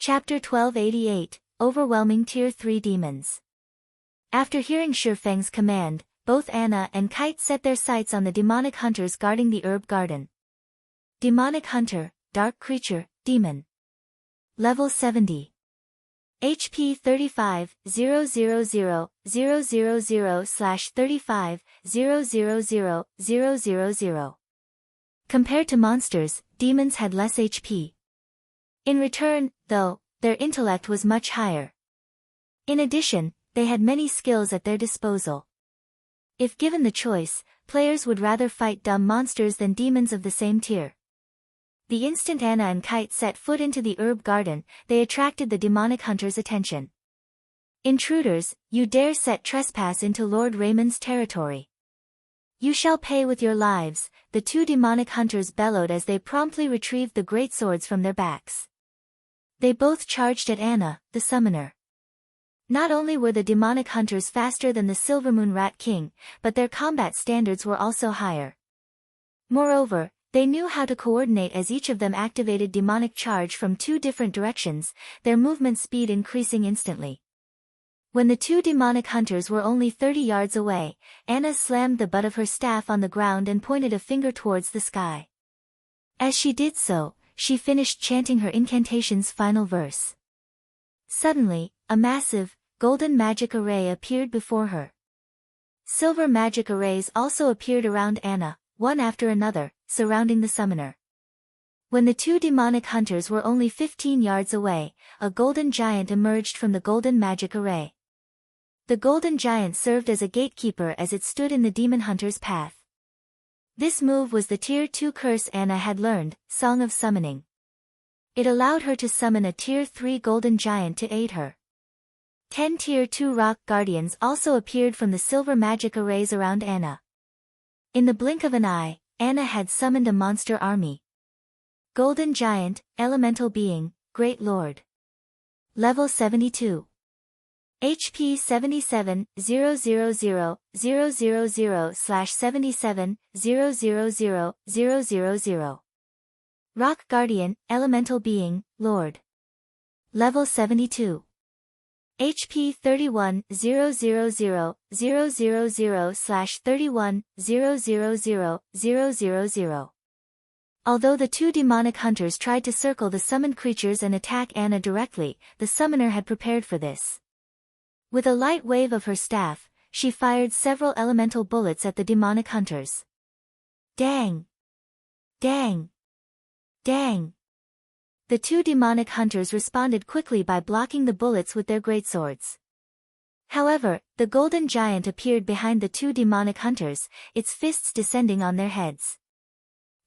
Chapter 1288, Overwhelming Tier 3 Demons. After hearing Shifeng's command, both Anna and Kite set their sights on the demonic hunters guarding the herb garden. Demonic Hunter, Dark Creature, Demon. Level 70. HP 35,000/35,000,000. Compared to monsters, demons had less HP. In return, though, their intellect was much higher. In addition, they had many skills at their disposal. If given the choice, players would rather fight dumb monsters than demons of the same tier. The instant Anna and Kite set foot into the herb garden, they attracted the demonic hunter's attention. Intruders, you dare set trespass into Lord Raymond's territory. You shall pay with your lives, the two demonic hunters bellowed as they promptly retrieved the great swords from their backs. They both charged at Anna, the summoner. Not only were the demonic hunters faster than the Silvermoon Rat King, but their combat standards were also higher. Moreover, they knew how to coordinate as each of them activated demonic charge from two different directions, their movement speed increasing instantly. When the two demonic hunters were only 30 yards away, Anna slammed the butt of her staff on the ground and pointed a finger towards the sky. As she did so, she finished chanting her incantation's final verse. Suddenly, a massive, golden magic array appeared before her. Silver magic arrays also appeared around Anna, one after another, surrounding the summoner. When the two demonic hunters were only 15 yards away, a golden giant emerged from the golden magic array. The golden giant served as a gatekeeper as it stood in the demon hunter's path. This move was the Tier 2 curse Anna had learned, Song of Summoning. It allowed her to summon a Tier 3 golden giant to aid her. 10 Tier 2 rock guardians also appeared from the silver magic arrays around Anna. In the blink of an eye, Anna had summoned a monster army. Golden Giant, Elemental Being, Great Lord. Level 72. HP 77,000/77,000,000. Rock Guardian, Elemental Being, Lord. Level 72. HP 31,000/31,000,000. Although the two demonic hunters tried to circle the summoned creatures and attack Anna directly, the summoner had prepared for this. With a light wave of her staff, she fired several elemental bullets at the demonic hunters. Dang! Dang! Dang! The two demonic hunters responded quickly by blocking the bullets with their greatswords. However, the golden giant appeared behind the two demonic hunters, its fists descending on their heads.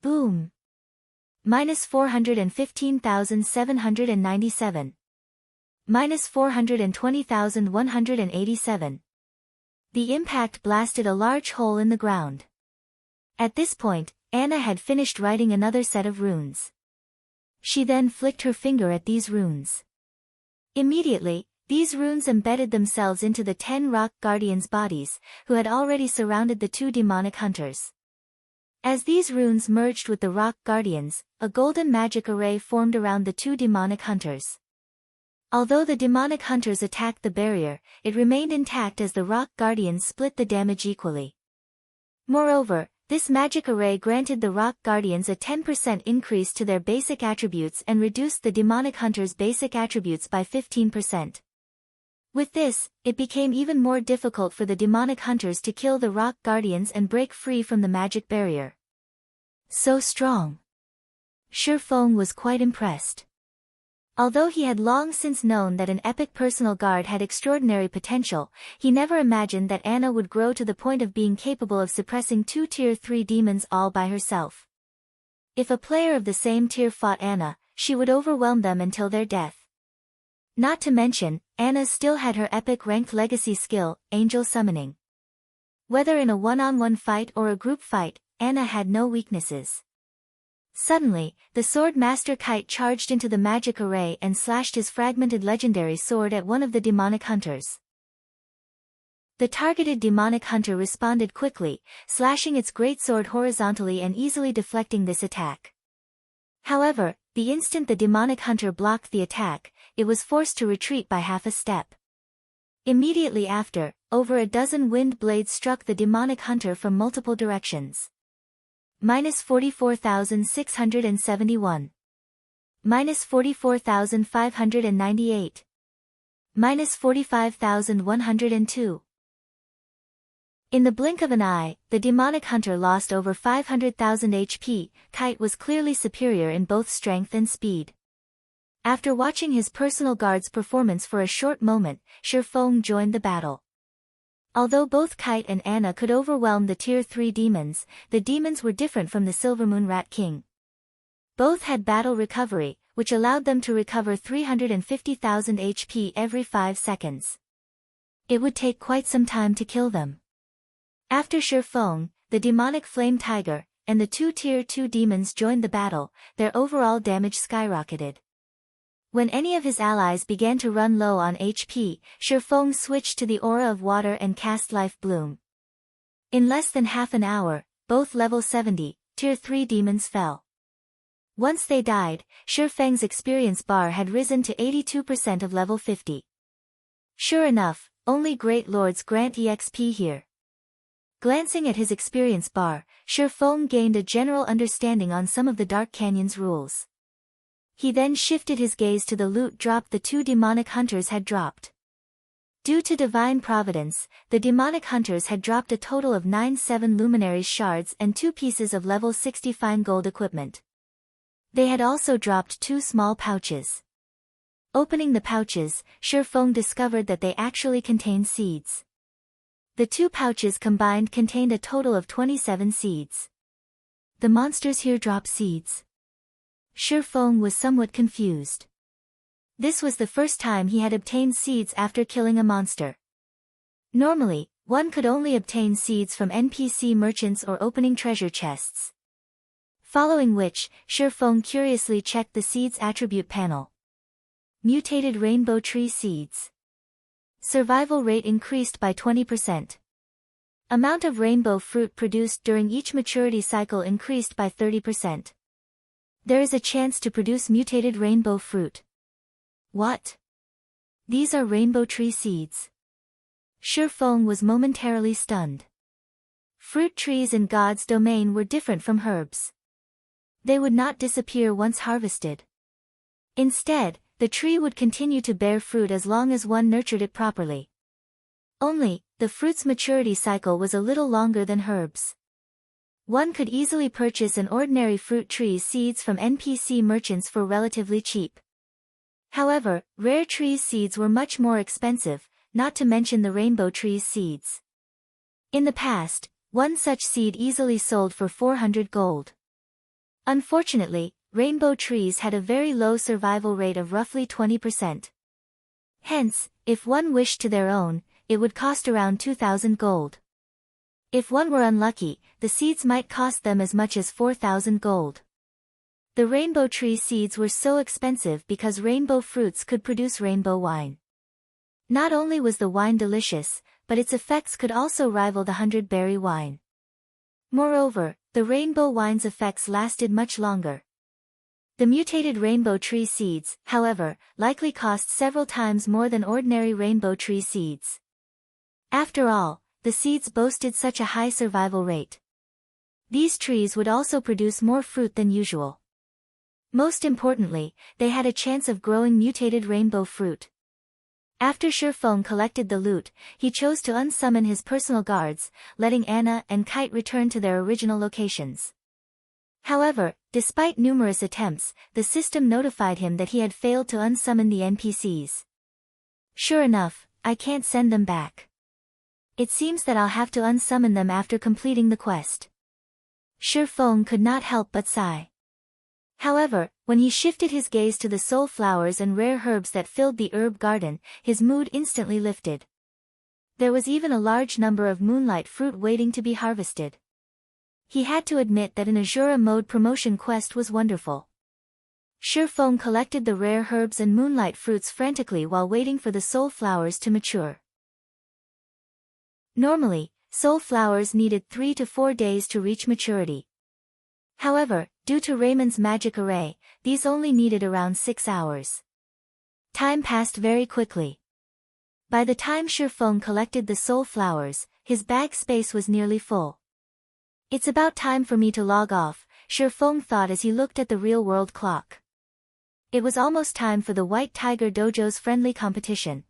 Boom! -415,797. -420,187. The impact blasted a large hole in the ground. At this point, Anna had finished writing another set of runes. She then flicked her finger at these runes. Immediately, these runes embedded themselves into the 10 rock guardians' bodies, who had already surrounded the two demonic hunters. As these runes merged with the rock guardians, a golden magic array formed around the two demonic hunters. Although the demonic hunters attacked the barrier, it remained intact as the rock guardians split the damage equally. Moreover, this magic array granted the rock guardians a 10% increase to their basic attributes and reduced the demonic hunters' basic attributes by 15%. With this, it became even more difficult for the demonic hunters to kill the rock guardians and break free from the magic barrier. So strong! Shifeng was quite impressed. Although he had long since known that an epic personal guard had extraordinary potential, he never imagined that Anna would grow to the point of being capable of suppressing two Tier 3 demons all by herself. If a player of the same tier fought Anna, she would overwhelm them until their death. Not to mention, Anna still had her epic ranked legacy skill, Angel Summoning. Whether in a one-on-one fight or a group fight, Anna had no weaknesses. Suddenly, the Sword Master Kite charged into the magic array and slashed his fragmented legendary sword at one of the demonic hunters. The targeted demonic hunter responded quickly, slashing its greatsword horizontally and easily deflecting this attack. However, the instant the demonic hunter blocked the attack, it was forced to retreat by half a step. Immediately after, over a dozen wind blades struck the demonic hunter from multiple directions. -44,671. -44,598. -45,102. In the blink of an eye, the demonic hunter lost over 500,000 HP. Kite was clearly superior in both strength and speed. After watching his personal guard's performance for a short moment, Shifeng joined the battle. Although both Kite and Anna could overwhelm the Tier 3 demons, the demons were different from the Silvermoon Rat King. Both had battle recovery, which allowed them to recover 350,000 HP every 5 seconds. It would take quite some time to kill them. After Shifeng, the demonic flame tiger, and the 2 Tier 2 demons joined the battle, their overall damage skyrocketed. When any of his allies began to run low on HP, Shifeng switched to the aura of water and cast Life Bloom. In less than half an hour, both level 70, Tier 3 demons fell. Once they died, Shifeng's experience bar had risen to 82% of level 50. Sure enough, only great lords grant EXP here. Glancing at his experience bar, Shifeng gained a general understanding on some of the Dark Canyon's rules. He then shifted his gaze to the loot drop the 2 demonic hunters had dropped. Due to divine providence, the demonic hunters had dropped a total of 9 7 luminaries shards and 2 pieces of level 60 fine gold equipment. They had also dropped 2 small pouches. Opening the pouches, Shifeng discovered that they actually contained seeds. The 2 pouches combined contained a total of 27 seeds. The monsters here drop seeds. Shifeng was somewhat confused. This was the first time he had obtained seeds after killing a monster. Normally, one could only obtain seeds from NPC merchants or opening treasure chests. Following which, Shifeng curiously checked the seeds attribute panel. Mutated rainbow tree seeds. Survival rate increased by 20%. Amount of rainbow fruit produced during each maturity cycle increased by 30%. There is a chance to produce mutated rainbow fruit. What? These are rainbow tree seeds. Shifeng was momentarily stunned. Fruit trees in God's domain were different from herbs. They would not disappear once harvested. Instead, the tree would continue to bear fruit as long as one nurtured it properly. Only, the fruit's maturity cycle was a little longer than herbs. One could easily purchase an ordinary fruit tree's seeds from NPC merchants for relatively cheap. However, rare trees' seeds were much more expensive, not to mention the rainbow tree's seeds. In the past, one such seed easily sold for 400 gold. Unfortunately, rainbow trees had a very low survival rate of roughly 20%. Hence, if one wished to their own, it would cost around 2,000 gold. If one were unlucky, the seeds might cost them as much as 4,000 gold. The rainbow tree seeds were so expensive because rainbow fruits could produce rainbow wine. Not only was the wine delicious, but its effects could also rival the 100-berry wine. Moreover, the rainbow wine's effects lasted much longer. The mutated rainbow tree seeds, however, likely cost several times more than ordinary rainbow tree seeds. After all, the seeds boasted such a high survival rate. These trees would also produce more fruit than usual. Most importantly, they had a chance of growing mutated rainbow fruit. After Shifeng collected the loot, he chose to unsummon his personal guards, letting Anna and Kite return to their original locations. However, despite numerous attempts, the system notified him that he had failed to unsummon the NPCs. Sure enough, I can't send them back. It seems that I'll have to unsummon them after completing the quest. Shifeng could not help but sigh. However, when he shifted his gaze to the soul flowers and rare herbs that filled the herb garden, his mood instantly lifted. There was even a large number of moonlight fruit waiting to be harvested. He had to admit that an Asura mode promotion quest was wonderful. Shifeng collected the rare herbs and moonlight fruits frantically while waiting for the soul flowers to mature. Normally, soul flowers needed 3 to 4 days to reach maturity. However, due to Raymond's magic array, these only needed around 6 hours. Time passed very quickly. By the time Shifeng collected the soul flowers, his bag space was nearly full. It's about time for me to log off, Shifeng thought as he looked at the real-world clock. It was almost time for the White Tiger Dojo's friendly competition.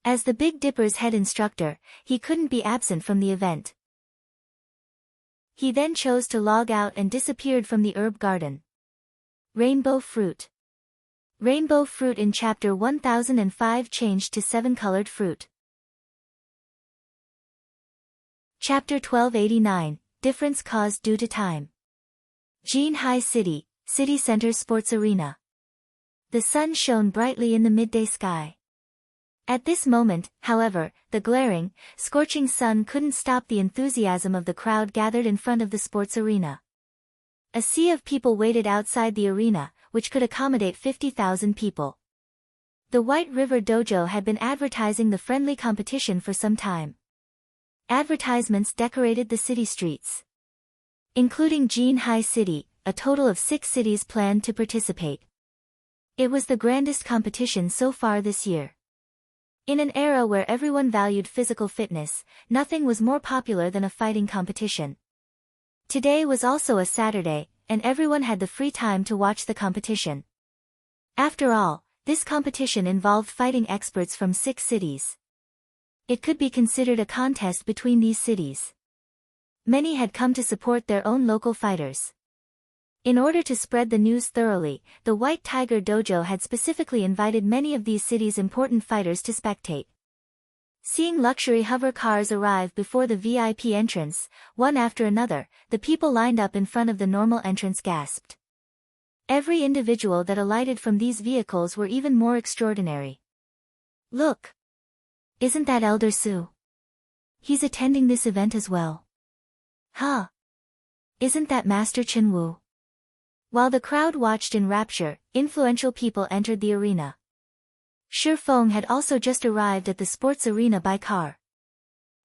As the Big Dipper's head instructor, he couldn't be absent from the event. He then chose to log out and disappeared from the herb garden. Rainbow fruit. Rainbow fruit in chapter 1005 changed to 7-colored fruit. Chapter 1289, difference caused due to time. Jinhai City, city center sports arena. The sun shone brightly in the midday sky. At this moment, however, the glaring, scorching sun couldn't stop the enthusiasm of the crowd gathered in front of the sports arena. A sea of people waited outside the arena, which could accommodate 50,000 people. The White River Dojo had been advertising the friendly competition for some time. Advertisements decorated the city streets. Including Jinhai City, a total of 6 cities planned to participate. It was the grandest competition so far this year. In an era where everyone valued physical fitness, nothing was more popular than a fighting competition. Today was also a Saturday, and everyone had the free time to watch the competition. After all, this competition involved fighting experts from 6 cities. It could be considered a contest between these cities. Many had come to support their own local fighters. In order to spread the news thoroughly, the White Tiger Dojo had specifically invited many of these cities' important fighters to spectate. Seeing luxury hover cars arrive before the VIP entrance, one after another, the people lined up in front of the normal entrance gasped. Every individual that alighted from these vehicles were even more extraordinary. Look! Isn't that Elder Su? He's attending this event as well. Huh! Isn't that Master Chenwu? While the crowd watched in rapture, influential people entered the arena. Shifeng had also just arrived at the sports arena by car.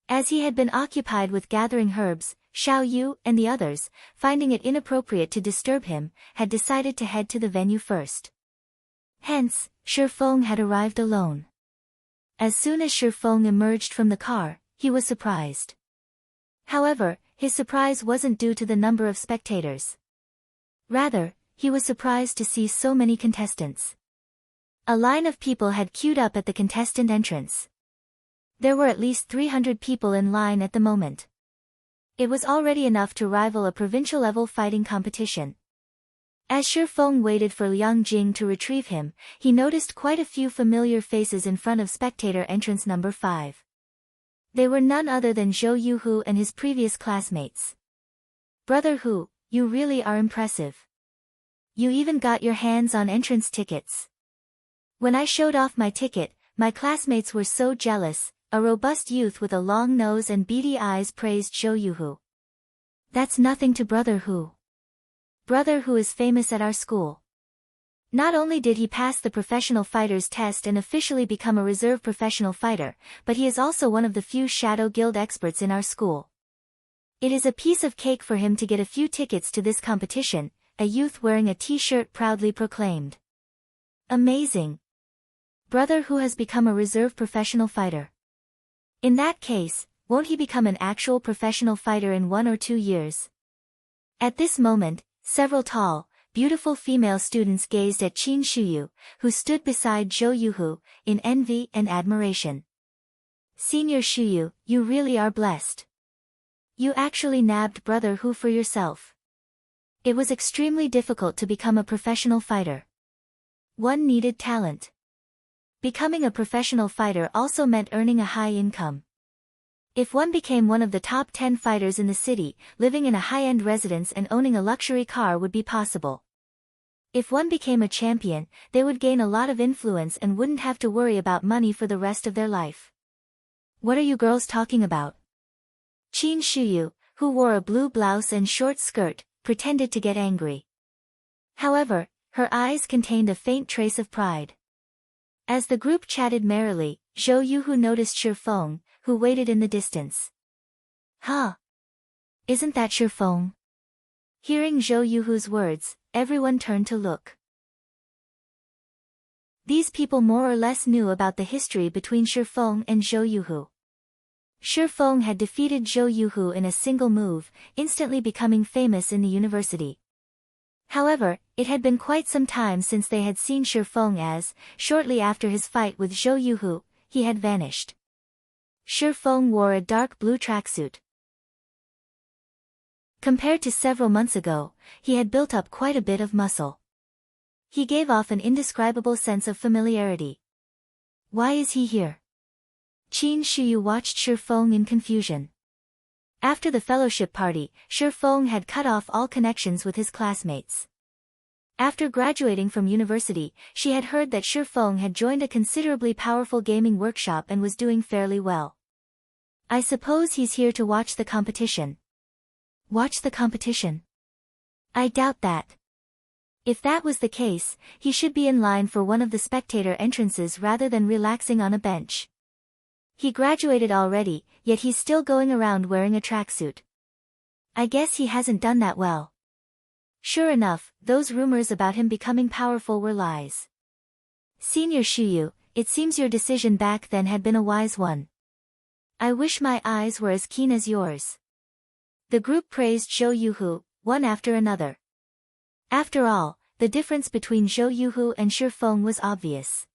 As he had been occupied with gathering herbs, Xiao Yu and the others, finding it inappropriate to disturb him, had decided to head to the venue first. Hence, Shifeng had arrived alone. As soon as Shifeng emerged from the car, he was surprised. However, his surprise wasn't due to the number of spectators. Rather, he was surprised to see so many contestants. A line of people had queued up at the contestant entrance. There were at least 300 people in line at the moment. It was already enough to rival a provincial-level fighting competition. As Shifeng waited for Liang Jing to retrieve him, he noticed quite a few familiar faces in front of spectator entrance number 5. They were none other than Zhou Yuhu and his previous classmates. Brother Hu, you really are impressive. You even got your hands on entrance tickets. When I showed off my ticket, my classmates were so jealous, a robust youth with a long nose and beady eyes praised Zhou Yuhu. That's nothing to Brother Hu. Brother Hu is famous at our school. Not only did he pass the professional fighter's test and officially become a reserve professional fighter, but he is also one of the few Shadow Guild experts in our school. It is a piece of cake for him to get a few tickets to this competition, a youth wearing a t-shirt proudly proclaimed. Amazing! Brother Hu has become a reserve professional fighter. In that case, won't he become an actual professional fighter in 1 or 2 years? At this moment, several tall, beautiful female students gazed at Qin Shuyu, who stood beside Zhou Yuhu, in envy and admiration. Senior Shuyu, you really are blessed. You actually nabbed Brother Hu for yourself. It was extremely difficult to become a professional fighter. One needed talent. Becoming a professional fighter also meant earning a high income. If one became one of the top 10 fighters in the city, living in a high-end residence and owning a luxury car would be possible. If one became a champion, they would gain a lot of influence and wouldn't have to worry about money for the rest of their life. What are you girls talking about? Qin Shuyu, who wore a blue blouse and short skirt, pretended to get angry. However, her eyes contained a faint trace of pride. As the group chatted merrily, Zhou Yuhu noticed Shifeng, who waited in the distance. Huh? Isn't that Shifeng? Hearing Zhou Yuhu's words, everyone turned to look. These people more or less knew about the history between Shifeng and Zhou Yuhu. Shifeng had defeated Zhou Yuhu in a single move, instantly becoming famous in the university. However, it had been quite some time since they had seen Shifeng as, shortly after his fight with Zhou Yuhu, he had vanished. Shifeng wore a dark blue tracksuit. Compared to several months ago, he had built up quite a bit of muscle. He gave off an indescribable sense of familiarity. Why is he here? Qin Shuyu watched Shifeng in confusion. After the fellowship party, Shifeng had cut off all connections with his classmates. After graduating from university, she had heard that Shifeng had joined a considerably powerful gaming workshop and was doing fairly well. I suppose he's here to watch the competition. Watch the competition? I doubt that. If that was the case, he should be in line for one of the spectator entrances rather than relaxing on a bench. He graduated already, yet he's still going around wearing a tracksuit. I guess he hasn't done that well. Sure enough, those rumors about him becoming powerful were lies. Senior Shuyu, it seems your decision back then had been a wise one. I wish my eyes were as keen as yours. The group praised Zhou Yuhu, one after another. After all, the difference between Zhou Yuhu and Shifeng was obvious.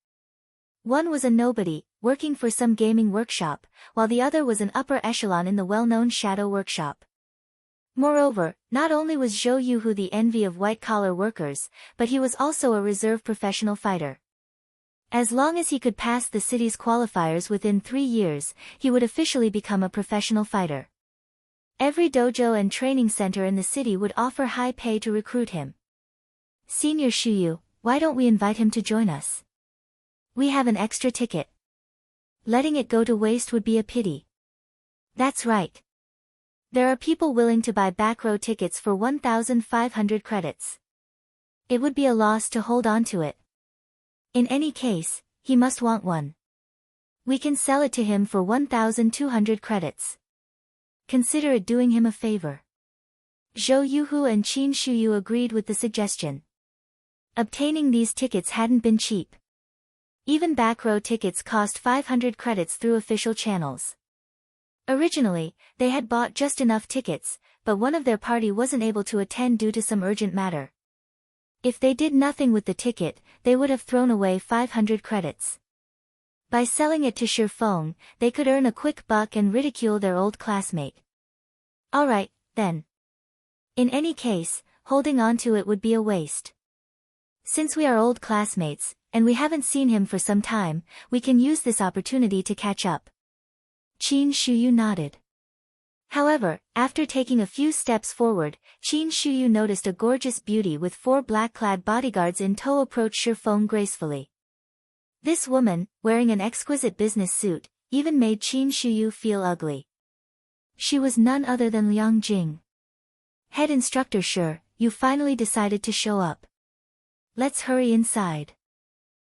One was a nobody, working for some gaming workshop, while the other was an upper echelon in the well-known shadow workshop. Moreover, not only was Zhou Yuhu the envy of white-collar workers, but he was also a reserve professional fighter. As long as he could pass the city's qualifiers within 3 years, he would officially become a professional fighter. Every dojo and training center in the city would offer high pay to recruit him. Senior Shuyu, why don't we invite him to join us? We have an extra ticket. Letting it go to waste would be a pity. That's right. There are people willing to buy back row tickets for 1,500 credits. It would be a loss to hold on to it. In any case, he must want one. We can sell it to him for 1,200 credits. Consider it doing him a favor. Zhou Yuhu and Qin Shuyu agreed with the suggestion. Obtaining these tickets hadn't been cheap. Even back row tickets cost 500 credits through official channels. Originally, they had bought just enough tickets, but one of their party wasn't able to attend due to some urgent matter. If they did nothing with the ticket, they would have thrown away 500 credits. By selling it to Shifeng, they could earn a quick buck and ridicule their old classmate. Alright, then. In any case, holding on to it would be a waste. Since we are old classmates, and we haven't seen him for some time, we can use this opportunity to catch up. Qin Shuyu nodded. However, after taking a few steps forward, Qin Shuyu noticed a gorgeous beauty with 4 black-clad bodyguards in tow approach Shifeng gracefully. This woman, wearing an exquisite business suit, even made Qin Shuyu feel ugly. She was none other than Liang Jing. Head instructor, sure, you finally decided to show up. Let's hurry inside.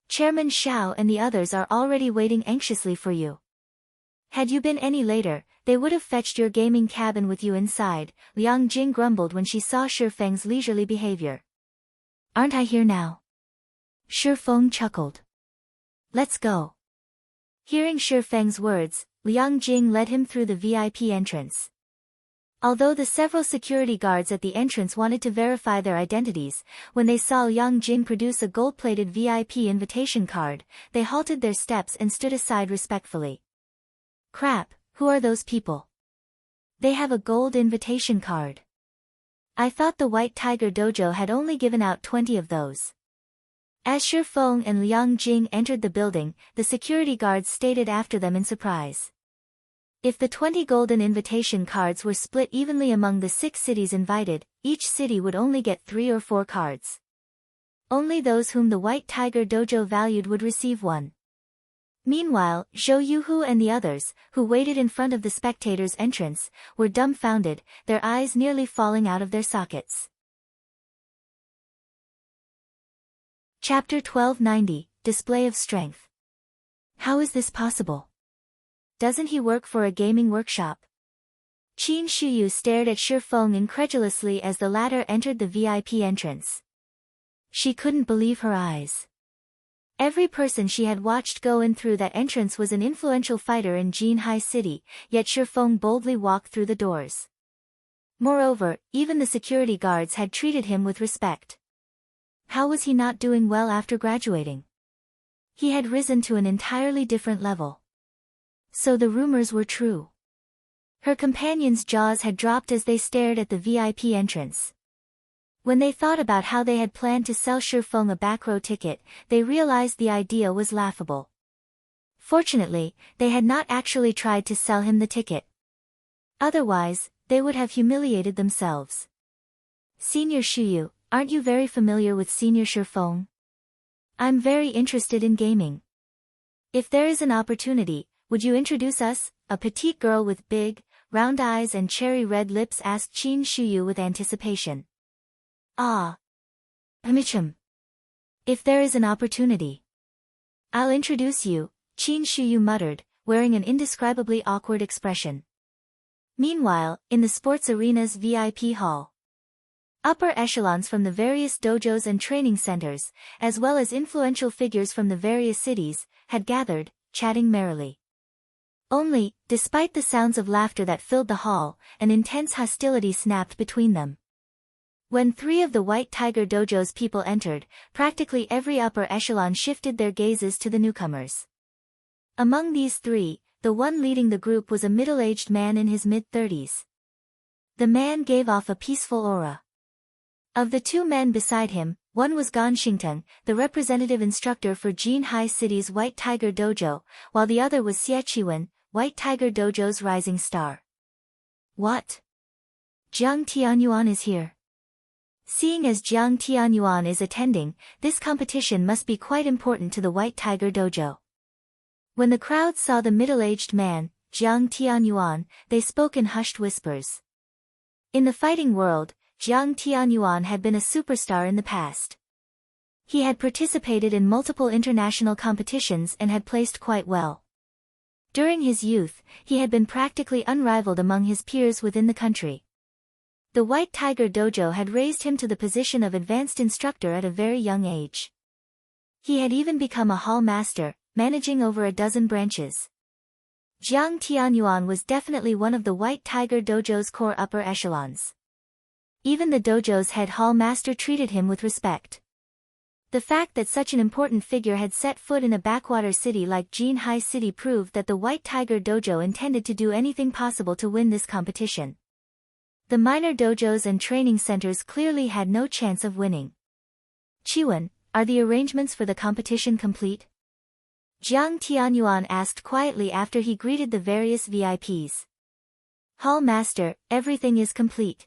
Chairman Xiao and the others are already waiting anxiously for you. Had you been any later, they would have fetched your gaming cabin with you inside, Liang Jing grumbled when she saw Shifeng's leisurely behavior. Aren't I here now? Shifeng chuckled. Let's go. Hearing Shifeng's words, Liang Jing led him through the VIP entrance. Although the several security guards at the entrance wanted to verify their identities, when they saw Liang Jing produce a gold-plated VIP invitation card, they halted their steps and stood aside respectfully. Crap, who are those people? They have a gold invitation card. I thought the White Tiger Dojo had only given out 20 of those. As Shifeng and Liang Jing entered the building, the security guards stated after them in surprise. If the 20 golden invitation cards were split evenly among the 6 cities invited, each city would only get 3 or 4 cards. Only those whom the White Tiger Dojo valued would receive one. Meanwhile, Zhou Yuhu and the others, who waited in front of the spectators' entrance, were dumbfounded, their eyes nearly falling out of their sockets. Chapter 1290, Display of Strength. How is this possible? Doesn't he work for a gaming workshop? Qin Shuyu stared at Shifeng incredulously as the latter entered the VIP entrance. She couldn't believe her eyes. Every person she had watched go in through that entrance was an influential fighter in Jinhai City, yet Shifeng boldly walked through the doors. Moreover, even the security guards had treated him with respect. How was he not doing well after graduating? He had risen to an entirely different level. So the rumors were true. Her companions' jaws had dropped as they stared at the VIP entrance. When they thought about how they had planned to sell Shifeng a back-row ticket, they realized the idea was laughable. Fortunately, they had not actually tried to sell him the ticket. Otherwise, they would have humiliated themselves. Senior Shuyu, aren't you very familiar with Senior Shifeng? I'm very interested in gaming. If there is an opportunity, would you introduce us? A petite girl with big, round eyes and cherry-red lips asked Qin Shuyu with anticipation. Ah. Amichum. If there is an opportunity. I'll introduce you, Qin Shuyu muttered, wearing an indescribably awkward expression. Meanwhile, in the sports arena's VIP hall, upper echelons from the various dojos and training centers, as well as influential figures from the various cities, had gathered, chatting merrily. Only, despite the sounds of laughter that filled the hall, an intense hostility snapped between them. When 3 of the White Tiger Dojo's people entered, practically every upper echelon shifted their gazes to the newcomers. Among these 3, the one leading the group was a middle-aged man in his mid-30s. The man gave off a peaceful aura. Of the 2 men beside him, one was Gan Xingteng, the representative instructor for Jinhai City's White Tiger Dojo, while the other was Xie Qiwen, White Tiger Dojo's rising star. What? Jiang Tianyuan is here. Seeing as Jiang Tianyuan is attending, this competition must be quite important to the White Tiger Dojo. When the crowd saw the middle-aged man, Jiang Tianyuan, they spoke in hushed whispers. In the fighting world, Jiang Tianyuan had been a superstar in the past. He had participated in multiple international competitions and had placed quite well. During his youth, he had been practically unrivaled among his peers within the country. The White Tiger Dojo had raised him to the position of advanced instructor at a very young age. He had even become a hall master, managing over a dozen branches. Jiang Tianyuan was definitely one of the White Tiger Dojo's core upper echelons. Even the dojo's head hall master treated him with respect. The fact that such an important figure had set foot in a backwater city like Jinhai City proved that the White Tiger Dojo intended to do anything possible to win this competition. The minor dojos and training centers clearly had no chance of winning. Qiwen, are the arrangements for the competition complete? Jiang Tianyuan asked quietly after he greeted the various VIPs. Hall master, everything is complete.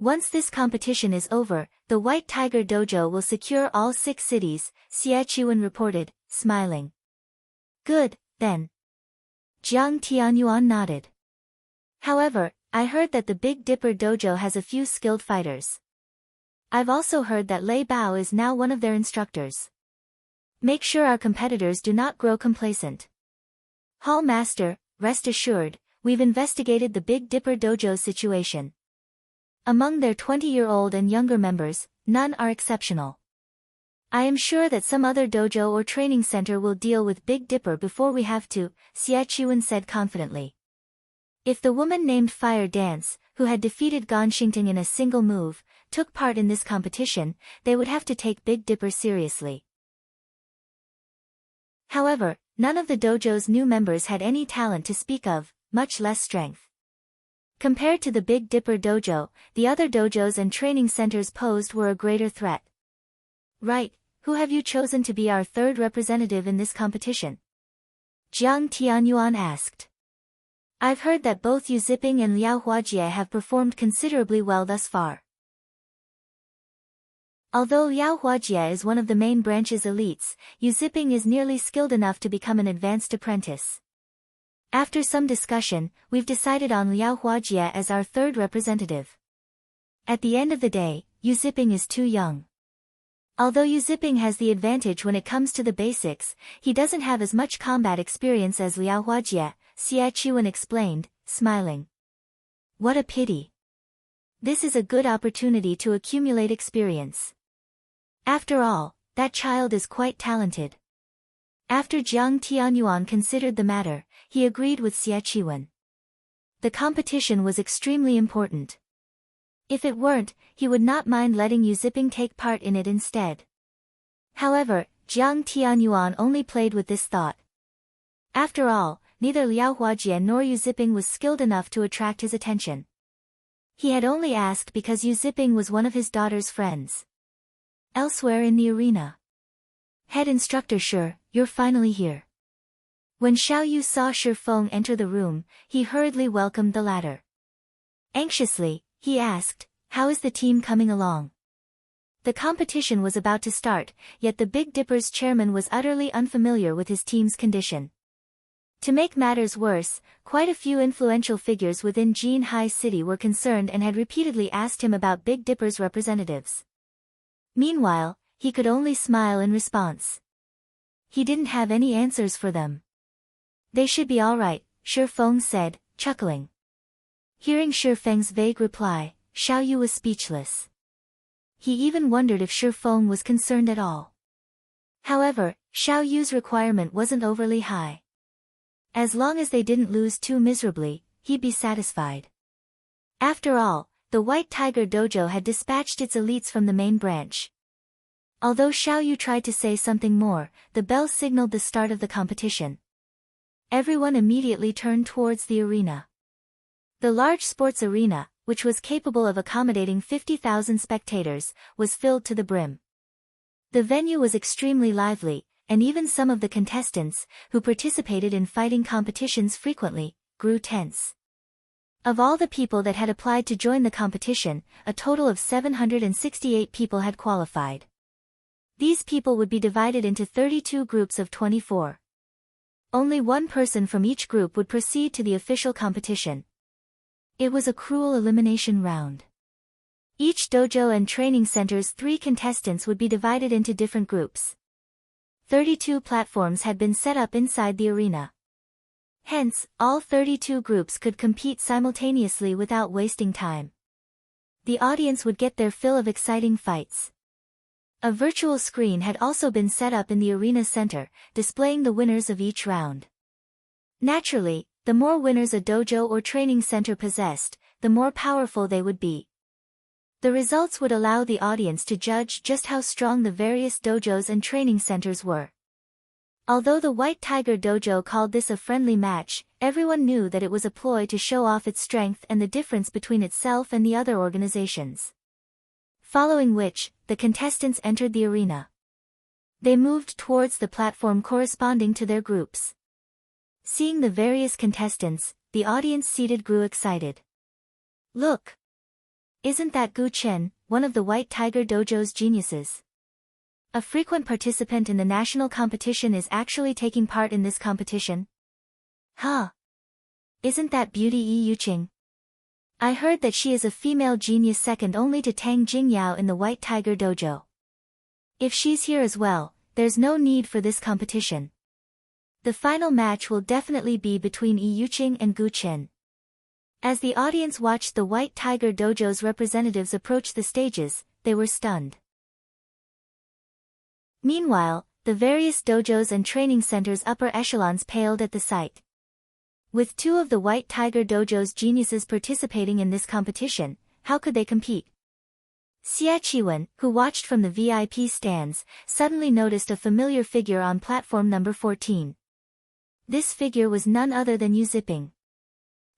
Once this competition is over, the White Tiger Dojo will secure all 6 cities, Xie Qiwen reported, smiling. Good, then. Jiang Tianyuan nodded. However, I heard that the Big Dipper Dojo has a few skilled fighters. I've also heard that Lei Bao is now one of their instructors. Make sure our competitors do not grow complacent. Hall master, rest assured, we've investigated the Big Dipper Dojo's situation. Among their 20-year-old and younger members, none are exceptional. I am sure that some other dojo or training center will deal with Big Dipper before we have to, Xie Qiwen said confidently. If the woman named Fire Dance, who had defeated Gan Xingteng in a single move, took part in this competition, they would have to take Big Dipper seriously. However, none of the dojo's new members had any talent to speak of, much less strength. Compared to the Big Dipper Dojo, the other dojos and training centers posed were a greater threat. Right, who have you chosen to be our 3rd representative in this competition? Jiang Tianyuan asked. I've heard that both Yu Ziping and Liao Huajie have performed considerably well thus far. Although Liao Huajie is one of the main branch's elites, Yu Ziping is nearly skilled enough to become an advanced apprentice. After some discussion, we've decided on Liao Huajie as our 3rd representative. At the end of the day, Yu Ziping is too young. Although Yu Ziping has the advantage when it comes to the basics, he doesn't have as much combat experience as Liao Huajie, Xie Qiwen explained, smiling. What a pity. This is a good opportunity to accumulate experience. After all, that child is quite talented. After Jiang Tianyuan considered the matter, he agreed with Xie Qiwen. The competition was extremely important. If it weren't, he would not mind letting Yu Ziping take part in it instead. However, Jiang Tianyuan only played with this thought. After all, neither Liao Huajie nor Yu Ziping was skilled enough to attract his attention. He had only asked because Yu Ziping was one of his daughter's friends. Elsewhere in the arena. Head instructor Shi, you're finally here. When Xiao Yu saw Shi Feng enter the room, he hurriedly welcomed the latter. Anxiously, he asked, how is the team coming along? The competition was about to start, yet the Big Dipper's chairman was utterly unfamiliar with his team's condition. To make matters worse, quite a few influential figures within Jinhai City were concerned and had repeatedly asked him about Big Dipper's representatives. Meanwhile, he could only smile in response. He didn't have any answers for them. They should be all right, Shi Feng said, chuckling. Hearing Shi Feng's vague reply, Xiao Yu was speechless. He even wondered if Shi Feng was concerned at all. However, Xiao Yu's requirement wasn't overly high. As long as they didn't lose too miserably, he'd be satisfied. After all, the White Tiger Dojo had dispatched its elites from the main branch. Although Xiao Yu tried to say something more, the bell signaled the start of the competition. Everyone immediately turned towards the arena. The large sports arena, which was capable of accommodating 50,000 spectators, was filled to the brim. The venue was extremely lively, and even some of the contestants, who participated in fighting competitions frequently, grew tense. Of all the people that had applied to join the competition, a total of 768 people had qualified. These people would be divided into 32 groups of 24. Only one person from each group would proceed to the official competition. It was a cruel elimination round. Each dojo and training center's 3 contestants would be divided into different groups. 32 platforms had been set up inside the arena. Hence, all 32 groups could compete simultaneously without wasting time. The audience would get their fill of exciting fights. A virtual screen had also been set up in the arena center, displaying the winners of each round. Naturally, the more winners a dojo or training center possessed, the more powerful they would be. The results would allow the audience to judge just how strong the various dojos and training centers were. Although the White Tiger Dojo called this a friendly match, everyone knew that it was a ploy to show off its strength and the difference between itself and the other organizations. Following which, the contestants entered the arena. They moved towards the platform corresponding to their groups. Seeing the various contestants, the audience seated grew excited. Look! Isn't that Gu Chen, one of the White Tiger Dojo's geniuses? A frequent participant in the national competition is actually taking part in this competition? Huh? Isn't that beauty Yi Yuqing? I heard that she is a female genius second only to Tang Jingyao in the White Tiger Dojo. If she's here as well, there's no need for this competition. The final match will definitely be between Yi Yuqing and Gu Chen. As the audience watched the White Tiger Dojo's representatives approach the stages, they were stunned. Meanwhile, the various dojos and training centers' upper echelons paled at the sight. With 2 of the White Tiger Dojo's geniuses participating in this competition, how could they compete? Xie Qiwen, who watched from the VIP stands, suddenly noticed a familiar figure on platform number 14. This figure was none other than Yu Ziping.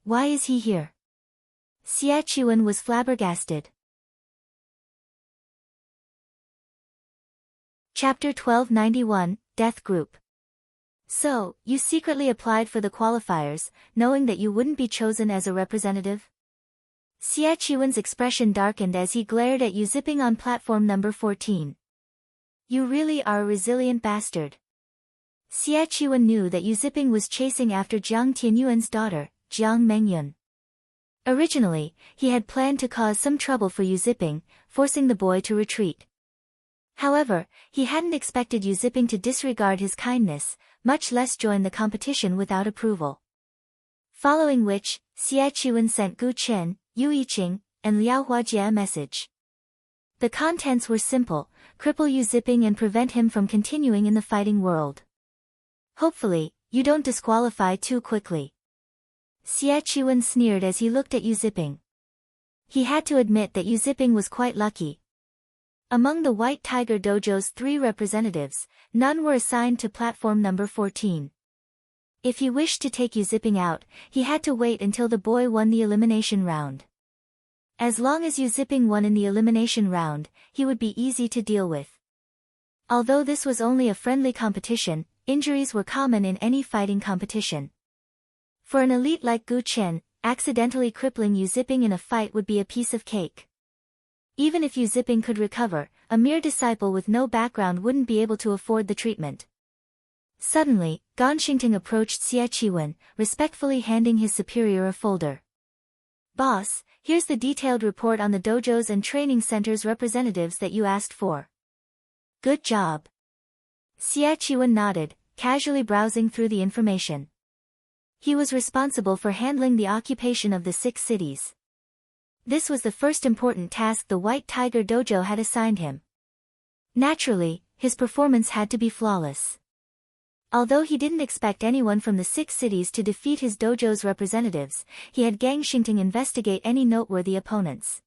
Why is he here? Xie Qiwen was flabbergasted. Chapter 1291, Death Group. So, you secretly applied for the qualifiers, knowing that you wouldn't be chosen as a representative? Xie Qiwen's expression darkened as he glared at Yu Ziping on platform number 14. You really are a resilient bastard. Xie Qiwen knew that Yu Ziping was chasing after Jiang Tianyuan's daughter, Jiang Mengyun. Originally, he had planned to cause some trouble for Yu Ziping, forcing the boy to retreat. However, he hadn't expected Yu Ziping to disregard his kindness, much less join the competition without approval. Following which, Xie Qiwen sent Gu Chen, Yu Yiqing, and Liao Huajie a message. The contents were simple, cripple Yu Zipping and prevent him from continuing in the fighting world. Hopefully, you don't disqualify too quickly. Xie Qiwen sneered as he looked at Yu Zipping. He had to admit that Yu Zipping was quite lucky. Among the White Tiger Dojo's 3 representatives, none were assigned to platform number 14. If he wished to take Yu Zipping out, he had to wait until the boy won the elimination round. As long as Yu Zipping won in the elimination round, he would be easy to deal with. Although this was only a friendly competition, injuries were common in any fighting competition. For an elite like Gu Chen, accidentally crippling Yu Zipping in a fight would be a piece of cake. Even if Yu Zipping could recover, a mere disciple with no background wouldn't be able to afford the treatment. Suddenly, Gan Xingting approached Xie Qiwen, respectfully handing his superior a folder. "Boss, here's the detailed report on the dojos and training centers representatives that you asked for." "Good job." Xie Qiwen nodded, casually browsing through the information. He was responsible for handling the occupation of the 6 cities. This was the first important task the White Tiger Dojo had assigned him. Naturally, his performance had to be flawless. Although he didn't expect anyone from the 6 cities to defeat his dojo's representatives, he had Gang Xingting investigate any noteworthy opponents.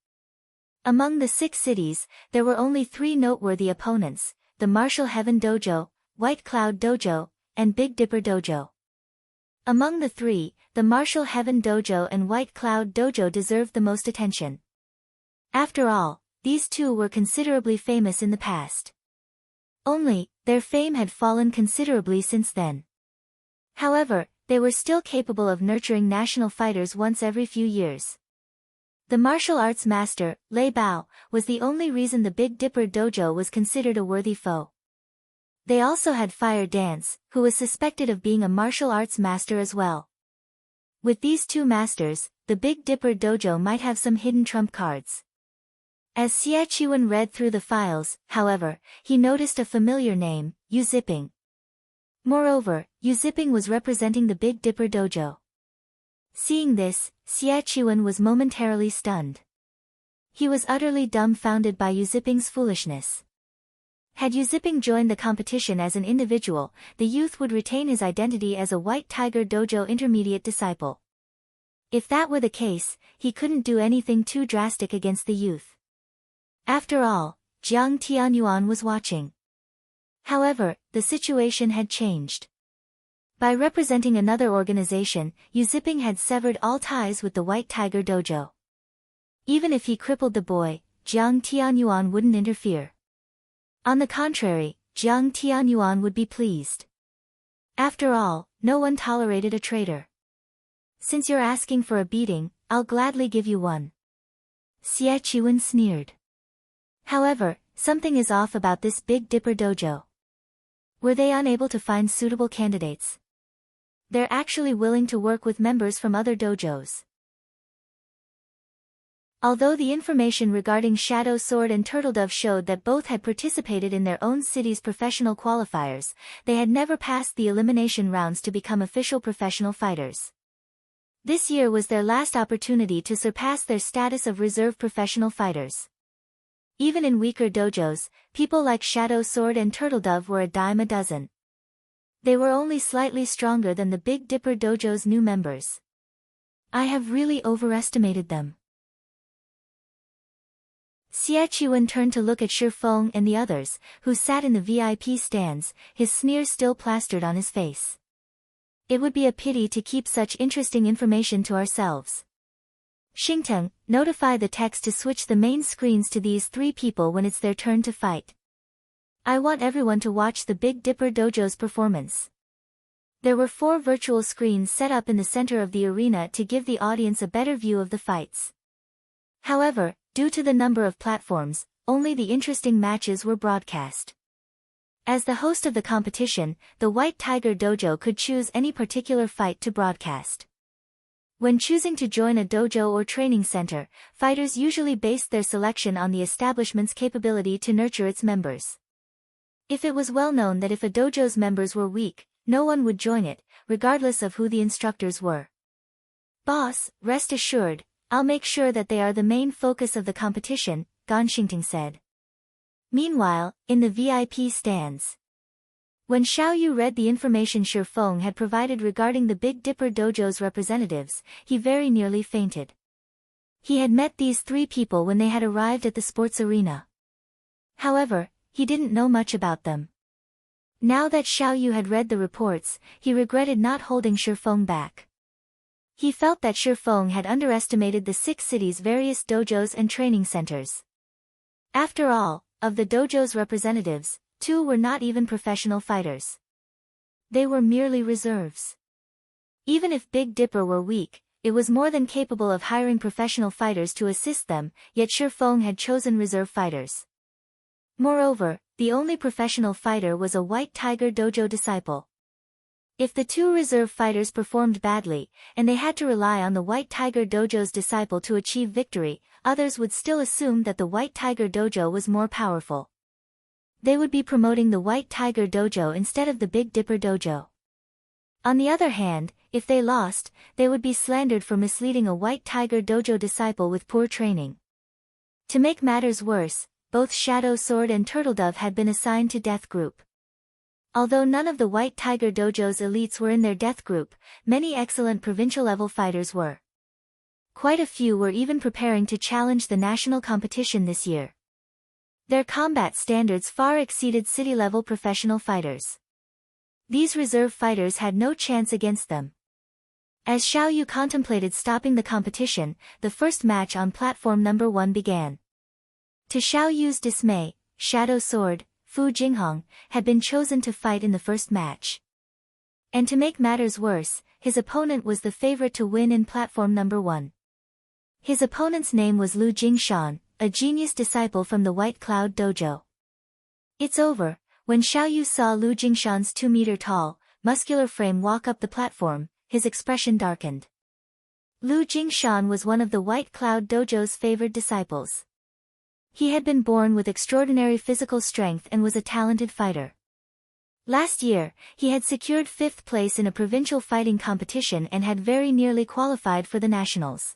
Among the 6 cities, there were only 3 noteworthy opponents: the Martial Heaven Dojo, White Cloud Dojo, and Big Dipper Dojo. Among the 3, the Martial Heaven Dojo and White Cloud Dojo deserved the most attention. After all, these 2 were considerably famous in the past. Only, their fame had fallen considerably since then. However, they were still capable of nurturing national fighters once every few years. The martial arts master, Lei Bao, was the only reason the Big Dipper Dojo was considered a worthy foe. They also had Fire Dance, who was suspected of being a martial arts master as well. With these 2 masters, the Big Dipper Dojo might have some hidden trump cards. As Xie Qiwen read through the files, however, he noticed a familiar name, Yu Zipping. Moreover, Yu Zipping was representing the Big Dipper Dojo. Seeing this, Xie Qiwen was momentarily stunned. He was utterly dumbfounded by Yu Zipping's foolishness. Had Yu Zipping joined the competition as an individual, the youth would retain his identity as a White Tiger Dojo intermediate disciple. If that were the case, he couldn't do anything too drastic against the youth. After all, Jiang Tianyuan was watching. However, the situation had changed. By representing another organization, Yu Zipping had severed all ties with the White Tiger Dojo. Even if he crippled the boy, Jiang Tianyuan wouldn't interfere. On the contrary, Jiang Tianyuan would be pleased. After all, no one tolerated a traitor. "Since you're asking for a beating, I'll gladly give you one." Xie Qiwen sneered. However, something is off about this Big Dipper Dojo. Were they unable to find suitable candidates? They're actually willing to work with members from other dojos. Although the information regarding Shadow Sword and Turtledove showed that both had participated in their own city's professional qualifiers, they had never passed the elimination rounds to become official professional fighters. This year was their last opportunity to surpass their status of reserve professional fighters. Even in weaker dojos, people like Shadow Sword and Turtledove were a dime a dozen. They were only slightly stronger than the Big Dipper Dojo's new members. I have really overestimated them. Xie Qiwen turned to look at Shi Feng and the others, who sat in the VIP stands, his sneer still plastered on his face. It would be a pity to keep such interesting information to ourselves. Xingteng, notify the text to switch the main screens to these 3 people when it's their turn to fight. I want everyone to watch the Big Dipper Dojo's performance. There were 4 virtual screens set up in the center of the arena to give the audience a better view of the fights. However, due to the number of platforms, only the interesting matches were broadcast. As the host of the competition, the White Tiger Dojo could choose any particular fight to broadcast. When choosing to join a dojo or training center, fighters usually based their selection on the establishment's capability to nurture its members. If it was well known that if a dojo's members were weak, no one would join it, regardless of who the instructors were. Boss, rest assured, I'll make sure that they are the main focus of the competition, Gan Xingting said. Meanwhile, in the VIP stands. When Xiao Yu read the information Shi Feng had provided regarding the Big Dipper Dojo's representatives, he very nearly fainted. He had met these three people when they had arrived at the sports arena. However, he didn't know much about them. Now that Xiao Yu had read the reports, he regretted not holding Shi Feng back. He felt that Shi Feng had underestimated the 6 cities' various dojos and training centers. After all, of the dojo's representatives, 2 were not even professional fighters. They were merely reserves. Even if Big Dipper were weak, it was more than capable of hiring professional fighters to assist them, yet Shi Feng had chosen reserve fighters. Moreover, the only professional fighter was a White Tiger Dojo disciple. If the 2 reserve fighters performed badly, and they had to rely on the White Tiger Dojo's disciple to achieve victory, others would still assume that the White Tiger Dojo was more powerful. They would be promoting the White Tiger Dojo instead of the Big Dipper Dojo. On the other hand, if they lost, they would be slandered for misleading a White Tiger Dojo disciple with poor training. To make matters worse, both Shadow Sword and Turtledove had been assigned to Death Group. Although none of the White Tiger Dojo's elites were in their Death Group, many excellent provincial-level fighters were. Quite a few were even preparing to challenge the national competition this year. Their combat standards far exceeded city-level professional fighters. These reserve fighters had no chance against them. As Xiao Yu contemplated stopping the competition, the first match on platform number 1 began. To Xiao Yu's dismay, Shadow Sword, Fu Jinghong, had been chosen to fight in the first match. And to make matters worse, his opponent was the favorite to win in platform number 1. His opponent's name was Lu Jingshan, a genius disciple from the White Cloud Dojo. It's over. When Xiao Yu saw Lu Jingshan's 2-meter-tall, muscular frame walk up the platform, his expression darkened. Lu Jingshan was one of the White Cloud Dojo's favored disciples. He had been born with extraordinary physical strength and was a talented fighter. Last year, he had secured 5th place in a provincial fighting competition and had very nearly qualified for the nationals.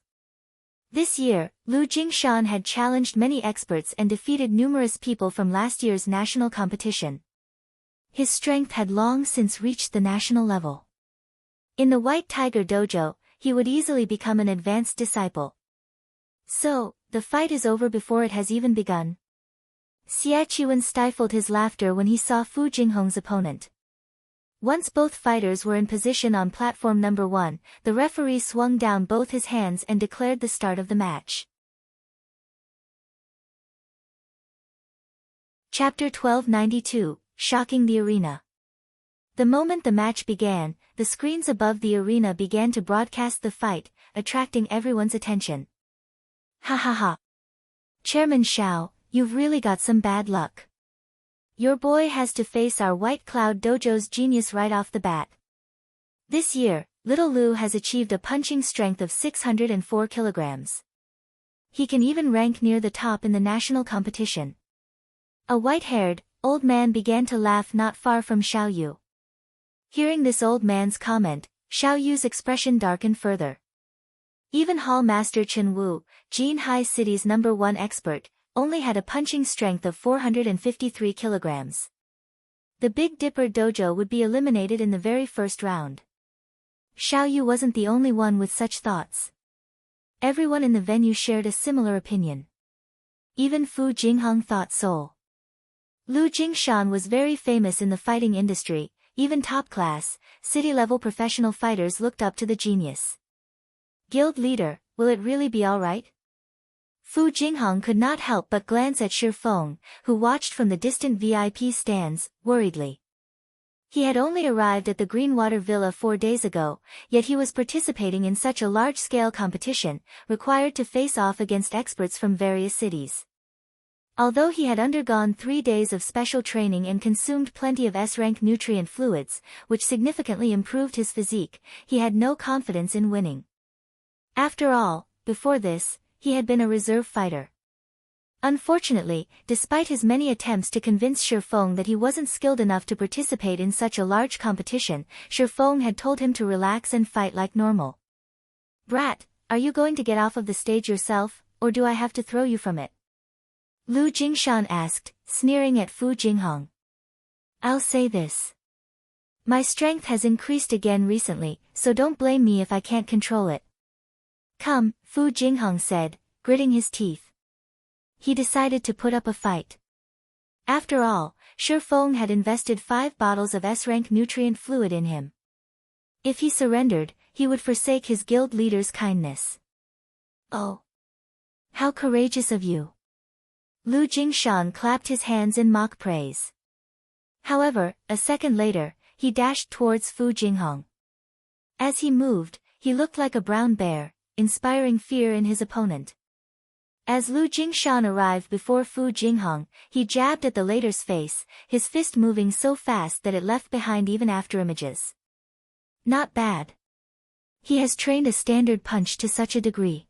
This year, Lu Jingshan had challenged many experts and defeated numerous people from last year's national competition. His strength had long since reached the national level. In the White Tiger Dojo, he would easily become an advanced disciple. So, the fight is over before it has even begun. Xie Qiwen stifled his laughter when he saw Fu Jinghong's opponent. Once both fighters were in position on platform number 1, the referee swung down both his hands and declared the start of the match. Chapter 1292, Shocking the Arena. The moment the match began, the screens above the arena began to broadcast the fight, attracting everyone's attention. Ha ha ha. Chairman Xiao, you've really got some bad luck. Your boy has to face our White Cloud Dojo's genius right off the bat. This year, little Lu has achieved a punching strength of 604 kilograms. He can even rank near the top in the national competition. A white-haired, old man began to laugh not far from Xiao Yu. Hearing this old man's comment, Xiao Yu's expression darkened further. Even Hall Master Chen Wu, Jinhai City's #1 expert, only had a punching strength of 453 kilograms. The Big Dipper Dojo would be eliminated in the very first round. Xiao Yu wasn't the only one with such thoughts. Everyone in the venue shared a similar opinion. Even Fu Jinghong thought so. Lu Jingshan was very famous in the fighting industry, even top-class, city-level professional fighters looked up to the genius. Guild leader, will it really be alright? Fu Jinghong could not help but glance at Shi Feng, who watched from the distant VIP stands, worriedly. He had only arrived at the Greenwater Villa 4 days ago, yet he was participating in such a large-scale competition, required to face off against experts from various cities. Although he had undergone 3 days of special training and consumed plenty of S-rank nutrient fluids, which significantly improved his physique, he had no confidence in winning. After all, before this, he had been a reserve fighter. Unfortunately, despite his many attempts to convince Shi Feng that he wasn't skilled enough to participate in such a large competition, Shi Feng had told him to relax and fight like normal. "Brat, are you going to get off of the stage yourself, or do I have to throw you from it?" Lu Jingshan asked, sneering at Fu Jinghong. I'll say this. My strength has increased again recently, so don't blame me if I can't control it. Come, Fu Jinghong said, gritting his teeth. He decided to put up a fight. After all, Shi Feng had invested 5 bottles of S-rank nutrient fluid in him. If he surrendered, he would forsake his guild leader's kindness. Oh! How courageous of you! Lu Jingshan clapped his hands in mock praise. However, a second later, he dashed towards Fu Jinghong. As he moved, he looked like a brown bear, inspiring fear in his opponent. As Lu Jingshan arrived before Fu Jinghong, he jabbed at the latter's face, his fist moving so fast that it left behind even afterimages. Not bad. He has trained a standard punch to such a degree.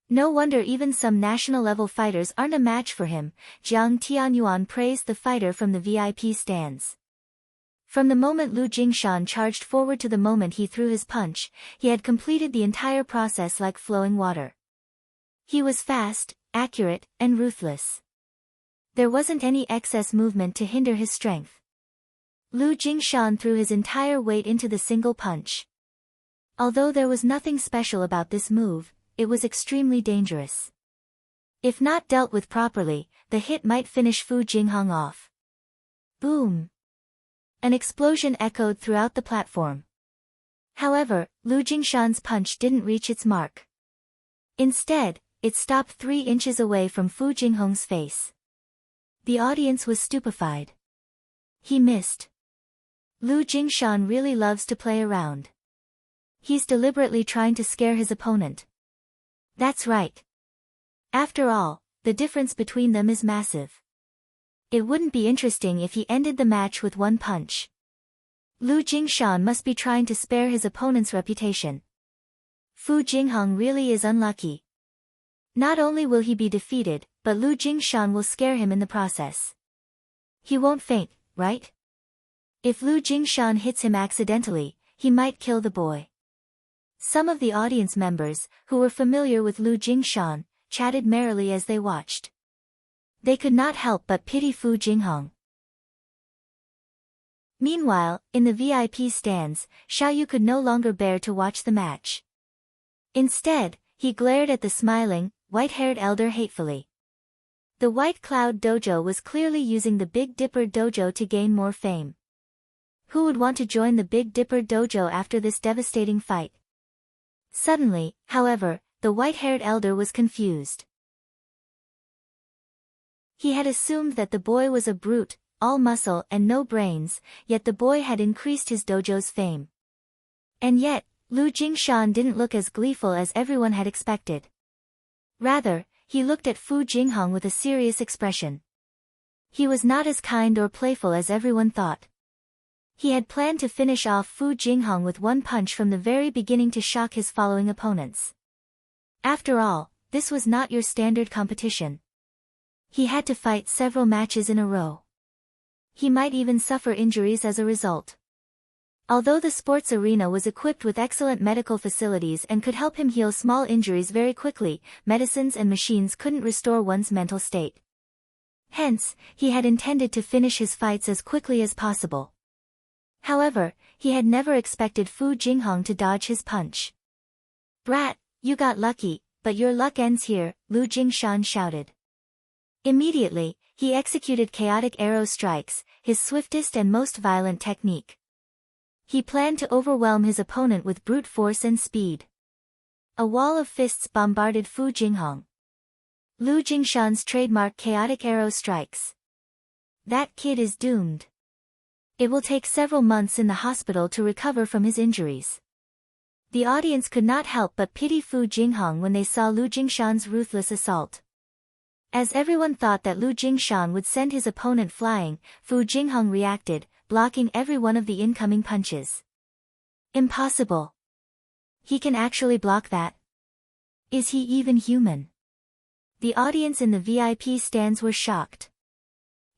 No wonder even some national-level fighters aren't a match for him, Jiang Tianyuan praised the fighter from the VIP stands. From the moment Lu Jingshan charged forward to the moment he threw his punch, he had completed the entire process like flowing water. He was fast, accurate, and ruthless. There wasn't any excess movement to hinder his strength. Lu Jingshan threw his entire weight into the single punch. Although there was nothing special about this move, it was extremely dangerous. If not dealt with properly, the hit might finish Fu Jinghong off. Boom! An explosion echoed throughout the platform. However, Lu Jingshan's punch didn't reach its mark. Instead, it stopped 3 inches away from Fu Jinghong's face. The audience was stupefied. He missed. Lu Jingshan really loves to play around. He's deliberately trying to scare his opponent. That's right. After all, the difference between them is massive. It wouldn't be interesting if he ended the match with 1 punch. Lu Jingshan must be trying to spare his opponent's reputation. Fu Jinghong really is unlucky. Not only will he be defeated, but Lu Jingshan will scare him in the process. He won't faint, right? If Lu Jingshan hits him accidentally, he might kill the boy. Some of the audience members, who were familiar with Lu Jingshan, chatted merrily as they watched. They could not help but pity Fu Jinghong. Meanwhile, in the VIP stands, Xiaoyu could no longer bear to watch the match. Instead, he glared at the smiling, white-haired elder hatefully. The White Cloud Dojo was clearly using the Big Dipper Dojo to gain more fame. Who would want to join the Big Dipper Dojo after this devastating fight? Suddenly, however, the white-haired elder was confused. He had assumed that the boy was a brute, all muscle and no brains, yet the boy had increased his dojo's fame. And yet, Lu Jingshan didn't look as gleeful as everyone had expected. Rather, he looked at Fu Jinghong with a serious expression. He was not as kind or playful as everyone thought. He had planned to finish off Fu Jinghong with 1 punch from the very beginning to shock his following opponents. After all, this was not your standard competition. He had to fight several matches in a row. He might even suffer injuries as a result. Although the sports arena was equipped with excellent medical facilities and could help him heal small injuries very quickly, medicines and machines couldn't restore one's mental state. Hence, he had intended to finish his fights as quickly as possible. However, he had never expected Fu Jinghong to dodge his punch. "Brat, you got lucky, but your luck ends here," Lu Jingshan shouted. Immediately, he executed chaotic arrow strikes, his swiftest and most violent technique. He planned to overwhelm his opponent with brute force and speed. A wall of fists bombarded Fu Jinghong. Lu Jingshan's trademark chaotic arrow strikes. That kid is doomed. It will take several months in the hospital to recover from his injuries. The audience could not help but pity Fu Jinghong when they saw Lu Jingshan's ruthless assault. As everyone thought that Lu Jingshan would send his opponent flying, Fu Jinghong reacted, blocking every one of the incoming punches. Impossible. He can actually block that? Is he even human? The audience in the VIP stands were shocked.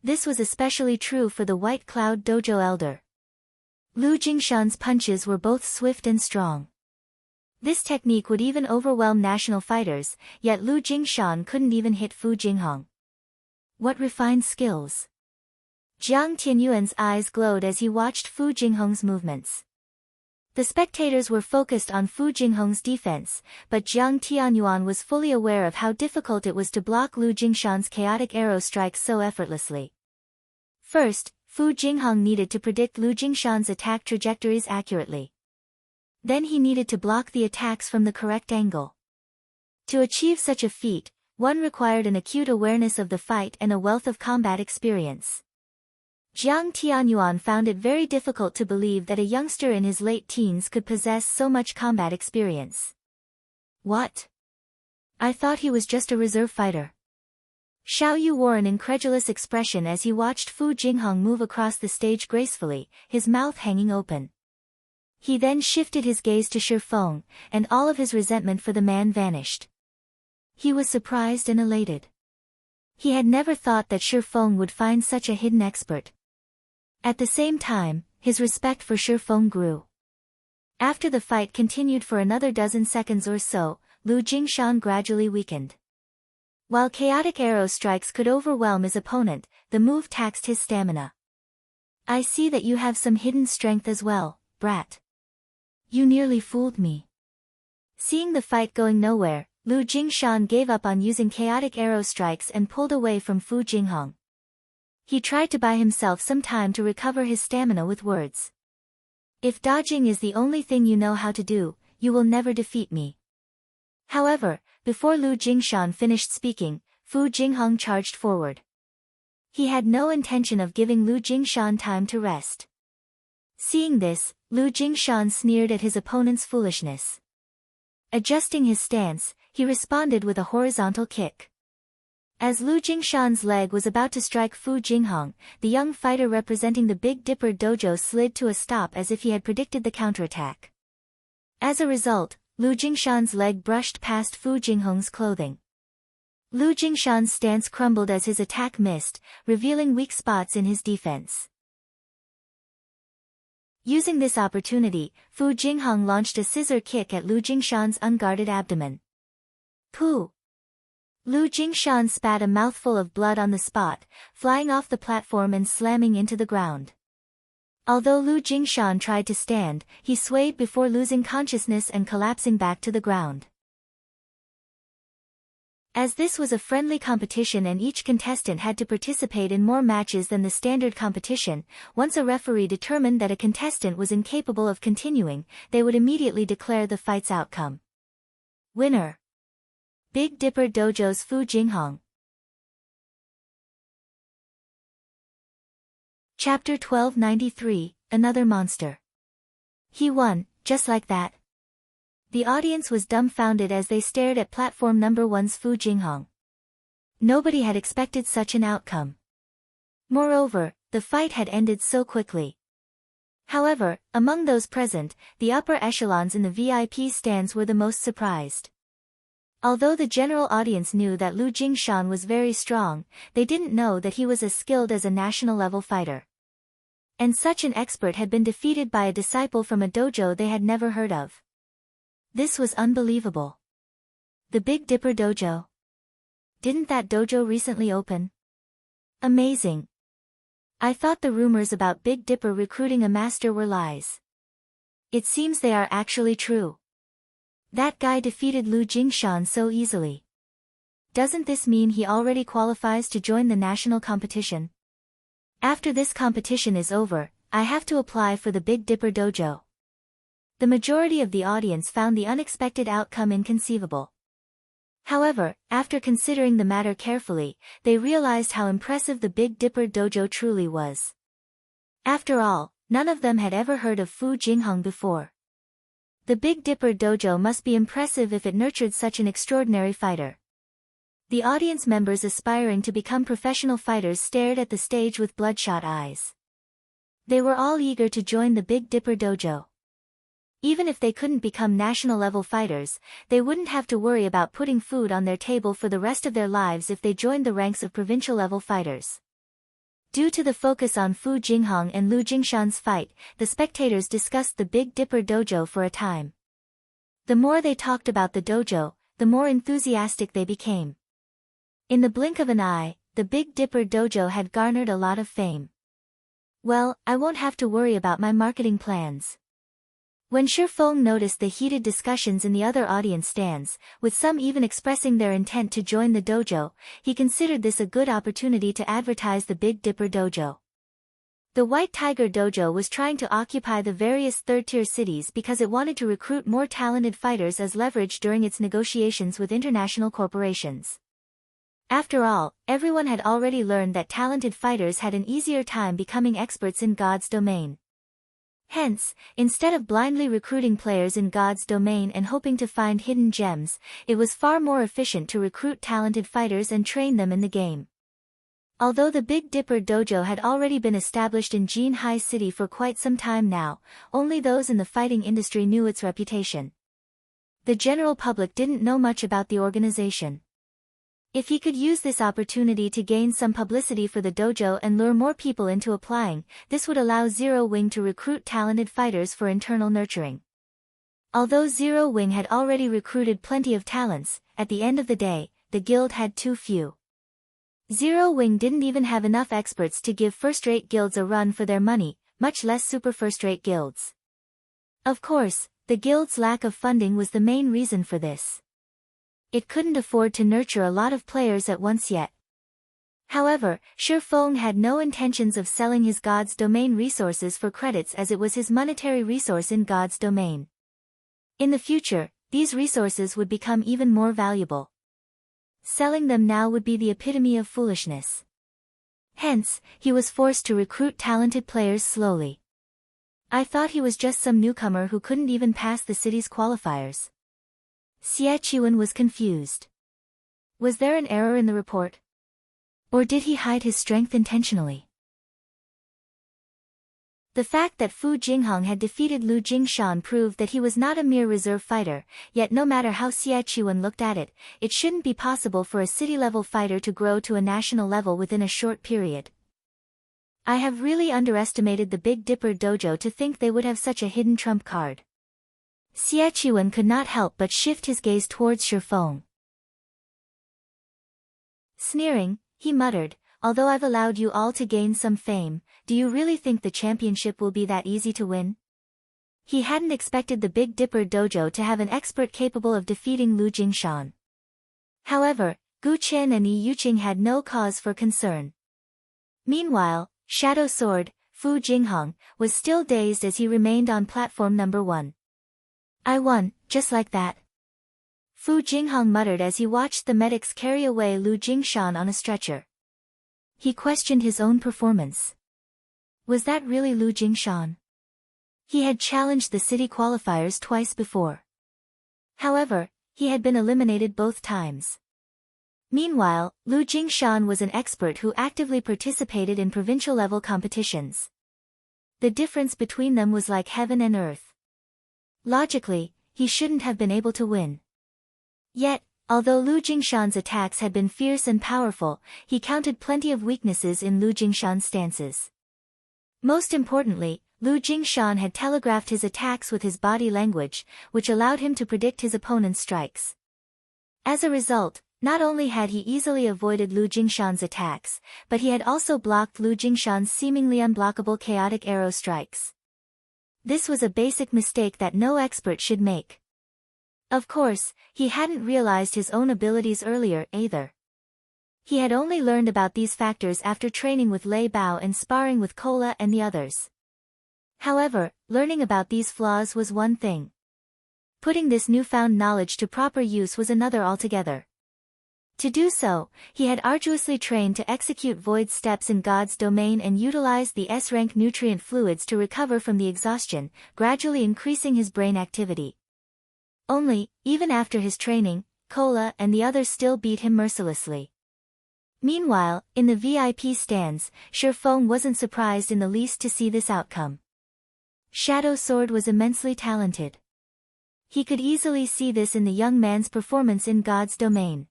This was especially true for the White Cloud Dojo elder. Lu Jingshan's punches were both swift and strong. This technique would even overwhelm national fighters, yet Lu Jingshan couldn't even hit Fu Jinghong. What refined skills! Jiang Tianyuan's eyes glowed as he watched Fu Jinghong's movements. The spectators were focused on Fu Jinghong's defense, but Jiang Tianyuan was fully aware of how difficult it was to block Lu Jingshan's chaotic arrow strikes so effortlessly. First, Fu Jinghong needed to predict Lu Jingshan's attack trajectories accurately. Then he needed to block the attacks from the correct angle. To achieve such a feat, one required an acute awareness of the fight and a wealth of combat experience. Jiang Tianyuan found it very difficult to believe that a youngster in his late teens could possess so much combat experience. What? I thought he was just a reserve fighter. Xiaoyu wore an incredulous expression as he watched Fu Jinghong move across the stage gracefully, his mouth hanging open. He then shifted his gaze to Shi Feng, and all of his resentment for the man vanished. He was surprised and elated. He had never thought that Shi Feng would find such a hidden expert. At the same time, his respect for Shi Feng grew. After the fight continued for another dozen seconds or so, Lu Jingshan gradually weakened. While chaotic arrow strikes could overwhelm his opponent, the move taxed his stamina. I see that you have some hidden strength as well, brat. You nearly fooled me. Seeing the fight going nowhere, Lu Jingshan gave up on using chaotic arrow strikes and pulled away from Fu Jinghong. He tried to buy himself some time to recover his stamina with words. If dodging is the only thing you know how to do, you will never defeat me. However, before Lu Jingshan finished speaking, Fu Jinghong charged forward. He had no intention of giving Lu Jingshan time to rest. Seeing this, Lu Jingshan sneered at his opponent's foolishness. Adjusting his stance, he responded with a horizontal kick. As Lu Jingshan's leg was about to strike Fu Jinghong, the young fighter representing the Big Dipper dojo slid to a stop as if he had predicted the counterattack. As a result, Lu Jingshan's leg brushed past Fu Jinghong's clothing. Lu Jingshan's stance crumbled as his attack missed, revealing weak spots in his defense. Using this opportunity, Fu Jinghong launched a scissor kick at Lu Jingshan's unguarded abdomen. Pooh! Lu Jingshan spat a mouthful of blood on the spot, flying off the platform and slamming into the ground. Although Lu Jingshan tried to stand, he swayed before losing consciousness and collapsing back to the ground. As this was a friendly competition and each contestant had to participate in more matches than the standard competition, once a referee determined that a contestant was incapable of continuing, they would immediately declare the fight's outcome. Winner: Big Dipper Dojo's Fu Jinghong. Chapter 1293, Another Monster. He won, just like that. The audience was dumbfounded as they stared at platform number 1's Fu Jinghong. Nobody had expected such an outcome. Moreover, the fight had ended so quickly. However, among those present, the upper echelons in the VIP stands were the most surprised. Although the general audience knew that Lu Jingshan was very strong, they didn't know that he was as skilled as a national-level fighter. And such an expert had been defeated by a disciple from a dojo they had never heard of. This was unbelievable. The Big Dipper Dojo? Didn't that dojo recently open? Amazing. I thought the rumors about Big Dipper recruiting a master were lies. It seems they are actually true. That guy defeated Lu Jingshan so easily. Doesn't this mean he already qualifies to join the national competition? After this competition is over, I have to apply for the Big Dipper Dojo. The majority of the audience found the unexpected outcome inconceivable. However, after considering the matter carefully, they realized how impressive the Big Dipper Dojo truly was. After all, none of them had ever heard of Fu Jinghong before. The Big Dipper Dojo must be impressive if it nurtured such an extraordinary fighter. The audience members aspiring to become professional fighters stared at the stage with bloodshot eyes. They were all eager to join the Big Dipper Dojo. Even if they couldn't become national-level fighters, they wouldn't have to worry about putting food on their table for the rest of their lives if they joined the ranks of provincial-level fighters. Due to the focus on Fu Jinghong and Lu Jingshan's fight, the spectators discussed the Big Dipper Dojo for a time. The more they talked about the dojo, the more enthusiastic they became. In the blink of an eye, the Big Dipper Dojo had garnered a lot of fame. Well, I won't have to worry about my marketing plans. When Shifeng noticed the heated discussions in the other audience stands, with some even expressing their intent to join the dojo, he considered this a good opportunity to advertise the Big Dipper Dojo. The White Tiger Dojo was trying to occupy the various third-tier cities because it wanted to recruit more talented fighters as leverage during its negotiations with international corporations. After all, everyone had already learned that talented fighters had an easier time becoming experts in God's domain. Hence, instead of blindly recruiting players in God's domain and hoping to find hidden gems, it was far more efficient to recruit talented fighters and train them in the game. Although the Big Dipper Dojo had already been established in Jinhai City for quite some time now, only those in the fighting industry knew its reputation. The general public didn't know much about the organization. If he could use this opportunity to gain some publicity for the dojo and lure more people into applying, this would allow Zero Wing to recruit talented fighters for internal nurturing. Although Zero Wing had already recruited plenty of talents, at the end of the day, the guild had too few. Zero Wing didn't even have enough experts to give first-rate guilds a run for their money, much less super first-rate guilds. Of course, the guild's lack of funding was the main reason for this. It couldn't afford to nurture a lot of players at once yet. However, Shifeng had no intentions of selling his God's domain resources for credits as it was his monetary resource in God's domain. In the future, these resources would become even more valuable. Selling them now would be the epitome of foolishness. Hence, he was forced to recruit talented players slowly. I thought he was just some newcomer who couldn't even pass the city's qualifiers. Xie Qiwen was confused. Was there an error in the report? Or did he hide his strength intentionally? The fact that Fu Jinghong had defeated Lu Jingshan proved that he was not a mere reserve fighter, yet no matter how Xie Qiwen looked at it, it shouldn't be possible for a city-level fighter to grow to a national level within a short period. I have really underestimated the Big Dipper Dojo to think they would have such a hidden trump card. Xie Qiwen could not help but shift his gaze towards Shifeng. Sneering, he muttered, although I've allowed you all to gain some fame, do you really think the championship will be that easy to win? He hadn't expected the Big Dipper Dojo to have an expert capable of defeating Lu Jingshan. However, Gu Chen and Yi Yuqing had no cause for concern. Meanwhile, Shadow Sword, Fu Jinghong, was still dazed as he remained on platform number 1. I won, just like that. Fu Jinghong muttered as he watched the medics carry away Lu Jingshan on a stretcher. He questioned his own performance. Was that really Lu Jingshan? He had challenged the city qualifiers twice before. However, he had been eliminated both times. Meanwhile, Lu Jingshan was an expert who actively participated in provincial-level competitions. The difference between them was like heaven and earth. Logically, he shouldn't have been able to win. Yet, although Lu Jingshan's attacks had been fierce and powerful, he counted plenty of weaknesses in Lu Jingshan's stances. Most importantly, Lu Jingshan had telegraphed his attacks with his body language, which allowed him to predict his opponent's strikes. As a result, not only had he easily avoided Lu Jingshan's attacks, but he had also blocked Lu Jingshan's seemingly unblockable chaotic arrow strikes. This was a basic mistake that no expert should make. Of course, he hadn't realized his own abilities earlier, either. He had only learned about these factors after training with Lei Bao and sparring with Kola and the others. However, learning about these flaws was one thing. Putting this newfound knowledge to proper use was another altogether. To do so, he had arduously trained to execute void steps in God's domain and utilized the S-rank nutrient fluids to recover from the exhaustion, gradually increasing his brain activity. Only, even after his training, Kola and the others still beat him mercilessly. Meanwhile, in the VIP stands, Shifeng wasn't surprised in the least to see this outcome. Shadow Sword was immensely talented. He could easily see this in the young man's performance in God's domain.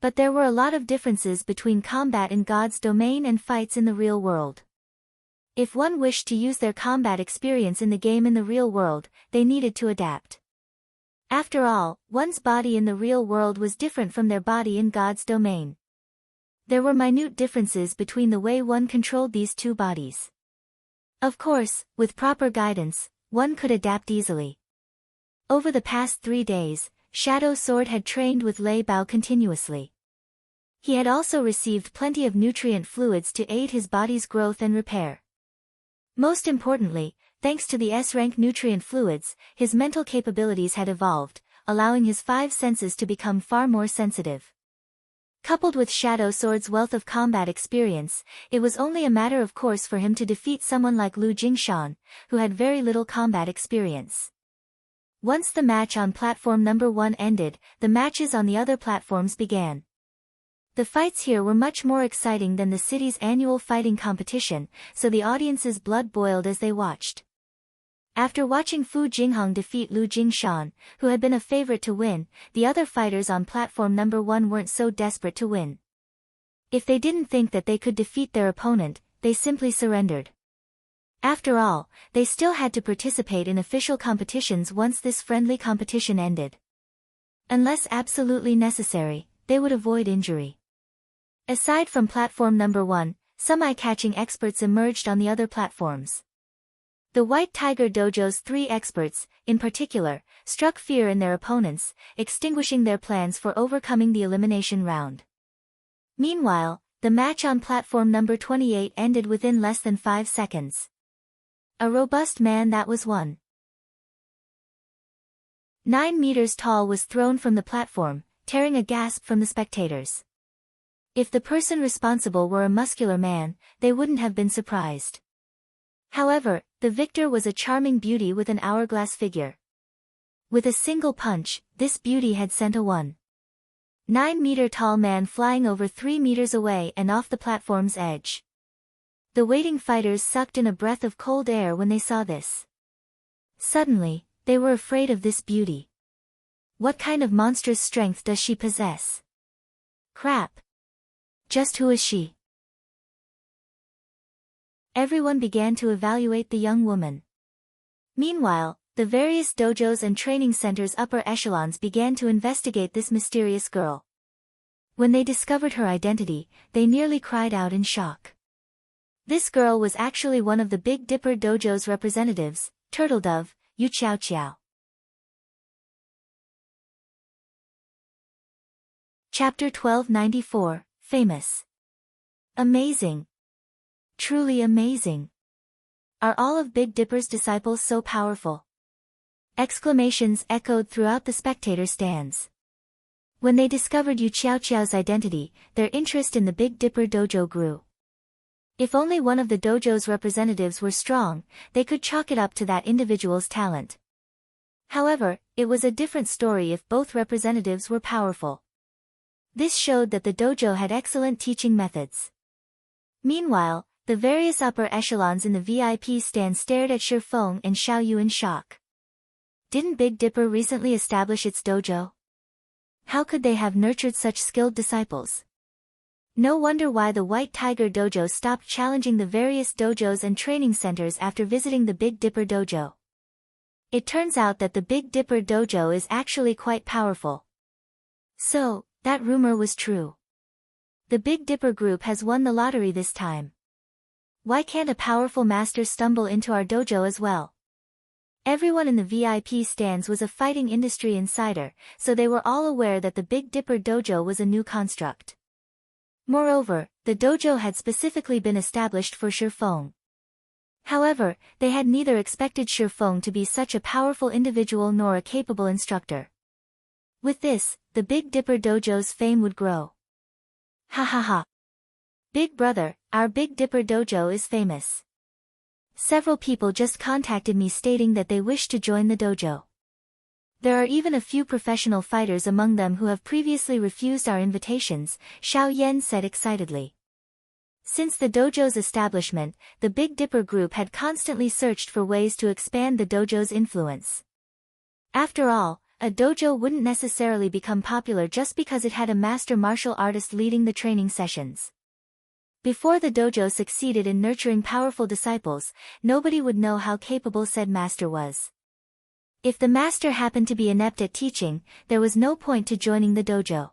But there were a lot of differences between combat in God's domain and fights in the real world. If one wished to use their combat experience in the game in the real world, they needed to adapt. After all, one's body in the real world was different from their body in God's domain. There were minute differences between the way one controlled these two bodies. Of course, with proper guidance, one could adapt easily. Over the past 3 days, Shadow Sword had trained with Lei Bao continuously. He had also received plenty of nutrient fluids to aid his body's growth and repair. Most importantly, thanks to the S-rank nutrient fluids, his mental capabilities had evolved, allowing his 5 senses to become far more sensitive. Coupled with Shadow Sword's wealth of combat experience, it was only a matter of course for him to defeat someone like Lu Jingshan, who had very little combat experience. Once the match on platform number 1 ended, the matches on the other platforms began. The fights here were much more exciting than the city's annual fighting competition, so the audience's blood boiled as they watched. After watching Fu Jinghong defeat Lu Jingshan, who had been a favorite to win, the other fighters on platform number 1 weren't so desperate to win. If they didn't think that they could defeat their opponent, they simply surrendered. After all, they still had to participate in official competitions once this friendly competition ended. Unless absolutely necessary, they would avoid injury. Aside from platform number 1, some eye-catching experts emerged on the other platforms. The White Tiger Dojo's 3 experts, in particular, struck fear in their opponents, extinguishing their plans for overcoming the elimination round. Meanwhile, the match on platform number 28 ended within less than 5 seconds. A robust man that was won. 9 meters tall was thrown from the platform, tearing a gasp from the spectators. If the person responsible were a muscular man, they wouldn't have been surprised. However, the victor was a charming beauty with an hourglass figure. With a single punch, this beauty had sent a 1.9-meter-tall man flying over 3 meters away and off the platform's edge. The waiting fighters sucked in a breath of cold air when they saw this. Suddenly, they were afraid of this beauty. What kind of monstrous strength does she possess? Crap! Just who is she? Everyone began to evaluate the young woman. Meanwhile, the various dojos and training centers' upper echelons began to investigate this mysterious girl. When they discovered her identity, they nearly cried out in shock. This girl was actually one of the Big Dipper Dojo's representatives, Turtledove, Yu Qiao Qiao. Chapter 1294, Famous. Amazing. Truly amazing. Are all of Big Dipper's disciples so powerful? Exclamations echoed throughout the spectator stands. When they discovered Yu Qiao Qiao's identity, their interest in the Big Dipper Dojo grew. If only one of the dojo's representatives were strong, they could chalk it up to that individual's talent. However, it was a different story if both representatives were powerful. This showed that the dojo had excellent teaching methods. Meanwhile, the various upper echelons in the VIP stand stared at Shi Feng and Xiao Yu in shock. Didn't Big Dipper recently establish its dojo? How could they have nurtured such skilled disciples? No wonder why the White Tiger Dojo stopped challenging the various dojos and training centers after visiting the Big Dipper Dojo. It turns out that the Big Dipper Dojo is actually quite powerful. So, that rumor was true. The Big Dipper group has won the lottery this time. Why can't a powerful master stumble into our dojo as well? Everyone in the VIP stands was a fighting industry insider, so they were all aware that the Big Dipper Dojo was a new construct. Moreover, the dojo had specifically been established for Shi Feng. However, they had neither expected Shi Feng to be such a powerful individual nor a capable instructor. With this, the Big Dipper Dojo's fame would grow. Ha ha ha. Big brother, our Big Dipper Dojo is famous. Several people just contacted me stating that they wish to join the dojo. There are even a few professional fighters among them who have previously refused our invitations, Xiao Yan said excitedly. Since the dojo's establishment, the Big Dipper group had constantly searched for ways to expand the dojo's influence. After all, a dojo wouldn't necessarily become popular just because it had a master martial artist leading the training sessions. Before the dojo succeeded in nurturing powerful disciples, nobody would know how capable said master was. If the master happened to be inept at teaching, there was no point to joining the dojo.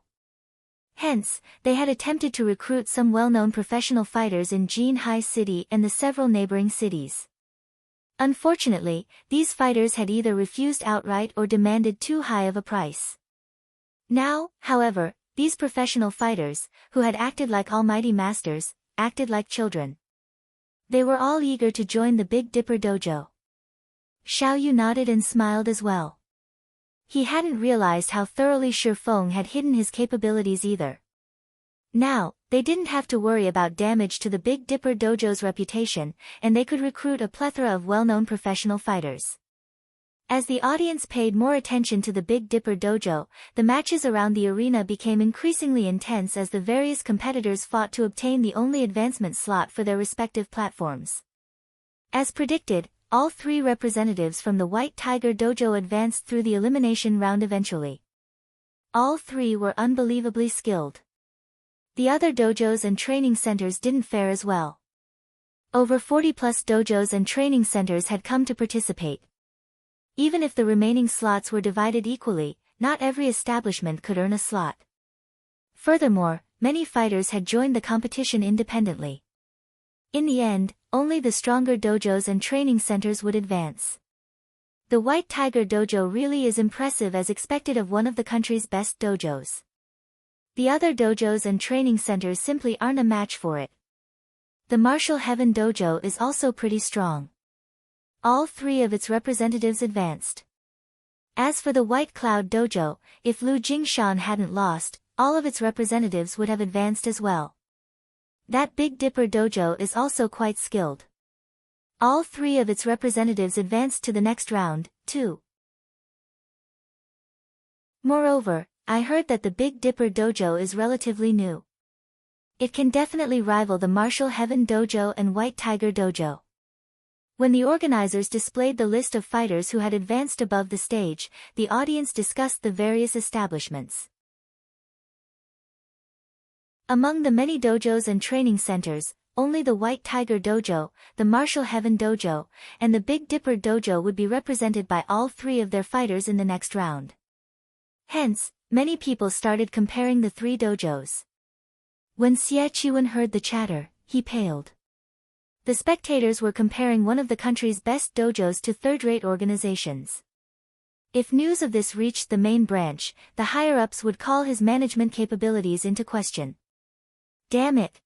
Hence, they had attempted to recruit some well-known professional fighters in Jinhai City and the several neighboring cities. Unfortunately, these fighters had either refused outright or demanded too high of a price. Now, however, these professional fighters, who had acted like almighty masters, acted like children. They were all eager to join the Big Dipper dojo. Xiao Yu nodded and smiled as well. He hadn't realized how thoroughly Shi Feng had hidden his capabilities either. Now, they didn't have to worry about damage to the Big Dipper dojo's reputation, and they could recruit a plethora of well-known professional fighters. As the audience paid more attention to the Big Dipper dojo, the matches around the arena became increasingly intense as the various competitors fought to obtain the only advancement slot for their respective platforms. As predicted, all three representatives from the White Tiger dojo advanced through the elimination round eventually. All three were unbelievably skilled. The other dojos and training centers didn't fare as well. Over 40+ dojos and training centers had come to participate. Even if the remaining slots were divided equally, not every establishment could earn a slot. Furthermore, many fighters had joined the competition independently. In the end, only the stronger dojos and training centers would advance. The White Tiger dojo really is impressive as expected of one of the country's best dojos. The other dojos and training centers simply aren't a match for it. The Martial Heaven dojo is also pretty strong. All three of its representatives advanced. As for the White Cloud dojo, if Lu Jingshan hadn't lost, all of its representatives would have advanced as well. That Big Dipper dojo is also quite skilled. All three of its representatives advanced to the next round, too. Moreover, I heard that the Big Dipper dojo is relatively new. It can definitely rival the Martial Heaven dojo and White Tiger dojo. When the organizers displayed the list of fighters who had advanced above the stage, the audience discussed the various establishments. Among the many dojos and training centers, only the White Tiger dojo, the Martial Heaven dojo, and the Big Dipper dojo would be represented by all three of their fighters in the next round. Hence, many people started comparing the three dojos. When Xie Qiwen heard the chatter, he paled. The spectators were comparing one of the country's best dojos to third-rate organizations. If news of this reached the main branch, the higher-ups would call his management capabilities into question. Damn it!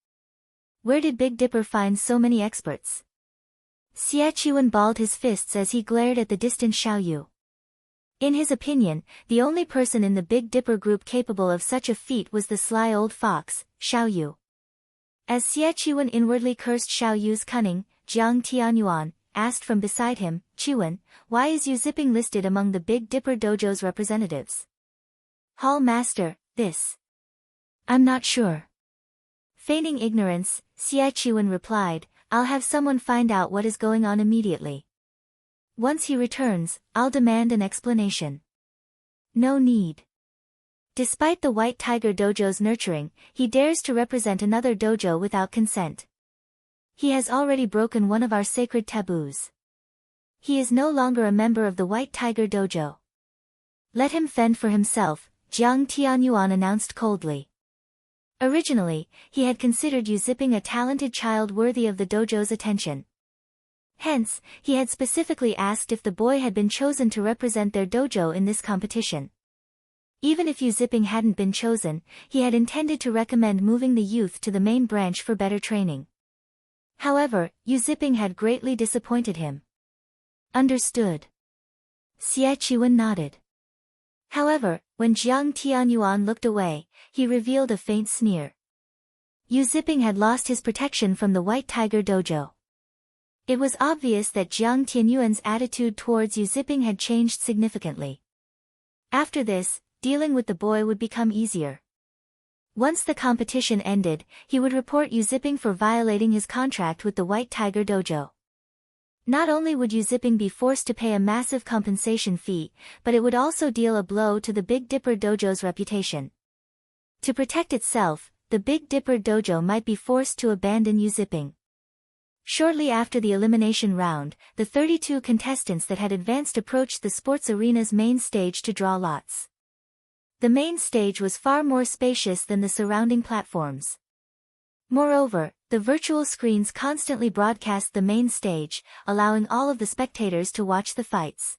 Where did Big Dipper find so many experts? Xie Qiwen balled his fists as he glared at the distant Xiao Yu. In his opinion, the only person in the Big Dipper group capable of such a feat was the sly old fox, Xiao Yu. As Xie Qiwen inwardly cursed Xiao Yu's cunning, Jiang Tianyuan asked from beside him, "Qiwen, why is Yu Zipping listed among the Big Dipper dojo's representatives?" "Hall Master, this. I'm not sure." Feigning ignorance, Xie Qiwen replied, "I'll have someone find out what is going on immediately. Once he returns, I'll demand an explanation." "No need." Despite the White Tiger dojo's nurturing, he dares to represent another dojo without consent. He has already broken one of our sacred taboos. He is no longer a member of the White Tiger dojo. Let him fend for himself, Jiang Tianyuan announced coldly. Originally, he had considered Yu Zipping a talented child worthy of the dojo's attention. Hence, he had specifically asked if the boy had been chosen to represent their dojo in this competition. Even if Yu Zipping hadn't been chosen, he had intended to recommend moving the youth to the main branch for better training. However, Yu Zipping had greatly disappointed him. Understood. Xie Qiwen nodded. However, when Jiang Tianyuan looked away, he revealed a faint sneer. Yu Zipping had lost his protection from the White Tiger dojo. It was obvious that Jiang Tianyuan's attitude towards Yu Zipping had changed significantly. After this, dealing with the boy would become easier. Once the competition ended, he would report Yu Zipping for violating his contract with the White Tiger dojo. Not only would Yu Zipping be forced to pay a massive compensation fee, but it would also deal a blow to the Big Dipper dojo's reputation. To protect itself, the Big Dipper dojo might be forced to abandon Yu Zipping. Shortly after the elimination round, the 32 contestants that had advanced approached the sports arena's main stage to draw lots. The main stage was far more spacious than the surrounding platforms. Moreover, the virtual screens constantly broadcast the main stage, allowing all of the spectators to watch the fights.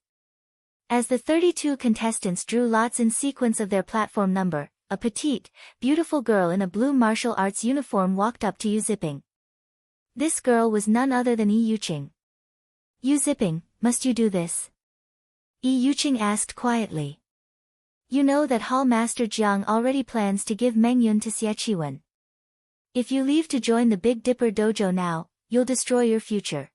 As the 32 contestants drew lots in sequence of their platform number, a petite, beautiful girl in a blue martial arts uniform walked up to Yu Zipping. This girl was none other than Yi Yuqing. "Yu Zipping, must you do this?" Yi Yuqing asked quietly. "You know that Hall Master Jiang already plans to give Mengyun to Xie Qiwen. If you leave to join the Big Dipper Dojo now, you'll destroy your future."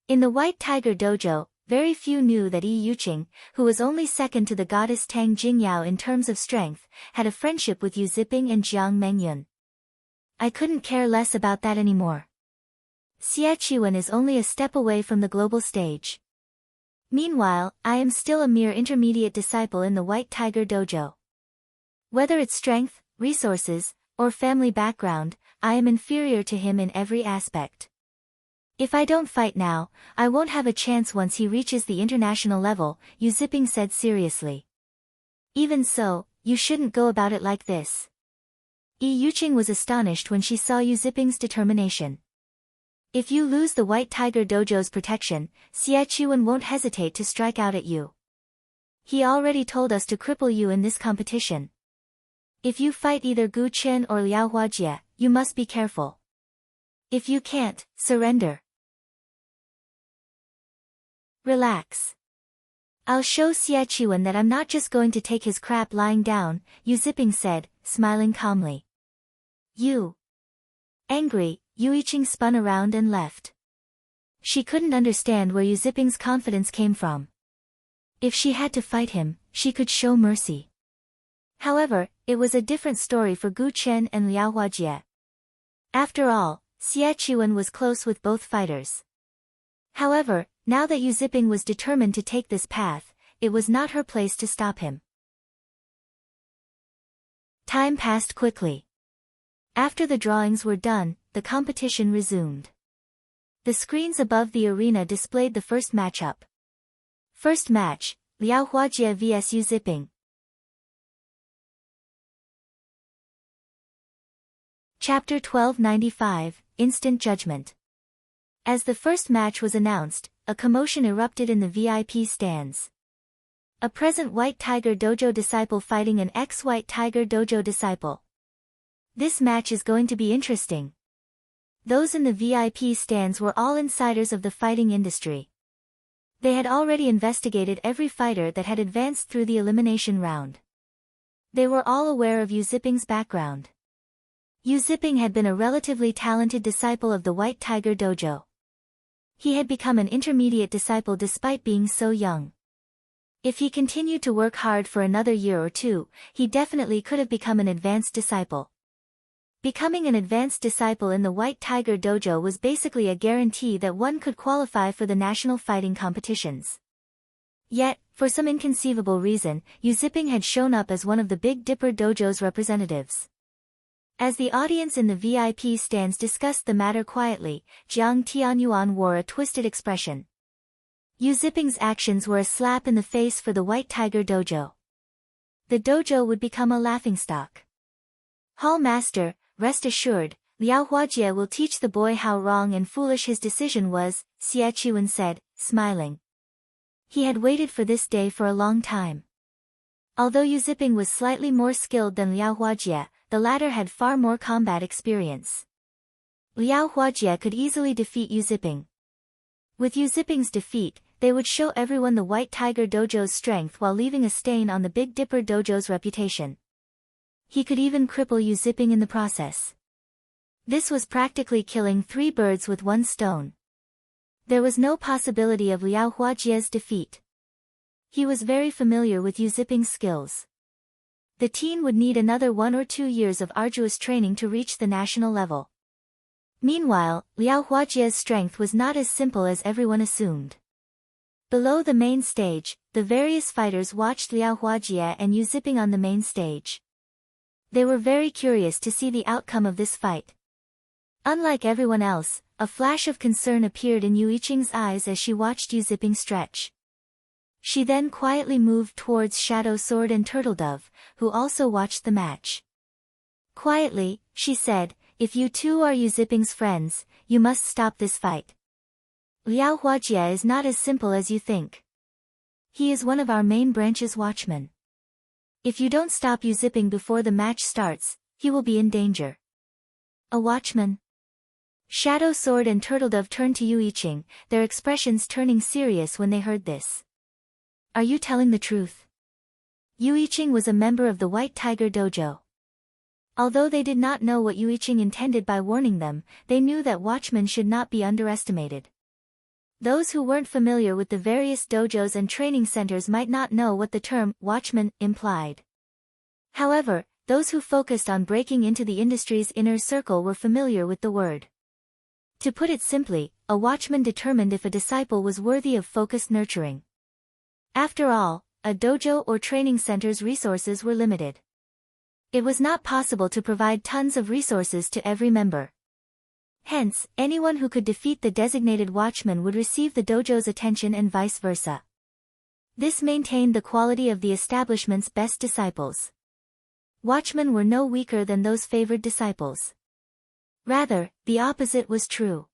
In the White Tiger Dojo, very few knew that Yi Yuqing, who was only second to the goddess Tang Jingyao in terms of strength, had a friendship with Yu Zipping and Jiang Mengyun. "I couldn't care less about that anymore. Xie Qiwen is only a step away from the global stage. Meanwhile, I am still a mere intermediate disciple in the White Tiger Dojo. Whether it's strength, resources, or family background, I am inferior to him in every aspect. If I don't fight now, I won't have a chance once he reaches the international level," Yu Zipping said seriously. "Even so, you shouldn't go about it like this." Yi Yuqing was astonished when she saw Yu Zipping's determination. "If you lose the White Tiger Dojo's protection, Xie Qiwen won't hesitate to strike out at you. He already told us to cripple you in this competition. If you fight either Gu Chen or Liao Huajie, you must be careful. If you can't, surrender. Relax. I'll show Xie Qiwen that I'm not just going to take his crap lying down," Yu Zipping said, smiling calmly. "You." Angry, Yu Yuqing spun around and left. She couldn't understand where Yu Zipping's confidence came from. If she had to fight him, she could show mercy. However, it was a different story for Gu Chen and Liao Huajie. After all, Xie Qiwen was close with both fighters. However, now that Yu Zipping was determined to take this path, it was not her place to stop him. Time passed quickly. After the drawings were done, the competition resumed. The screens above the arena displayed the first matchup. First match, Liao Huajie vs Yu Zipping. Chapter 1295, Instant Judgment. As the first match was announced, a commotion erupted in the VIP stands. A present White Tiger Dojo disciple fighting an ex-White Tiger Dojo disciple. This match is going to be interesting. Those in the VIP stands were all insiders of the fighting industry. They had already investigated every fighter that had advanced through the elimination round. They were all aware of Yu Zipping's background. Yu Zipping had been a relatively talented disciple of the White Tiger Dojo. He had become an intermediate disciple despite being so young. If he continued to work hard for another year or two, he definitely could have become an advanced disciple. Becoming an advanced disciple in the White Tiger Dojo was basically a guarantee that one could qualify for the national fighting competitions. Yet, for some inconceivable reason, Yu Zipping had shown up as one of the Big Dipper Dojo's representatives. As the audience in the VIP stands discussed the matter quietly, Jiang Tianyuan wore a twisted expression. Yu Zipping's actions were a slap in the face for the White Tiger Dojo. The dojo would become a laughingstock. "Hall Master, rest assured, Liao Huajie will teach the boy how wrong and foolish his decision was," Xie Qiwen said, smiling. He had waited for this day for a long time. Although Yu Zipping was slightly more skilled than Liao Huajie, the latter had far more combat experience. Liao Huajie could easily defeat Yu Zipping. With Yu Zipping's defeat, they would show everyone the White Tiger Dojo's strength while leaving a stain on the Big Dipper Dojo's reputation. He could even cripple Yu Zipping in the process. This was practically killing 3 birds with 1 stone. There was no possibility of Liao Huajie's defeat. He was very familiar with Yu Zipping's skills. The teen would need another 1 or 2 years of arduous training to reach the national level. Meanwhile, Liao Huajie's strength was not as simple as everyone assumed. Below the main stage, the various fighters watched Liao Huajie and Yu Zipping on the main stage. They were very curious to see the outcome of this fight. Unlike everyone else, a flash of concern appeared in Yu Yuqing's eyes as she watched Yu Zipping stretch. She then quietly moved towards Shadow Sword and Turtledove, who also watched the match. Quietly, she said, "If you two are Yu Ziping's friends, you must stop this fight. Liao Huajie is not as simple as you think. He is one of our main branch's watchmen. If you don't stop Yu Ziping before the match starts, he will be in danger." A watchman? Shadow Sword and Turtledove turned to Yu Yiqing, their expressions turning serious when they heard this. "Are you telling the truth?" Yu Yiqing was a member of the White Tiger Dojo. Although they did not know what Yu Yiqing intended by warning them, they knew that watchmen should not be underestimated. Those who weren't familiar with the various dojos and training centers might not know what the term watchman implied. However, those who focused on breaking into the industry's inner circle were familiar with the word. To put it simply, a watchman determined if a disciple was worthy of focused nurturing. After all, a dojo or training center's resources were limited. It was not possible to provide tons of resources to every member. Hence, anyone who could defeat the designated watchman would receive the dojo's attention and vice versa. This maintained the quality of the establishment's best disciples. Watchmen were no weaker than those favored disciples. Rather, the opposite was true.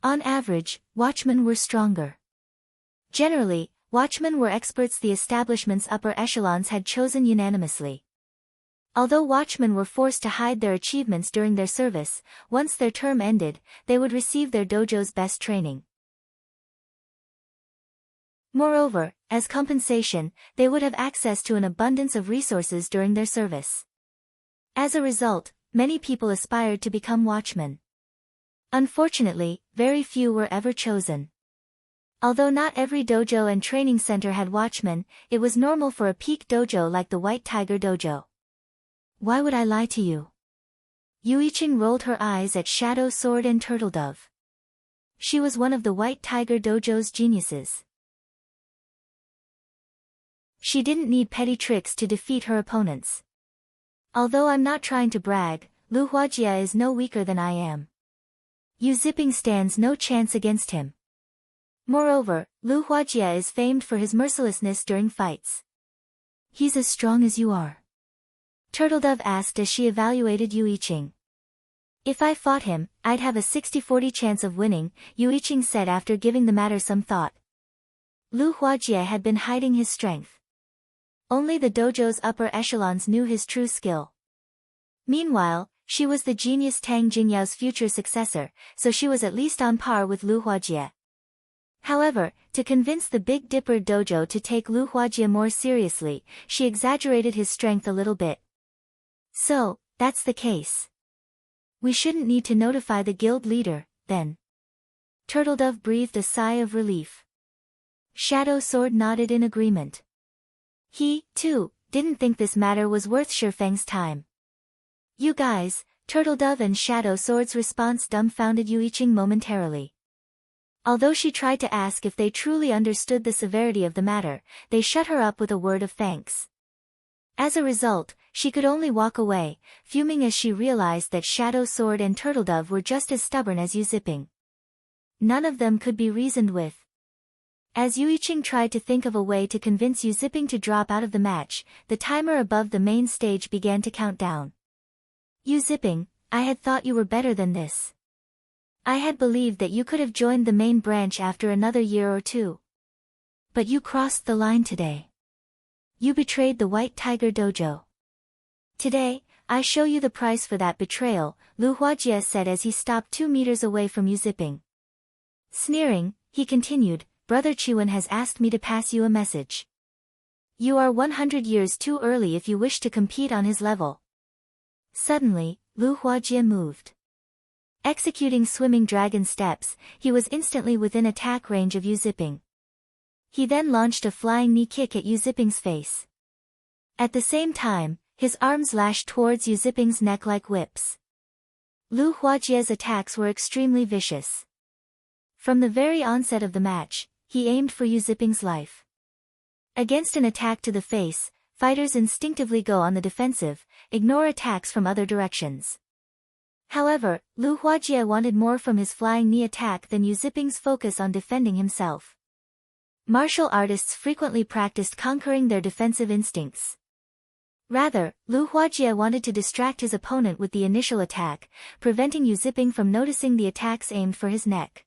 On average, watchmen were stronger. Generally, watchmen were experts the establishment's upper echelons had chosen unanimously. Although watchmen were forced to hide their achievements during their service, once their term ended, they would receive their dojo's best training. Moreover, as compensation, they would have access to an abundance of resources during their service. As a result, many people aspired to become watchmen. Unfortunately, very few were ever chosen. Although not every dojo and training center had watchmen, it was normal for a peak dojo like the White Tiger Dojo. "Why would I lie to you?" Yu Yiqing rolled her eyes at Shadow Sword and Turtledove. She was one of the White Tiger Dojo's geniuses. She didn't need petty tricks to defeat her opponents. "Although I'm not trying to brag, Lu Huajie is no weaker than I am. Yu Ziping stands no chance against him. Moreover, Lu Huajie is famed for his mercilessness during fights." "He's as strong as you are?" Turtledove asked as she evaluated Yu Yiqing. "If I fought him, I'd have a 60-40 chance of winning," Yu Yiqing said after giving the matter some thought. Lu Huajie had been hiding his strength. Only the dojo's upper echelons knew his true skill. Meanwhile, she was the genius Tang Jingyao's future successor, so she was at least on par with Lu Huajie. However, to convince the Big Dipper dojo to take Lu Huajie more seriously, she exaggerated his strength a little bit. "So, that's the case. We shouldn't need to notify the guild leader, then." Turtledove breathed a sigh of relief. Shadow Sword nodded in agreement. He, too, didn't think this matter was worth Shifeng's time. "You guys," Turtledove and Shadow Sword's response dumbfounded Yu Yiqing momentarily. Although she tried to ask if they truly understood the severity of the matter, they shut her up with a word of thanks. As a result, she could only walk away, fuming as she realized that Shadow Sword and Turtledove were just as stubborn as Yu Ziping. None of them could be reasoned with. As Yu Yiqing tried to think of a way to convince Yu Ziping to drop out of the match, the timer above the main stage began to count down. "Yu Ziping, I had thought you were better than this. I had believed that you could have joined the main branch after another year or two. But you crossed the line today. You betrayed the White Tiger Dojo. Today, I show you the price for that betrayal," Lu Huajie said as he stopped 2 meters away from Yu Ziping. Sneering, he continued, "Brother Chiwen has asked me to pass you a message. You are 100 years too early if you wish to compete on his level." Suddenly, Lu Huajie moved. Executing swimming dragon steps, he was instantly within attack range of Yu Ziping. He then launched a flying knee kick at Yu Ziping's face. At the same time, his arms lashed towards Yu Ziping's neck like whips. Lu Huajie's attacks were extremely vicious. From the very onset of the match, he aimed for Yu Ziping's life. Against an attack to the face, fighters instinctively go on the defensive, ignore attacks from other directions. However, Lu Huajie wanted more from his flying knee attack than Yu Ziping's focus on defending himself. Martial artists frequently practiced conquering their defensive instincts. Rather, Lu Huajie wanted to distract his opponent with the initial attack, preventing Yu Ziping from noticing the attacks aimed for his neck.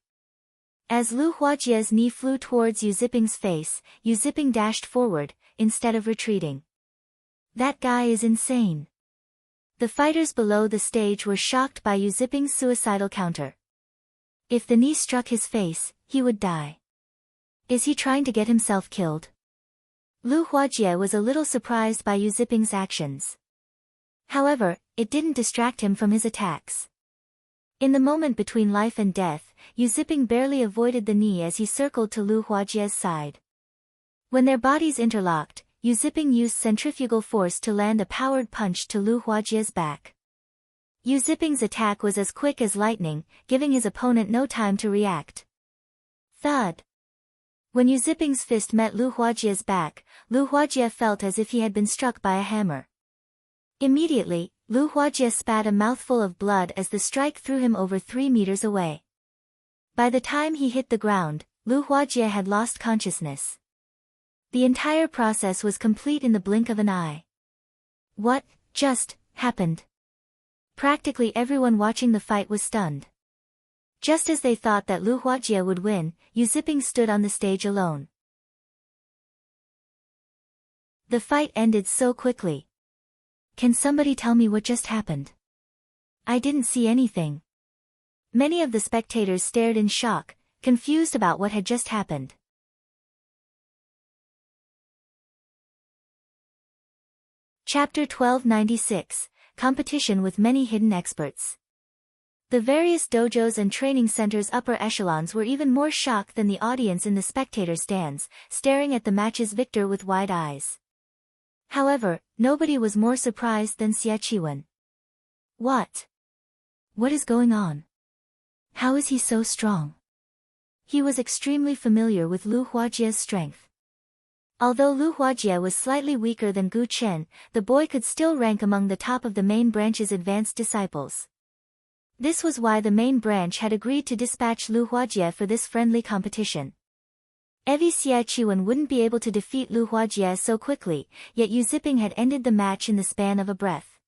As Lu Huajie's knee flew towards Yu Ziping's face, Yu Ziping dashed forward, instead of retreating. That guy is insane. The fighters below the stage were shocked by Yu Ziping's suicidal counter. If the knee struck his face, he would die. Is he trying to get himself killed? Lu Huajie was a little surprised by Yu Ziping's actions. However, it didn't distract him from his attacks. In the moment between life and death, Yu Ziping barely avoided the knee as he circled to Lu Huajie's side. When their bodies interlocked, Yu Ziping used centrifugal force to land a powered punch to Lu Huajie's back. Yu Ziping's attack was as quick as lightning, giving his opponent no time to react. Thud. When Yu Ziping's fist met Lu Huajie's back, Lu Huajie felt as if he had been struck by a hammer. Immediately, Lu Huajie spat a mouthful of blood as the strike threw him over 3 meters away. By the time he hit the ground, Lu Huajie had lost consciousness. The entire process was complete in the blink of an eye. What just happened? Practically everyone watching the fight was stunned. Just as they thought that Lu Huajie would win, Yu Ziping stood on the stage alone. The fight ended so quickly. Can somebody tell me what just happened? I didn't see anything. Many of the spectators stared in shock, confused about what had just happened. Chapter 1296, Competition with Many Hidden Experts. The various dojos and training centers' upper echelons were even more shocked than the audience in the spectator stands, staring at the match's victor with wide eyes. However, nobody was more surprised than Xie Qiwen. What? What is going on? How is he so strong? He was extremely familiar with Lu Huajie's strength. Although Lu Huajie was slightly weaker than Gu Chen, the boy could still rank among the top of the main branch's advanced disciples. This was why the main branch had agreed to dispatch Lu Huajie for this friendly competition. Xie Qiwen wouldn't be able to defeat Lu Huajie so quickly, yet Yu Ziping had ended the match in the span of a breath.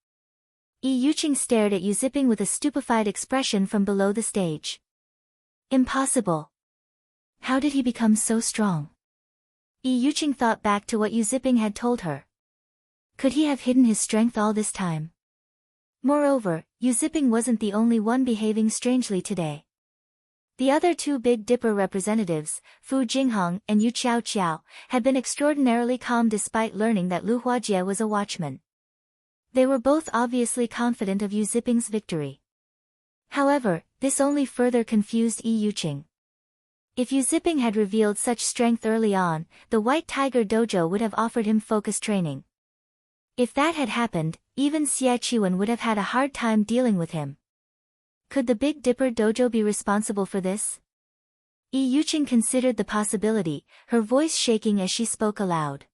Yi Yuqing stared at Yu Ziping with a stupefied expression from below the stage. Impossible. How did he become so strong? Yi Yuqing thought back to what Yu Ziping had told her. Could he have hidden his strength all this time? Moreover, Yu Ziping wasn't the only one behaving strangely today. The other two Big Dipper representatives, Fu Jinghong and Yu Qiao, had been extraordinarily calm despite learning that Lu Huajie was a watchman. They were both obviously confident of Yu Ziping's victory. However, this only further confused Yi Yuqing. If Yu Ziping had revealed such strength early on, the White Tiger Dojo would have offered him focus training. If that had happened, even Xie Qiwen would have had a hard time dealing with him. Could the Big Dipper Dojo be responsible for this? Yi Yuqing considered the possibility, her voice shaking as she spoke aloud.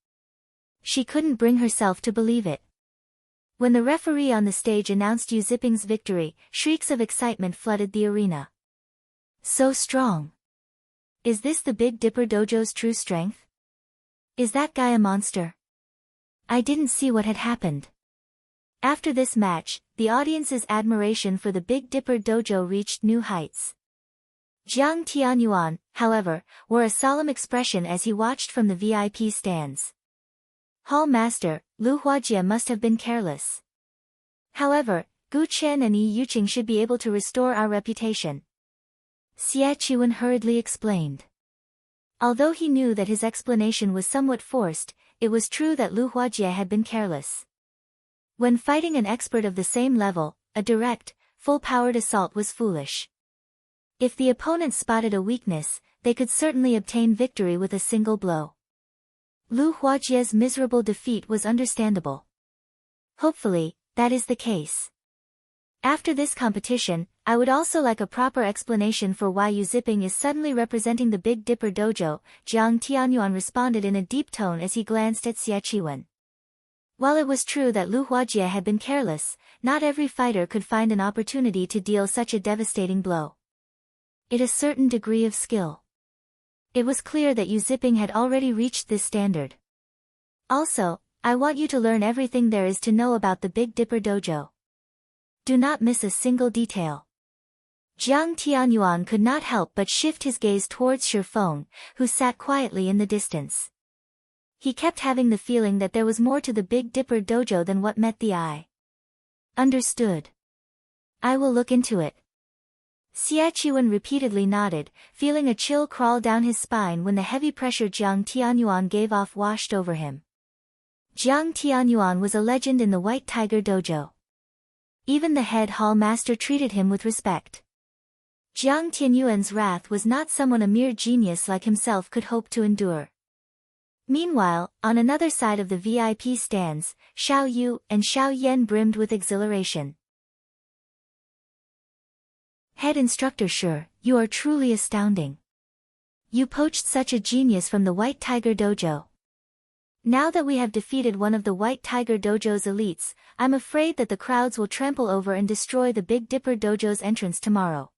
She couldn't bring herself to believe it. When the referee on the stage announced Yu Ziping's victory, shrieks of excitement flooded the arena. So strong. Is this the Big Dipper Dojo's true strength? Is that guy a monster? I didn't see what had happened. After this match, the audience's admiration for the Big Dipper Dojo reached new heights. Jiang Tianyuan, however, wore a solemn expression as he watched from the VIP stands. Hall Master, Lu Huajie must have been careless. However, Gu Chen and Yi Yuqing should be able to restore our reputation. Xie Qiwen hurriedly explained. Although he knew that his explanation was somewhat forced, it was true that Lu Huajie had been careless. When fighting an expert of the same level, a direct, full-powered assault was foolish. If the opponent spotted a weakness, they could certainly obtain victory with a single blow. Lu Huajie's miserable defeat was understandable. Hopefully, that is the case. After this competition, I would also like a proper explanation for why Yu Ziping is suddenly representing the Big Dipper Dojo, Jiang Tianyuan responded in a deep tone as he glanced at Xie Qiwen. While it was true that Lu Huajie had been careless, not every fighter could find an opportunity to deal such a devastating blow. It is a certain degree of skill. It was clear that Yu Ziping had already reached this standard. Also, I want you to learn everything there is to know about the Big Dipper Dojo. Do not miss a single detail. Jiang Tianyuan could not help but shift his gaze towards Shi Feng, who sat quietly in the distance. He kept having the feeling that there was more to the Big Dipper Dojo than what met the eye. Understood. I will look into it. Xie Qiwen repeatedly nodded, feeling a chill crawl down his spine when the heavy pressure Jiang Tianyuan gave off washed over him. Jiang Tianyuan was a legend in the White Tiger Dojo. Even the head hall master treated him with respect. Jiang Tianyuan's wrath was not someone a mere genius like himself could hope to endure. Meanwhile, on another side of the VIP stands, Xiao Yu and Xiao Yan brimmed with exhilaration. Head Instructor Shi, you are truly astounding. You poached such a genius from the White Tiger Dojo. Now that we have defeated one of the White Tiger Dojo's elites, I'm afraid that the crowds will trample over and destroy the Big Dipper Dojo's entrance tomorrow.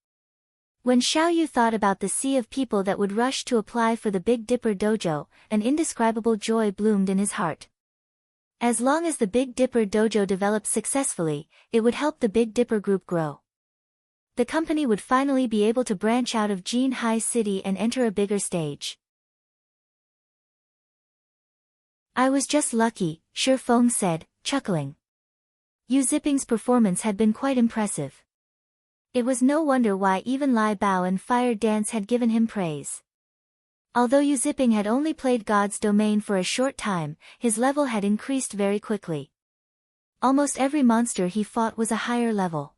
When Xiao Yu thought about the sea of people that would rush to apply for the Big Dipper Dojo, an indescribable joy bloomed in his heart. As long as the Big Dipper Dojo develops successfully, it would help the Big Dipper Group grow. The company would finally be able to branch out of Jinhai City and enter a bigger stage. I was just lucky, Shi Feng said, chuckling. Yu Ziping's performance had been quite impressive. It was no wonder why even Lai Bao and Fire Dance had given him praise. Although Yu Ziping had only played God's Domain for a short time, his level had increased very quickly. Almost every monster he fought was a higher level.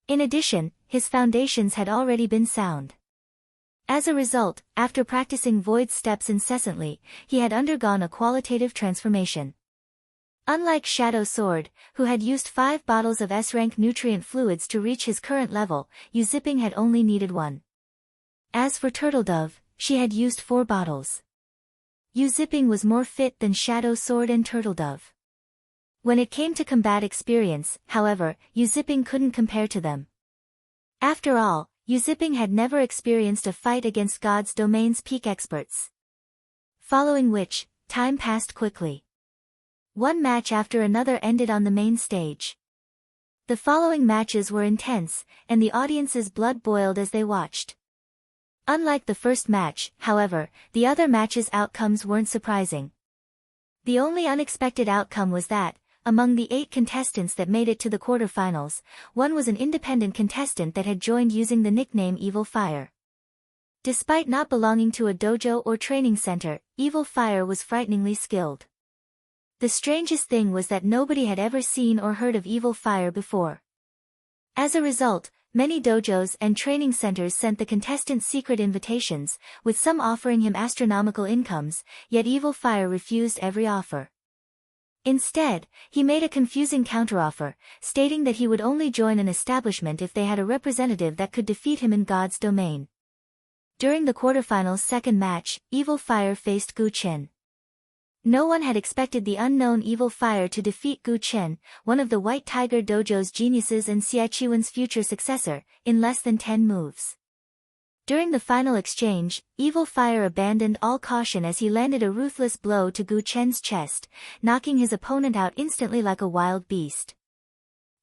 In addition, his foundations had already been sound. As a result, after practicing Void steps incessantly, he had undergone a qualitative transformation. Unlike Shadow Sword, who had used 5 bottles of S-rank nutrient fluids to reach his current level, Yu Ziping had only needed 1. As for Turtle Dove, she had used 4 bottles. Yu Ziping was more fit than Shadow Sword and Turtle Dove. When it came to combat experience, however, Yu Ziping couldn't compare to them. After all, Yu Ziping had never experienced a fight against God's Domain's peak experts. Following which, time passed quickly. One match after another ended on the main stage. The following matches were intense, and the audience's blood boiled as they watched. Unlike the first match, however, the other matches' outcomes weren't surprising. The only unexpected outcome was that, among the 8 contestants that made it to the quarterfinals, one was an independent contestant that had joined using the nickname Evil Fire. Despite not belonging to a dojo or training center, Evil Fire was frighteningly skilled. The strangest thing was that nobody had ever seen or heard of Evil Fire before. As a result, many dojos and training centers sent the contestant secret invitations, with some offering him astronomical incomes, yet Evil Fire refused every offer. Instead, he made a confusing counteroffer, stating that he would only join an establishment if they had a representative that could defeat him in God's Domain. During the quarterfinals' second match, Evil Fire faced Gu Chen. No one had expected the unknown Evil Fire to defeat Gu Chen, one of the White Tiger Dojo's geniuses and Xie Qiwen's future successor, in less than 10 moves. During the final exchange, Evil Fire abandoned all caution as he landed a ruthless blow to Gu Chen's chest, knocking his opponent out instantly like a wild beast.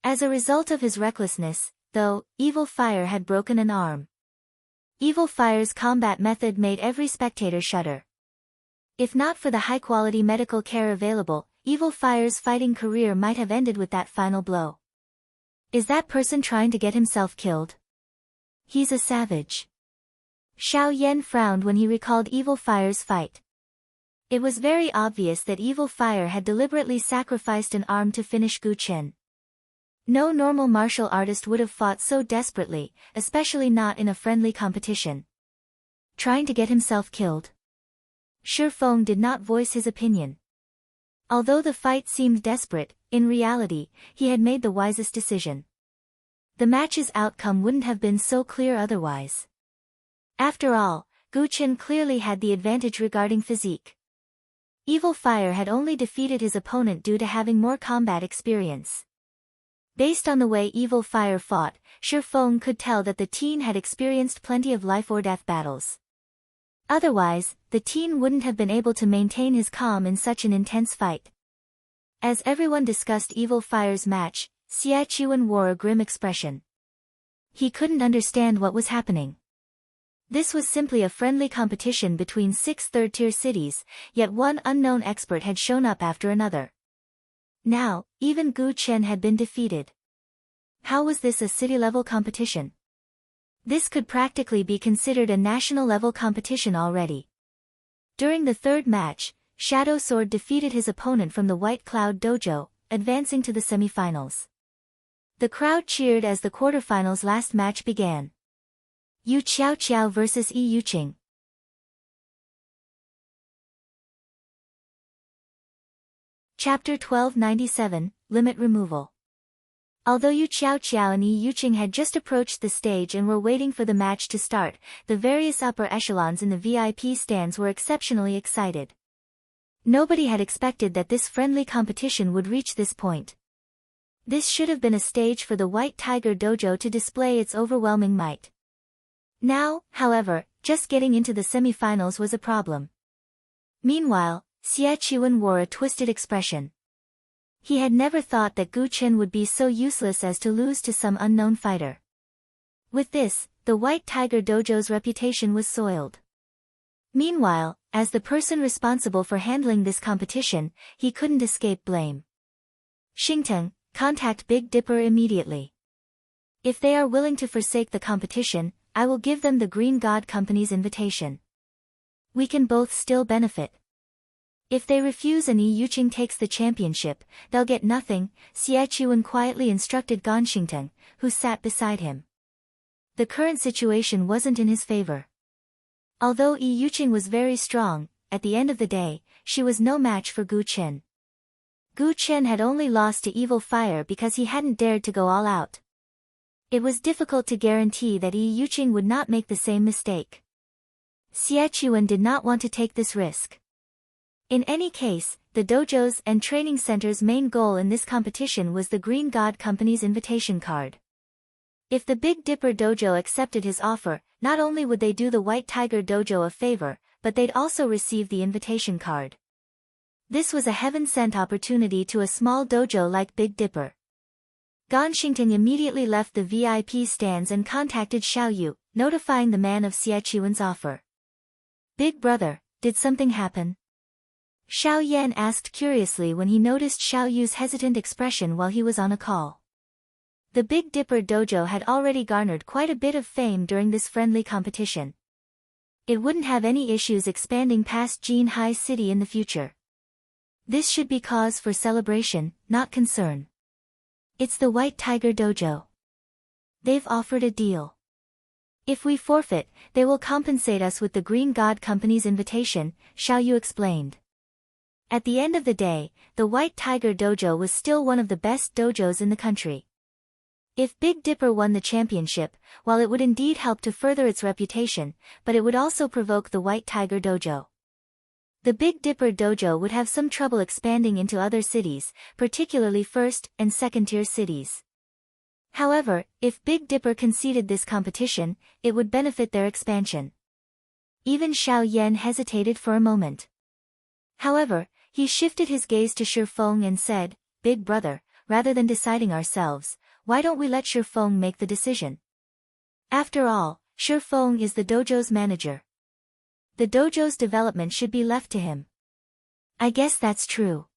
As a result of his recklessness, though, Evil Fire had broken an arm. Evil Fire's combat method made every spectator shudder. If not for the high-quality medical care available, Evil Fire's fighting career might have ended with that final blow. Is that person trying to get himself killed? He's a savage. Xiao Yan frowned when he recalled Evil Fire's fight. It was very obvious that Evil Fire had deliberately sacrificed an arm to finish Gu Chen. No normal martial artist would have fought so desperately, especially not in a friendly competition. Trying to get himself killed? Shi Feng did not voice his opinion. Although the fight seemed desperate, in reality, he had made the wisest decision. The match's outcome wouldn't have been so clear otherwise. After all, Gu Chen clearly had the advantage regarding physique. Evil Fire had only defeated his opponent due to having more combat experience. Based on the way Evil Fire fought, Shi Feng could tell that the teen had experienced plenty of life-or-death battles. Otherwise, the teen wouldn't have been able to maintain his calm in such an intense fight. As everyone discussed Evil Fire's match, Xia Qiwen wore a grim expression. He couldn't understand what was happening. This was simply a friendly competition between 6 third-tier cities, yet one unknown expert had shown up after another. Now, even Gu Chen had been defeated. How was this a city-level competition? This could practically be considered a national-level competition already. During the third match, Shadow Sword defeated his opponent from the White Cloud Dojo, advancing to the semifinals. The crowd cheered as the quarterfinals last match began. Yu Qiao vs. Yi Yuqing. Chapter 1297, Limit Removal. Although Yu Qiao and Yi Yuqing had just approached the stage and were waiting for the match to start, the various upper echelons in the VIP stands were exceptionally excited. Nobody had expected that this friendly competition would reach this point. This should have been a stage for the White Tiger Dojo to display its overwhelming might. Now, however, just getting into the semifinals was a problem. Meanwhile, Xia Qiwen wore a twisted expression. He had never thought that Gu Chen would be so useless as to lose to some unknown fighter. With this, the White Tiger Dojo's reputation was soiled. Meanwhile, as the person responsible for handling this competition, he couldn't escape blame. Xingteng, contact Big Dipper immediately. If they are willing to forsake the competition, I will give them the Green God Company's invitation. We can both still benefit. If they refuse and Yi Yuqing takes the championship, they'll get nothing, Xia Qiwen quietly instructed Gan Xingteng, who sat beside him. The current situation wasn't in his favor. Although Yi Yuqing was very strong, at the end of the day, she was no match for Gu Chen. Gu Chen had only lost to Evil Fire because he hadn't dared to go all out. It was difficult to guarantee that Yi Yuqing would not make the same mistake. Xia Qiwen did not want to take this risk. In any case, the dojo's and training center's main goal in this competition was the Green God Company's invitation card. If the Big Dipper Dojo accepted his offer, not only would they do the White Tiger Dojo a favor, but they'd also receive the invitation card. This was a heaven-sent opportunity to a small dojo like Big Dipper. Gan Xingteng immediately left the VIP stands and contacted Xiao Yu, notifying the man of Xia Qiwen's offer. Big brother, did something happen? Xiao Yan asked curiously when he noticed Xiao Yu's hesitant expression while he was on a call. The Big Dipper Dojo had already garnered quite a bit of fame during this friendly competition. It wouldn't have any issues expanding past Jinhai City in the future. This should be cause for celebration, not concern. It's the White Tiger Dojo. They've offered a deal. If we forfeit, they will compensate us with the Green God Company's invitation, Xiao Yu explained. At the end of the day, the White Tiger Dojo was still one of the best dojos in the country. If Big Dipper won the championship, while it would indeed help to further its reputation, but it would also provoke the White Tiger Dojo. The Big Dipper Dojo would have some trouble expanding into other cities, particularly first- and second-tier cities. However, if Big Dipper conceded this competition, it would benefit their expansion. Even Xiao Yan hesitated for a moment. However, he shifted his gaze to Shifeng and said, Big brother, rather than deciding ourselves, why don't we let Shifeng make the decision? After all, Shifeng is the dojo's manager. The dojo's development should be left to him. I guess that's true.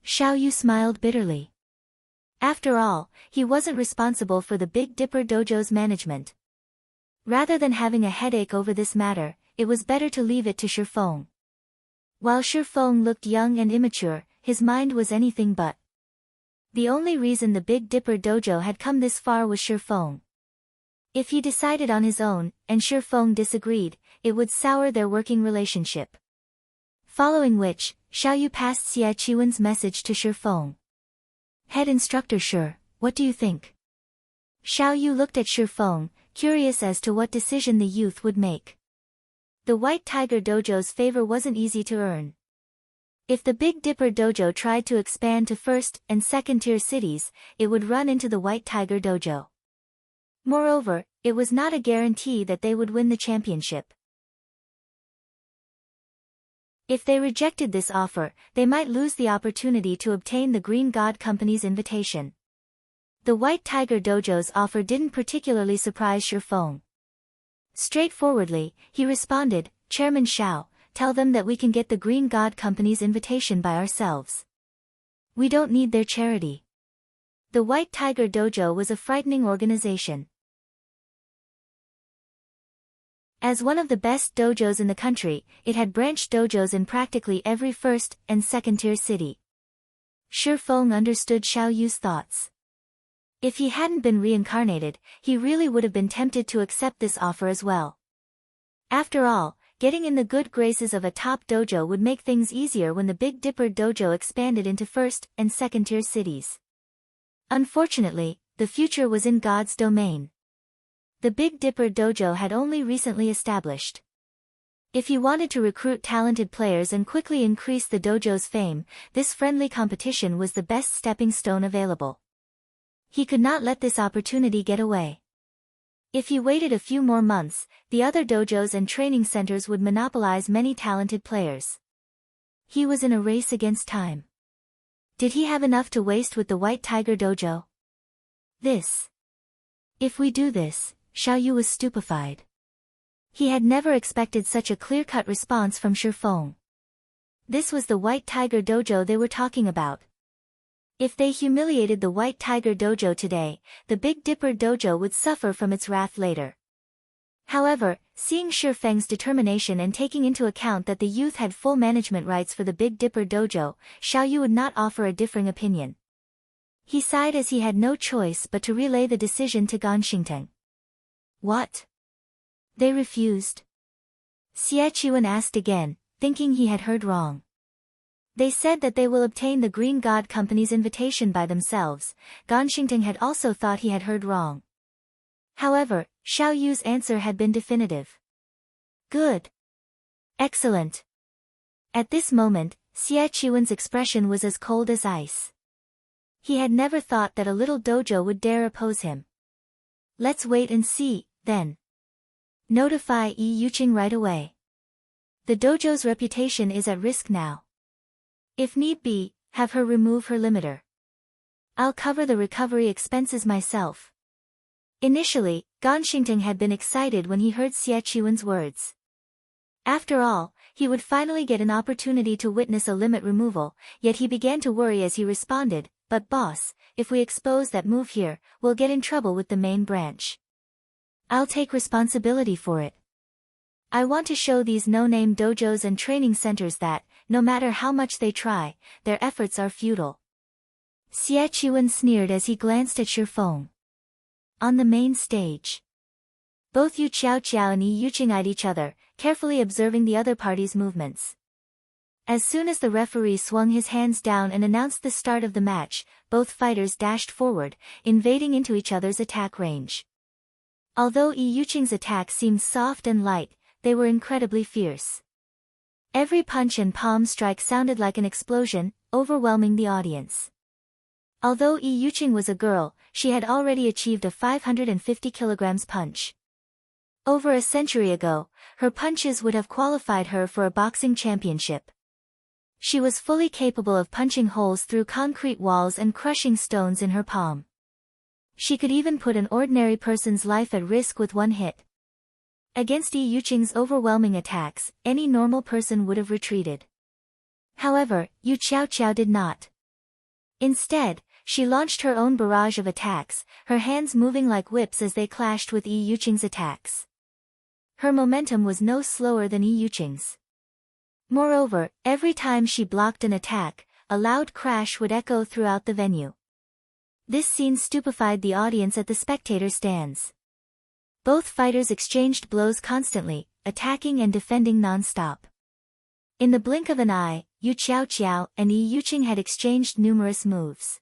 Xiao Yu smiled bitterly. After all, he wasn't responsible for the Big Dipper Dojo's management. Rather than having a headache over this matter, it was better to leave it to Shifeng. While Shifeng looked young and immature, his mind was anything but. The only reason the Big Dipper Dojo had come this far was Shifeng. If he decided on his own, and Shifeng disagreed, it would sour their working relationship. Following which, Xiao Yu passed Xia Qiwen's message to Shifeng. Head instructor Shi, what do you think? Xiao Yu looked at Shifeng, curious as to what decision the youth would make. The White Tiger Dojo's favor wasn't easy to earn. If the Big Dipper Dojo tried to expand to first- and second-tier cities, it would run into the White Tiger Dojo. Moreover, it was not a guarantee that they would win the championship. If they rejected this offer, they might lose the opportunity to obtain the Green God Company's invitation. The White Tiger Dojo's offer didn't particularly surprise Shifeng. Straightforwardly, he responded, "Chairman Xiao, tell them that we can get the Green God Company's invitation by ourselves. We don't need their charity." The White Tiger Dojo was a frightening organization. As one of the best dojos in the country, it had branched dojos in practically every first and second-tier city. Shifeng understood Xiao Yu's thoughts. If he hadn't been reincarnated, he really would have been tempted to accept this offer as well. After all, getting in the good graces of a top dojo would make things easier when the Big Dipper Dojo expanded into first and second-tier cities. Unfortunately, the future was in God's domain. The Big Dipper Dojo had only recently established. If he wanted to recruit talented players and quickly increase the dojo's fame, this friendly competition was the best stepping stone available. He could not let this opportunity get away. If he waited a few more months, the other dojos and training centers would monopolize many talented players. He was in a race against time. Did he have enough to waste with the White Tiger Dojo? If we do this, Xiao Yu was stupefied. He had never expected such a clear-cut response from Shifeng. This was the White Tiger Dojo they were talking about. If they humiliated the White Tiger Dojo today, the Big Dipper Dojo would suffer from its wrath later. However, seeing Shifeng's determination and taking into account that the youth had full management rights for the Big Dipper Dojo, Xiao Yu would not offer a differing opinion. He sighed as he had no choice but to relay the decision to Ganxingteng. What? They refused? Xie Chuan asked again, thinking he had heard wrong. They said that they will obtain the Green God Company's invitation by themselves. Ganxingteng had also thought he had heard wrong. However, Xiao Yu's answer had been definitive. Good. Excellent. At this moment, Xie Chuan's expression was as cold as ice. He had never thought that a little dojo would dare oppose him. Let's wait and see, then. Notify Yi Yuqing right away. The dojo's reputation is at risk now. If need be, have her remove her limiter. I'll cover the recovery expenses myself. Initially, Ganxingteng had been excited when he heard Xie Chuan's words. After all, he would finally get an opportunity to witness a limit removal, yet he began to worry as he responded, "But boss, if we expose that move here, we'll get in trouble with the main branch. I'll take responsibility for it. I want to show these no-name dojos and training centers that, no matter how much they try, their efforts are futile." Xie Chuan sneered as he glanced at Shifeng. On the main stage, both Yu Qiao and Yi Yuqing eyed each other, carefully observing the other party's movements. As soon as the referee swung his hands down and announced the start of the match, both fighters dashed forward, invading into each other's attack range. Although Yi Yuqing's attacks seemed soft and light, they were incredibly fierce. Every punch and palm strike sounded like an explosion, overwhelming the audience. Although Yi Yuqing was a girl, she had already achieved a 550 kilograms punch. Over a century ago, her punches would have qualified her for a boxing championship. She was fully capable of punching holes through concrete walls and crushing stones in her palm. She could even put an ordinary person's life at risk with one hit. Against Yi Yuqing's overwhelming attacks, any normal person would have retreated. However, Yu Qiao did not. Instead, she launched her own barrage of attacks, her hands moving like whips as they clashed with Yi Yuqing's attacks. Her momentum was no slower than Yi Yuqing's. Moreover, every time she blocked an attack, a loud crash would echo throughout the venue. This scene stupefied the audience at the spectator stands. Both fighters exchanged blows constantly, attacking and defending non-stop. In the blink of an eye, Yu Qiao and Yi Yuqing had exchanged numerous moves.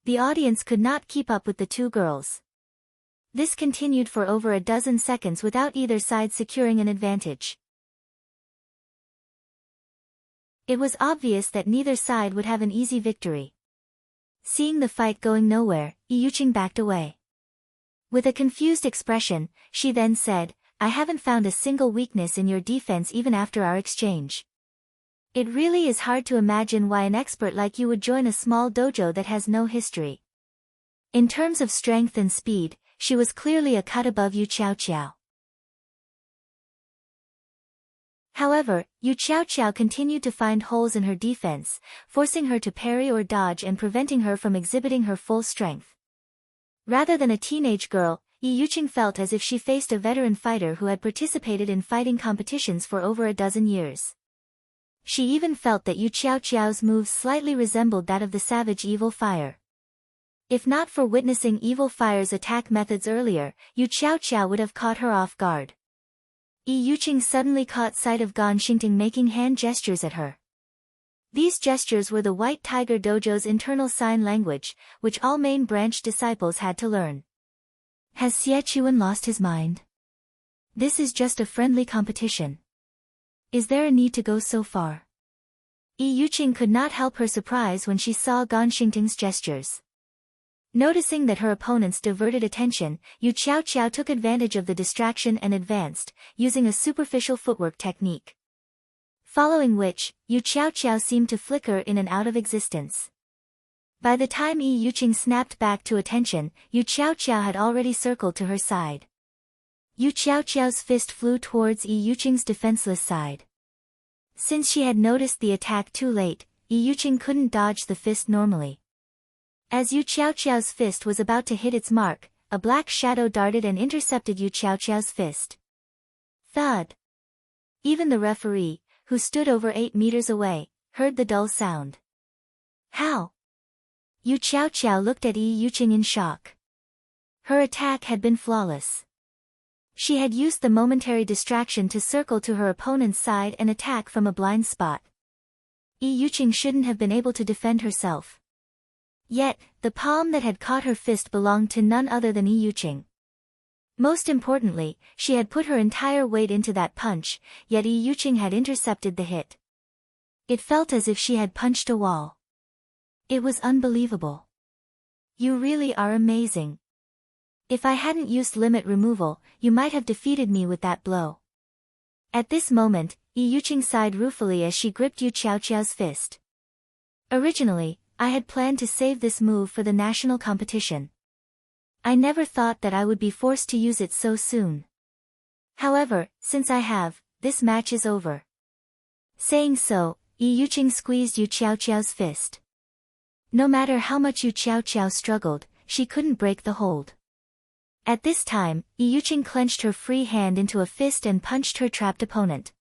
The audience could not keep up with the two girls. This continued for over a dozen seconds without either side securing an advantage. It was obvious that neither side would have an easy victory. Seeing the fight going nowhere, Yi Yuqing backed away. With a confused expression, she then said, "I haven't found a single weakness in your defense even after our exchange. It really is hard to imagine why an expert like you would join a small dojo that has no history. In terms of strength and speed, she was clearly a cut above Yu Qiao. However, Yu Qiao continued to find holes in her defense, forcing her to parry or dodge and preventing her from exhibiting her full strength. Rather than a teenage girl, Yi Yuqing felt as if she faced a veteran fighter who had participated in fighting competitions for over a dozen years. She even felt that Yu Qiao's moves slightly resembled that of the savage Evil Fire. If not for witnessing Evil Fire's attack methods earlier, Yu Qiao would have caught her off guard. Yi Yuqing suddenly caught sight of Gan Xingting making hand gestures at her. These gestures were the White Tiger Dojo's internal sign language, which all main branch disciples had to learn. Has Xie Chuan lost his mind? This is just a friendly competition. Is there a need to go so far? Yi Yuqing could not help her surprise when she saw Gan Xingting's gestures. Noticing that her opponents diverted attention, Yu Qiao took advantage of the distraction and advanced, using a superficial footwork technique. Following which, Yu Qiao seemed to flicker in and out of existence. By the time Yi Yuqing snapped back to attention, Yu Qiao had already circled to her side. Yu Qiao's fist flew towards Yi Yuqing's defenseless side. Since she had noticed the attack too late, Yi Yuqing couldn't dodge the fist normally. As Yu Qiao's fist was about to hit its mark, a black shadow darted and intercepted Yu Qiao's fist. Thud! Even the referee, who stood over 8 meters away, heard the dull sound. How? Yu Qiao looked at Yi Yuqing in shock. Her attack had been flawless. She had used the momentary distraction to circle to her opponent's side and attack from a blind spot. Yi Yuqing shouldn't have been able to defend herself. Yet, the palm that had caught her fist belonged to none other than Yi Yuqing. Most importantly, she had put her entire weight into that punch, yet Yi Yuqing had intercepted the hit. It felt as if she had punched a wall. It was unbelievable. You really are amazing. If I hadn't used limit removal, you might have defeated me with that blow. At this moment, Yi Yuqing sighed ruefully as she gripped Yu Qiao's fist. Originally, I had planned to save this move for the national competition. I never thought that I would be forced to use it so soon. However, since I have, this match is over. Saying so, Yi Yuqing squeezed Yu Qiao's fist. No matter how much Yu Qiao struggled, she couldn't break the hold. At this time, Yi Yuqing clenched her free hand into a fist and punched her trapped opponent.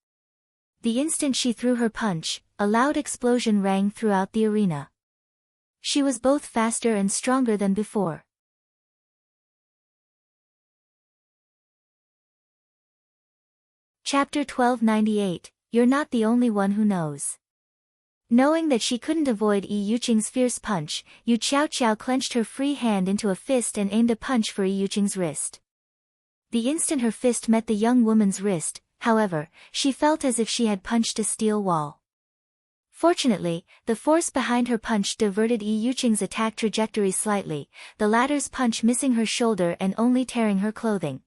The instant she threw her punch, a loud explosion rang throughout the arena. She was both faster and stronger than before. Chapter 1298, You're Not the Only One Who Knows. Knowing that she couldn't avoid Yi Yuqing's fierce punch, Yu Qiao clenched her free hand into a fist and aimed a punch for Yi Yuqing's wrist. The instant her fist met the young woman's wrist, however, she felt as if she had punched a steel wall. Fortunately, the force behind her punch diverted Yi Yuqing's attack trajectory slightly, the latter's punch missing her shoulder and only tearing her clothing.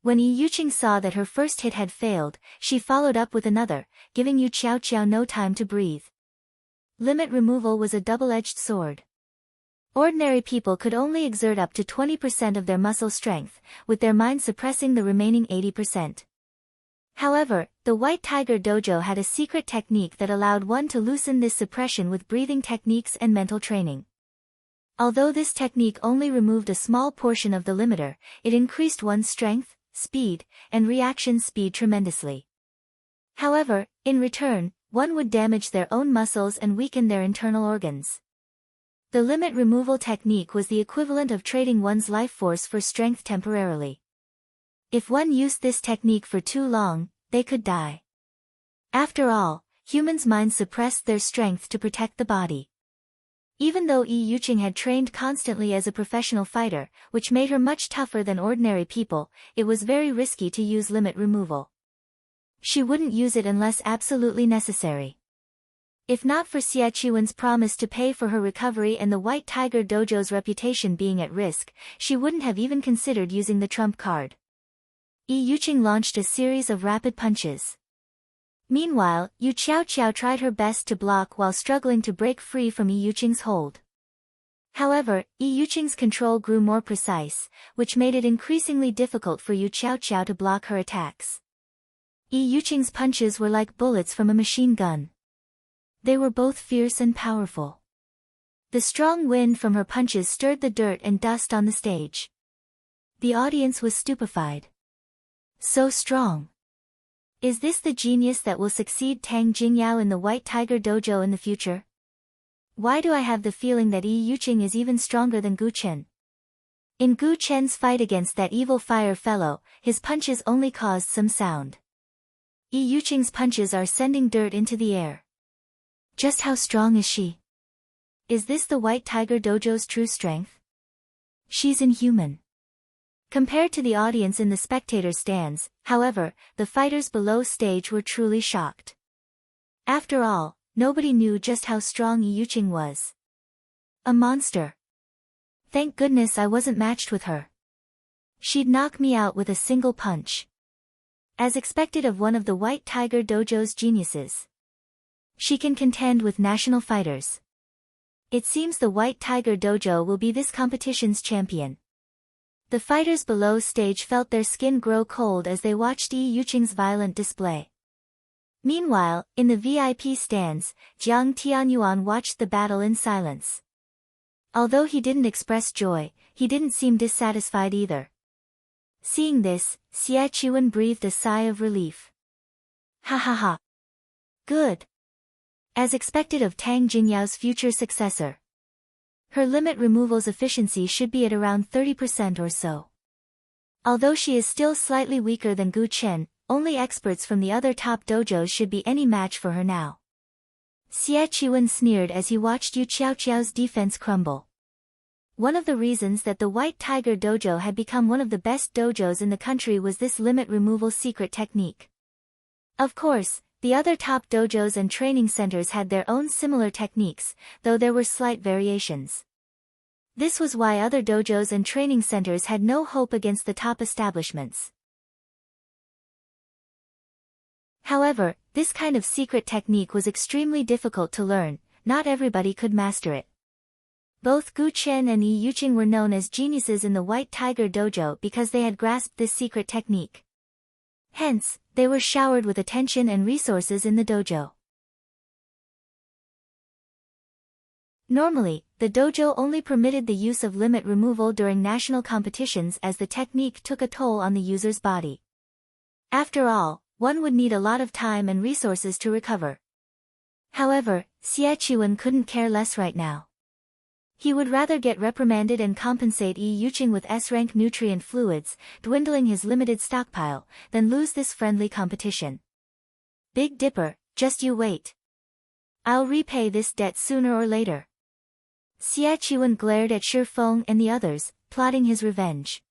When Yi Yuqing saw that her first hit had failed, she followed up with another, giving Yu Qiao no time to breathe. Limit removal was a double-edged sword. Ordinary people could only exert up to 20% of their muscle strength, with their mind suppressing the remaining 80%. However, the White Tiger Dojo had a secret technique that allowed one to loosen this suppression with breathing techniques and mental training. Although this technique only removed a small portion of the limiter, it increased one's strength, speed, and reaction speed tremendously. However, in return, one would damage their own muscles and weaken their internal organs. The limit removal technique was the equivalent of trading one's life force for strength temporarily. If one used this technique for too long, they could die. After all, humans' minds suppressed their strength to protect the body. Even though Yi Yuqing had trained constantly as a professional fighter, which made her much tougher than ordinary people, it was very risky to use limit removal. She wouldn't use it unless absolutely necessary. If not for Xie Chuan's promise to pay for her recovery and the White Tiger Dojo's reputation being at risk, she wouldn't have even considered using the trump card. Yi Yuqing launched a series of rapid punches. Meanwhile, Yu Qiao tried her best to block while struggling to break free from Yi Yuqing's hold. However, Yi Yuqing's control grew more precise, which made it increasingly difficult for Yu Qiao to block her attacks. Yi Yuqing's punches were like bullets from a machine gun. They were both fierce and powerful. The strong wind from her punches stirred the dirt and dust on the stage. The audience was stupefied. So strong. Is this the genius that will succeed Tang Jingyao in the White Tiger Dojo in the future? Why do I have the feeling that Yi Yuqing is even stronger than Gu Chen? In Gu Chen's fight against that evil fire fellow, his punches only caused some sound. Yi Yuqing's punches are sending dirt into the air. Just how strong is she? Is this the White Tiger Dojo's true strength? She's inhuman. Compared to the audience in the spectator stands, however, the fighters below stage were truly shocked. After all, nobody knew just how strong Yi Yuqing was. A monster. Thank goodness I wasn't matched with her. She'd knock me out with a single punch. As expected of one of the White Tiger Dojo's geniuses. She can contend with national fighters. It seems the White Tiger Dojo will be this competition's champion. The fighters below stage felt their skin grow cold as they watched Yi Yuqing's violent display. Meanwhile, in the VIP stands, Jiang Tianyuan watched the battle in silence. Although he didn't express joy, he didn't seem dissatisfied either. Seeing this, Xie Qiwen breathed a sigh of relief. Ha ha ha. Good. As expected of Tang Jingyao's future successor. Her limit removal's efficiency should be at around 30% or so. Although she is still slightly weaker than Gu Chen, only experts from the other top dojos should be any match for her now. Xie Qiwen sneered as he watched Yu Qiao's defense crumble. One of the reasons that the White Tiger Dojo had become one of the best dojos in the country was this limit removal secret technique. Of course, the other top dojos and training centers had their own similar techniques, though there were slight variations. This was why other dojos and training centers had no hope against the top establishments. However, this kind of secret technique was extremely difficult to learn, not everybody could master it. Both Gu Chen and Yi Yuqing were known as geniuses in the White Tiger Dojo because they had grasped this secret technique. Hence, they were showered with attention and resources in the dojo. Normally, the dojo only permitted the use of limit removal during national competitions as the technique took a toll on the user's body. After all, one would need a lot of time and resources to recover. However, Xie Qiwen couldn't care less right now. He would rather get reprimanded and compensate Yi Yuqing with S-rank nutrient fluids, dwindling his limited stockpile, than lose this friendly competition. Big Dipper, just you wait. I'll repay this debt sooner or later. Xie Qiwen glared at Shi Feng and the others, plotting his revenge.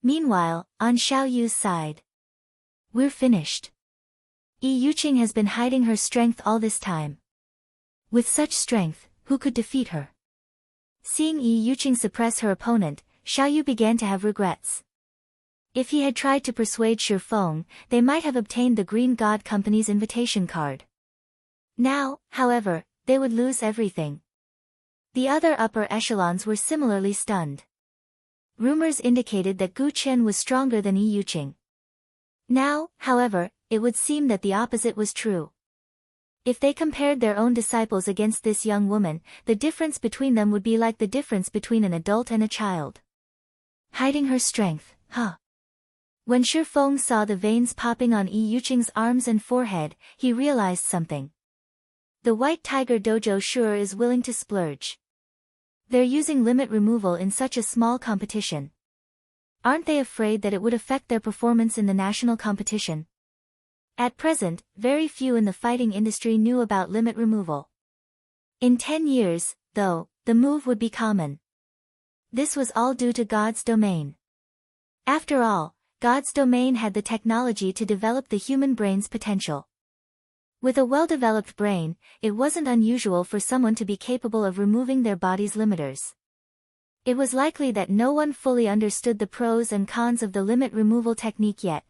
Meanwhile, on Xiao Yu's side. We're finished. Yi Yuqing has been hiding her strength all this time. With such strength, who could defeat her? Seeing Yi Yuqing suppress her opponent, Xiao Yu began to have regrets. If he had tried to persuade Shi Feng, they might have obtained the Green God Company's invitation card. Now, however, they would lose everything. The other upper echelons were similarly stunned. Rumors indicated that Gu Chen was stronger than Yi Yuqing. Now, however, it would seem that the opposite was true. If they compared their own disciples against this young woman, the difference between them would be like the difference between an adult and a child. Hiding her strength, huh? When Shi Feng saw the veins popping on Yi Yuqing's arms and forehead, he realized something. The White Tiger Dojo sure is willing to splurge. They're using limit removal in such a small competition. Aren't they afraid that it would affect their performance in the national competition? At present, very few in the fighting industry knew about limit removal. In 10 years, though, the move would be common. This was all due to God's domain. After all, God's domain had the technology to develop the human brain's potential. With a well-developed brain, it wasn't unusual for someone to be capable of removing their body's limiters. It was likely that no one fully understood the pros and cons of the limit removal technique yet.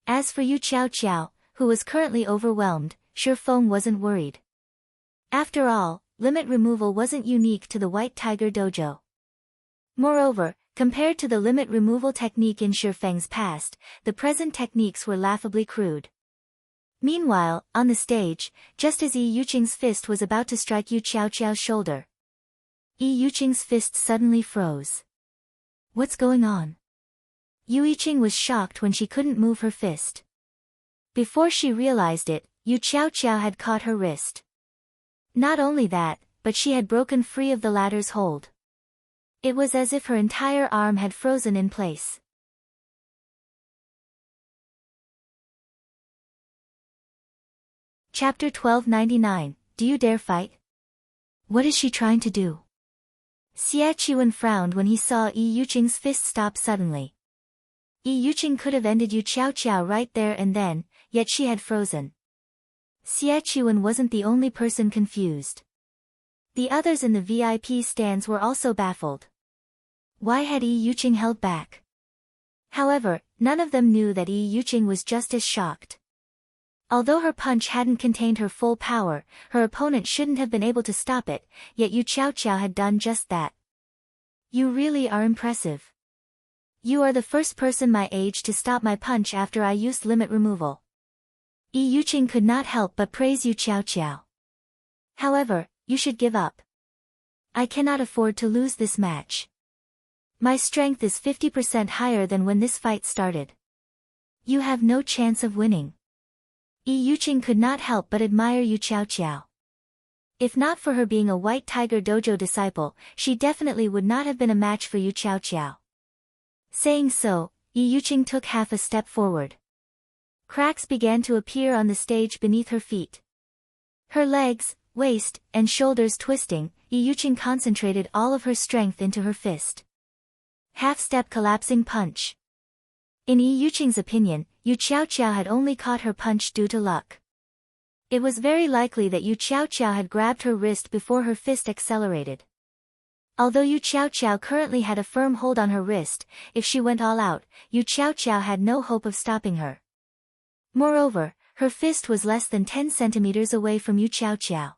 As for Yu Qiao, who was currently overwhelmed, Shi Feng wasn't worried. After all, limit removal wasn't unique to the White Tiger Dojo. Moreover, compared to the limit removal technique in Shi Feng's past, the present techniques were laughably crude. Meanwhile, on the stage, just as Yi Yuqing's fist was about to strike Yu Qiaoqiao's shoulder, Yi Yuqing's fist suddenly froze. What's going on? Yu Yiqing was shocked when she couldn't move her fist. Before she realized it, Yu Qiaoqiao had caught her wrist. Not only that, but she had broken free of the latter's hold. It was as if her entire arm had frozen in place. Chapter 1299, Do You Dare Fight? What is she trying to do? Xie Qiwen frowned when he saw Yi Yuqing's fist stop suddenly. Yi Yuqing could have ended Yu Qiaoqiao right there and then, yet she had frozen. Xie Qiwen wasn't the only person confused. The others in the VIP stands were also baffled. Why had Yi Yuqing held back? However, none of them knew that Yi Yuqing was just as shocked. Although her punch hadn't contained her full power, her opponent shouldn't have been able to stop it, yet Yu Qiaoqiao had done just that. You really are impressive. You are the first person my age to stop my punch after I used limit removal. Yi Yuqing could not help but praise Yu Qiaoqiao. However, you should give up. I cannot afford to lose this match. My strength is 50% higher than when this fight started. You have no chance of winning. Yi Yuqing could not help but admire Yu Qiaoqiao. If not for her being a White Tiger Dojo disciple, she definitely would not have been a match for Yu Qiaoqiao. Saying so, Yi Yuqing took half a step forward. Cracks began to appear on the stage beneath her feet. Her legs, waist, and shoulders twisting, Yi Yuqing concentrated all of her strength into her fist. Half-step collapsing punch. In Yi Yuqing's opinion, Yu Qiaoqiao had only caught her punch due to luck. It was very likely that Yu Qiaoqiao had grabbed her wrist before her fist accelerated. Although Yu Qiaoqiao currently had a firm hold on her wrist, if she went all out, Yu Qiaoqiao had no hope of stopping her. Moreover, her fist was less than 10 centimeters away from Yu Qiaoqiao.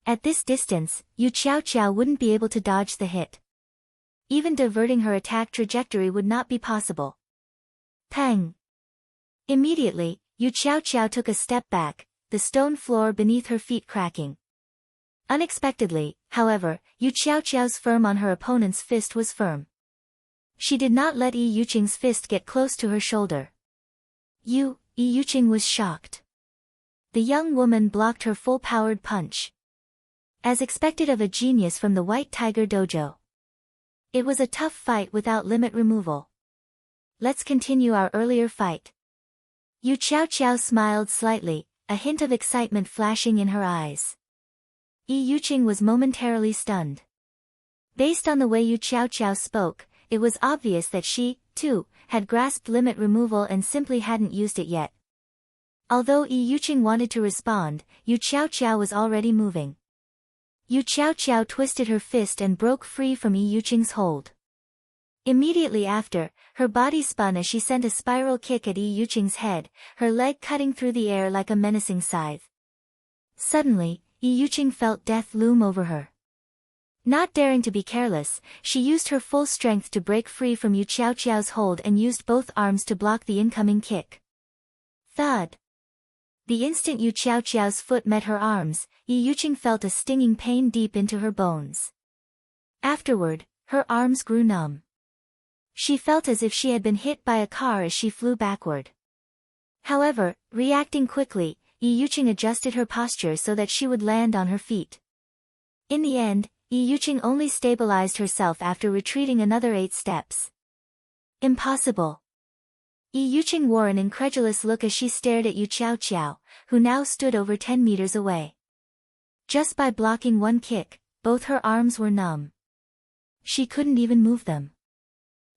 At this distance, Yu Qiaoqiao wouldn't be able to dodge the hit. Even diverting her attack trajectory would not be possible. Pang! Immediately, Yu Qiaoqiao took a step back, the stone floor beneath her feet cracking. Unexpectedly, however, Yu Qiaoqiao's firm on her opponent's fist was firm. She did not let Yi Yuqing's fist get close to her shoulder. Yi Yuqing was shocked. The young woman blocked her full-powered punch. As expected of a genius from the White Tiger Dojo. It was a tough fight without limit removal. Let's continue our earlier fight. Yu Qiaoqiao smiled slightly, a hint of excitement flashing in her eyes. Yi Yuqing was momentarily stunned. Based on the way Yu Qiaoqiao spoke, it was obvious that she, too, had grasped limit removal and simply hadn't used it yet. Although Yi Yuqing wanted to respond, Yu Qiaoqiao was already moving. Yu Qiaoqiao twisted her fist and broke free from Yi Yuqing's hold. Immediately after, her body spun as she sent a spiral kick at Yi Yuqing's head, her leg cutting through the air like a menacing scythe. Suddenly, Yi Yuqing felt death loom over her. Not daring to be careless, she used her full strength to break free from Yu Qiaoqiao's hold and used both arms to block the incoming kick. Thud! The instant Yu Qiaoqiao's foot met her arms, Yi Yuqing felt a stinging pain deep into her bones. Afterward, her arms grew numb. She felt as if she had been hit by a car as she flew backward. However, reacting quickly, Yi Yuqing adjusted her posture so that she would land on her feet. In the end, Yi Yuqing only stabilized herself after retreating another 8 steps. Impossible! Yi Yuqing wore an incredulous look as she stared at Yu Qiaoqiao, who now stood over 10 meters away. Just by blocking one kick, both her arms were numb. She couldn't even move them.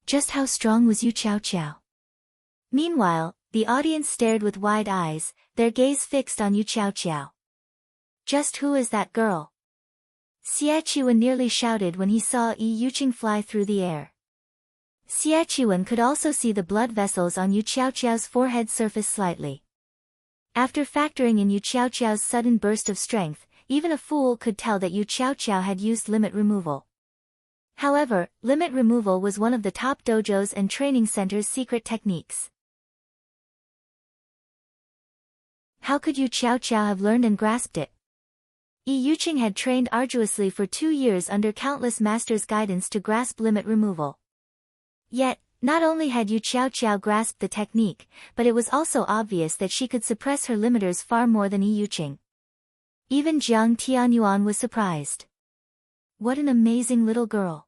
Just how strong was Yu Qiaoqiao? Meanwhile, the audience stared with wide eyes, their gaze fixed on Yu Qiaoqiao. Just who is that girl? Xie Qiwen nearly shouted when he saw Yi Yuqing fly through the air. Xie Qiwen could also see the blood vessels on Yu Qiaoqiao's forehead surface slightly. After factoring in Yu Qiaoqiao's sudden burst of strength, even a fool could tell that Yu Qiaoqiao had used limit removal. However, limit removal was one of the top dojos and training centers' secret techniques. How could Yu Qiaoqiao have learned and grasped it? Yi Yuqing had trained arduously for 2 years under countless masters' guidance to grasp limit removal. Yet, not only had Yu Qiaoqiao grasped the technique, but it was also obvious that she could suppress her limiters far more than Yi Yuqing. Even Jiang Tianyuan was surprised. What an amazing little girl.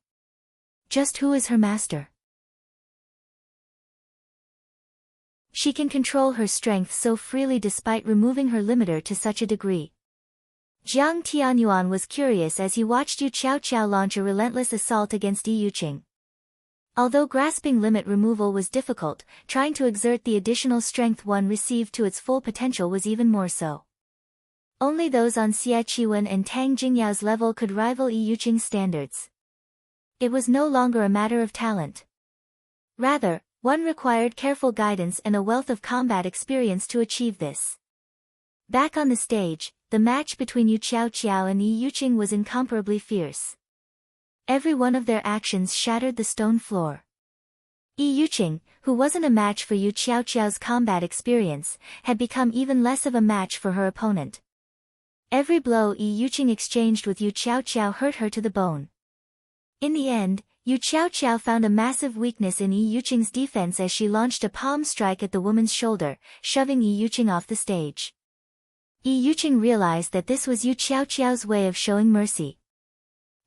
Just who is her master? She can control her strength so freely despite removing her limiter to such a degree. Jiang Tianyuan was curious as he watched Yu Qiaoqiao launch a relentless assault against Yi Yuqing. Although grasping limit removal was difficult, trying to exert the additional strength one received to its full potential was even more so. Only those on Xie Qiwen and Tang Jingyao's level could rival Yi Yuqing's standards. It was no longer a matter of talent. Rather, one required careful guidance and a wealth of combat experience to achieve this. Back on the stage, the match between Yu Qiaoqiao and Yi Yuqing was incomparably fierce. Every one of their actions shattered the stone floor. Yi Yuqing, who wasn't a match for Yu Qiaoqiao's combat experience, had become even less of a match for her opponent. Every blow Yi Yuqing exchanged with Yu Qiaoqiao hurt her to the bone. In the end, Yu Qiaoqiao found a massive weakness in Yi Yuqing's defense as she launched a palm strike at the woman's shoulder, shoving Yi Yuqing off the stage. Yi Yuqing realized that this was Yu Qiaoqiao's way of showing mercy.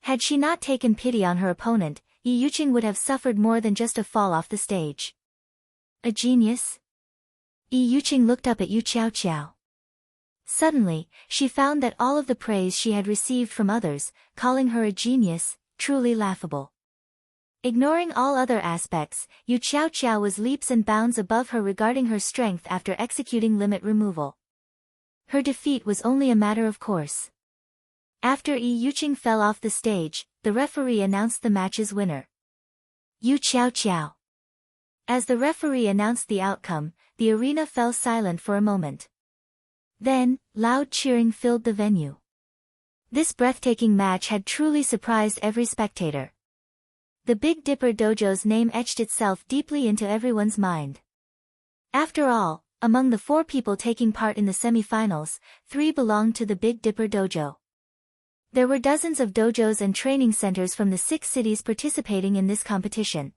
Had she not taken pity on her opponent, Yi Yuqing would have suffered more than just a fall off the stage. A genius? Yi Yuqing looked up at Yu Qiaoqiao. Suddenly, she found that all of the praise she had received from others, calling her a genius, truly laughable. Ignoring all other aspects, Yu Qiaoqiao was leaps and bounds above her regarding her strength after executing limit removal. Her defeat was only a matter of course. After Yi Yuqing fell off the stage, the referee announced the match's winner. Yu Qiaoqiao. As the referee announced the outcome, the arena fell silent for a moment. Then, loud cheering filled the venue. This breathtaking match had truly surprised every spectator. The Big Dipper Dojo's name etched itself deeply into everyone's mind. After all, among the 4 people taking part in the semi-finals, 3 belonged to the Big Dipper Dojo. There were dozens of dojos and training centers from the 6 cities participating in this competition.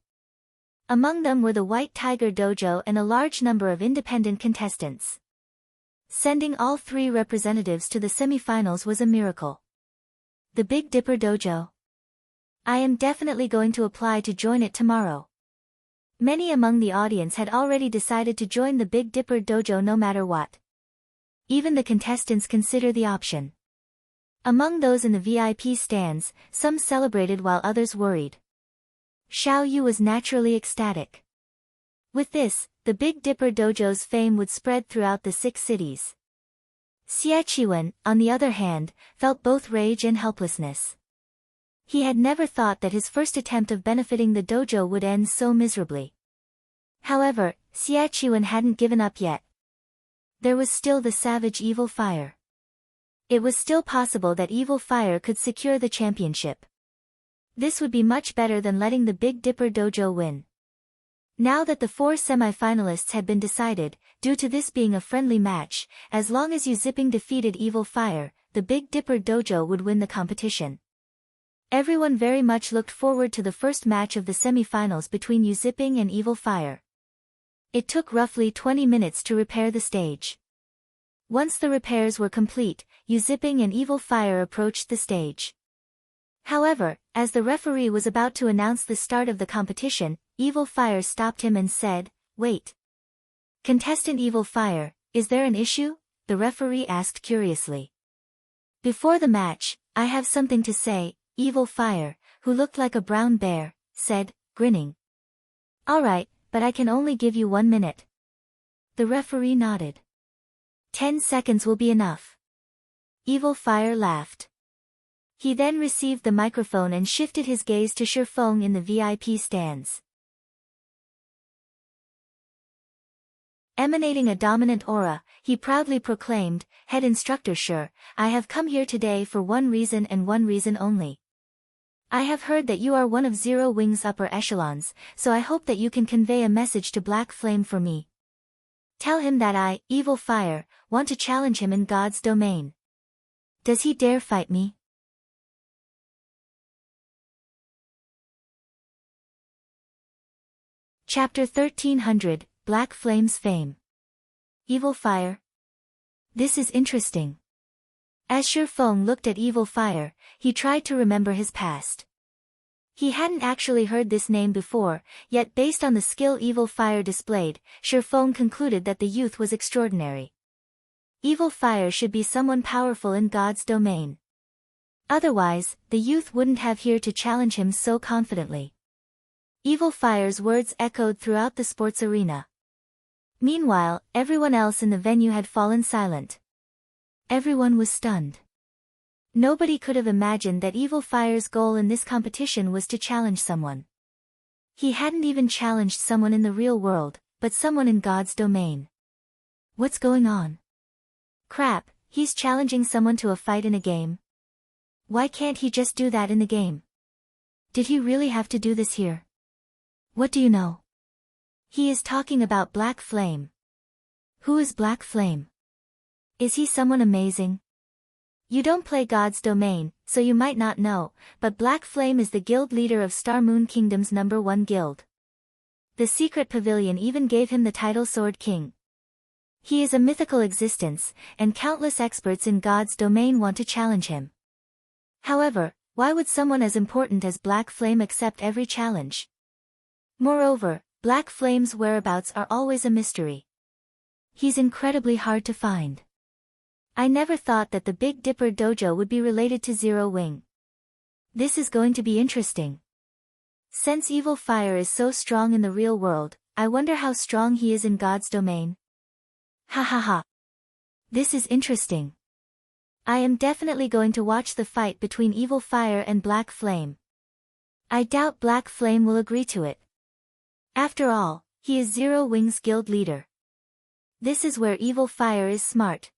Among them were the White Tiger Dojo and a large number of independent contestants. Sending all 3 representatives to the semi-finals was a miracle. The Big Dipper Dojo. I am definitely going to apply to join it tomorrow. Many among the audience had already decided to join the Big Dipper Dojo no matter what. Even the contestants consider the option. Among those in the VIP stands, some celebrated while others worried. Xiao Yu was naturally ecstatic. With this, the Big Dipper Dojo's fame would spread throughout the 6 cities. Xie Qiwen, on the other hand, felt both rage and helplessness. He had never thought that his first attempt of benefiting the dojo would end so miserably. However, Xie Qiwen hadn't given up yet. There was still the savage Evil Fire. It was still possible that Evil Fire could secure the championship. This would be much better than letting the Big Dipper Dojo win. Now that the 4 semi-finalists had been decided, due to this being a friendly match, as long as Yu Zipping defeated Evil Fire, the Big Dipper Dojo would win the competition. Everyone very much looked forward to the first match of the semi-finals between Yu Zipping and Evil Fire. It took roughly 20 minutes to repair the stage. Once the repairs were complete, Yu Zipping and Evil Fire approached the stage. However, as the referee was about to announce the start of the competition, Evil Fire stopped him and said, "Wait. Contestant Evil Fire, is there an issue?" the referee asked curiously. "Before the match, I have something to say," Evil Fire, who looked like a brown bear, said, grinning. "All right, but I can only give you 1 minute." The referee nodded. 10 seconds will be enough. Evil Fire laughed. He then received the microphone and shifted his gaze to Shifeng in the VIP stands. Emanating a dominant aura, he proudly proclaimed, "Head instructor sure, I have come here today for one reason and one reason only. I have heard that you are one of Zero Wing's upper echelons, so I hope that you can convey a message to Black Flame for me. Tell him that I, Evil Fire, want to challenge him in God's domain. Does he dare fight me?" Chapter 1300, Black Flame's Fame. Evil Fire? This is interesting. As Shifeng looked at Evil Fire, he tried to remember his past. He hadn't actually heard this name before, yet based on the skill Evil Fire displayed, Shifeng concluded that the youth was extraordinary. Evil Fire should be someone powerful in God's domain. Otherwise, the youth wouldn't have here to challenge him so confidently. Evil Fire's words echoed throughout the sports arena. Meanwhile, everyone else in the venue had fallen silent. Everyone was stunned. Nobody could have imagined that Evil Fire's goal in this competition was to challenge someone. He hadn't even challenged someone in the real world, but someone in God's domain. What's going on? Crap, he's challenging someone to a fight in a game. Why can't he just do that in the game? Did he really have to do this here? What do you know? He is talking about Black Flame. Who is Black Flame? Is he someone amazing? You don't play God's domain, so you might not know, but Black Flame is the guild leader of Star Moon Kingdom's #1 guild. The secret pavilion even gave him the title Sword King. He is a mythical existence, and countless experts in God's domain want to challenge him. However, why would someone as important as Black Flame accept every challenge? Moreover, Black Flame's whereabouts are always a mystery. He's incredibly hard to find. I never thought that the Big Dipper dojo would be related to Zero Wing. This is going to be interesting. Since Evil Fire is so strong in the real world, I wonder how strong he is in God's domain. Ha ha ha. This is interesting. I am definitely going to watch the fight between Evil Fire and Black Flame. I doubt Black Flame will agree to it. After all, he is Zero Wing's guild leader. This is where Evil Fire is smart.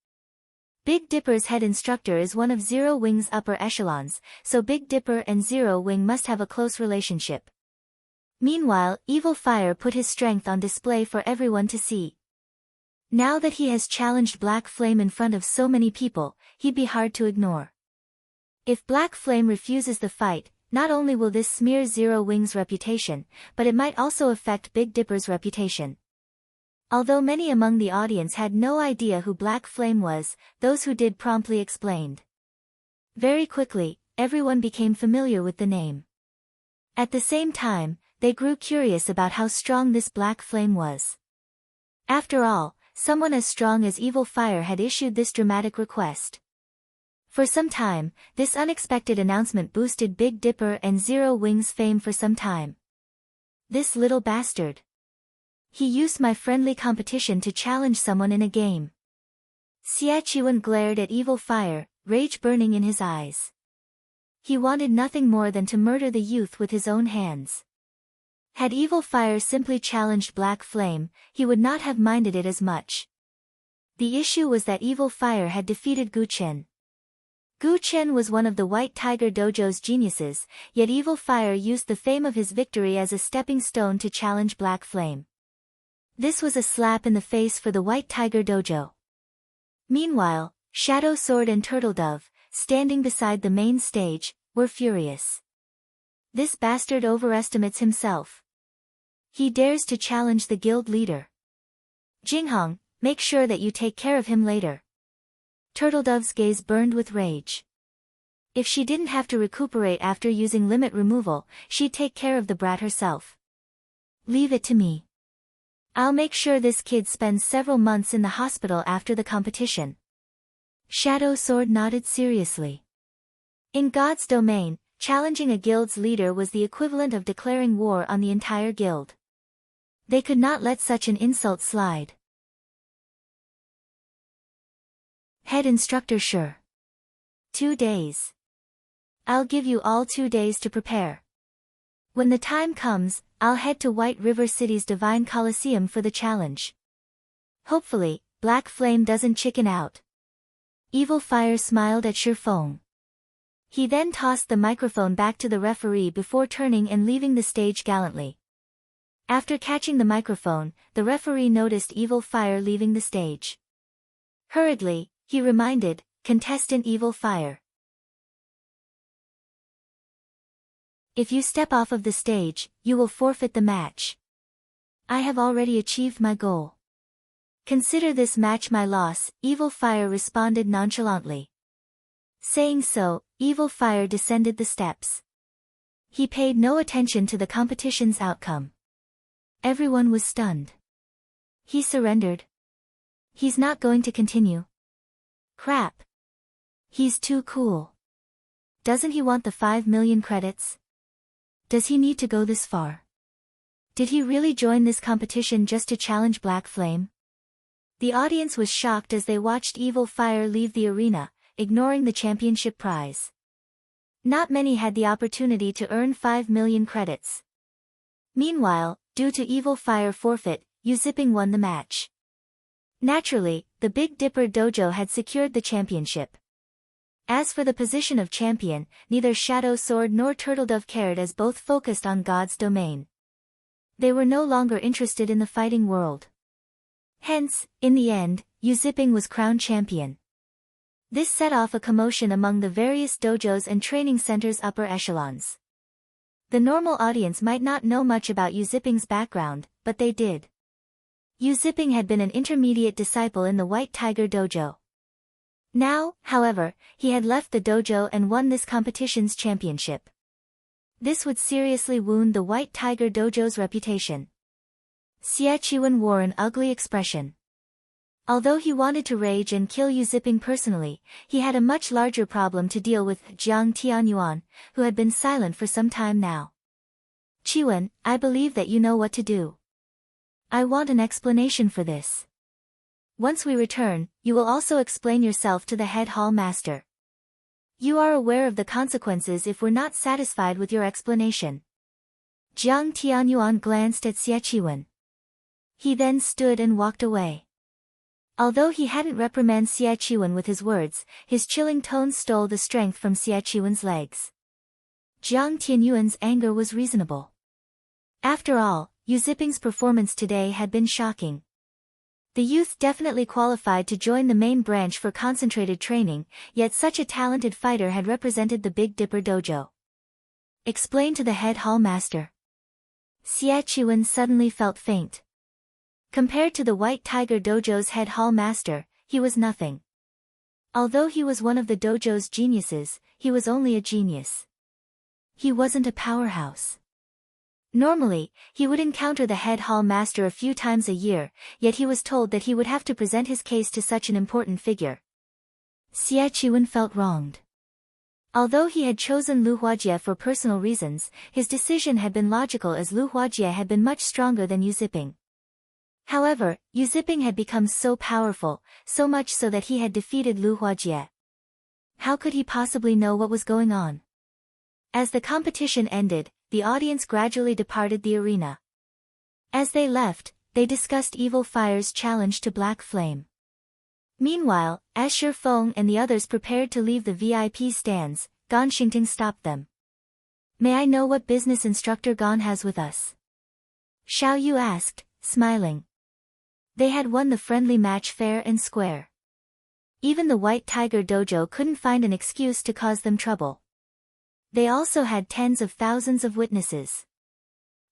Big Dipper's head instructor is one of Zero Wing's upper echelons, so Big Dipper and Zero Wing must have a close relationship. Meanwhile, Evil Fire put his strength on display for everyone to see. Now that he has challenged Black Flame in front of so many people, he'd be hard to ignore. If Black Flame refuses the fight, not only will this smear Zero Wing's reputation, but it might also affect Big Dipper's reputation. Although many among the audience had no idea who Black Flame was, those who did promptly explained. Very quickly, everyone became familiar with the name. At the same time, they grew curious about how strong this Black Flame was. After all, someone as strong as Evil Fire had issued this dramatic request. For some time, this unexpected announcement boosted Big Dipper and Zero Wing's fame for some time. This little bastard. He used my friendly competition to challenge someone in a game. Xie glared at Evil Fire, rage burning in his eyes. He wanted nothing more than to murder the youth with his own hands. Had Evil Fire simply challenged Black Flame, he would not have minded it as much. The issue was that Evil Fire had defeated Gu Chen. Gu Chen was one of the White Tiger Dojo's geniuses, yet Evil Fire used the fame of his victory as a stepping stone to challenge Black Flame. This was a slap in the face for the White Tiger Dojo. Meanwhile, Shadow Sword and Turtle Dove, standing beside the main stage, were furious. This bastard overestimates himself. He dares to challenge the guild leader. Jinghong, make sure that you take care of him later. Turtledove's gaze burned with rage. If she didn't have to recuperate after using limit removal, she'd take care of the brat herself. Leave it to me. I'll make sure this kid spends several months in the hospital after the competition. Shadow Sword nodded seriously. In God's domain, challenging a guild's leader was the equivalent of declaring war on the entire guild. They could not let such an insult slide. Head instructor sure. 2 days. I'll give you all 2 days to prepare. When the time comes, I'll head to White River City's Divine Coliseum for the challenge. Hopefully, Black Flame doesn't chicken out. Evil Fire smiled at Shifeng. He then tossed the microphone back to the referee before turning and leaving the stage gallantly. After catching the microphone, the referee noticed Evil Fire leaving the stage. Hurriedly, he reminded, "Contestant Evil Fire. If you step off of the stage, you will forfeit the match. I have already achieved my goal. Consider this match my loss," Evil Fire responded nonchalantly. Saying so, Evil Fire descended the steps. He paid no attention to the competition's outcome. Everyone was stunned. He surrendered. He's not going to continue. Crap. He's too cool. Doesn't he want the 5 million credits? Does he need to go this far? Did he really join this competition just to challenge Black Flame? The audience was shocked as they watched Evil Fire leave the arena, ignoring the championship prize. Not many had the opportunity to earn 5 million credits. Meanwhile, due to Evil Fire forfeit, Uziping won the match. Naturally, the Big Dipper Dojo had secured the championship. As for the position of champion, neither Shadow Sword nor Turtledove cared as both focused on God's domain. They were no longer interested in the fighting world. Hence, in the end, Uziping was crowned champion. This set off a commotion among the various dojos and training centers' upper echelons. The normal audience might not know much about Uziping's background, but they did. Uziping had been an intermediate disciple in the White Tiger Dojo. Now, however, he had left the dojo and won this competition's championship. This would seriously wound the White Tiger Dojo's reputation. Xie Qiwen wore an ugly expression. Although he wanted to rage and kill Uziping personally, he had a much larger problem to deal with Jiang Tianyuan, who had been silent for some time now. "Qiwen, I believe that you know what to do. I want an explanation for this. Once we return, you will also explain yourself to the head hall master. You are aware of the consequences if we're not satisfied with your explanation." Jiang Tianyuan glanced at Xie Qiwen. He then stood and walked away. Although he hadn't reprimanded Xie Qiwen with his words, his chilling tones stole the strength from Xie Qiwen's legs. Jiang Tianyuan's anger was reasonable. After all, Uziping's performance today had been shocking. The youth definitely qualified to join the main branch for concentrated training, yet such a talented fighter had represented the Big Dipper Dojo. "Explain to the head hall master." Xie Qiwen suddenly felt faint. Compared to the White Tiger Dojo's head hall master, he was nothing. Although he was one of the dojo's geniuses, he was only a genius. He wasn't a powerhouse. Normally, he would encounter the head hall master a few times a year, yet he was told that he would have to present his case to such an important figure. Xie Qiwen felt wronged. Although he had chosen Lu Huajie for personal reasons, his decision had been logical as Lu Huajie had been much stronger than Uziping. However, Uziping had become so powerful, so much so that he had defeated Lu Huajie. How could he possibly know what was going on? As the competition ended, the audience gradually departed the arena. As they left, they discussed Evil Fire's challenge to Black Flame. Meanwhile, as Shifeng and the others prepared to leave the VIP stands, Gan Xingting stopped them. "May I know what business instructor Gan has with us?" Xiao Yu asked, smiling. They had won the friendly match fair and square. Even the White Tiger Dojo couldn't find an excuse to cause them trouble. They also had tens of thousands of witnesses.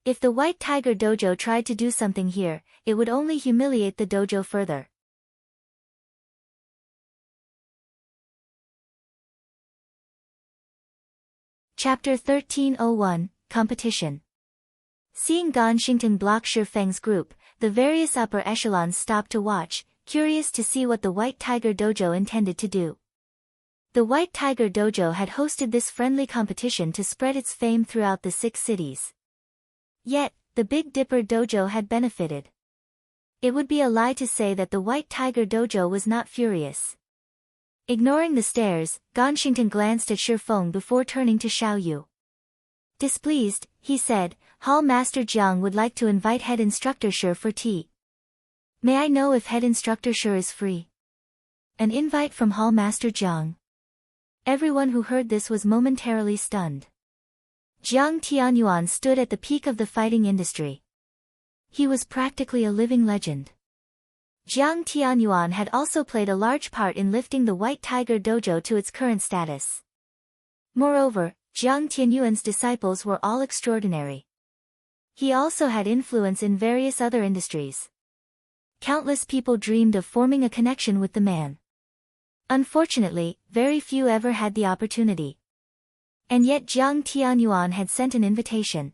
If the White Tiger Dojo tried to do something here, it would only humiliate the dojo further. Chapter 1301, Competition. Seeing Gan Xingting block Shifeng's group, the various upper echelons stopped to watch, curious to see what the White Tiger Dojo intended to do. The White Tiger Dojo had hosted this friendly competition to spread its fame throughout the 6 cities. Yet, the Big Dipper Dojo had benefited. It would be a lie to say that the White Tiger Dojo was not furious. Ignoring the stares, Gan Xingting glanced at Shifeng before turning to Xiao Yu. Displeased, he said, "Hall Master Jiang would like to invite head instructor Shi for tea." May I know if head instructor Shi is free? An invite from Hall Master Jiang. Everyone who heard this was momentarily stunned. Jiang Tianyuan stood at the peak of the fighting industry. He was practically a living legend. Jiang Tianyuan had also played a large part in lifting the White Tiger Dojo to its current status. Moreover, Jiang Tianyuan's disciples were all extraordinary. He also had influence in various other industries. Countless people dreamed of forming a connection with the man. Unfortunately, very few ever had the opportunity. And yet Jiang Tianyuan had sent an invitation.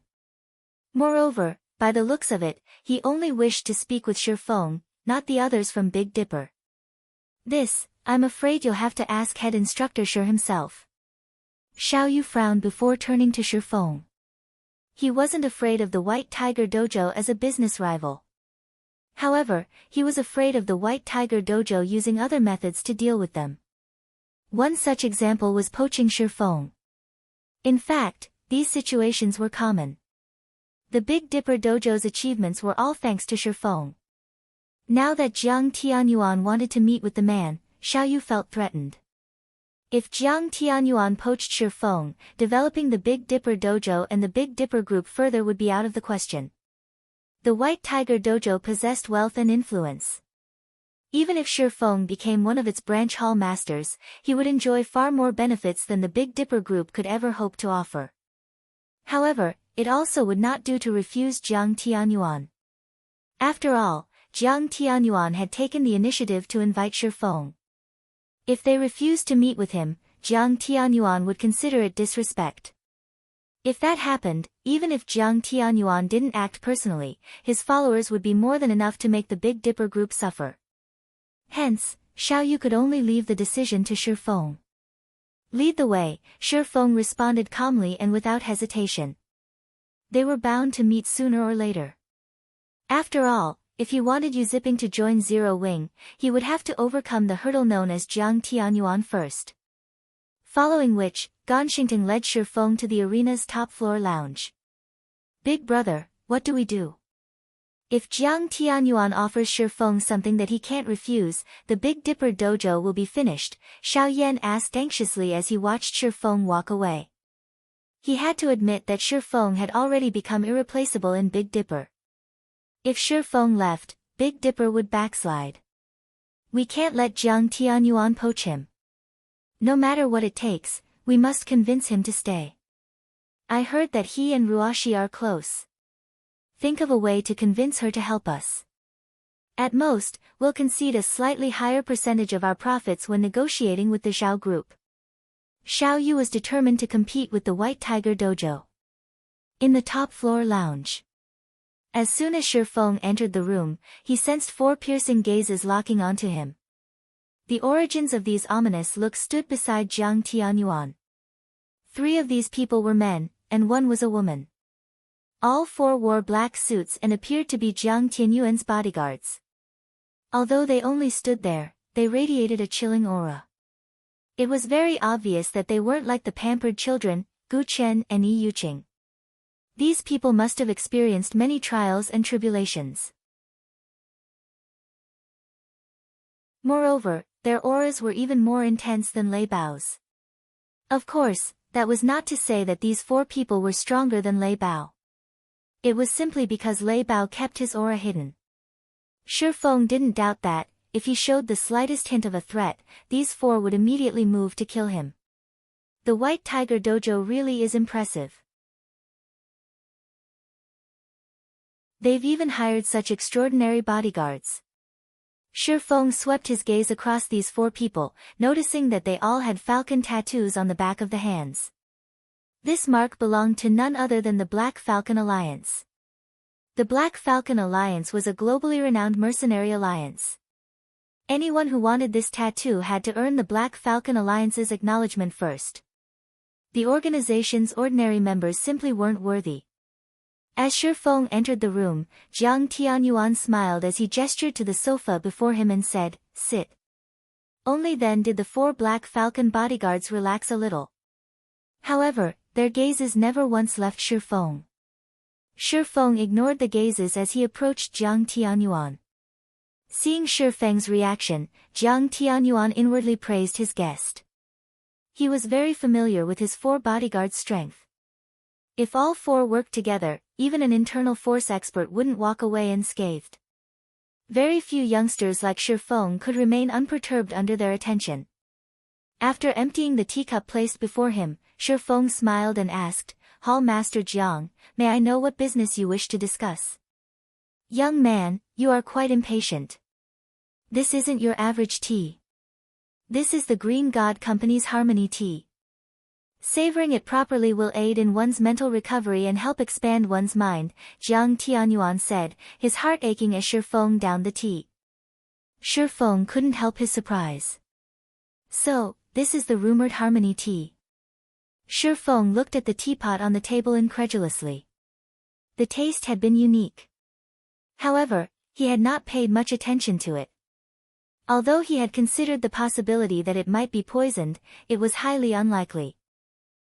Moreover, by the looks of it, he only wished to speak with Shi Feng, not the others from Big Dipper. This, I'm afraid you'll have to ask head instructor Shi himself. Xiao Yu frowned before turning to Shi Feng. He wasn't afraid of the White Tiger Dojo as a business rival. However, he was afraid of the White Tiger Dojo using other methods to deal with them. One such example was poaching Shi Feng. In fact, these situations were common. The Big Dipper Dojo's achievements were all thanks to Shi Feng. Now that Jiang Tianyuan wanted to meet with the man, Xiao Yu felt threatened. If Jiang Tianyuan poached Shi Feng, developing the Big Dipper Dojo and the Big Dipper group further would be out of the question. The White Tiger Dojo possessed wealth and influence. Even if Shi Feng became one of its branch hall masters, he would enjoy far more benefits than the Big Dipper group could ever hope to offer. However, it also would not do to refuse Jiang Tianyuan. After all, Jiang Tianyuan had taken the initiative to invite Shi Feng. If they refused to meet with him, Jiang Tianyuan would consider it disrespect. If that happened, even if Jiang Tianyuan didn't act personally, his followers would be more than enough to make the Big Dipper group suffer. Hence, Xiao Yu could only leave the decision to Shi Feng. Lead the way, Shi Feng responded calmly and without hesitation. They were bound to meet sooner or later. After all, if he wanted Yu Zipping to join Zero Wing, he would have to overcome the hurdle known as Jiang Tianyuan first. Following which, Ganxingtong led Shi Feng to the arena's top-floor lounge. Big brother, what do we do? If Jiang Tianyuan offers Shi Feng something that he can't refuse, the Big Dipper Dojo will be finished, Xiao Yan asked anxiously as he watched Shi Feng walk away. He had to admit that Shi Feng had already become irreplaceable in Big Dipper. If Shi Feng left, Big Dipper would backslide. We can't let Jiang Tianyuan poach him. No matter what it takes, we must convince him to stay. I heard that he and Ruashi are close. Think of a way to convince her to help us. At most, we'll concede a slightly higher percentage of our profits when negotiating with the Zhao group. Xiao Yu was determined to compete with the White Tiger Dojo. In the top-floor lounge. As soon as Shi Feng entered the room, he sensed 4 piercing gazes locking onto him. The origins of these ominous looks stood beside Jiang Tianyuan. 3 of these people were men, and 1 was a woman. All 4 wore black suits and appeared to be Jiang Tianyuan's bodyguards. Although they only stood there, they radiated a chilling aura. It was very obvious that they weren't like the pampered children, Gu Chen and Yi Yuqing. These people must have experienced many trials and tribulations. Moreover, their auras were even more intense than Lei Bao's. Of course, that was not to say that these 4 people were stronger than Lei Bao. It was simply because Lei Bao kept his aura hidden. Shi Feng didn't doubt that, if he showed the slightest hint of a threat, these 4 would immediately move to kill him. The White Tiger Dojo really is impressive. They've even hired such extraordinary bodyguards. Shi Feng swept his gaze across these 4 people, noticing that they all had falcon tattoos on the back of the hands. This mark belonged to none other than the Black Falcon Alliance. The Black Falcon Alliance was a globally renowned mercenary alliance. Anyone who wanted this tattoo had to earn the Black Falcon Alliance's acknowledgement first. The organization's ordinary members simply weren't worthy. As Shi Feng entered the room, Jiang Tianyuan smiled as he gestured to the sofa before him and said, "Sit." Only then did the 4 Black Falcon bodyguards relax a little. However, their gazes never once left Shi Feng. Shi Feng ignored the gazes as he approached Jiang Tianyuan. Seeing Shi Feng's reaction, Jiang Tianyuan inwardly praised his guest. He was very familiar with his 4 bodyguards' strength. If all 4 worked together, even an internal force expert wouldn't walk away unscathed. Very few youngsters like Shi Feng could remain unperturbed under their attention. After emptying the teacup placed before him, Shi Feng smiled and asked, "Hall Master Jiang, may I know what business you wish to discuss?" "Young man, you are quite impatient. This isn't your average tea. This is the Green God Company's Harmony tea. Savoring it properly will aid in one's mental recovery and help expand one's mind," Jiang Tianyuan said, his heart aching as Shi Feng downed the tea. Shi Feng couldn't help his surprise. "So, this is the rumored Harmony tea." Shi Feng looked at the teapot on the table incredulously. The taste had been unique. However, he had not paid much attention to it. Although he had considered the possibility that it might be poisoned, it was highly unlikely.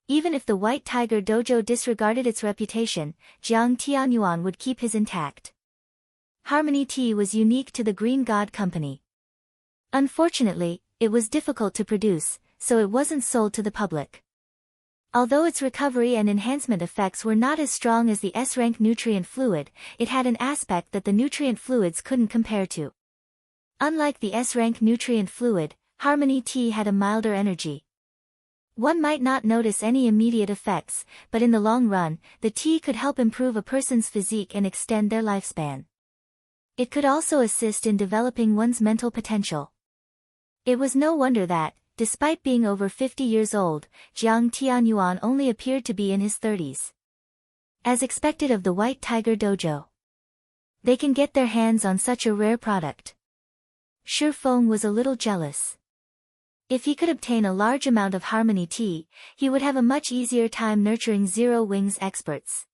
Even if the White Tiger Dojo disregarded its reputation, Jiang Tianyuan would keep his intact. Harmony tea was unique to the Green God Company. Unfortunately, it was difficult to produce, so it wasn't sold to the public. Although its recovery and enhancement effects were not as strong as the S-rank nutrient fluid, it had an aspect that the nutrient fluids couldn't compare to. Unlike the S-rank nutrient fluid, Harmony tea had a milder energy. One might not notice any immediate effects, but in the long run, the tea could help improve a person's physique and extend their lifespan. It could also assist in developing one's mental potential. It was no wonder that, despite being over 50 years old, Jiang Tianyuan only appeared to be in his 30s. As expected of the White Tiger Dojo. They can get their hands on such a rare product. Shi Feng was a little jealous. If he could obtain a large amount of Harmony tea, he would have a much easier time nurturing Zero Wings experts.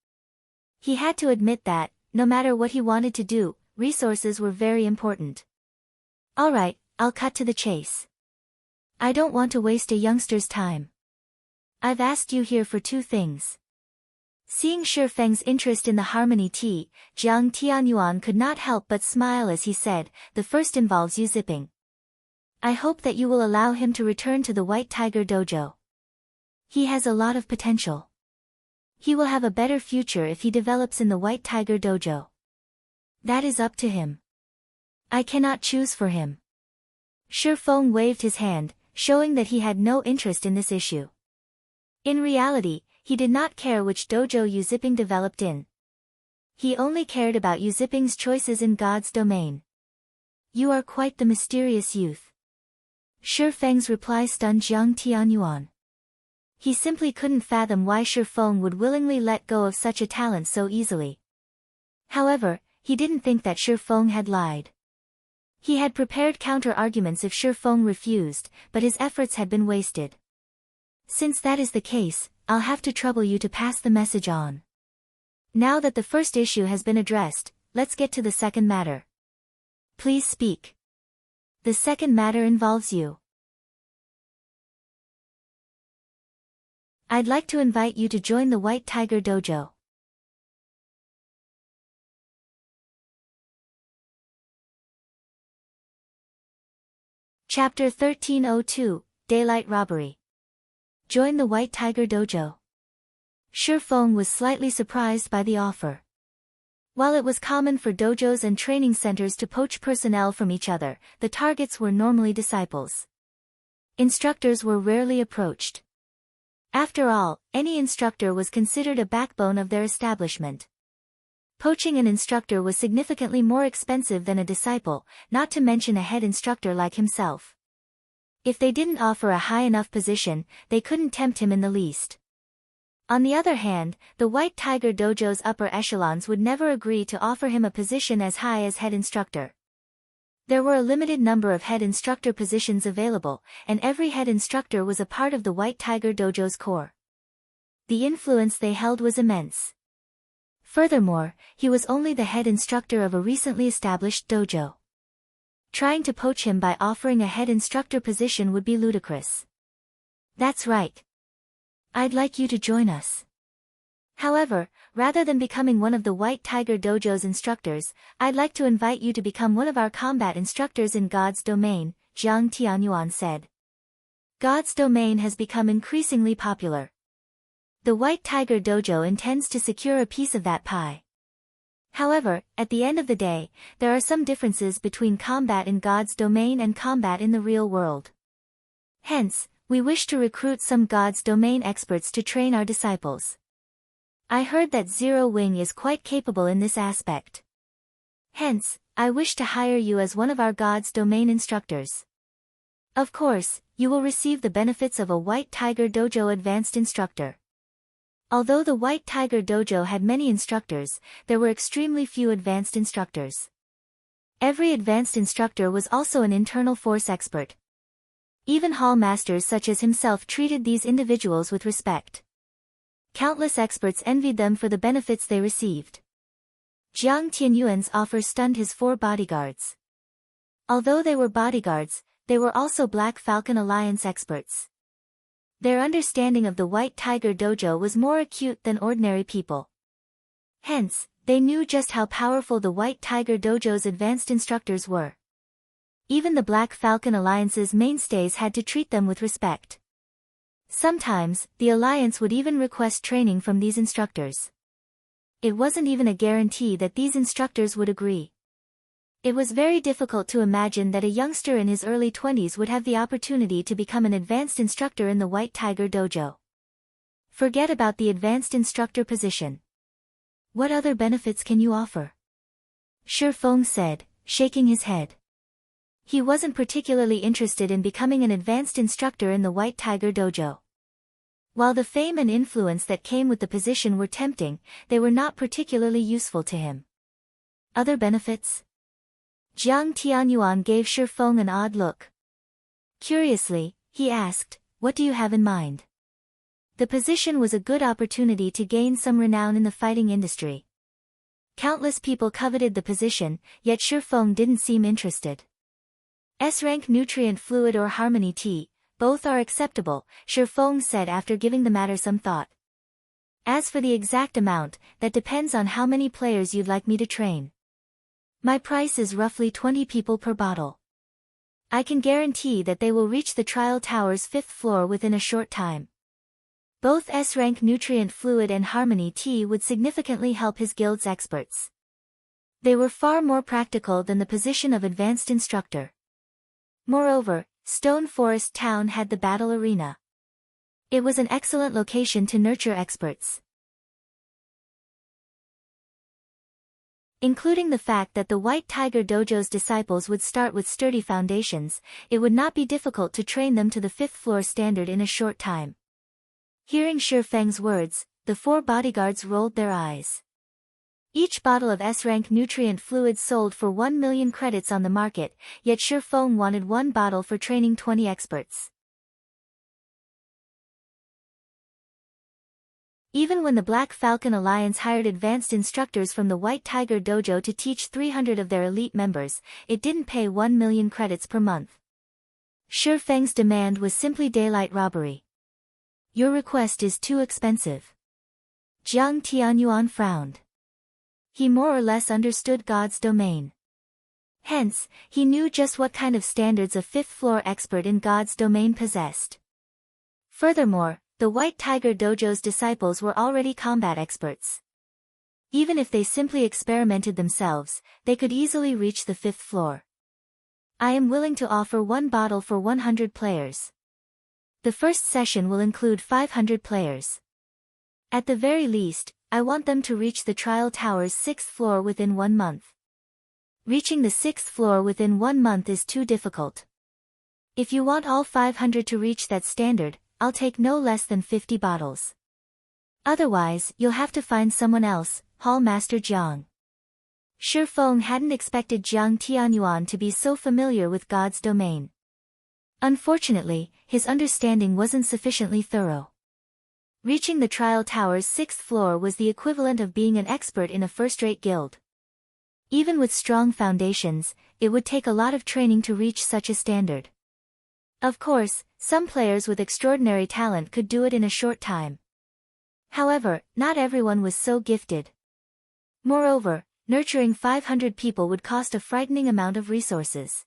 He had to admit that, no matter what he wanted to do, resources were very important. "Alright, I'll cut to the chase. I don't want to waste a youngster's time. I've asked you here for 2 things." Seeing Shi Feng's interest in the Harmony tea, Jiang Tianyuan could not help but smile as he said, "The first involves you zipping. I hope that you will allow him to return to the White Tiger Dojo. He has a lot of potential. He will have a better future if he develops in the White Tiger Dojo. That is up to him. I cannot choose for him." Shi Feng waved his hand, showing that he had no interest in this issue. In reality, he did not care which dojo Yu Zipping developed in. He only cared about Yu Zipping's choices in God's domain. "You are quite the mysterious youth." Shi Feng's reply stunned Jiang Tianyuan. He simply couldn't fathom why Shi Feng would willingly let go of such a talent so easily. However, he didn't think that Shi Feng had lied. He had prepared counter-arguments if Shi Feng refused, but his efforts had been wasted. "Since that is the case, I'll have to trouble you to pass the message on. Now that the first issue has been addressed, let's get to the second matter. Please speak. The second matter involves you. I'd like to invite you to join the White Tiger Dojo." Chapter 1302, Daylight Robbery. Join the White Tiger Dojo. Shi Feng was slightly surprised by the offer. While it was common for dojos and training centers to poach personnel from each other, the targets were normally disciples. Instructors were rarely approached. After all, any instructor was considered a backbone of their establishment. Poaching an instructor was significantly more expensive than a disciple, not to mention a head instructor like himself. If they didn't offer a high enough position, they couldn't tempt him in the least. On the other hand, the White Tiger Dojo's upper echelons would never agree to offer him a position as high as head instructor. There were a limited number of head instructor positions available, and every head instructor was a part of the White Tiger Dojo's core. The influence they held was immense. Furthermore, he was only the head instructor of a recently established dojo. Trying to poach him by offering a head instructor position would be ludicrous. "That's right. I'd like you to join us. However, rather than becoming one of the White Tiger Dojo's instructors, I'd like to invite you to become one of our combat instructors in God's domain, Jiang Tianyuan said. God's domain has become increasingly popular. The White Tiger Dojo intends to secure a piece of that pie. However, at the end of the day, there are some differences between combat in God's domain and combat in the real world. Hence, we wish to recruit some God's domain experts to train our disciples. I heard that Zero Wing is quite capable in this aspect. Hence, I wish to hire you as one of our God's domain instructors. Of course, you will receive the benefits of a White Tiger Dojo advanced instructor. Although the White Tiger Dojo had many instructors, there were extremely few advanced instructors. Every advanced instructor was also an internal force expert. Even hall masters such as himself treated these individuals with respect. Countless experts envied them for the benefits they received. Jiang Tianyuan's offer stunned his 4 bodyguards. Although they were bodyguards, they were also Black Falcon Alliance experts. Their understanding of the White Tiger Dojo was more acute than ordinary people. Hence, they knew just how powerful the White Tiger Dojo's advanced instructors were. Even the Black Falcon Alliance's mainstays had to treat them with respect. Sometimes, the Alliance would even request training from these instructors. It wasn't even a guarantee that these instructors would agree. It was very difficult to imagine that a youngster in his early 20s would have the opportunity to become an advanced instructor in the White Tiger Dojo. Forget about the advanced instructor position. What other benefits can you offer? Shi Feng said, shaking his head. He wasn't particularly interested in becoming an advanced instructor in the White Tiger Dojo. While the fame and influence that came with the position were tempting, they were not particularly useful to him. Other benefits? Jiang Tianyuan gave Shi Feng an odd look. Curiously, he asked, "What do you have in mind?" The position was a good opportunity to gain some renown in the fighting industry. Countless people coveted the position, yet Shi Feng didn't seem interested. S-rank nutrient fluid or harmony tea, both are acceptable, Shi Feng said after giving the matter some thought. As for the exact amount, that depends on how many players you'd like me to train. My price is roughly 20 people per bottle. I can guarantee that they will reach the trial tower's 5th floor within a short time. Both S-rank nutrient fluid and harmony tea would significantly help his guild's experts. They were far more practical than the position of advanced instructor. Moreover, Stone Forest Town had the battle arena. It was an excellent location to nurture experts. Including the fact that the White Tiger Dojo's disciples would start with sturdy foundations, it would not be difficult to train them to the 5th floor standard in a short time. Hearing Shi Feng's words, the 4 bodyguards rolled their eyes. Each bottle of S-rank nutrient fluid sold for 1 million credits on the market, yet Shi Feng wanted 1 bottle for training 20 experts. Even when the Black Falcon Alliance hired advanced instructors from the White Tiger Dojo to teach 300 of their elite members, it didn't pay 1 million credits per month. Shi Feng's demand was simply daylight robbery. Your request is too expensive. Jiang Tianyuan frowned. He more or less understood God's domain. Hence, he knew just what kind of standards a 5th floor expert in God's domain possessed. Furthermore, the White Tiger Dojo's disciples were already combat experts. Even if they simply experimented themselves, they could easily reach the 5th floor. I am willing to offer 1 bottle for 100 players. The first session will include 500 players. At the very least, I want them to reach the trial tower's 6th floor within 1 month. Reaching the 6th floor within 1 month is too difficult. If you want all 500 to reach that standard, I'll take no less than 50 bottles. Otherwise, you'll have to find someone else, Hall Master Jiang. Shi Feng hadn't expected Jiang Tianyuan to be so familiar with God's domain. Unfortunately, his understanding wasn't sufficiently thorough. Reaching the trial tower's 6th floor was the equivalent of being an expert in a first-rate guild. Even with strong foundations, it would take a lot of training to reach such a standard. Of course, some players with extraordinary talent could do it in a short time. However, not everyone was so gifted. Moreover, nurturing 500 people would cost a frightening amount of resources.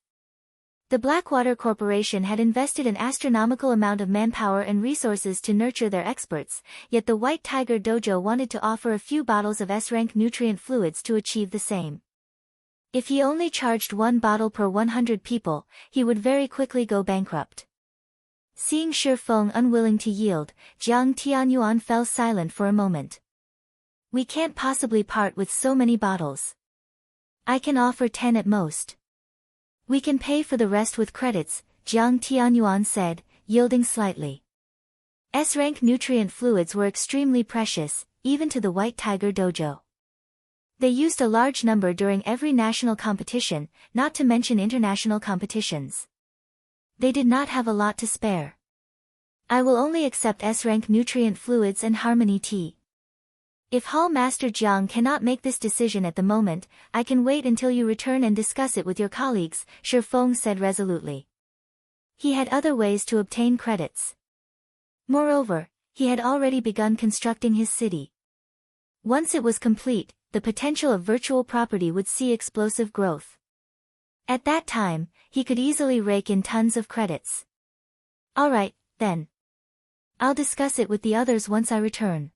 The Blackwater Corporation had invested an astronomical amount of manpower and resources to nurture their experts, yet the White Tiger Dojo wanted to offer a few bottles of S-rank nutrient fluids to achieve the same. If he only charged 1 bottle per 100 people, he would very quickly go bankrupt. Seeing Shi Feng unwilling to yield, Jiang Tianyuan fell silent for a moment. We can't possibly part with so many bottles. I can offer 10 at most. We can pay for the rest with credits, Jiang Tianyuan said, yielding slightly. S-rank nutrient fluids were extremely precious, even to the White Tiger Dojo. They used a large number during every national competition, not to mention international competitions. They did not have a lot to spare. I will only accept S-rank nutrient fluids and harmony tea. If Hall Master Jiang cannot make this decision at the moment, I can wait until you return and discuss it with your colleagues, Shi Feng said resolutely. He had other ways to obtain credits. Moreover, he had already begun constructing his city. Once it was complete, the potential of virtual property would see explosive growth. At that time, he could easily rake in tons of credits. Alright, then. I'll discuss it with the others once I return.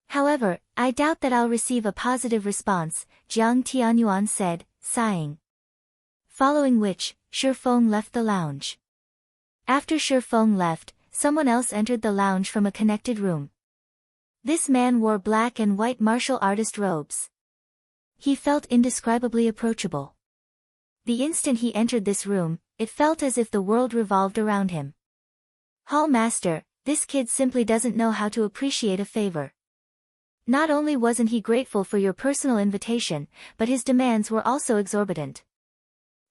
However, I doubt that I'll receive a positive response, Jiang Tianyuan said, sighing. Following which, Shi Feng left the lounge. After Shi Feng left, someone else entered the lounge from a connected room. This man wore black and white martial artist robes. He felt indescribably approachable. The instant he entered this room, it felt as if the world revolved around him. Hall Master, this kid simply doesn't know how to appreciate a favor. Not only wasn't he grateful for your personal invitation, but his demands were also exorbitant.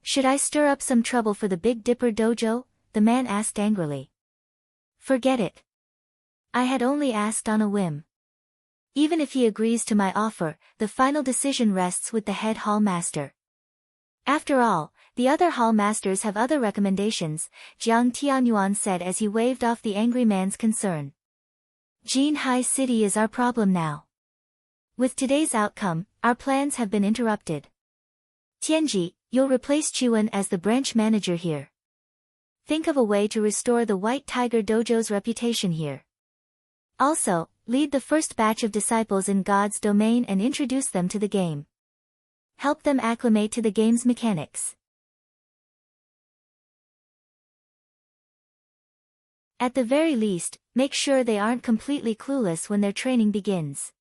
Should I stir up some trouble for the Big Dipper Dojo? The man asked angrily. Forget it. I had only asked on a whim. Even if he agrees to my offer, the final decision rests with the head hall master. After all, the other hall masters have other recommendations, Jiang Tianyuan said as he waved off the angry man's concern. Jinhai City is our problem now. With today's outcome, our plans have been interrupted. Tianji, you'll replace Chuan as the branch manager here. Think of a way to restore the White Tiger Dojo's reputation here. Also, lead the first batch of disciples in God's domain and introduce them to the game. Help them acclimate to the game's mechanics. At the very least, make sure they aren't completely clueless when their training begins.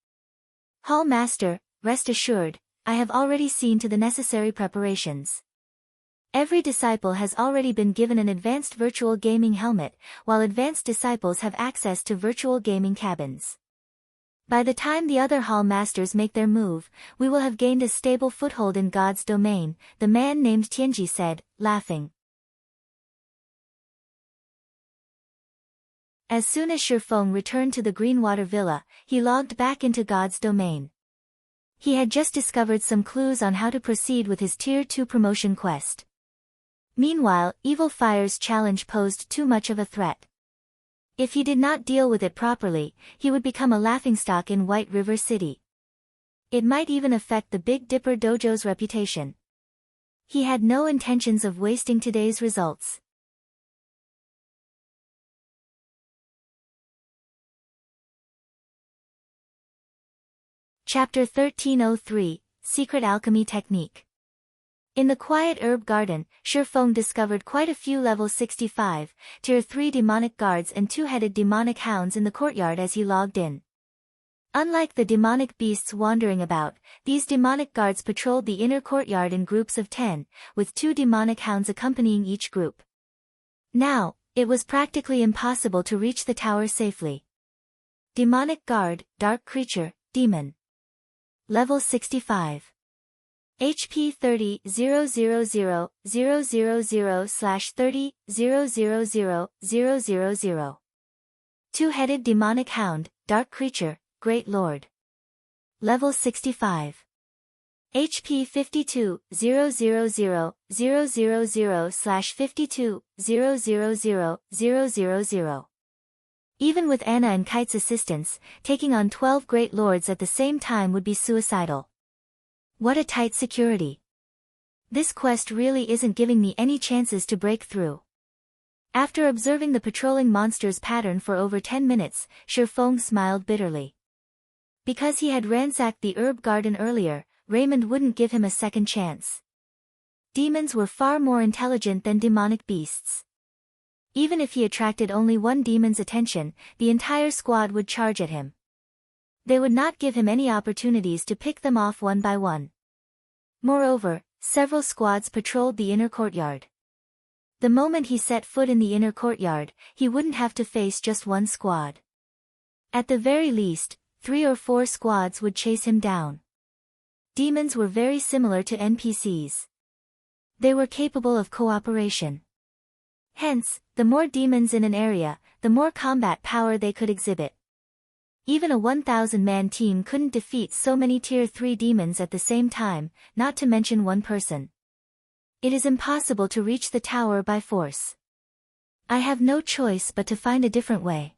Hall Master, rest assured, I have already seen to the necessary preparations. Every disciple has already been given an advanced virtual gaming helmet, while advanced disciples have access to virtual gaming cabins. By the time the other hall masters make their move, we will have gained a stable foothold in God's domain, the man named Tianji said, laughing. As soon as Shi Feng returned to the Greenwater Villa, he logged back into God's domain. He had just discovered some clues on how to proceed with his Tier 2 promotion quest. Meanwhile, Evil Fire's challenge posed too much of a threat. If he did not deal with it properly, he would become a laughingstock in White River City. It might even affect the Big Dipper Dojo's reputation. He had no intentions of wasting today's results. Chapter 1303, Secret Alchemy Technique. In the quiet herb garden, Shi Feng discovered quite a few level 65, tier 3 demonic guards and two-headed demonic hounds in the courtyard as he logged in. Unlike the demonic beasts wandering about, these demonic guards patrolled the inner courtyard in groups of 10, with 2 demonic hounds accompanying each group. Now, it was practically impossible to reach the tower safely. Demonic Guard, Dark Creature, Demon. Level 65. HP 30 000 000 /30 000 000. Two-headed demonic hound, Dark Creature, Great Lord. Level 65. HP 52 000 000 /52 000 000. Even with Anna and Kite's assistance, taking on 12 Great Lords at the same time would be suicidal. What a tight security. This quest really isn't giving me any chances to break through. After observing the patrolling monster's pattern for over 10 minutes, Shifeng smiled bitterly. Because he had ransacked the herb garden earlier, Raymond wouldn't give him a second chance. Demons were far more intelligent than demonic beasts. Even if he attracted only one demon's attention, the entire squad would charge at him. They would not give him any opportunities to pick them off one by one. Moreover, several squads patrolled the inner courtyard. The moment he set foot in the inner courtyard, he wouldn't have to face just one squad. At the very least, 3 or 4 squads would chase him down. Demons were very similar to NPCs. They were capable of cooperation. Hence, the more demons in an area, the more combat power they could exhibit. Even a 1,000-man team couldn't defeat so many Tier 3 demons at the same time, not to mention one person. It is impossible to reach the tower by force. I have no choice but to find a different way.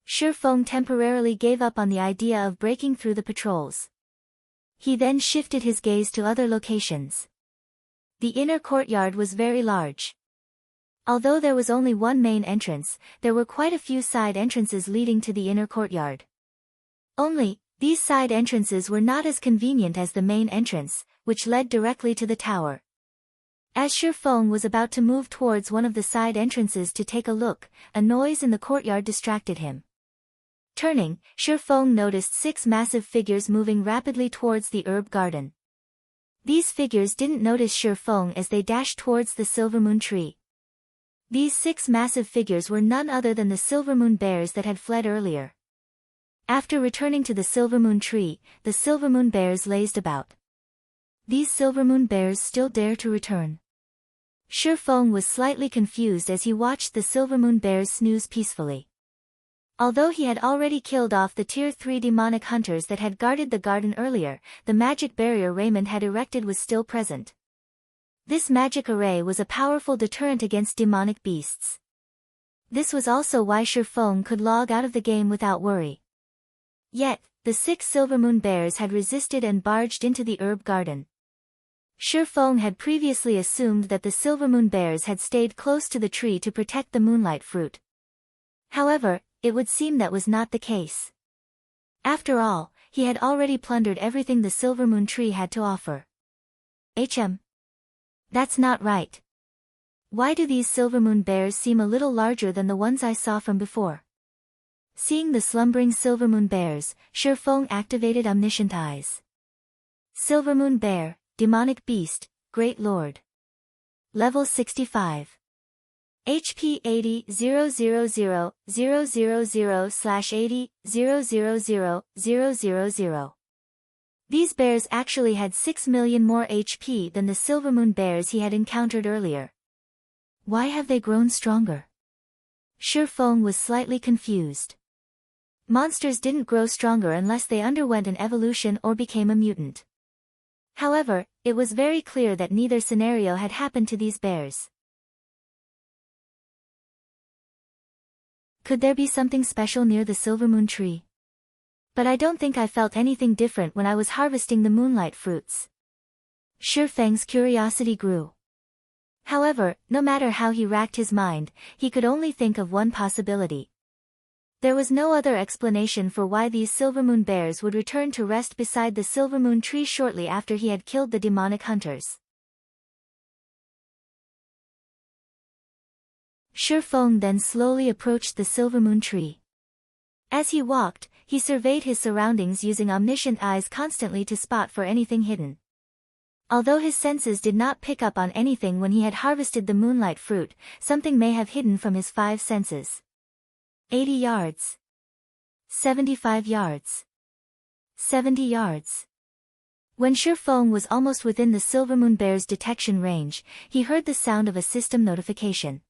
Shifeng temporarily gave up on the idea of breaking through the patrols. He then shifted his gaze to other locations. The inner courtyard was very large. Although there was only one main entrance, there were quite a few side entrances leading to the inner courtyard. Only, these side entrances were not as convenient as the main entrance, which led directly to the tower. As Shifeng was about to move towards one of the side entrances to take a look, a noise in the courtyard distracted him. Turning, Shifeng noticed 6 massive figures moving rapidly towards the herb garden. These figures didn't notice Shifeng as they dashed towards the Silvermoon tree. These 6 massive figures were none other than the Silvermoon bears that had fled earlier. After returning to the Silvermoon tree, the Silvermoon bears lazed about. These Silvermoon bears still dare to return. Shifeng was slightly confused as he watched the Silvermoon bears snooze peacefully. Although he had already killed off the Tier 3 demonic hunters that had guarded the garden earlier, the magic barrier Raymond had erected was still present. This magic array was a powerful deterrent against demonic beasts. This was also why Shifeng could log out of the game without worry. Yet, the 6 Silvermoon bears had resisted and barged into the herb garden. Shifeng had previously assumed that the Silvermoon bears had stayed close to the tree to protect the moonlight fruit. However, it would seem that was not the case. After all, he had already plundered everything the Silvermoon tree had to offer. That's not right. Why do these Silvermoon bears seem a little larger than the ones I saw from before? Seeing the slumbering Silvermoon bears, Shifeng activated omniscient eyes. Silvermoon bear, demonic beast, Great Lord. Level 65. HP 80,000/80,000,000. These bears actually had 6 million more HP than the Silvermoon bears he had encountered earlier. Why have they grown stronger? Shifeng was slightly confused. Monsters didn't grow stronger unless they underwent an evolution or became a mutant. However, it was very clear that neither scenario had happened to these bears. Could there be something special near the Silvermoon tree? But I don't think I felt anything different when I was harvesting the moonlight fruits. Shifeng's curiosity grew. However, no matter how he racked his mind, he could only think of one possibility. There was no other explanation for why these Silvermoon bears would return to rest beside the Silvermoon tree shortly after he had killed the demonic hunters. Shifeng then slowly approached the Silvermoon tree. As he walked, he surveyed his surroundings using omniscient eyes constantly to spot for anything hidden. Although his senses did not pick up on anything when he had harvested the moonlight fruit, something may have hidden from his 5 senses. 80 yards. 75 yards. 70 yards. When Shifeng was almost within the Silvermoon bear's detection range, he heard the sound of a system notification.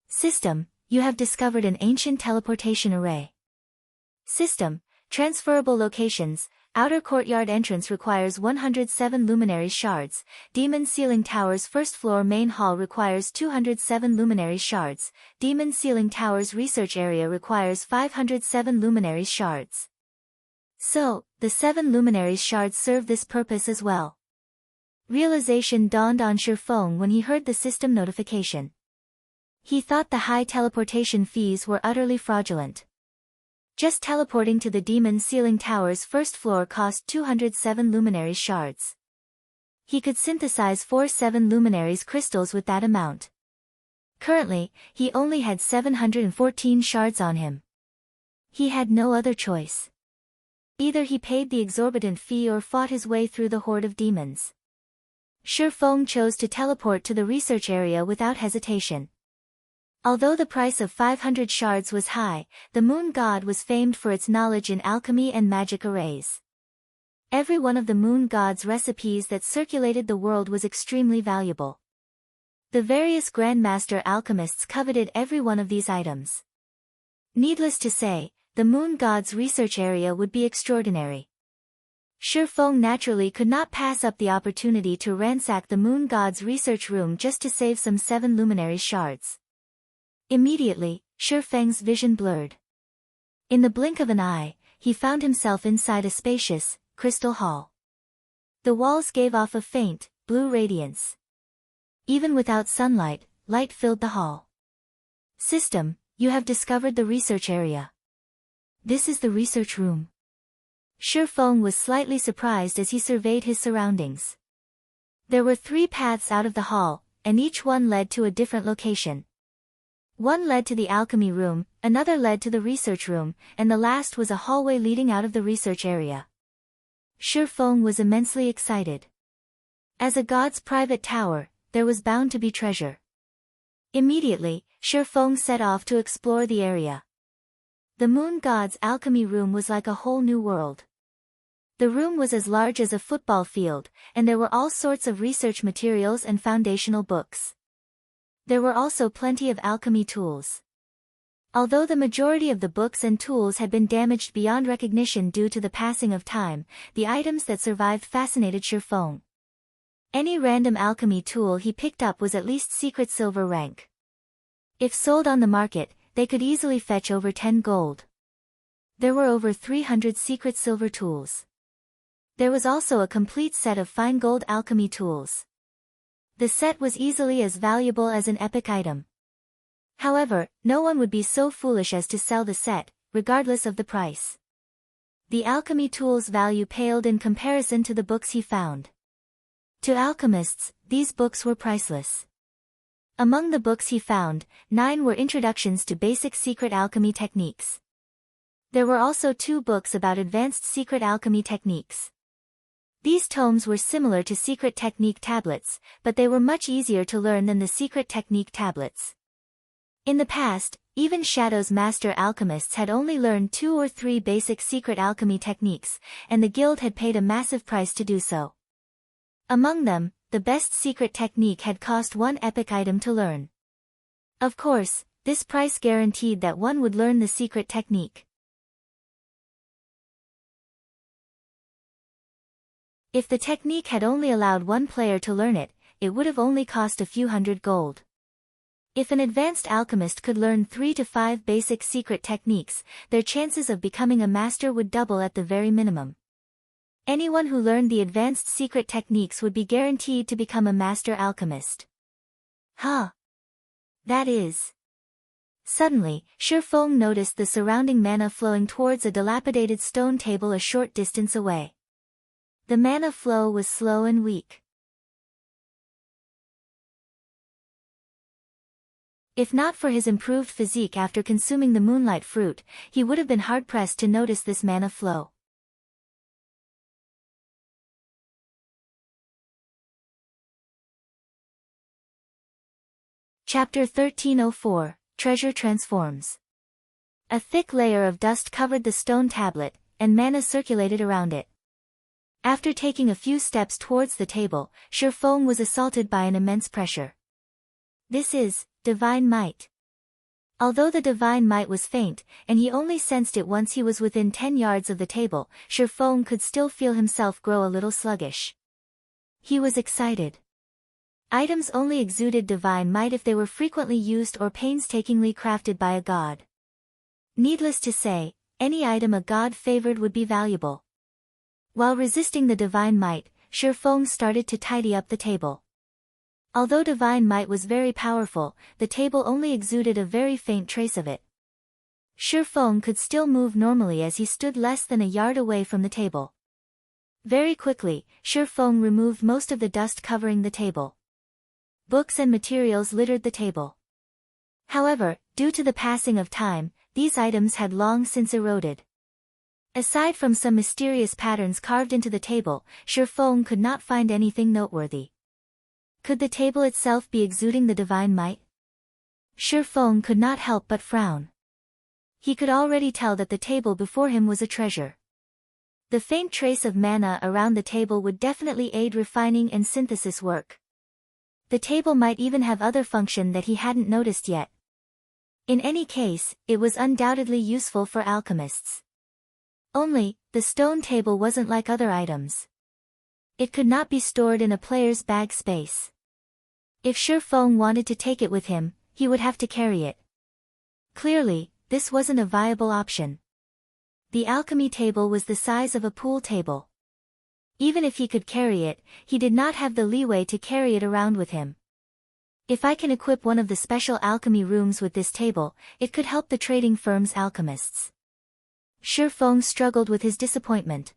System, you have discovered an ancient teleportation array. System, transferable locations, Outer courtyard entrance requires 107 luminary shards. Demon ceiling tower's first floor main hall requires 207 luminary shards. Demon ceiling tower's research area requires 507 luminary shards. So, the 7 luminary shards serve this purpose as well. Realization dawned on Shifeng when he heard the system notification. He thought the high teleportation fees were utterly fraudulent. Just teleporting to the demon ceiling tower's first floor cost 207 luminary shards. He could synthesize 4 7 luminaries crystals with that amount. Currently, he only had 714 shards on him. He had no other choice. Either he paid the exorbitant fee or fought his way through the horde of demons. Shifeng chose to teleport to the research area without hesitation. Although the price of 500 shards was high, the moon god was famed for its knowledge in alchemy and magic arrays. Every one of the moon god's recipes that circulated the world was extremely valuable. The various grandmaster alchemists coveted every one of these items. Needless to say, the moon god's research area would be extraordinary. Shifeng naturally could not pass up the opportunity to ransack the moon god's research room just to save some 7 luminary shards. Immediately, Shifeng's vision blurred. In the blink of an eye, he found himself inside a spacious, crystal hall. The walls gave off a faint, blue radiance. Even without sunlight, light filled the hall. System, you have discovered the research area. This is the research room. Shifeng was slightly surprised as he surveyed his surroundings. There were 3 paths out of the hall, and each one led to a different location. One led to the alchemy room, another led to the research room, and the last was a hallway leading out of the research area. Shifeng was immensely excited. As a god's private tower, there was bound to be treasure. Immediately, Shifeng set off to explore the area. The moon god's alchemy room was like a whole new world. The room was as large as a football field, and there were all sorts of research materials and foundational books. There were also plenty of alchemy tools. Although the majority of the books and tools had been damaged beyond recognition due to the passing of time, the items that survived fascinated Shifeng. Any random alchemy tool he picked up was at least secret silver rank. If sold on the market, they could easily fetch over 10 gold. There were over 300 secret silver tools. There was also a complete set of fine gold alchemy tools. The set was easily as valuable as an epic item. However, no one would be so foolish as to sell the set, regardless of the price. The alchemy tool's value paled in comparison to the books he found. To alchemists, these books were priceless. Among the books he found, 9 were introductions to basic secret alchemy techniques. There were also 2 books about advanced secret alchemy techniques. These tomes were similar to secret technique tablets, but they were much easier to learn than the secret technique tablets. In the past, even Shadow's master alchemists had only learned 2 or 3 basic secret alchemy techniques, and the guild had paid a massive price to do so. Among them, the best secret technique had cost 1 epic item to learn. Of course, this price guaranteed that one would learn the secret technique. If the technique had only allowed 1 player to learn it, it would have only cost a few hundred gold. If an advanced alchemist could learn 3 to 5 basic secret techniques, their chances of becoming a master would double at the very minimum. Anyone who learned the advanced secret techniques would be guaranteed to become a master alchemist. Huh. That is. Suddenly, Shifeng noticed the surrounding mana flowing towards a dilapidated stone table a short distance away. The mana flow was slow and weak. If not for his improved physique after consuming the moonlight fruit, he would have been hard-pressed to notice this mana flow. Chapter 1304, Treasure Transforms. A thick layer of dust covered the stone tablet, and mana circulated around it. After taking a few steps towards the table, Shifeng was assaulted by an immense pressure. This is divine might. Although the divine might was faint, and he only sensed it once he was within 10 yards of the table, Shifeng could still feel himself grow a little sluggish. He was excited. Items only exuded divine might if they were frequently used or painstakingly crafted by a god. Needless to say, any item a god favored would be valuable. While resisting the divine might, Shifeng started to tidy up the table. Although divine might was very powerful, the table only exuded a very faint trace of it. Shifeng could still move normally as he stood less than a yard away from the table. Very quickly, Shifeng removed most of the dust covering the table. Books and materials littered the table. However, due to the passing of time, these items had long since eroded. Aside from some mysterious patterns carved into the table, Shifeng could not find anything noteworthy. Could the table itself be exuding the divine might? Shifeng could not help but frown. He could already tell that the table before him was a treasure. The faint trace of mana around the table would definitely aid refining and synthesis work. The table might even have other function that he hadn't noticed yet. In any case, it was undoubtedly useful for alchemists. Only, the stone table wasn't like other items. It could not be stored in a player's bag space. If Shifeng wanted to take it with him, he would have to carry it. Clearly, this wasn't a viable option. The alchemy table was the size of a pool table. Even if he could carry it, he did not have the leeway to carry it around with him. If I can equip one of the special alchemy rooms with this table, it could help the trading firm's alchemists. Shifeng struggled with his disappointment.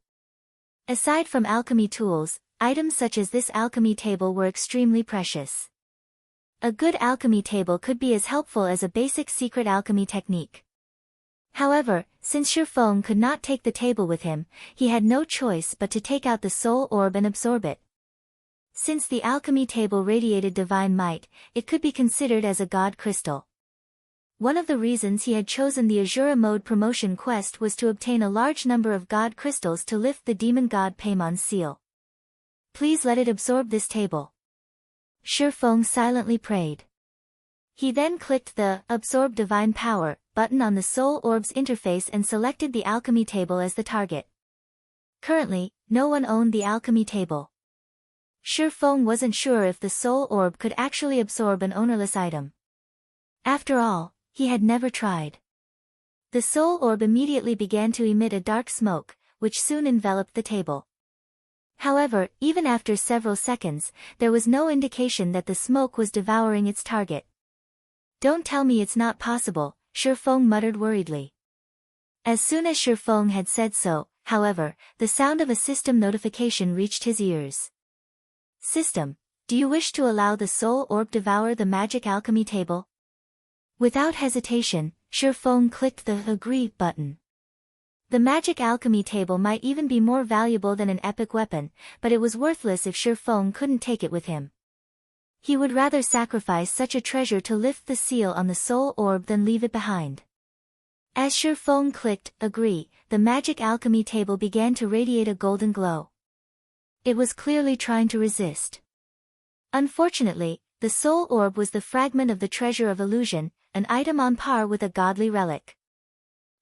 Aside from alchemy tools, items such as this alchemy table were extremely precious. A good alchemy table could be as helpful as a basic secret alchemy technique. However, since Shifeng could not take the table with him, he had no choice but to take out the soul orb and absorb it. Since the alchemy table radiated divine might, it could be considered as a god crystal. One of the reasons he had chosen the Asura mode promotion quest was to obtain a large number of god crystals to lift the demon god Paimon's seal. Please let it absorb this table. Shifeng silently prayed. He then clicked the Absorb Divine Power button on the Soul Orb's interface and selected the alchemy table as the target. Currently, no one owned the alchemy table. Shifeng wasn't sure if the Soul Orb could actually absorb an ownerless item. After all, he had never tried. The Soul Orb immediately began to emit a dark smoke, which soon enveloped the table. However, even after several seconds, there was no indication that the smoke was devouring its target. Don't tell me it's not possible, Shifeng muttered worriedly. As soon as Shifeng had said so, however, the sound of a system notification reached his ears. System, do you wish to allow the Soul Orb devour the magic alchemy table? Without hesitation, Shifeng clicked the Agree button. The magic alchemy table might even be more valuable than an epic weapon, but it was worthless if Shifeng couldn't take it with him. He would rather sacrifice such a treasure to lift the seal on the soul orb than leave it behind. As Shifeng clicked Agree, the magic alchemy table began to radiate a golden glow. It was clearly trying to resist. Unfortunately, the soul orb was the fragment of the treasure of illusion, an item on par with a godly relic.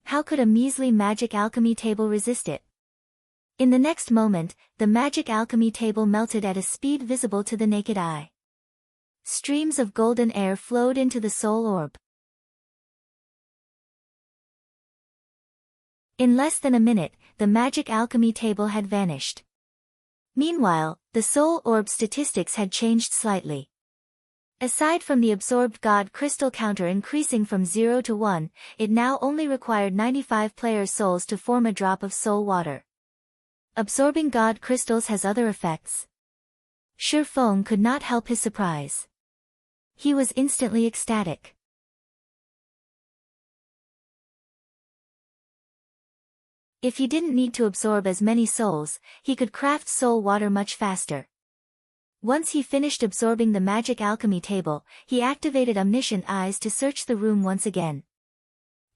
How could a measly magic alchemy table resist it? In the next moment, the magic alchemy table melted at a speed visible to the naked eye. Streams of golden air flowed into the soul orb. In less than a minute, the magic alchemy table had vanished. Meanwhile, the soul orb statistics had changed slightly. Aside from the absorbed god crystal counter increasing from 0 to 1, it now only required 95 player souls to form a drop of soul water. Absorbing god crystals has other effects. Shifeng could not help his surprise. He was instantly ecstatic. If he didn't need to absorb as many souls, he could craft soul water much faster. Once he finished absorbing the magic alchemy table, he activated omniscient eyes to search the room once again.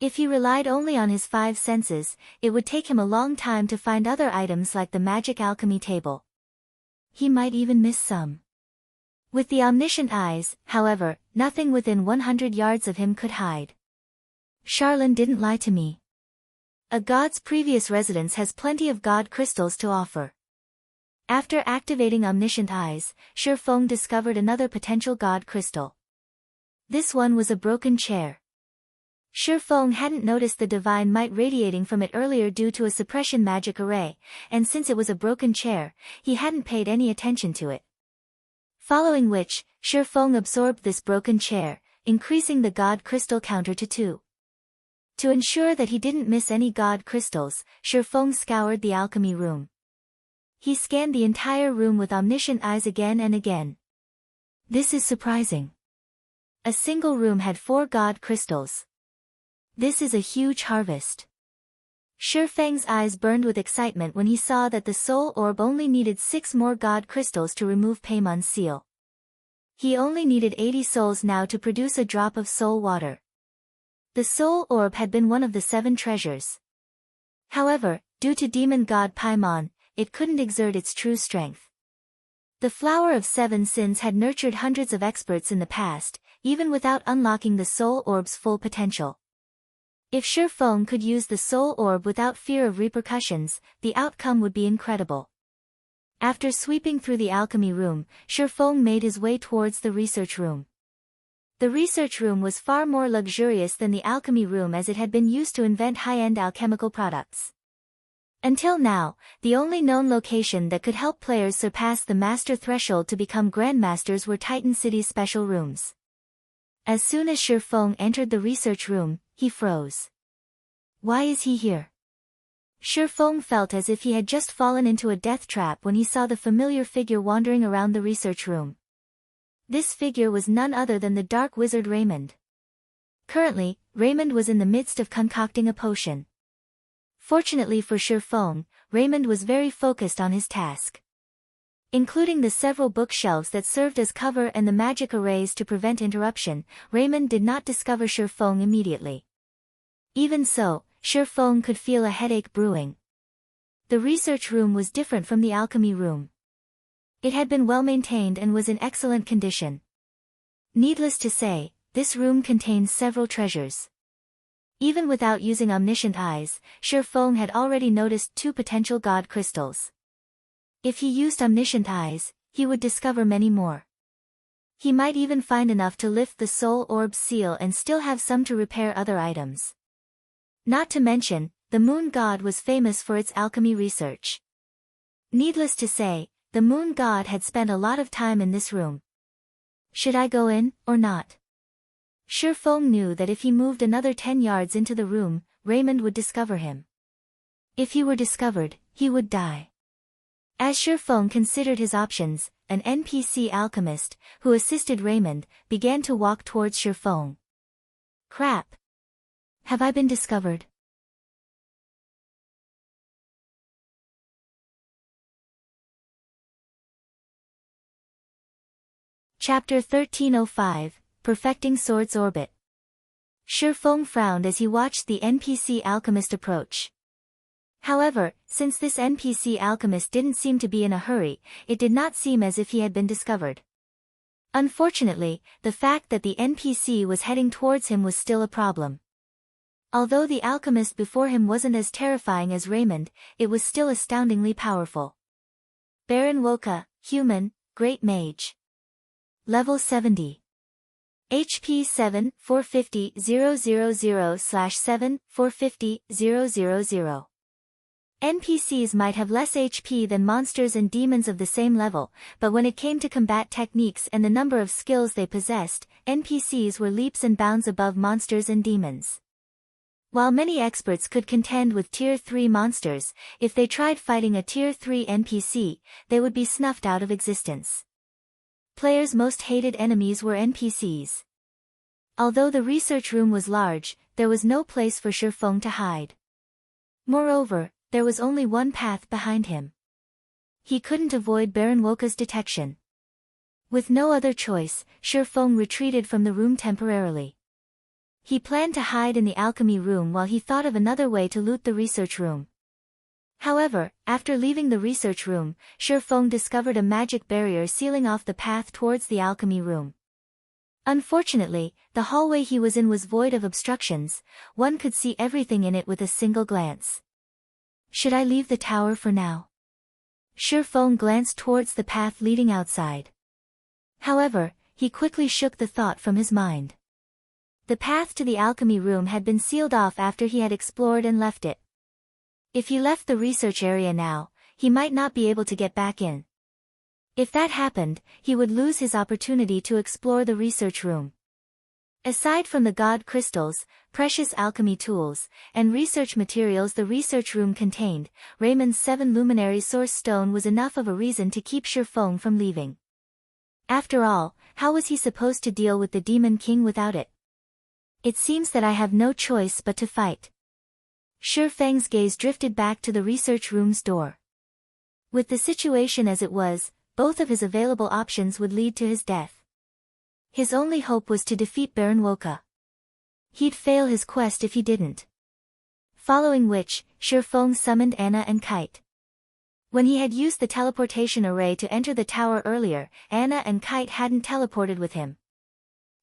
If he relied only on his 5 senses, it would take him a long time to find other items like the magic alchemy table. He might even miss some. With the omniscient eyes, however, nothing within 100 yards of him could hide. Charlene didn't lie to me. A god's previous residence has plenty of god crystals to offer. After activating omniscient eyes, Shi Feng discovered another potential god crystal. This one was a broken chair. Shi Feng hadn't noticed the divine might radiating from it earlier due to a suppression magic array, and since it was a broken chair, he hadn't paid any attention to it. Following which, Shi Feng absorbed this broken chair, increasing the god crystal counter to 2. To ensure that he didn't miss any god crystals, Shi Feng scoured the alchemy room. He scanned the entire room with omniscient eyes again and again. This is surprising. A single room had 4 god crystals. This is a huge harvest. Shi Feng's eyes burned with excitement when he saw that the soul orb only needed 6 more god crystals to remove Paimon's seal. He only needed 80 souls now to produce a drop of soul water. The soul orb had been one of the 7 treasures. However, due to demon god Paimon, it couldn't exert its true strength. The flower of 7 sins had nurtured hundreds of experts in the past, even without unlocking the soul orb's full potential. If Shi Feng could use the soul orb without fear of repercussions, the outcome would be incredible. After sweeping through the alchemy room, Shi Feng made his way towards the research room. The research room was far more luxurious than the alchemy room as it had been used to invent high-end alchemical products. Until now, the only known location that could help players surpass the master threshold to become grandmasters were Titan City's special rooms. As soon as Shi Feng entered the research room, he froze. Why is he here? Shi Feng felt as if he had just fallen into a death trap when he saw the familiar figure wandering around the research room. This figure was none other than the dark wizard Raymond. Currently, Raymond was in the midst of concocting a potion. Fortunately for Shi Feng, Raymond was very focused on his task. Including the several bookshelves that served as cover and the magic arrays to prevent interruption, Raymond did not discover Shi Feng immediately. Even so, Shi Feng could feel a headache brewing. The research room was different from the alchemy room. It had been well maintained and was in excellent condition. Needless to say, this room contained several treasures. Even without using omniscient eyes, Shi Feng had already noticed 2 potential god crystals. If he used omniscient eyes, he would discover many more. He might even find enough to lift the soul orb's seal and still have some to repair other items. Not to mention, the moon god was famous for its alchemy research. Needless to say, the moon god had spent a lot of time in this room. Should I go in, or not? Shi Feng knew that if he moved another 10 yards into the room, Raymond would discover him. If he were discovered, he would die. As Shi Feng considered his options, an NPC alchemist, who assisted Raymond, began to walk towards Shi Feng. Crap! Have I been discovered? Chapter 1305, Perfecting Sword's Orbit. Shi Feng frowned as he watched the NPC alchemist approach. However, since this NPC alchemist didn't seem to be in a hurry, it did not seem as if he had been discovered. Unfortunately, the fact that the NPC was heading towards him was still a problem. Although the alchemist before him wasn't as terrifying as Raymond, it was still astoundingly powerful. Baron Woka, Human, Great Mage. Level 70. HP 7, 450 000/7, 450 000. NPCs might have less HP than monsters and demons of the same level, but when it came to combat techniques and the number of skills they possessed, NPCs were leaps and bounds above monsters and demons. While many experts could contend with Tier 3 monsters, if they tried fighting a Tier 3 NPC, they would be snuffed out of existence. Players' most hated enemies were NPCs. Although the research room was large, there was no place for Shi Feng to hide. Moreover, there was only one path behind him. He couldn't avoid Baron Woka's detection. With no other choice, Shi Feng retreated from the room temporarily. He planned to hide in the alchemy room while he thought of another way to loot the research room. However, after leaving the research room, Shi Feng discovered a magic barrier sealing off the path towards the alchemy room. Unfortunately, the hallway he was in was void of obstructions, one could see everything in it with a single glance. Should I leave the tower for now? Shifeng glanced towards the path leading outside. However, he quickly shook the thought from his mind. The path to the alchemy room had been sealed off after he had explored and left it. If he left the research area now, he might not be able to get back in. If that happened, he would lose his opportunity to explore the research room. Aside from the god crystals, precious alchemy tools, and research materials the research room contained, Raymond's 7 luminary source stone was enough of a reason to keep Shifeng from leaving. After all, how was he supposed to deal with the Demon King without it? It seems that I have no choice but to fight. Shifeng's gaze drifted back to the research room's door. With the situation as it was, both of his available options would lead to his death. His only hope was to defeat Baron Woka. He'd fail his quest if he didn't. Following which, Shifeng summoned Anna and Kite. When he had used the teleportation array to enter the tower earlier, Anna and Kite hadn't teleported with him.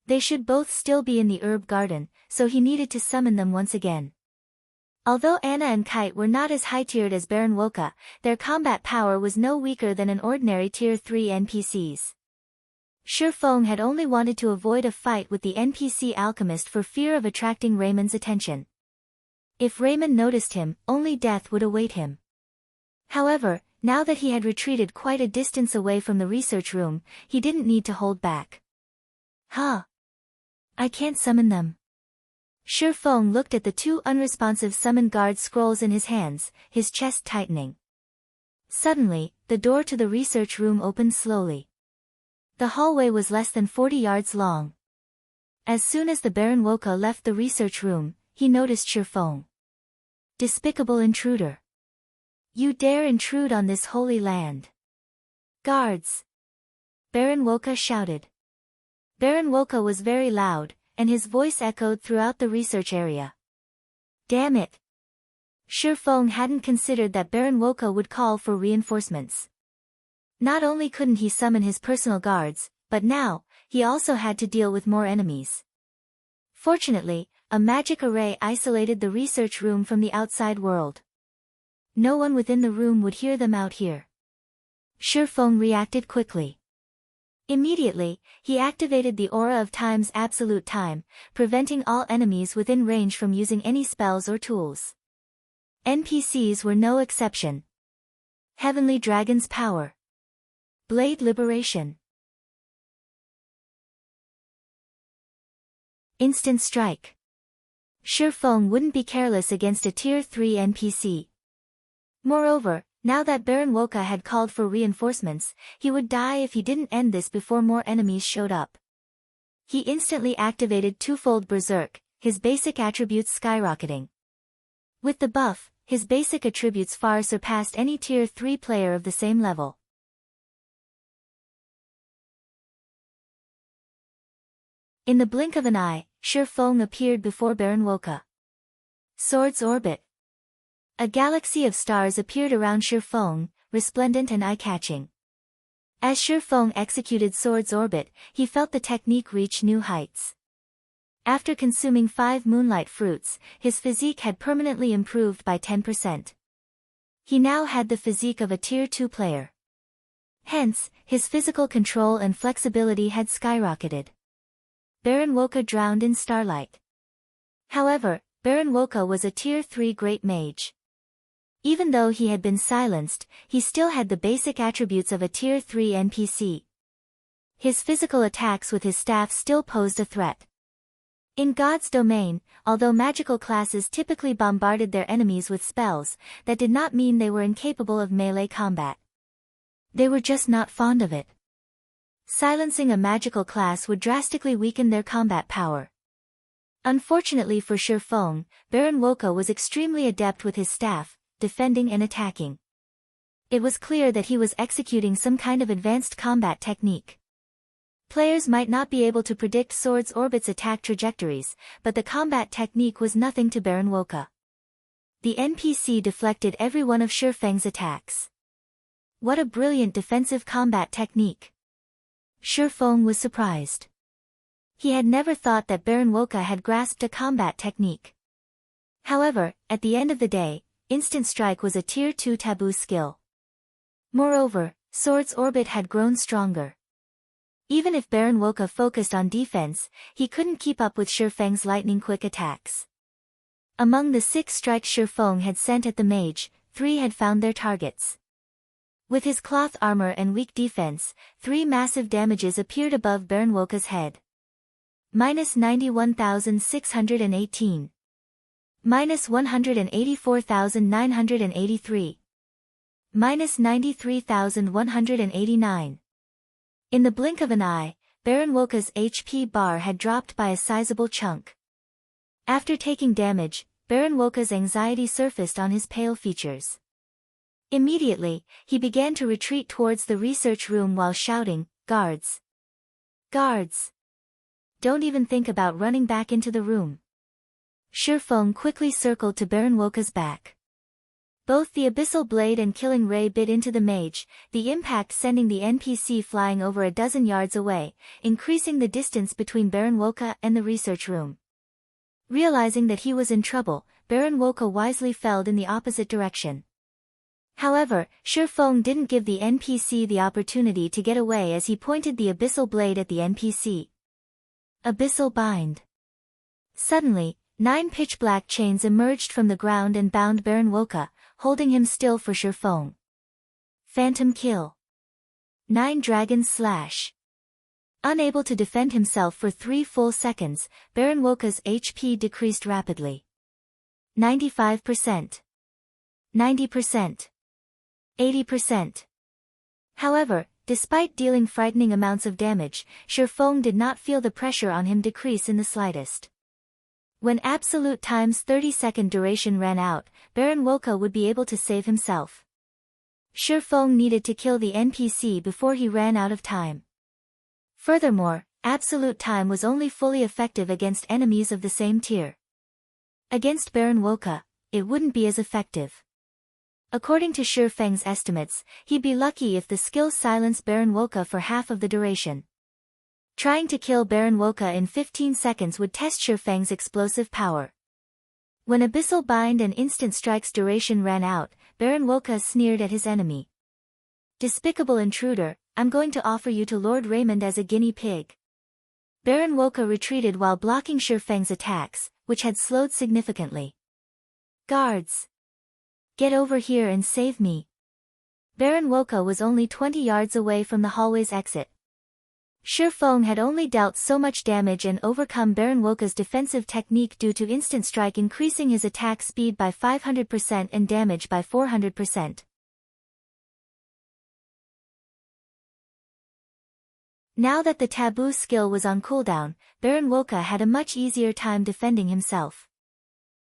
They should both still be in the herb garden, so he needed to summon them once again. Although Anna and Kite were not as high-tiered as Baron Woka, their combat power was no weaker than an ordinary Tier 3 NPCs. Shifeng had only wanted to avoid a fight with the NPC alchemist for fear of attracting Raymond's attention. If Raymond noticed him, only death would await him. However, now that he had retreated quite a distance away from the research room, he didn't need to hold back. Huh? I can't summon them. Shifeng looked at the 2 unresponsive summon guard scrolls in his hands, his chest tightening. Suddenly, the door to the research room opened slowly. The hallway was less than 40 yards long. As soon as the Baron Woka left the research room, he noticed Shifeng. Despicable intruder. You dare intrude on this holy land. Guards! Baron Woka shouted. Baron Woka was very loud, and his voice echoed throughout the research area. Damn it! Shifeng hadn't considered that Baron Woka would call for reinforcements. Not only couldn't he summon his personal guards, but now, he also had to deal with more enemies. Fortunately, a magic array isolated the research room from the outside world. No one within the room would hear them out here. Shifeng reacted quickly. Immediately, he activated the Aura of Time's absolute time, preventing all enemies within range from using any spells or tools. NPCs were no exception. Heavenly Dragon's power. Blade liberation. Instant strike. Shifeng wouldn't be careless against a Tier 3 NPC. Moreover, now that Baron Woka had called for reinforcements, he would die if he didn't end this before more enemies showed up. He instantly activated Twofold Berserk, his basic attributes skyrocketing. With the buff, his basic attributes far surpassed any Tier 3 player of the same level. In the blink of an eye, Shifeng appeared before Baron Woka. Sword's orbit. A galaxy of stars appeared around Shifeng, resplendent and eye-catching. As Shifeng executed Sword's orbit, he felt the technique reach new heights. After consuming 5 moonlight fruits, his physique had permanently improved by 10%. He now had the physique of a Tier 2 player. Hence, his physical control and flexibility had skyrocketed. Baron Woka drowned in starlight. However, Baron Woka was a Tier 3 Great Mage. Even though he had been silenced, he still had the basic attributes of a Tier 3 NPC. His physical attacks with his staff still posed a threat. In God's domain, although magical classes typically bombarded their enemies with spells, that did not mean they were incapable of melee combat. They were just not fond of it. Silencing a magical class would drastically weaken their combat power. Unfortunately for Shifeng, Baron Woka was extremely adept with his staff, defending and attacking. It was clear that he was executing some kind of advanced combat technique. Players might not be able to predict Sword's orbit's attack trajectories, but the combat technique was nothing to Baron Woka. The NPC deflected every one of Shifeng's attacks. What a brilliant defensive combat technique! Shifeng was surprised. He had never thought that Baron Woka had grasped a combat technique. However, at the end of the day, Instant Strike was a Tier 2 taboo skill. Moreover, Sword's orbit had grown stronger. Even if Baron Woka focused on defense, he couldn't keep up with Shifeng's lightning-quick attacks. Among the 6 strikes Shifeng had sent at the mage, 3 had found their targets. With his cloth armor and weak defense, 3 massive damages appeared above Baron Woka's head. Minus 91,618. Minus 184,983. Minus 93,189. In the blink of an eye, Baron Woka's HP bar had dropped by a sizable chunk. After taking damage, Baron Woka's anxiety surfaced on his pale features. Immediately, he began to retreat towards the research room while shouting, "Guards! Guards! Don't even think about running back into the room." Shifeng quickly circled to Baron Woka's back. Both the Abyssal Blade and Killing Ray bit into the mage, the impact sending the NPC flying over a dozen yards away, increasing the distance between Baron Woka and the research room. Realizing that he was in trouble, Baron Woka wisely fell in the opposite direction. However, Shifeng didn't give the NPC the opportunity to get away as he pointed the Abyssal Blade at the NPC. Abyssal Bind. Suddenly, 9 pitch-black chains emerged from the ground and bound Baron Woka, holding him still for Shifeng. Phantom Kill. 9 Dragon Slash. Unable to defend himself for 3 full seconds, Baron Woka's HP decreased rapidly. 95%. 90%. 80%. However, despite dealing frightening amounts of damage, Shifeng did not feel the pressure on him decrease in the slightest. When absolute time's 30-second duration ran out, Baron Woka would be able to save himself. Shifeng needed to kill the NPC before he ran out of time. Furthermore, absolute time was only fully effective against enemies of the same tier. Against Baron Woka, it wouldn't be as effective. According to Shifeng's estimates, he'd be lucky if the skill silenced Baron Woka for half of the duration. Trying to kill Baron Woka in 15 seconds would test Shifeng's explosive power. When Abyssal Bind and Instant Strike's duration ran out, Baron Woka sneered at his enemy. "Despicable intruder, I'm going to offer you to Lord Raymond as a guinea pig." Baron Woka retreated while blocking Shifeng's attacks, which had slowed significantly. "Guards! Get over here and save me." Baron Woka was only 20 yards away from the hallway's exit. Shifeng had only dealt so much damage and overcome Baron Woka's defensive technique due to Instant Strike increasing his attack speed by 500% and damage by 400%. Now that the taboo skill was on cooldown, Baron Woka had a much easier time defending himself.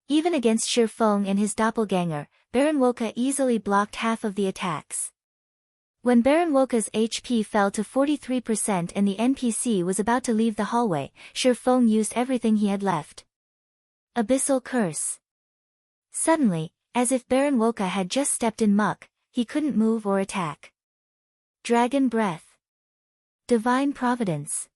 Even against Shifeng and his doppelganger, Baron Woka easily blocked half of the attacks. When Baron Woka's HP fell to 43% and the NPC was about to leave the hallway, Shifeng used everything he had left. Abyssal Curse. Suddenly, as if Baron Woka had just stepped in muck, he couldn't move or attack. Dragon Breath. Divine Providence.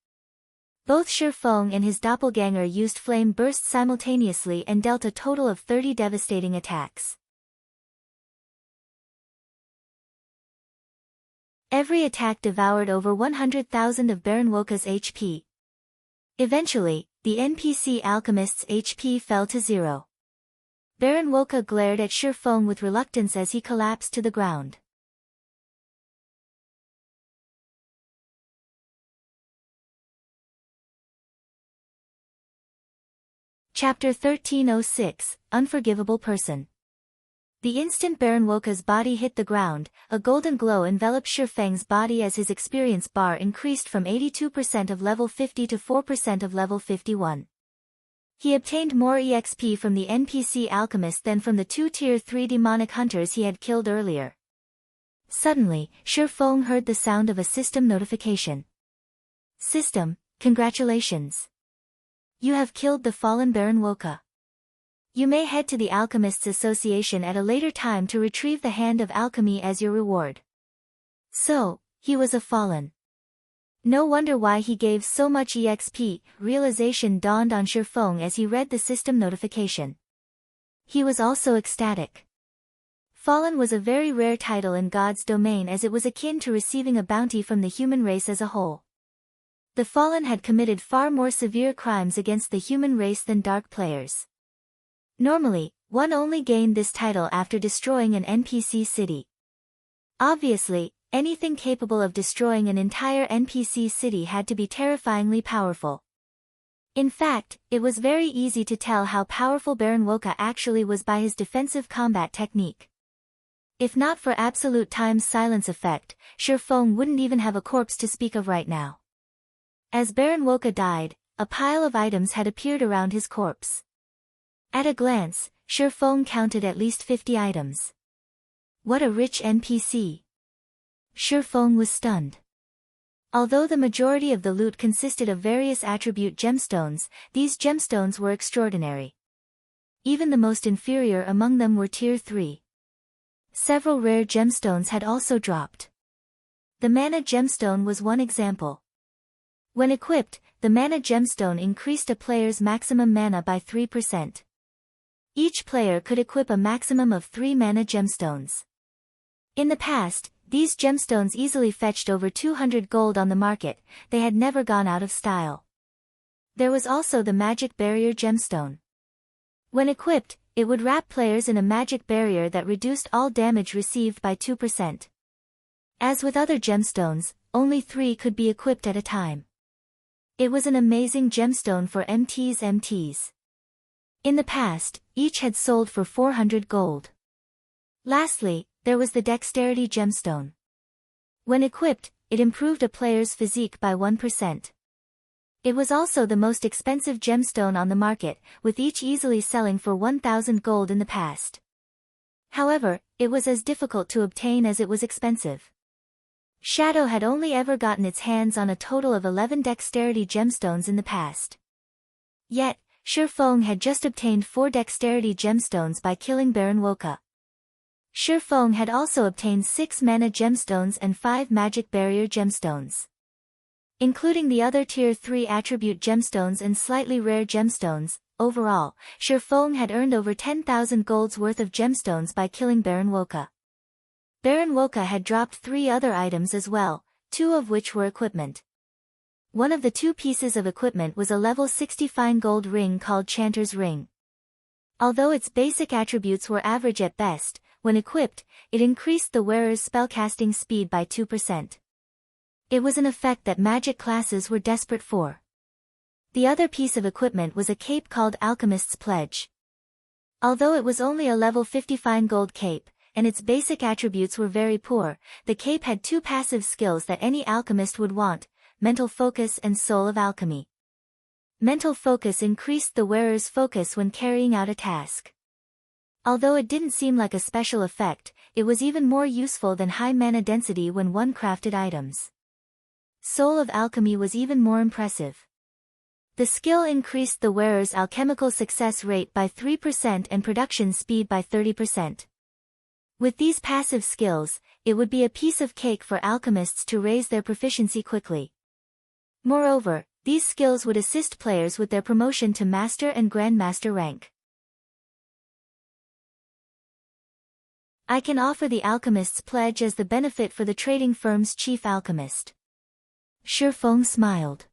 Both Shifeng and his doppelganger used flame bursts simultaneously and dealt a total of 30 devastating attacks. Every attack devoured over 100,000 of Baron Woka's HP. Eventually, the NPC alchemist's HP fell to 0. Baron Woka glared at Shifeng with reluctance as he collapsed to the ground. Chapter 1306, Unforgivable Person. The instant Baron Woka's body hit the ground, a golden glow enveloped Shifeng's body as his experience bar increased from 82% of level 50 to 4% of level 51. He obtained more EXP from the NPC alchemist than from the 2 Tier 3 demonic hunters he had killed earlier. Suddenly, Shifeng heard the sound of a system notification. "System, congratulations. You have killed the fallen Baron Woka. You may head to the Alchemists Association at a later time to retrieve the Hand of Alchemy as your reward." So, he was a fallen. No wonder why he gave so much EXP, realization dawned on Shifeng as he read the system notification. He was also ecstatic. Fallen was a very rare title in God's domain as it was akin to receiving a bounty from the human race as a whole. The Fallen had committed far more severe crimes against the human race than Dark players. Normally, one only gained this title after destroying an NPC city. Obviously, anything capable of destroying an entire NPC city had to be terrifyingly powerful. In fact, it was very easy to tell how powerful Baron Woka actually was by his defensive combat technique. If not for absolute time's silence effect, Shifeng wouldn't even have a corpse to speak of right now. As Baron Woka died, a pile of items had appeared around his corpse. At a glance, Shifeng counted at least 50 items. What a rich NPC! Shifeng was stunned. Although the majority of the loot consisted of various attribute gemstones, these gemstones were extraordinary. Even the most inferior among them were Tier 3. Several rare gemstones had also dropped. The mana gemstone was one example. When equipped, the mana gemstone increased a player's maximum mana by 3%. Each player could equip a maximum of 3 mana gemstones. In the past, these gemstones easily fetched over 200 gold on the market, they had never gone out of style. There was also the magic barrier gemstone. When equipped, it would wrap players in a magic barrier that reduced all damage received by 2%. As with other gemstones, only 3 could be equipped at a time. It was an amazing gemstone for MTs. In the past, each had sold for 400 gold. Lastly, there was the dexterity gemstone. When equipped, it improved a player's physique by 1%. It was also the most expensive gemstone on the market, with each easily selling for 1,000 gold in the past. However, it was as difficult to obtain as it was expensive. Shadow had only ever gotten its hands on a total of 11 dexterity gemstones in the past. Yet, Shifeng had just obtained 4 dexterity gemstones by killing Baron Woka. Shifeng had also obtained 6 mana gemstones and 5 magic barrier gemstones. Including the other Tier 3 attribute gemstones and slightly rare gemstones, overall, Shifeng had earned over 10,000 gold's worth of gemstones by killing Baron Woka. Baron Woka had dropped 3 other items as well, 2 of which were equipment. One of the 2 pieces of equipment was a level 60 fine gold ring called Chanter's Ring. Although its basic attributes were average at best, when equipped, it increased the wearer's spellcasting speed by 2%. It was an effect that magic classes were desperate for. The other piece of equipment was a cape called Alchemist's Pledge. Although it was only a level 50 fine gold cape, and its basic attributes were very poor, the cape had 2 passive skills that any alchemist would want: Mental Focus and Soul of Alchemy. Mental Focus increased the wearer's focus when carrying out a task. Although it didn't seem like a special effect, it was even more useful than high mana density when one crafted items. Soul of Alchemy was even more impressive. The skill increased the wearer's alchemical success rate by 3% and production speed by 30%. With these passive skills, it would be a piece of cake for alchemists to raise their proficiency quickly. Moreover, these skills would assist players with their promotion to Master and Grandmaster rank. I can offer the Alchemist's Pledge as the benefit for the trading firm's chief alchemist. Shifeng smiled.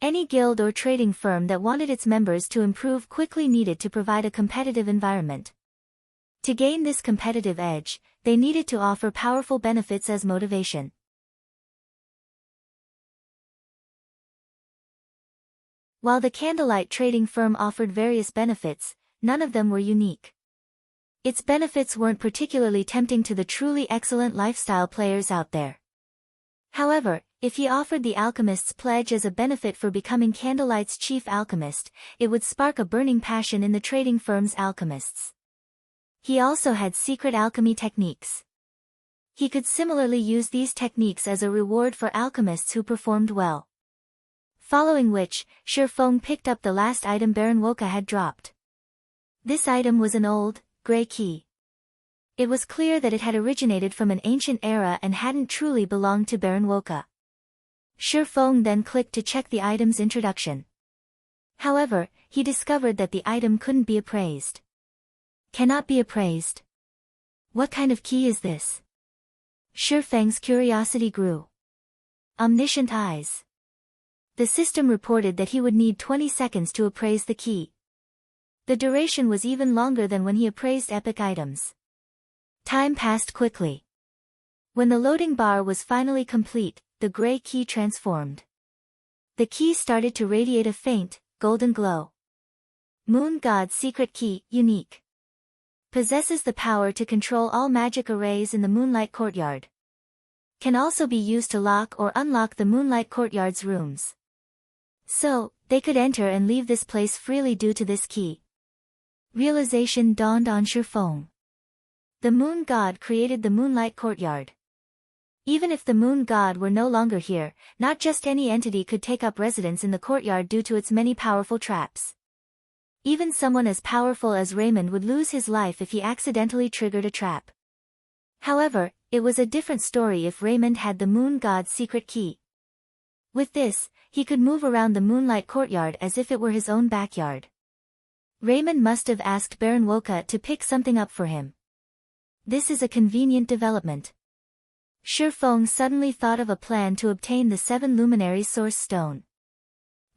Any guild or trading firm that wanted its members to improve quickly needed to provide a competitive environment. To gain this competitive edge, they needed to offer powerful benefits as motivation. While the Candlelight trading firm offered various benefits, none of them were unique. Its benefits weren't particularly tempting to the truly excellent lifestyle players out there. However, if he offered the Alchemist's Pledge as a benefit for becoming Candlelight's chief alchemist, it would spark a burning passion in the trading firm's alchemists. He also had secret alchemy techniques. He could similarly use these techniques as a reward for alchemists who performed well. Following which, Shifeng picked up the last item Baron Woka had dropped. This item was an old, grey key. It was clear that it had originated from an ancient era and hadn't truly belonged to Baron Woka. Shifeng then clicked to check the item's introduction. However, he discovered that the item couldn't be appraised. Cannot be appraised? What kind of key is this? Shifeng's curiosity grew. Omniscient eyes. The system reported that he would need 20 seconds to appraise the key. The duration was even longer than when he appraised epic items. Time passed quickly. When the loading bar was finally complete, the gray key transformed. The key started to radiate a faint, golden glow. Moon God's secret key, unique. Possesses the power to control all magic arrays in the Moonlight Courtyard. Can also be used to lock or unlock the Moonlight Courtyard's rooms. So, they could enter and leave this place freely due to this key. Realization dawned on Shifeng. The Moon God created the Moonlight Courtyard. Even if the Moon God were no longer here, not just any entity could take up residence in the courtyard due to its many powerful traps. Even someone as powerful as Raymond would lose his life if he accidentally triggered a trap. However, it was a different story if Raymond had the Moon God's secret key. With this, he could move around the Moonlight Courtyard as if it were his own backyard. Raymond must have asked Baron Woka to pick something up for him. This is a convenient development. Shifeng suddenly thought of a plan to obtain the 7 Luminaries Source Stone.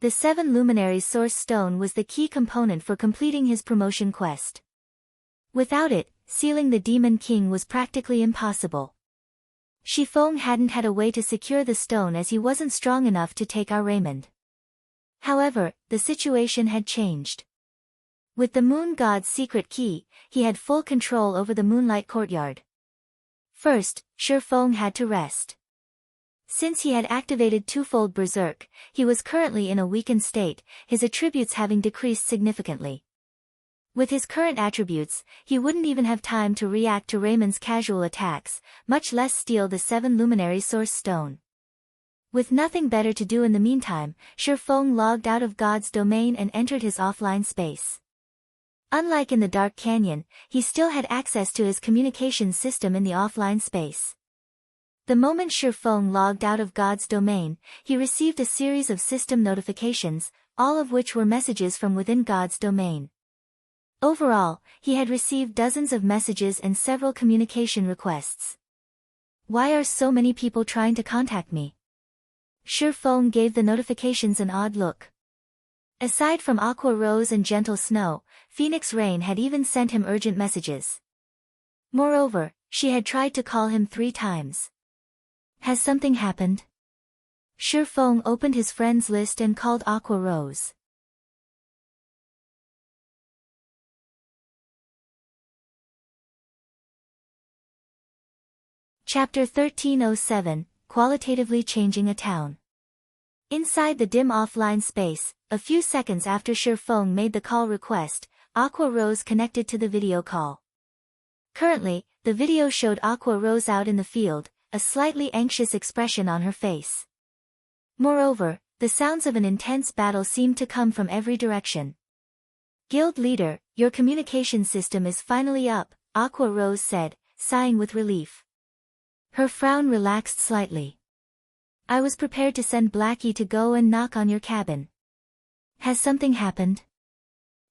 The 7 Luminaries Source Stone was the key component for completing his promotion quest. Without it, sealing the Demon King was practically impossible. Shifeng hadn't had a way to secure the stone as he wasn't strong enough to take our Raymond. However, the situation had changed. With the Moon God's secret key, he had full control over the Moonlight Courtyard. First, Shifeng had to rest. Since he had activated twofold Berserk, he was currently in a weakened state, his attributes having decreased significantly. With his current attributes, he wouldn't even have time to react to Raymond's casual attacks, much less steal the 7 Luminary Source Stone. With nothing better to do in the meantime, Shifeng logged out of God's domain and entered his offline space. Unlike in the Dark Canyon, he still had access to his communications system in the offline space. The moment Shifeng logged out of God's domain, he received a series of system notifications, all of which were messages from within God's domain. Overall, he had received dozens of messages and several communication requests. Why are so many people trying to contact me? Shifeng gave the notifications an odd look. Aside from Aqua Rose and Gentle Snow, Phoenix Rain had even sent him urgent messages. Moreover, she had tried to call him 3 times. Has something happened? Shifeng opened his friends list and called Aqua Rose. Chapter 1307, Qualitatively Changing a Town. Inside the dim offline space, a few seconds after Shifeng made the call request, Aqua Rose connected to the video call. Currently, the video showed Aqua Rose out in the field, a slightly anxious expression on her face. Moreover, the sounds of an intense battle seemed to come from every direction. Guild leader, your communication system is finally up, Aqua Rose said, sighing with relief. Her frown relaxed slightly. I was prepared to send Blackie to go and knock on your cabin. Has something happened?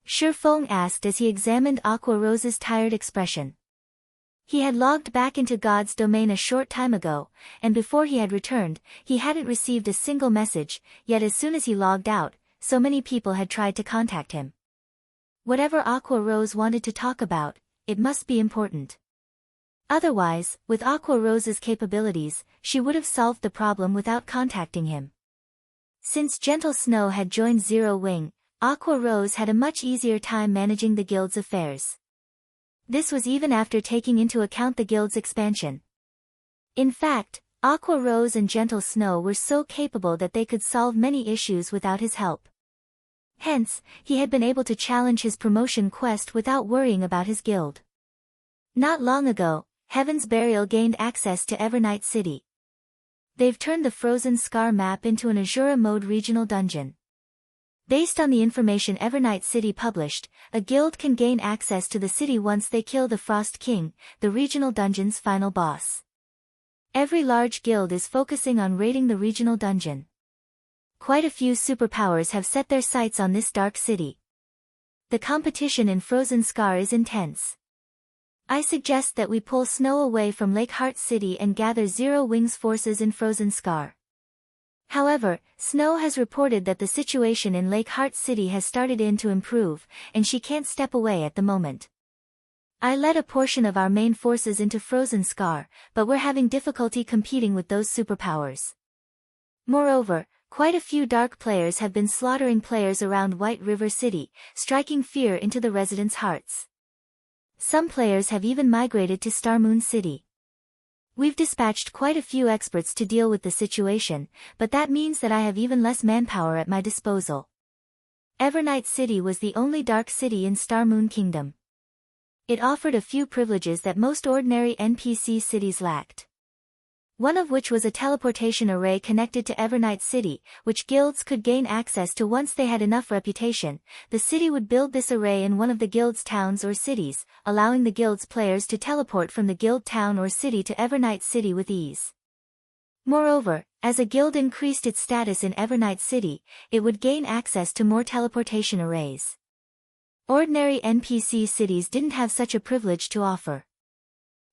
Shifeng asked as he examined Aqua Rose's tired expression. He had logged back into God's domain a short time ago, and before he had returned, he hadn't received a single message, yet as soon as he logged out, so many people had tried to contact him. Whatever Aqua Rose wanted to talk about, it must be important. Otherwise, with Aqua Rose's capabilities, she would have solved the problem without contacting him. Since Gentle Snow had joined Zero Wing, Aqua Rose had a much easier time managing the guild's affairs. This was even after taking into account the guild's expansion. In fact, Aqua Rose and Gentle Snow were so capable that they could solve many issues without his help. Hence, he had been able to challenge his promotion quest without worrying about his guild. Not long ago, Heaven's Burial gained access to Evernight City. They've turned the Frozen Scar map into an Asura mode regional dungeon. Based on the information Evernight City published, a guild can gain access to the city once they kill the Frost King, the regional dungeon's final boss. Every large guild is focusing on raiding the regional dungeon. Quite a few superpowers have set their sights on this dark city. The competition in Frozen Scar is intense. I suggest that we pull Snow away from Lake Heart City and gather Zero Wings forces in Frozen Scar. However, Snow has reported that the situation in Lake Heart City has started to improve, and she can't step away at the moment. I led a portion of our main forces into Frozen Scar, but we're having difficulty competing with those superpowers. Moreover, quite a few dark players have been slaughtering players around White River City, striking fear into the residents' hearts. Some players have even migrated to Star Moon City. We've dispatched quite a few experts to deal with the situation, but that means that I have even less manpower at my disposal. Evernight City was the only dark city in Star Moon Kingdom. It offered a few privileges that most ordinary NPC cities lacked. One of which was a teleportation array connected to Evernight City, which guilds could gain access to once they had enough reputation. The city would build this array in one of the guild's towns or cities, allowing the guild's players to teleport from the guild town or city to Evernight City with ease. Moreover, as a guild increased its status in Evernight City, it would gain access to more teleportation arrays. Ordinary NPC cities didn't have such a privilege to offer.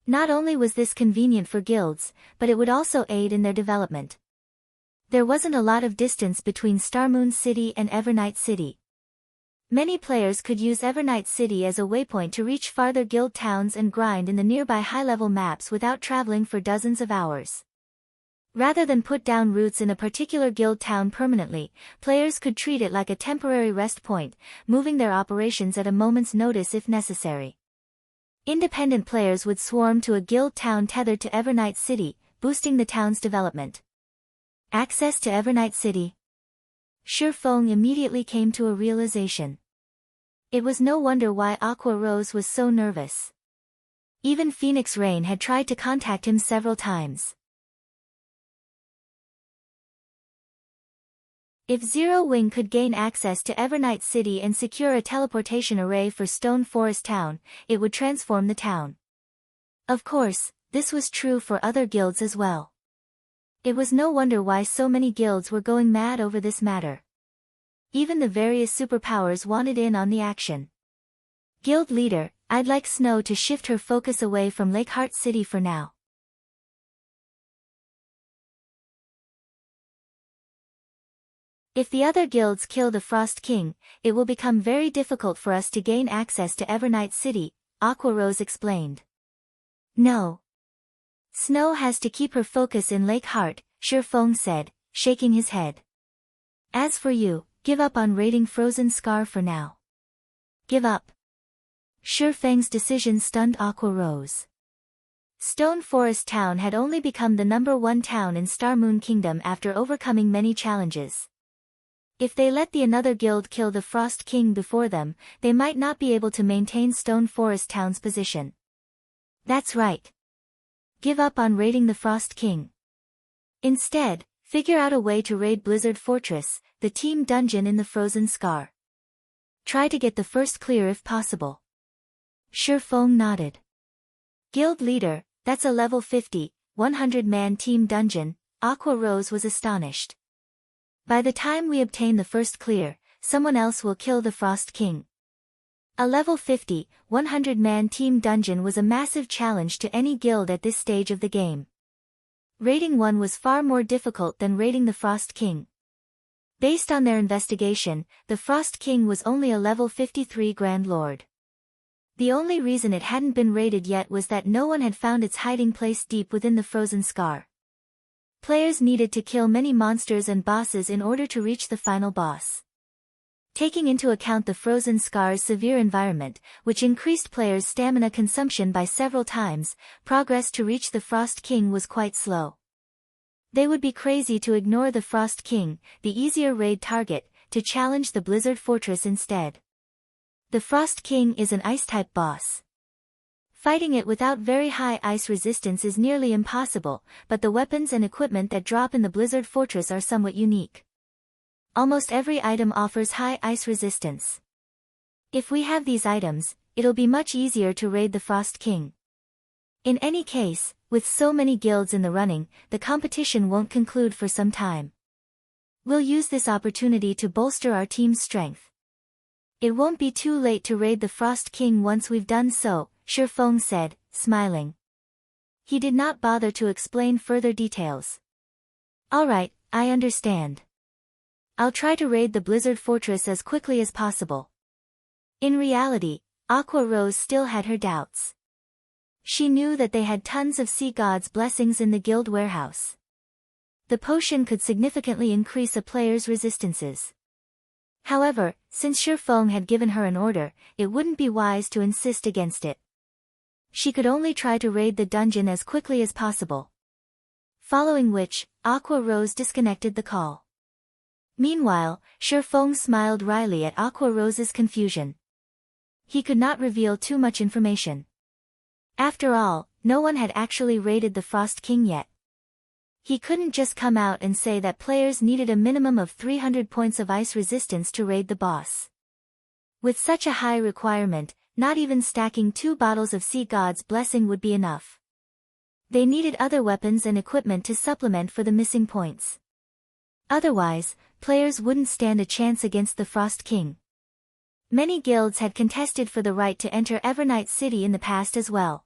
Not only was this convenient for guilds, but it would also aid in their development. There wasn't a lot of distance between Star Moon City and Evernight City. Many players could use Evernight City as a waypoint to reach farther guild towns and grind in the nearby high-level maps without traveling for dozens of hours. Rather than put down roots in a particular guild town permanently, players could treat it like a temporary rest point, moving their operations at a moment's notice if necessary. Independent players would swarm to a guild town tethered to Evernight City, boosting the town's development. Access to Evernight City. Shi Feng immediately came to a realization. It was no wonder why Aqua Rose was so nervous. Even Phoenix Rain had tried to contact him several times. If Zero Wing could gain access to Evernight City and secure a teleportation array for Stone Forest Town, it would transform the town. Of course, this was true for other guilds as well. It was no wonder why so many guilds were going mad over this matter. Even the various superpowers wanted in on the action. Guild leader, I'd like Snow to shift her focus away from Lake Heart City for now. If the other guilds kill the Frost King, it will become very difficult for us to gain access to Evernight City, Aqua Rose explained. No. Snow has to keep her focus in Lake Heart, Shi Feng said, shaking his head. As for you, give up on raiding Frozen Scar for now. Give up. Shi Feng's decision stunned Aqua Rose. Stone Forest Town had only become the #1 town in Star Moon Kingdom after overcoming many challenges. If they let the another guild kill the Frost King before them, they might not be able to maintain Stone Forest Town's position. That's right. Give up on raiding the Frost King. Instead, figure out a way to raid Blizzard Fortress, the team dungeon in the Frozen Scar. Try to get the first clear if possible. Shi Feng nodded. Guild leader, that's a level 50, 100-man team dungeon, Aqua Rose was astonished. By the time we obtain the first clear, someone else will kill the Frost King. A level 50, 100-man team dungeon was a massive challenge to any guild at this stage of the game. Raiding one was far more difficult than raiding the Frost King. Based on their investigation, the Frost King was only a level 53 Grand Lord. The only reason it hadn't been raided yet was that no one had found its hiding place deep within the Frozen Scar. Players needed to kill many monsters and bosses in order to reach the final boss. Taking into account the Frozen Scar's severe environment, which increased players' stamina consumption by several times, progress to reach the Frost King was quite slow. They would be crazy to ignore the Frost King, the easier raid target, to challenge the Blizzard Fortress instead. The Frost King is an Ice-type boss. Fighting it without very high ice resistance is nearly impossible, but the weapons and equipment that drop in the Blizzard Fortress are somewhat unique. Almost every item offers high ice resistance. If we have these items, it'll be much easier to raid the Frost King. In any case, with so many guilds in the running, the competition won't conclude for some time. We'll use this opportunity to bolster our team's strength. It won't be too late to raid the Frost King once we've done so, Shifeng said, smiling. He did not bother to explain further details. Alright, I understand. I'll try to raid the Blizzard Fortress as quickly as possible. In reality, Aqua Rose still had her doubts. She knew that they had tons of sea gods' blessings in the guild warehouse. The potion could significantly increase a player's resistances. However, since Shifeng had given her an order, it wouldn't be wise to insist against it. She could only try to raid the dungeon as quickly as possible. Following which, Aqua Rose disconnected the call. Meanwhile, Shifeng smiled wryly at Aqua Rose's confusion. He could not reveal too much information. After all, no one had actually raided the Frost King yet. He couldn't just come out and say that players needed a minimum of 300 points of ice resistance to raid the boss. With such a high requirement, not even stacking 2 bottles of Sea God's Blessing would be enough. They needed other weapons and equipment to supplement for the missing points. Otherwise, players wouldn't stand a chance against the Frost King. Many guilds had contested for the right to enter Evernight City in the past as well.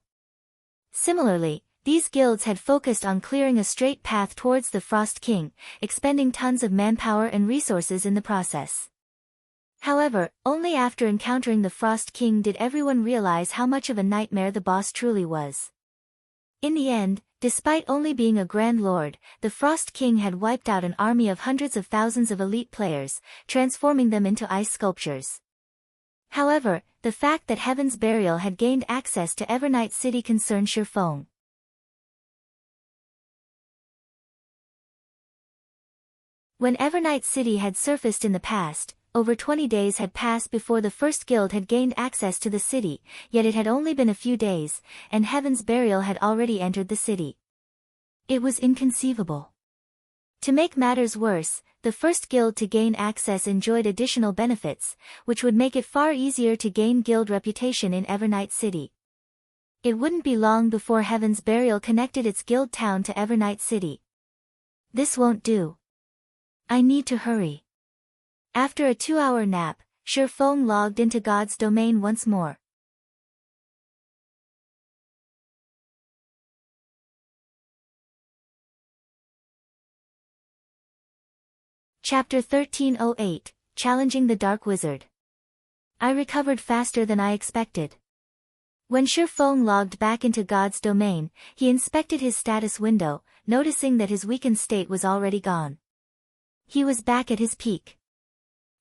Similarly, these guilds had focused on clearing a straight path towards the Frost King, expending tons of manpower and resources in the process. However, only after encountering the Frost King did everyone realize how much of a nightmare the boss truly was. In the end, despite only being a Grand Lord, the Frost King had wiped out an army of hundreds of thousands of elite players, transforming them into ice sculptures. However, the fact that Heaven's Burial had gained access to Evernight City concerned Shifeng. When Evernight City had surfaced in the past, over 20 days had passed before the first guild had gained access to the city, yet it had only been a few days, and Heaven's Burial had already entered the city. It was inconceivable. To make matters worse, the first guild to gain access enjoyed additional benefits, which would make it far easier to gain guild reputation in Evernight City. It wouldn't be long before Heaven's Burial connected its guild town to Evernight City. This won't do. I need to hurry. After a 2-hour nap, Shifeng logged into God's domain once more. Chapter 1308, Challenging the Dark Wizard. I recovered faster than I expected. When Shifeng logged back into God's domain, he inspected his status window, noticing that his weakened state was already gone. He was back at his peak.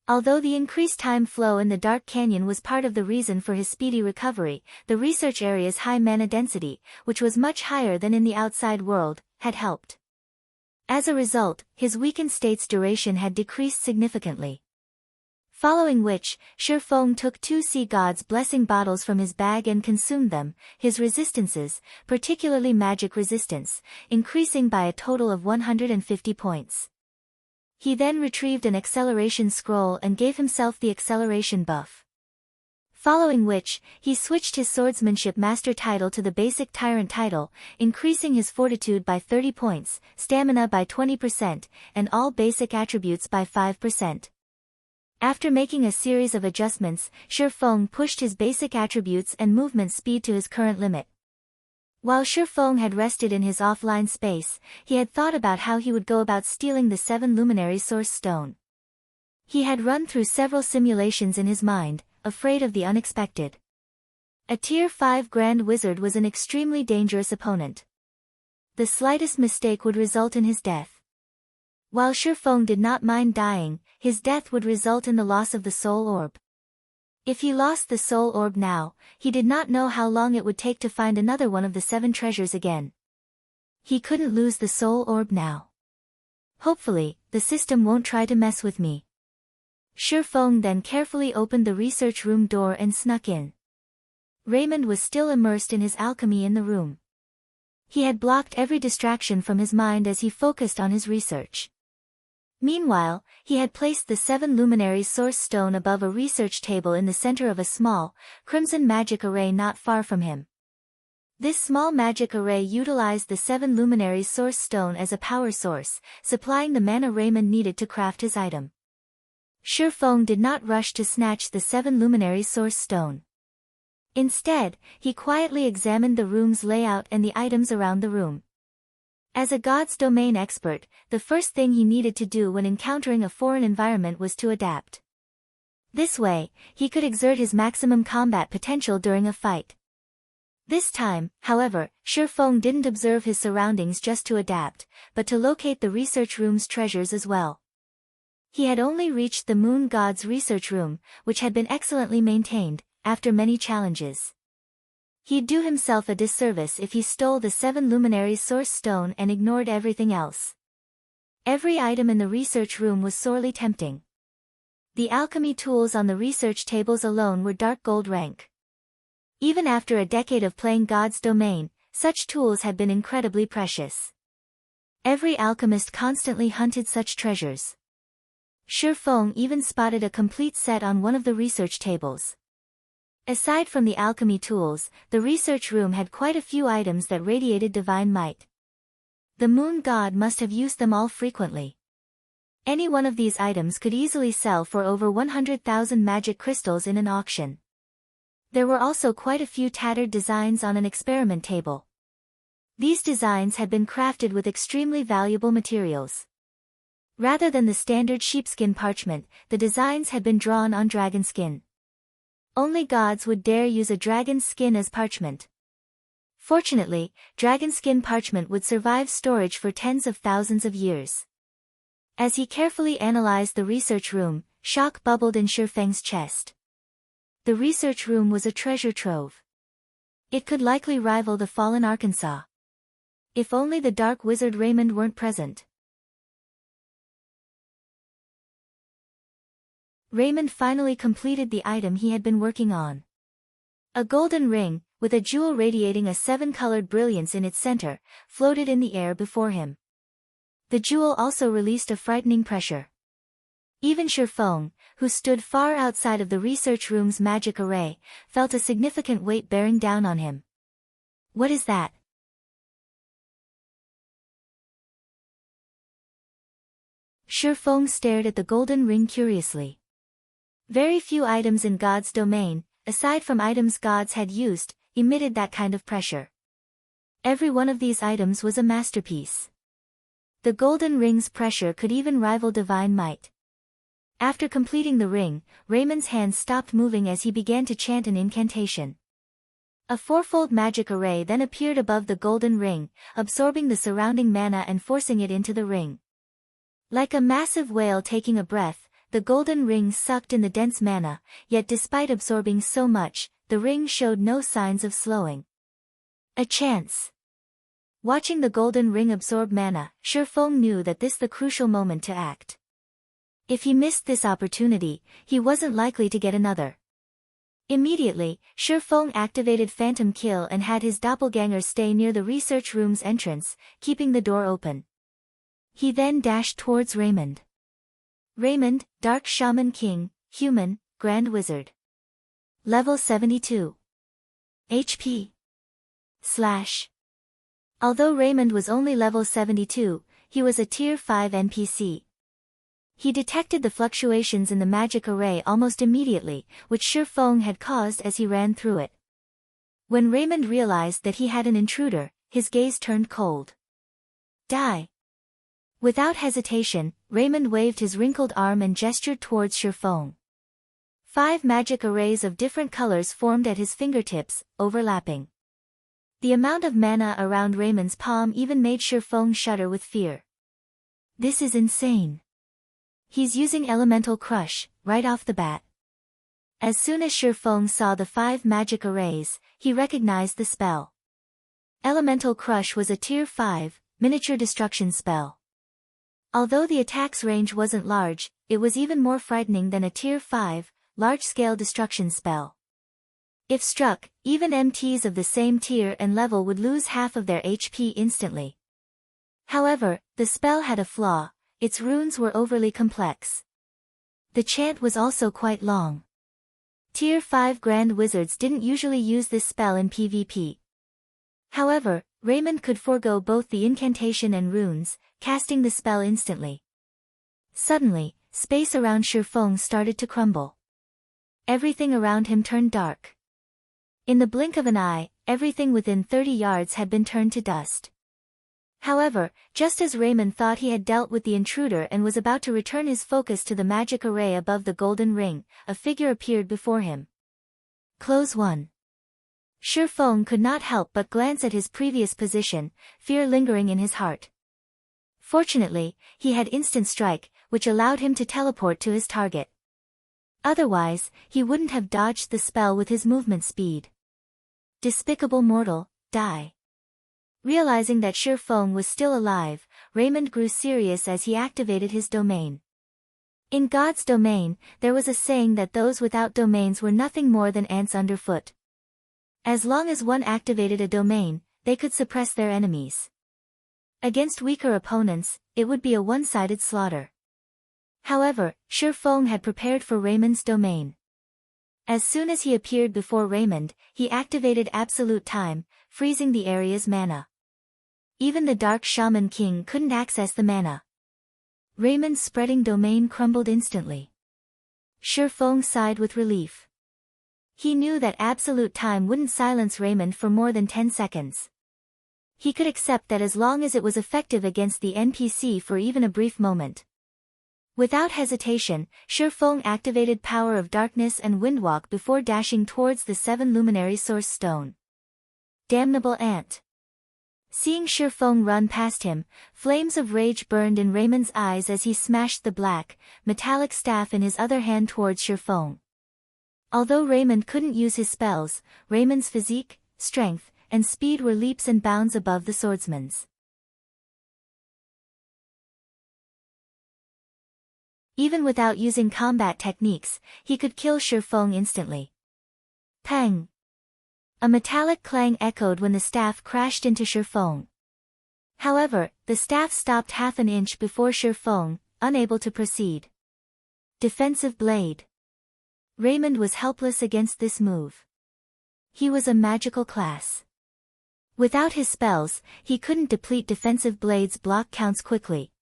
Although the increased time flow in the Dark Canyon was part of the reason for his speedy recovery, the research area's high mana density, which was much higher than in the outside world, had helped. As a result, his weakened state's duration had decreased significantly. Following which, Shifeng took 2 Sea God's Blessing bottles from his bag and consumed them, his resistances, particularly magic resistance, increasing by a total of 150 points. He then retrieved an acceleration scroll and gave himself the acceleration buff. Following which, he switched his swordsmanship master title to the basic tyrant title, increasing his fortitude by 30 points, stamina by 20%, and all basic attributes by 5%. After making a series of adjustments, Shifeng pushed his basic attributes and movement speed to his current limit. While Shifeng had rested in his offline space, he had thought about how he would go about stealing the 7 Luminary Source Stone. He had run through several simulations in his mind, afraid of the unexpected. A Tier 5 Grand Wizard was an extremely dangerous opponent. The slightest mistake would result in his death. While Shifeng did not mind dying, his death would result in the loss of the Soul Orb. If he lost the Soul Orb now, he did not know how long it would take to find another one of the 7 treasures again. He couldn't lose the Soul Orb now. Hopefully, the system won't try to mess with me. Shifeng then carefully opened the research room door and snuck in. Raymond was still immersed in his alchemy in the room. He had blocked every distraction from his mind as he focused on his research. Meanwhile, he had placed the 7 Luminary Source Stone above a research table in the center of a small, crimson magic array not far from him. This small magic array utilized the 7 luminaries source stone as a power source, supplying the mana Raymond needed to craft his item. Shifeng did not rush to snatch the 7 luminaries source stone. Instead, he quietly examined the room's layout and the items around the room. As a God's domain expert, the first thing he needed to do when encountering a foreign environment was to adapt. This way, he could exert his maximum combat potential during a fight. This time, however, Shifeng didn't observe his surroundings just to adapt, but to locate the research room's treasures as well. He had only reached the Moon God's research room, which had been excellently maintained, after many challenges. He'd do himself a disservice if he stole the 7 luminaries source stone and ignored everything else. Every item in the research room was sorely tempting. The alchemy tools on the research tables alone were dark gold rank. Even after a decade of playing God's domain, such tools had been incredibly precious. Every alchemist constantly hunted such treasures. Shifeng even spotted a complete set on one of the research tables. Aside from the alchemy tools, the research room had quite a few items that radiated divine might. The moon god must have used them all frequently. Any one of these items could easily sell for over 100,000 magic crystals in an auction. There were also quite a few tattered designs on an experiment table. These designs had been crafted with extremely valuable materials. Rather than the standard sheepskin parchment, the designs had been drawn on dragon skin. Only gods would dare use a dragon's skin as parchment. Fortunately, dragon skin parchment would survive storage for tens of thousands of years. As he carefully analyzed the research room, shock bubbled in Shifeng's chest. The research room was a treasure trove. It could likely rival the fallen Arkansas. If only the dark wizard Raymond weren't present. Raymond finally completed the item he had been working on. A golden ring, with a jewel radiating a 7-colored brilliance in its center, floated in the air before him. The jewel also released a frightening pressure. Even Shifeng, who stood far outside of the research room's magic array, felt a significant weight bearing down on him. What is that? Shifeng stared at the golden ring curiously. Very few items in God's domain, aside from items gods had used, emitted that kind of pressure. Every one of these items was a masterpiece. The golden ring's pressure could even rival divine might. After completing the ring, Raymond's hands stopped moving as he began to chant an incantation. A fourfold magic array then appeared above the golden ring, absorbing the surrounding mana and forcing it into the ring. Like a massive whale taking a breath, the golden ring sucked in the dense mana, yet despite absorbing so much, the ring showed no signs of slowing. A chance. Watching the golden ring absorb mana, Shifeng knew that this was the crucial moment to act. If he missed this opportunity, he wasn't likely to get another. Immediately, Shifeng activated Phantom Kill and had his doppelganger stay near the research room's entrance, keeping the door open. He then dashed towards Raymond. Raymond, Dark Shaman King, Human, Grand Wizard. Level 72. HP. / Although Raymond was only level 72, he was a Tier 5 NPC. He detected the fluctuations in the magic array almost immediately, which Shifeng had caused as he ran through it. When Raymond realized that he had an intruder, his gaze turned cold. Die. Without hesitation, Raymond waved his wrinkled arm and gestured towards Shifeng. 5 magic arrays of different colors formed at his fingertips, overlapping. The amount of mana around Raymond's palm even made Shifeng shudder with fear. This is insane. He's using Elemental Crush, right off the bat. As soon as Shifeng saw the 5 magic arrays, he recognized the spell. Elemental Crush was a Tier 5, miniature destruction spell. Although the attack's range wasn't large, it was even more frightening than a Tier 5, large-scale destruction spell. If struck, even MTs of the same tier and level would lose half of their HP instantly. However, the spell had a flaw: its runes were overly complex. The chant was also quite long. Tier 5 Grand Wizards didn't usually use this spell in PvP. However, Raymond could forego both the incantation and runes, casting the spell instantly. Suddenly, space around Shifeng started to crumble. Everything around him turned dark. In the blink of an eye, everything within 30 yards had been turned to dust. However, just as Raymond thought he had dealt with the intruder and was about to return his focus to the magic array above the golden ring, a figure appeared before him. Close 1. Shifeng could not help but glance at his previous position, fear lingering in his heart. Fortunately, he had instant strike, which allowed him to teleport to his target. Otherwise, he wouldn't have dodged the spell with his movement speed. Despicable mortal, die. Realizing that Shifeng was still alive, Raymond grew serious as he activated his domain. In God's domain, there was a saying that those without domains were nothing more than ants underfoot. As long as one activated a domain, they could suppress their enemies. Against weaker opponents, it would be a one-sided slaughter. However, Shifeng had prepared for Raymond's domain. As soon as he appeared before Raymond, he activated Absolute Time, freezing the area's mana. Even the Dark Shaman King couldn't access the mana. Raymond's spreading domain crumbled instantly. Shifeng sighed with relief. He knew that Absolute Time wouldn't silence Raymond for more than 10 seconds. He could accept that as long as it was effective against the NPC for even a brief moment. Without hesitation, Shifeng activated Power of Darkness and Windwalk before dashing towards the 7 Luminary Source Stone. Damnable ant. Seeing Shifeng run past him, flames of rage burned in Raymond's eyes as he smashed the black, metallic staff in his other hand towards Shifeng. Although Raymond couldn't use his spells, Raymond's physique, strength, and speed were leaps and bounds above the swordsman's. Even without using combat techniques, he could kill Shifeng instantly. Pang! A metallic clang echoed when the staff crashed into Shifeng. However, the staff stopped half an inch before Shifeng, unable to proceed. Defensive blade. Raymond was helpless against this move. He was a magical class. Without his spells, he couldn't deplete defensive blade's block counts quickly.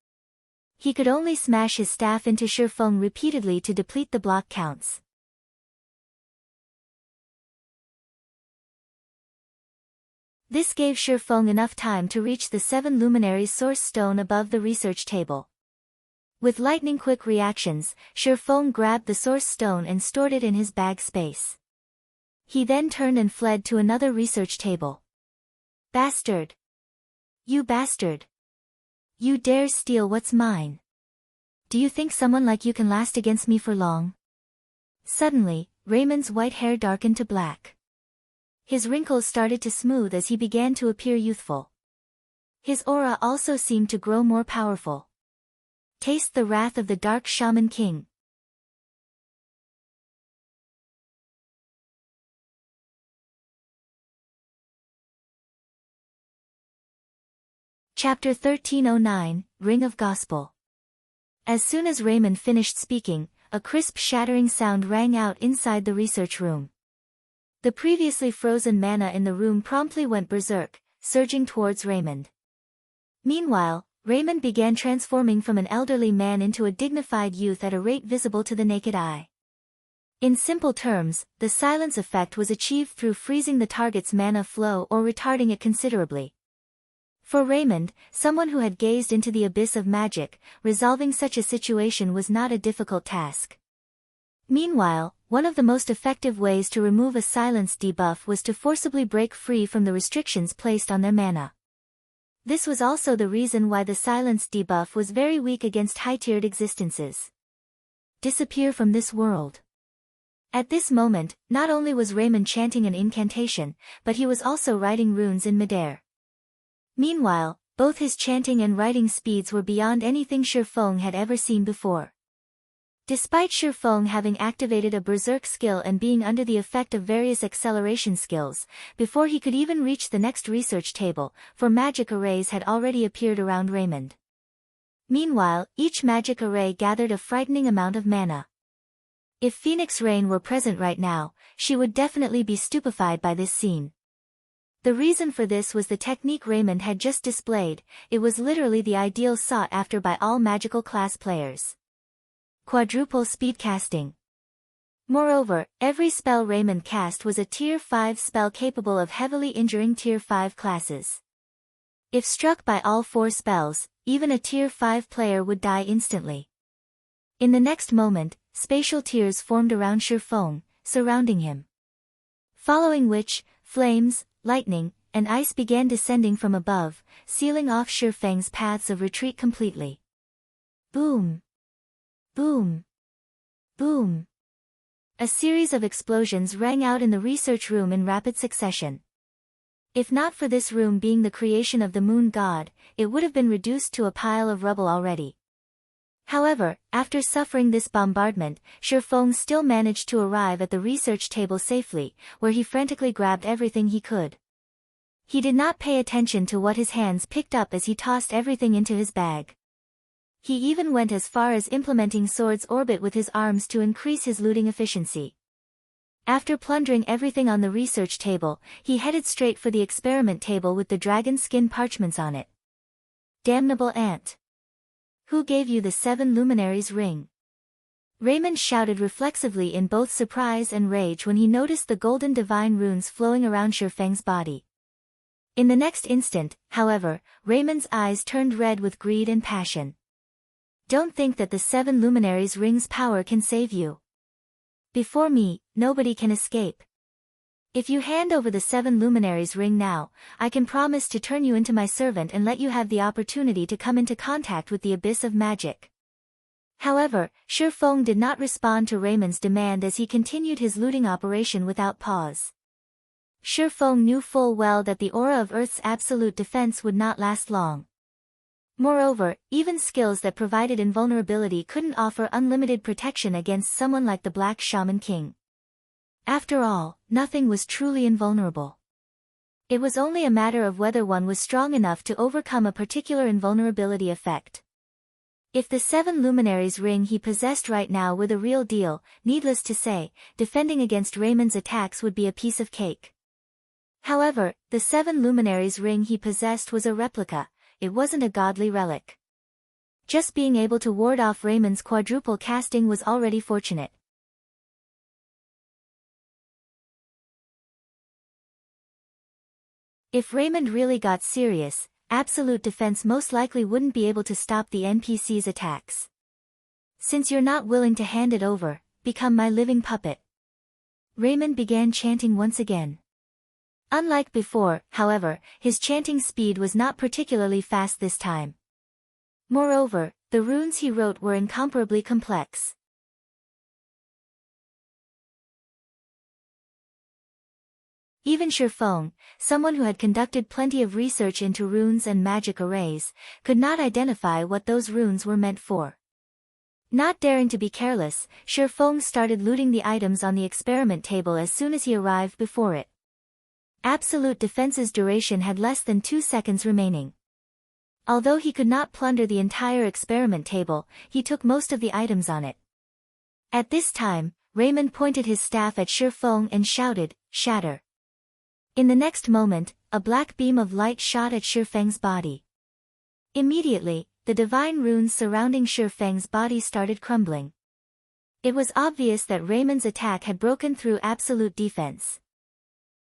He could only smash his staff into Shifeng repeatedly to deplete the block counts. This gave Shifeng enough time to reach the 7 Luminary Source Stone above the research table. With lightning-quick reactions, Shifeng grabbed the Source Stone and stored it in his bag space. He then turned and fled to another research table. Bastard! You bastard! You dare steal what's mine! Do you think someone like you can last against me for long? Suddenly, Raymond's white hair darkened to black. His wrinkles started to smooth as he began to appear youthful. His aura also seemed to grow more powerful. Taste the wrath of the Dark Shaman King. Chapter 1309, Ring of Gospel. As soon as Raymond finished speaking, a crisp shattering sound rang out inside the research room. The previously frozen mana in the room promptly went berserk, surging towards Raymond. Meanwhile, Raymond began transforming from an elderly man into a dignified youth at a rate visible to the naked eye. In simple terms, the silence effect was achieved through freezing the target's mana flow or retarding it considerably. For Raymond, someone who had gazed into the abyss of magic, resolving such a situation was not a difficult task. Meanwhile, one of the most effective ways to remove a silence debuff was to forcibly break free from the restrictions placed on their mana. This was also the reason why the silence debuff was very weak against high-tiered existences. Disappear from this world. At this moment, not only was Raymond chanting an incantation, but he was also writing runes in midair. Meanwhile, both his chanting and writing speeds were beyond anything Shifeng had ever seen before. Despite Shifeng having activated a berserk skill and being under the effect of various acceleration skills, before he could even reach the next research table, 4 magic arrays had already appeared around Raymond. Meanwhile, each magic array gathered a frightening amount of mana. If Phoenix Rain were present right now, she would definitely be stupefied by this scene. The reason for this was the technique Raymond had just displayed. It was literally the ideal sought after by all magical class players. Quadruple speedcasting. Moreover, every spell Raymond cast was a Tier 5 spell capable of heavily injuring Tier 5 classes. If struck by all 4 spells, even a Tier 5 player would die instantly. In the next moment, spatial tiers formed around Shifeng, surrounding him. Following which, flames, lightning, and ice began descending from above, sealing off Shifeng's paths of retreat completely. Boom! Boom! Boom! A series of explosions rang out in the research room in rapid succession. If not for this room being the creation of the moon god, it would have been reduced to a pile of rubble already. However, after suffering this bombardment, Shifeng still managed to arrive at the research table safely, where he frantically grabbed everything he could. He did not pay attention to what his hands picked up as he tossed everything into his bag. He even went as far as implementing Sword's orbit with his arms to increase his looting efficiency. After plundering everything on the research table, he headed straight for the experiment table with the dragon skin parchments on it. Damnable ant! Who gave you the 7 luminaries ring? Raymond shouted reflexively in both surprise and rage when he noticed the golden divine runes flowing around Shifeng's body. In the next instant, however, Raymond's eyes turned red with greed and passion. Don't think that the 7 luminaries ring's power can save you. Before me, nobody can escape. If you hand over the 7 luminaries ring now, I can promise to turn you into my servant and let you have the opportunity to come into contact with the abyss of magic. However, Shifeng did not respond to Raymond's demand as he continued his looting operation without pause. Shifeng knew full well that the aura of Earth's absolute defense would not last long. Moreover, even skills that provided invulnerability couldn't offer unlimited protection against someone like the Black Shaman King. After all, nothing was truly invulnerable. It was only a matter of whether one was strong enough to overcome a particular invulnerability effect. If the 7 luminaries ring he possessed right now were the real deal, needless to say, defending against Raymond's attacks would be a piece of cake. However, the 7 luminaries ring he possessed was a replica, it wasn't a godly relic. Just being able to ward off Raymond's quadruple casting was already fortunate. If Raymond really got serious, absolute defense most likely wouldn't be able to stop the NPC's attacks. Since you're not willing to hand it over, become my living puppet. Raymond began chanting once again. Unlike before, however, his chanting speed was not particularly fast this time. Moreover, the runes he wrote were incomparably complex. Even Shifeng, someone who had conducted plenty of research into runes and magic arrays, could not identify what those runes were meant for. Not daring to be careless, Shifeng started looting the items on the experiment table as soon as he arrived before it. Absolute defense's duration had less than 2 seconds remaining. Although he could not plunder the entire experiment table, he took most of the items on it. At this time, Raymond pointed his staff at Shifeng and shouted, "Shatter." In the next moment, a black beam of light shot at Shifeng's body. Immediately, the divine runes surrounding Shifeng's body started crumbling. It was obvious that Raymond's attack had broken through absolute defense.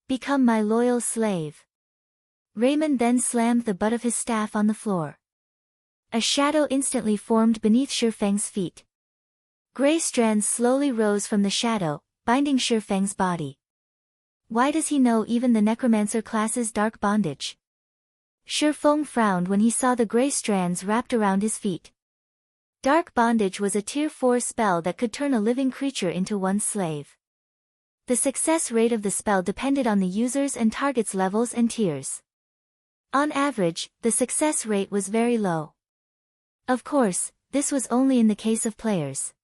Become my loyal slave. Raymond then slammed the butt of his staff on the floor. A shadow instantly formed beneath Shifeng's feet. Gray strands slowly rose from the shadow, binding Shifeng's body. Why does he know even the necromancer class's dark bondage? Shifeng frowned when he saw the gray strands wrapped around his feet. Dark bondage was a tier 4 spell that could turn a living creature into one's slave. The success rate of the spell depended on the user's and target's levels and tiers. On average, the success rate was very low. Of course, this was only in the case of players.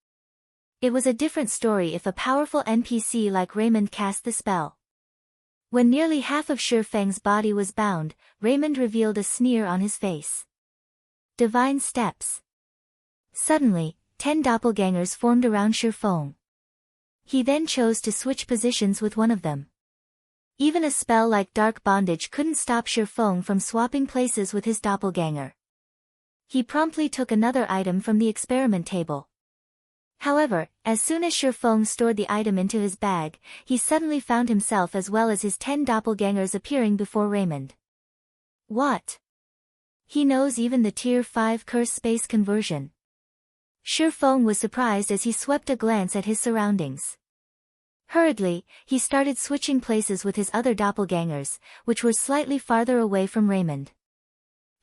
It was a different story if a powerful NPC like Raymond cast the spell. When nearly half of Shifeng's body was bound, Raymond revealed a sneer on his face. Divine steps. Suddenly, 10 doppelgangers formed around Shifeng. He then chose to switch positions with one of them. Even a spell like Dark Bondage couldn't stop Shifeng from swapping places with his doppelganger. He promptly took another item from the experiment table. However, as soon as Shifeng stored the item into his bag, he suddenly found himself as well as his 10 doppelgangers appearing before Raymond. What? He knows even the Tier 5 curse space conversion. Shifeng was surprised as he swept a glance at his surroundings. Hurriedly, he started switching places with his other doppelgangers, which were slightly farther away from Raymond.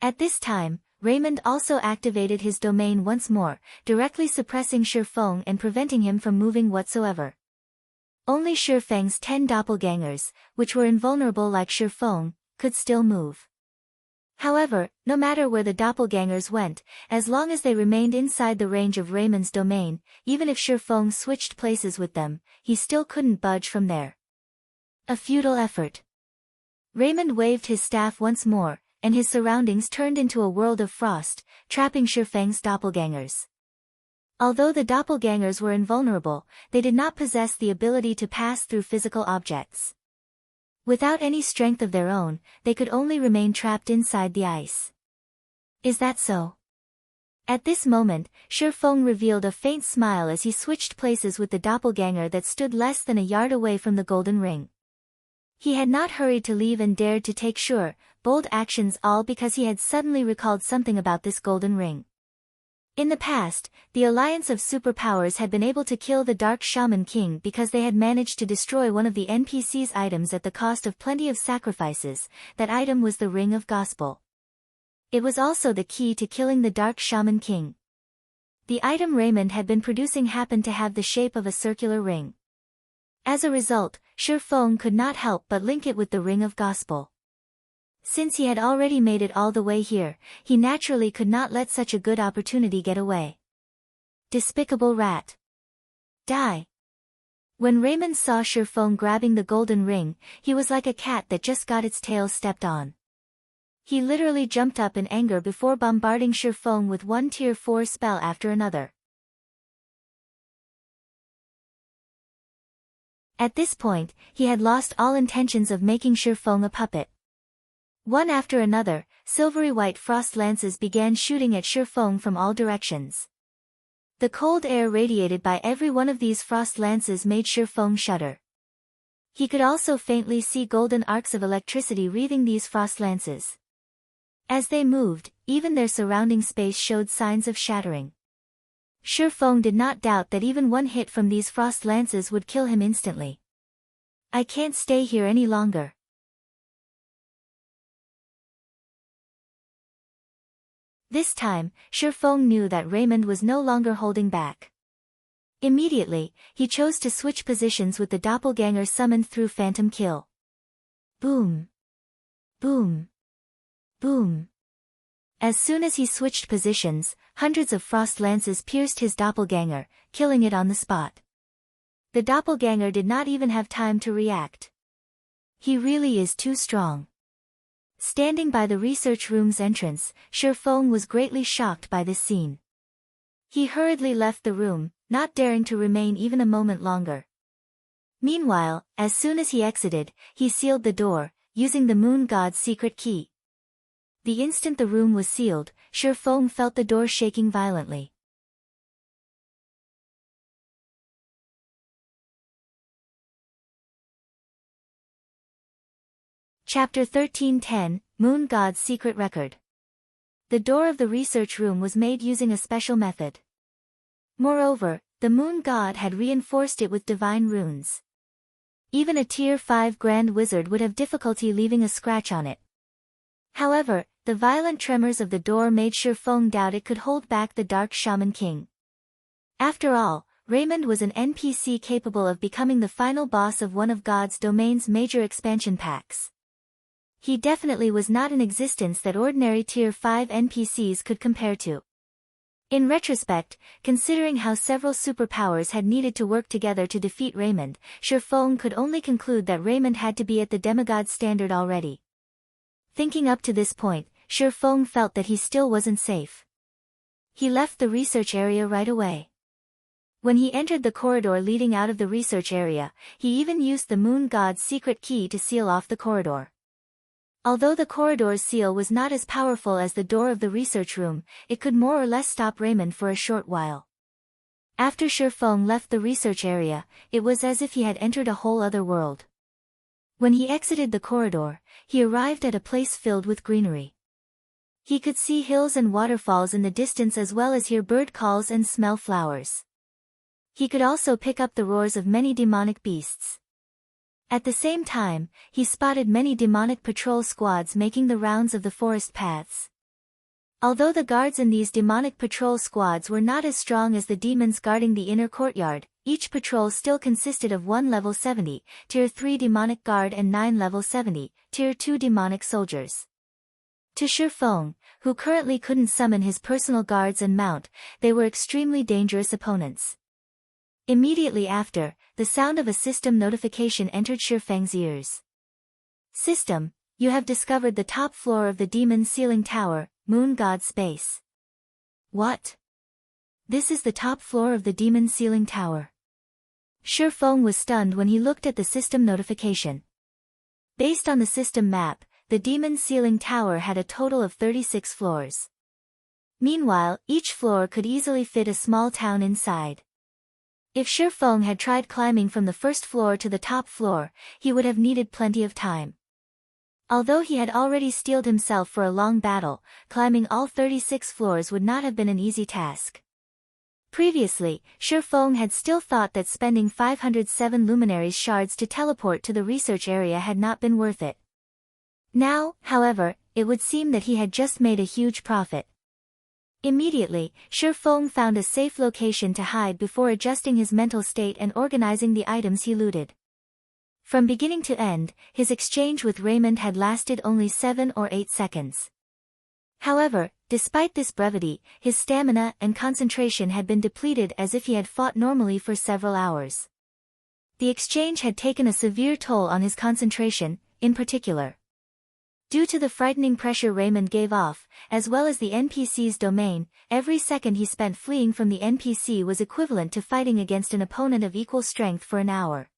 At this time, Raymond also activated his domain once more, directly suppressing Shifeng and preventing him from moving whatsoever. Only Shifeng's 10 doppelgangers, which were invulnerable like Shifeng, could still move. However, no matter where the doppelgangers went, as long as they remained inside the range of Raymond's domain, even if Shifeng switched places with them, he still couldn't budge from there. A futile effort. Raymond waved his staff once more, and his surroundings turned into a world of frost, trapping Shifeng's doppelgangers. Although the doppelgangers were invulnerable, they did not possess the ability to pass through physical objects. Without any strength of their own, they could only remain trapped inside the ice. Is that so? At this moment, Shifeng revealed a faint smile as he switched places with the doppelganger that stood less than a yard away from the golden ring. He had not hurried to leave and dared to take sure, bold actions, all because he had suddenly recalled something about this golden ring. In the past, the alliance of superpowers had been able to kill the Dark Shaman King because they had managed to destroy one of the NPC's items at the cost of plenty of sacrifices. That item was the Ring of Gospel. It was also the key to killing the Dark Shaman King. The item Raymond had been producing happened to have the shape of a circular ring. As a result, Shifeng could not help but link it with the Ring of Gospel. Since he had already made it all the way here, he naturally could not let such a good opportunity get away. Despicable rat. Die. When Raymond saw Shifeng grabbing the golden ring, he was like a cat that just got its tail stepped on. He literally jumped up in anger before bombarding Shifeng with one Tier 4 spell after another. At this point, he had lost all intentions of making Shifeng a puppet. One after another, silvery white frost lances began shooting at Shifeng from all directions. The cold air radiated by every one of these frost lances made Shifeng shudder. He could also faintly see golden arcs of electricity wreathing these frost lances. As they moved, even their surrounding space showed signs of shattering. Shifeng did not doubt that even one hit from these frost lances would kill him instantly. I can't stay here any longer. This time, Shifeng knew that Raymond was no longer holding back. Immediately, he chose to switch positions with the doppelganger summoned through Phantom Kill. Boom. Boom. Boom. As soon as he switched positions, hundreds of frost lances pierced his doppelganger, killing it on the spot. The doppelganger did not even have time to react. He really is too strong. Standing by the research room's entrance, Shifeng was greatly shocked by this scene. He hurriedly left the room, not daring to remain even a moment longer. Meanwhile, as soon as he exited, he sealed the door, using the moon god's secret key. The instant the room was sealed, Shifeng felt the door shaking violently. Chapter 13:10, Moon God's Secret Record. The door of the research room was made using a special method. Moreover, the Moon God had reinforced it with divine runes. Even a Tier 5 Grand Wizard would have difficulty leaving a scratch on it. However, the violent tremors of the door made Shifeng doubt it could hold back the Dark Shaman King. After all, Raymond was an NPC capable of becoming the final boss of one of God's domain's major expansion packs. He definitely was not an existence that ordinary Tier 5 NPCs could compare to. In retrospect, considering how several superpowers had needed to work together to defeat Raymond, Shifeng could only conclude that Raymond had to be at the demigod standard already. Thinking up to this point, Shifeng felt that he still wasn't safe. He left the research area right away. When he entered the corridor leading out of the research area, he even used the moon god's secret key to seal off the corridor. Although the corridor's seal was not as powerful as the door of the research room, it could more or less stop Raymond for a short while. After Shifeng left the research area, it was as if he had entered a whole other world. When he exited the corridor, he arrived at a place filled with greenery. He could see hills and waterfalls in the distance as well as hear bird calls and smell flowers. He could also pick up the roars of many demonic beasts. At the same time, he spotted many demonic patrol squads making the rounds of the forest paths. Although the guards in these demonic patrol squads were not as strong as the demons guarding the inner courtyard, each patrol still consisted of 1 level 70, tier 3 demonic guard and 9 level 70, tier 2 demonic soldiers. To Shifeng, who currently couldn't summon his personal guards and mount, they were extremely dangerous opponents. Immediately after, the sound of a system notification entered Shifeng's ears. System, you have discovered the top floor of the demon ceiling tower, Moon God Space. What? This is the top floor of the demon ceiling tower. Shifeng was stunned when he looked at the system notification. Based on the system map, the demon ceiling tower had a total of 36 floors. Meanwhile, each floor could easily fit a small town inside. If Shifeng had tried climbing from the first floor to the top floor, he would have needed plenty of time. Although he had already steeled himself for a long battle, climbing all 36 floors would not have been an easy task. Previously, Shifeng had still thought that spending 507 luminaries shards to teleport to the research area had not been worth it. Now, however, it would seem that he had just made a huge profit. Immediately, Shifeng found a safe location to hide before adjusting his mental state and organizing the items he looted. From beginning to end, his exchange with Raymond had lasted only 7 or 8 seconds. However, despite this brevity, his stamina and concentration had been depleted as if he had fought normally for several hours. The exchange had taken a severe toll on his concentration, in particular. Due to the frightening pressure Raymond gave off, as well as the NPC's domain, every second he spent fleeing from the NPC was equivalent to fighting against an opponent of equal strength for an hour.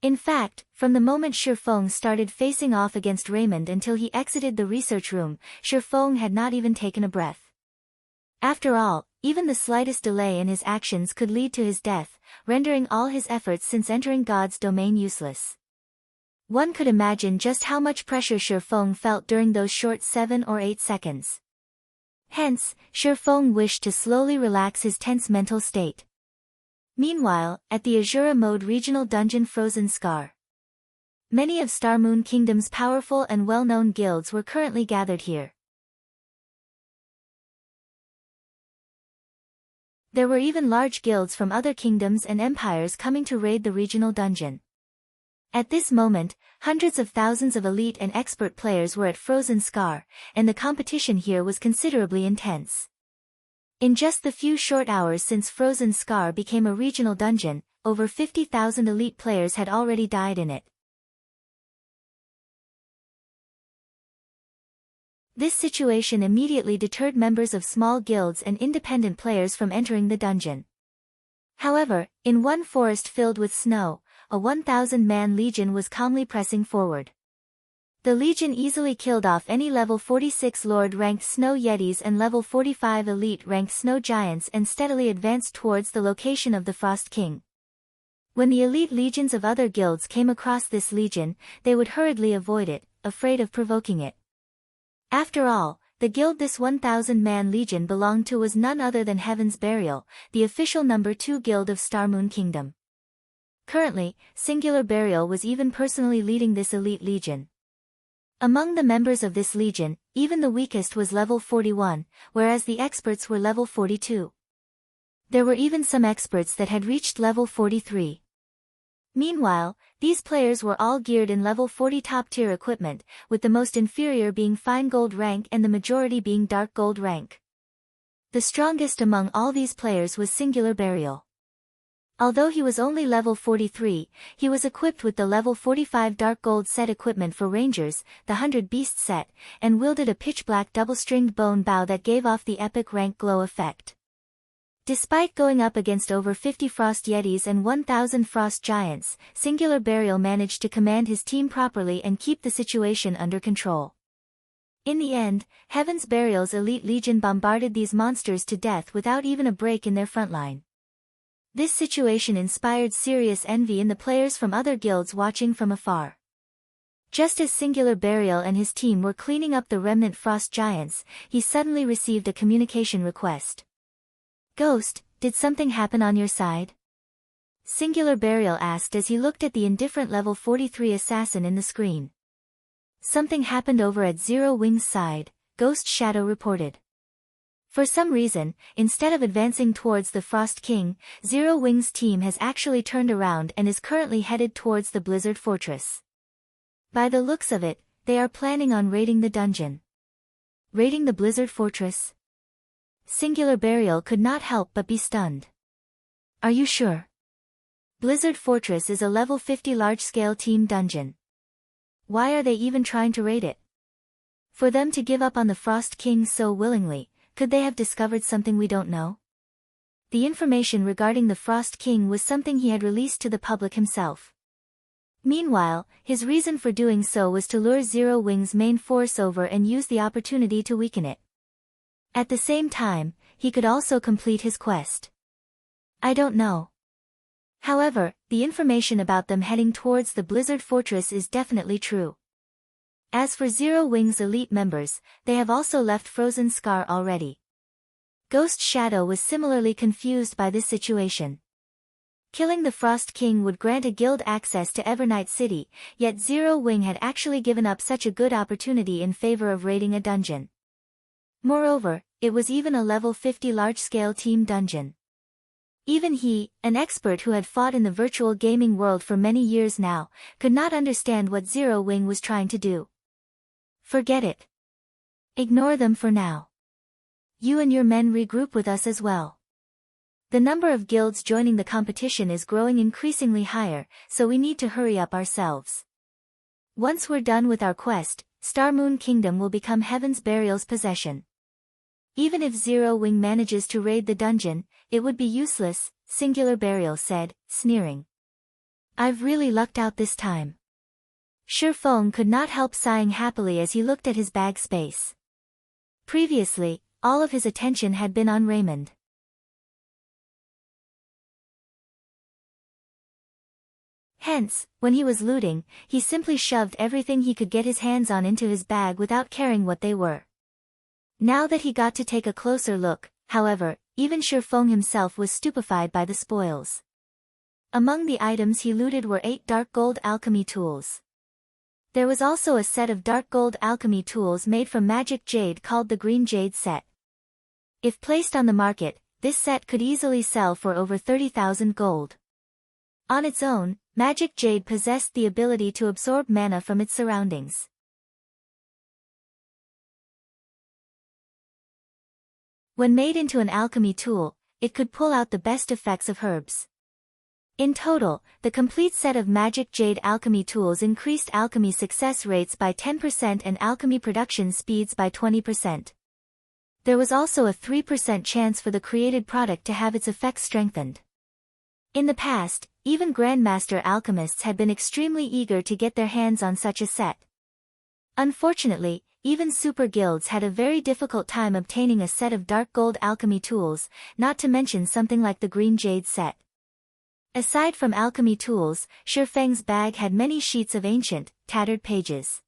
In fact, from the moment Shifeng started facing off against Raymond until he exited the research room, Shifeng had not even taken a breath. After all, even the slightest delay in his actions could lead to his death, rendering all his efforts since entering God's domain useless. One could imagine just how much pressure Shifeng felt during those short 7 or 8 seconds. Hence, Shifeng wished to slowly relax his tense mental state. Meanwhile, at the Asura mode regional dungeon Frozen Scar. Many of Starmoon Kingdom's powerful and well-known guilds were currently gathered here. There were even large guilds from other kingdoms and empires coming to raid the regional dungeon. At this moment, hundreds of thousands of elite and expert players were at Frozen Scar, and the competition here was considerably intense. In just the few short hours since Frozen Scar became a regional dungeon, over 50,000 elite players had already died in it. This situation immediately deterred members of small guilds and independent players from entering the dungeon. However, in one forest filled with snow, a 1,000-man legion was calmly pressing forward. The legion easily killed off any level 46 Lord-ranked snow yetis and level 45 elite-ranked snow giants and steadily advanced towards the location of the Frost King. When the elite legions of other guilds came across this legion, they would hurriedly avoid it, afraid of provoking it. After all, the guild this 1,000-man legion belonged to was none other than Heaven's Burial, the official number 2 guild of Starmoon Kingdom. Currently, Singular Burial was even personally leading this elite legion. Among the members of this legion, even the weakest was level 41, whereas the experts were level 42. There were even some experts that had reached level 43. Meanwhile, these players were all geared in level 40 top-tier equipment, with the most inferior being fine gold rank and the majority being dark gold rank. The strongest among all these players was Singular Burial. Although he was only level 43, he was equipped with the level 45 Dark Gold set equipment for Rangers, the 100 Beast set, and wielded a pitch-black double-stringed bone bow that gave off the epic rank glow effect. Despite going up against over 50 Frost Yetis and 1,000 Frost Giants, Singular Burial managed to command his team properly and keep the situation under control. In the end, Heaven's Burial's elite legion bombarded these monsters to death without even a break in their front line. This situation inspired serious envy in the players from other guilds watching from afar. Just as Singular Burial and his team were cleaning up the remnant Frost Giants, he suddenly received a communication request. "Ghost, did something happen on your side?" Singular Burial asked as he looked at the indifferent level 43 assassin in the screen. "Something happened over at Zero Wing's side," Ghost Shadow reported. For some reason, instead of advancing towards the Frost King, Zero Wing's team has actually turned around and is currently headed towards the Blizzard Fortress. By the looks of it, they are planning on raiding the dungeon. Raiding the Blizzard Fortress? Singular Burial could not help but be stunned. "Are you sure? Blizzard Fortress is a level 50 large-scale team dungeon. Why are they even trying to raid it? For them to give up on the Frost King so willingly, could they have discovered something we don't know?" The information regarding the Frost King was something he had released to the public himself. Meanwhile, his reason for doing so was to lure Zero Wing's main force over and use the opportunity to weaken it. At the same time, he could also complete his quest. "I don't know. However, the information about them heading towards the Blizzard Fortress is definitely true. As for Zero Wing's elite members, they have also left Frozen Scar already." Ghost Shadow was similarly confused by this situation. Killing the Frost King would grant a guild access to Evernight City, yet Zero Wing had actually given up such a good opportunity in favor of raiding a dungeon. Moreover, it was even a level 50 large-scale team dungeon. Even he, an expert who had fought in the virtual gaming world for many years now, could not understand what Zero Wing was trying to do. "Forget it. Ignore them for now. You and your men regroup with us as well. The number of guilds joining the competition is growing increasingly higher, so we need to hurry up ourselves. Once we're done with our quest, Star Moon Kingdom will become Heaven's Burial's possession. Even if Zero Wing manages to raid the dungeon, it would be useless," Singular Burial said, sneering. "I've really lucked out this time." Shifeng could not help sighing happily as he looked at his bag space. Previously, all of his attention had been on Raymond. Hence, when he was looting, he simply shoved everything he could get his hands on into his bag without caring what they were. Now that he got to take a closer look, however, even Shifeng himself was stupefied by the spoils. Among the items he looted were 8 dark gold alchemy tools. There was also a set of dark gold alchemy tools made from magic jade called the Green Jade set. If placed on the market, this set could easily sell for over 30,000 gold. On its own, magic jade possessed the ability to absorb mana from its surroundings. When made into an alchemy tool, it could pull out the best effects of herbs. In total, the complete set of magic jade alchemy tools increased alchemy success rates by 10% and alchemy production speeds by 20%. There was also a 3% chance for the created product to have its effects strengthened. In the past, even Grandmaster alchemists had been extremely eager to get their hands on such a set. Unfortunately, even super guilds had a very difficult time obtaining a set of dark gold alchemy tools, not to mention something like the Green Jade set. Aside from alchemy tools, Shifeng's bag had many sheets of ancient, tattered pages.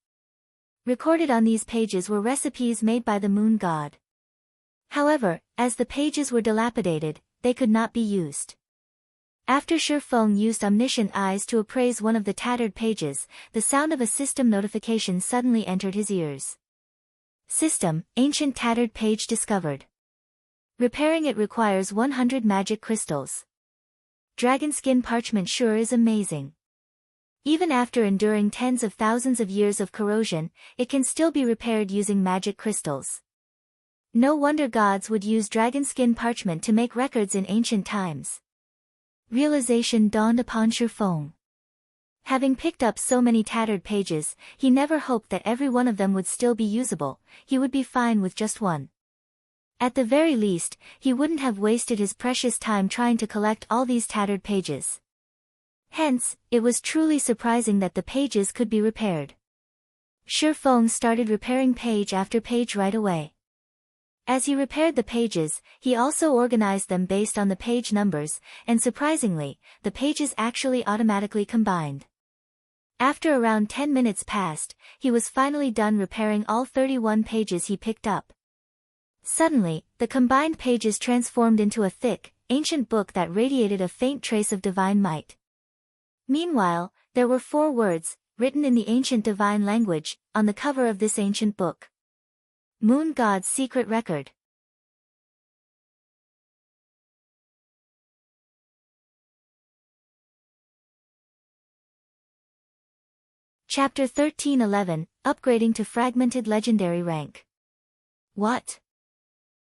Recorded on these pages were recipes made by the moon god. However, as the pages were dilapidated, they could not be used. After Shifeng used omniscient eyes to appraise one of the tattered pages, the sound of a system notification suddenly entered his ears. System, ancient tattered page discovered. Repairing it requires 100 magic crystals. Dragonskin parchment sure is amazing. Even after enduring tens of thousands of years of corrosion, it can still be repaired using magic crystals. No wonder gods would use dragonskin parchment to make records in ancient times. Realization dawned upon Shifeng. Having picked up so many tattered pages, he never hoped that every one of them would still be usable, he would be fine with just one. At the very least, he wouldn't have wasted his precious time trying to collect all these tattered pages. Hence, it was truly surprising that the pages could be repaired. Shi Feng started repairing page after page right away. As he repaired the pages, he also organized them based on the page numbers, and surprisingly, the pages actually automatically combined. After around 10 minutes passed, he was finally done repairing all 31 pages he picked up. Suddenly, the combined pages transformed into a thick, ancient book that radiated a faint trace of divine might. Meanwhile, there were 4 words, written in the ancient divine language, on the cover of this ancient book. Moon God's Secret Record. Chapter 13:11, Upgrading to Fragmented Legendary Rank. What?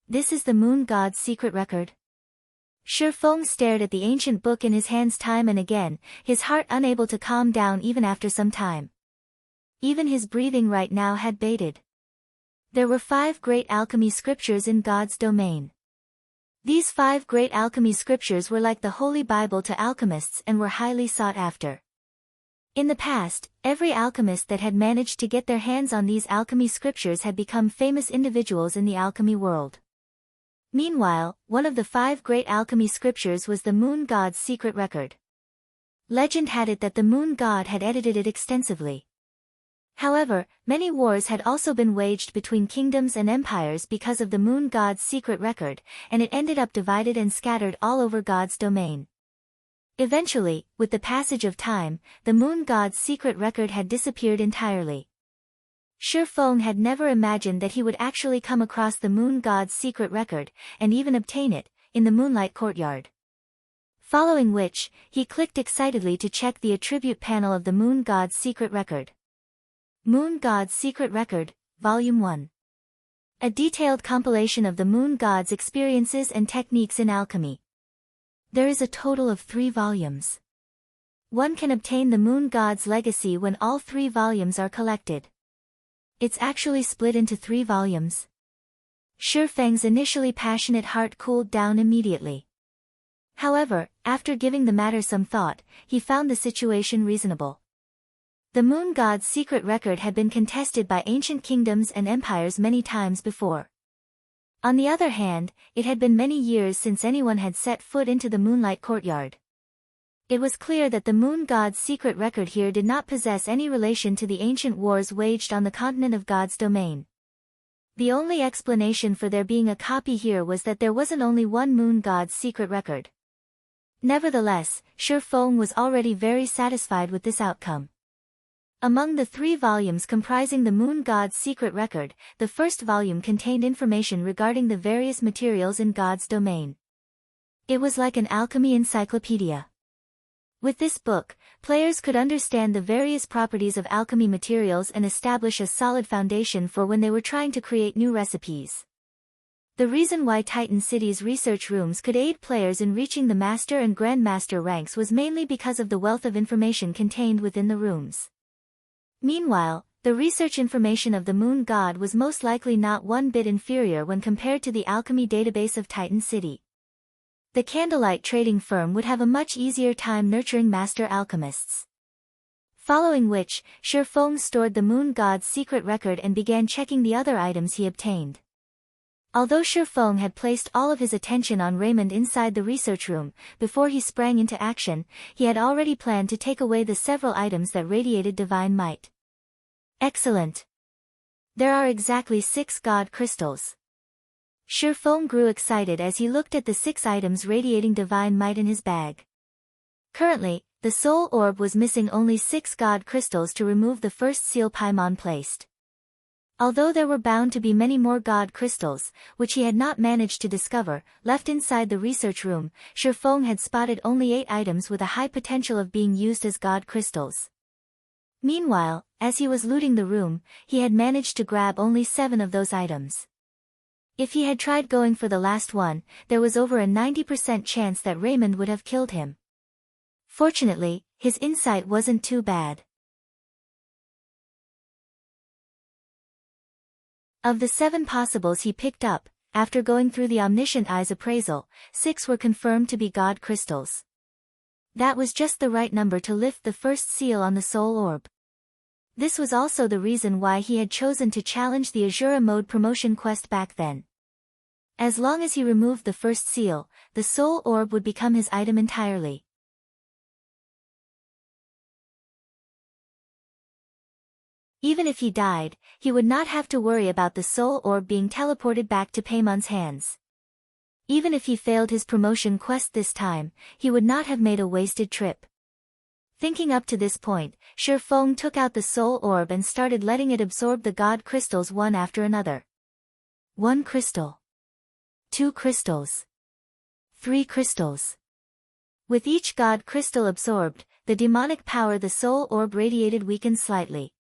This is the Moon God's Secret Record? Shi Feng stared at the ancient book in his hands time and again, his heart unable to calm down even after some time. Even his breathing right now had bated. There were 5 great alchemy scriptures in God's domain. These 5 great alchemy scriptures were like the Holy Bible to alchemists and were highly sought after. In the past, every alchemist that had managed to get their hands on these alchemy scriptures had become famous individuals in the alchemy world. Meanwhile, one of the 5 great alchemy scriptures was the Moon God's Secret Record. Legend had it that the Moon God had edited it extensively. However, many wars had also been waged between kingdoms and empires because of the Moon God's Secret Record, and it ended up divided and scattered all over God's domain. Eventually, with the passage of time, the Moon God's Secret Record had disappeared entirely. Shi Feng had never imagined that he would actually come across the Moon God's Secret Record, and even obtain it, in the Moonlight Courtyard. Following which, he clicked excitedly to check the attribute panel of the Moon God's Secret Record. Moon God's Secret Record, Volume 1. A detailed compilation of the Moon God's experiences and techniques in alchemy. There is a total of 3 volumes. One can obtain the Moon God's legacy when all 3 volumes are collected. It's actually split into 3 volumes. Shi Feng's initially passionate heart cooled down immediately. However, after giving the matter some thought, he found the situation reasonable. The Moon God's Secret Record had been contested by ancient kingdoms and empires many times before. On the other hand, it had been many years since anyone had set foot into the Moonlight Courtyard. It was clear that the Moon God's Secret Record here did not possess any relation to the ancient wars waged on the continent of God's domain. The only explanation for there being a copy here was that there wasn't only one Moon God's Secret Record. Nevertheless, Shi Feng was already very satisfied with this outcome. Among the 3 volumes comprising the Moon God's Secret Record, the first volume contained information regarding the various materials in God's domain. It was like an alchemy encyclopedia. With this book, players could understand the various properties of alchemy materials and establish a solid foundation for when they were trying to create new recipes. The reason why Titan City's research rooms could aid players in reaching the Master and Grandmaster ranks was mainly because of the wealth of information contained within the rooms. Meanwhile, the research information of the Moon God was most likely not one bit inferior when compared to the alchemy database of Titan City. The Candlelight trading firm would have a much easier time nurturing master alchemists. Following which, Shi Feng stored the Moon God's Secret Record and began checking the other items he obtained. Although Shi Feng had placed all of his attention on Raymond inside the research room, before he sprang into action, he had already planned to take away the several items that radiated divine might. Excellent! There are exactly 6 God crystals. Shi Feng grew excited as he looked at the 6 items radiating divine might in his bag. Currently, the soul orb was missing only 6 God crystals to remove the first seal Paimon placed. Although there were bound to be many more God crystals, which he had not managed to discover, left inside the research room, Shi Feng had spotted only 8 items with a high potential of being used as God crystals. Meanwhile, as he was looting the room, he had managed to grab only 7 of those items. If he had tried going for the last one, there was over a 90% chance that Raymond would have killed him. Fortunately, his insight wasn't too bad. Of the 7 possibles he picked up, after going through the Omniscient Eye's appraisal, 6 were confirmed to be God crystals. That was just the right number to lift the first seal on the soul orb. This was also the reason why he had chosen to challenge the Asura mode promotion quest back then. As long as he removed the first seal, the soul orb would become his item entirely. Even if he died, he would not have to worry about the soul orb being teleported back to Paimon's hands. Even if he failed his promotion quest this time, he would not have made a wasted trip. Thinking up to this point, Shifeng took out the soul orb and started letting it absorb the god crystals one after another. 1 crystal. 2 crystals. 3 crystals. With each god crystal absorbed, the demonic power the soul orb radiated weakened slightly.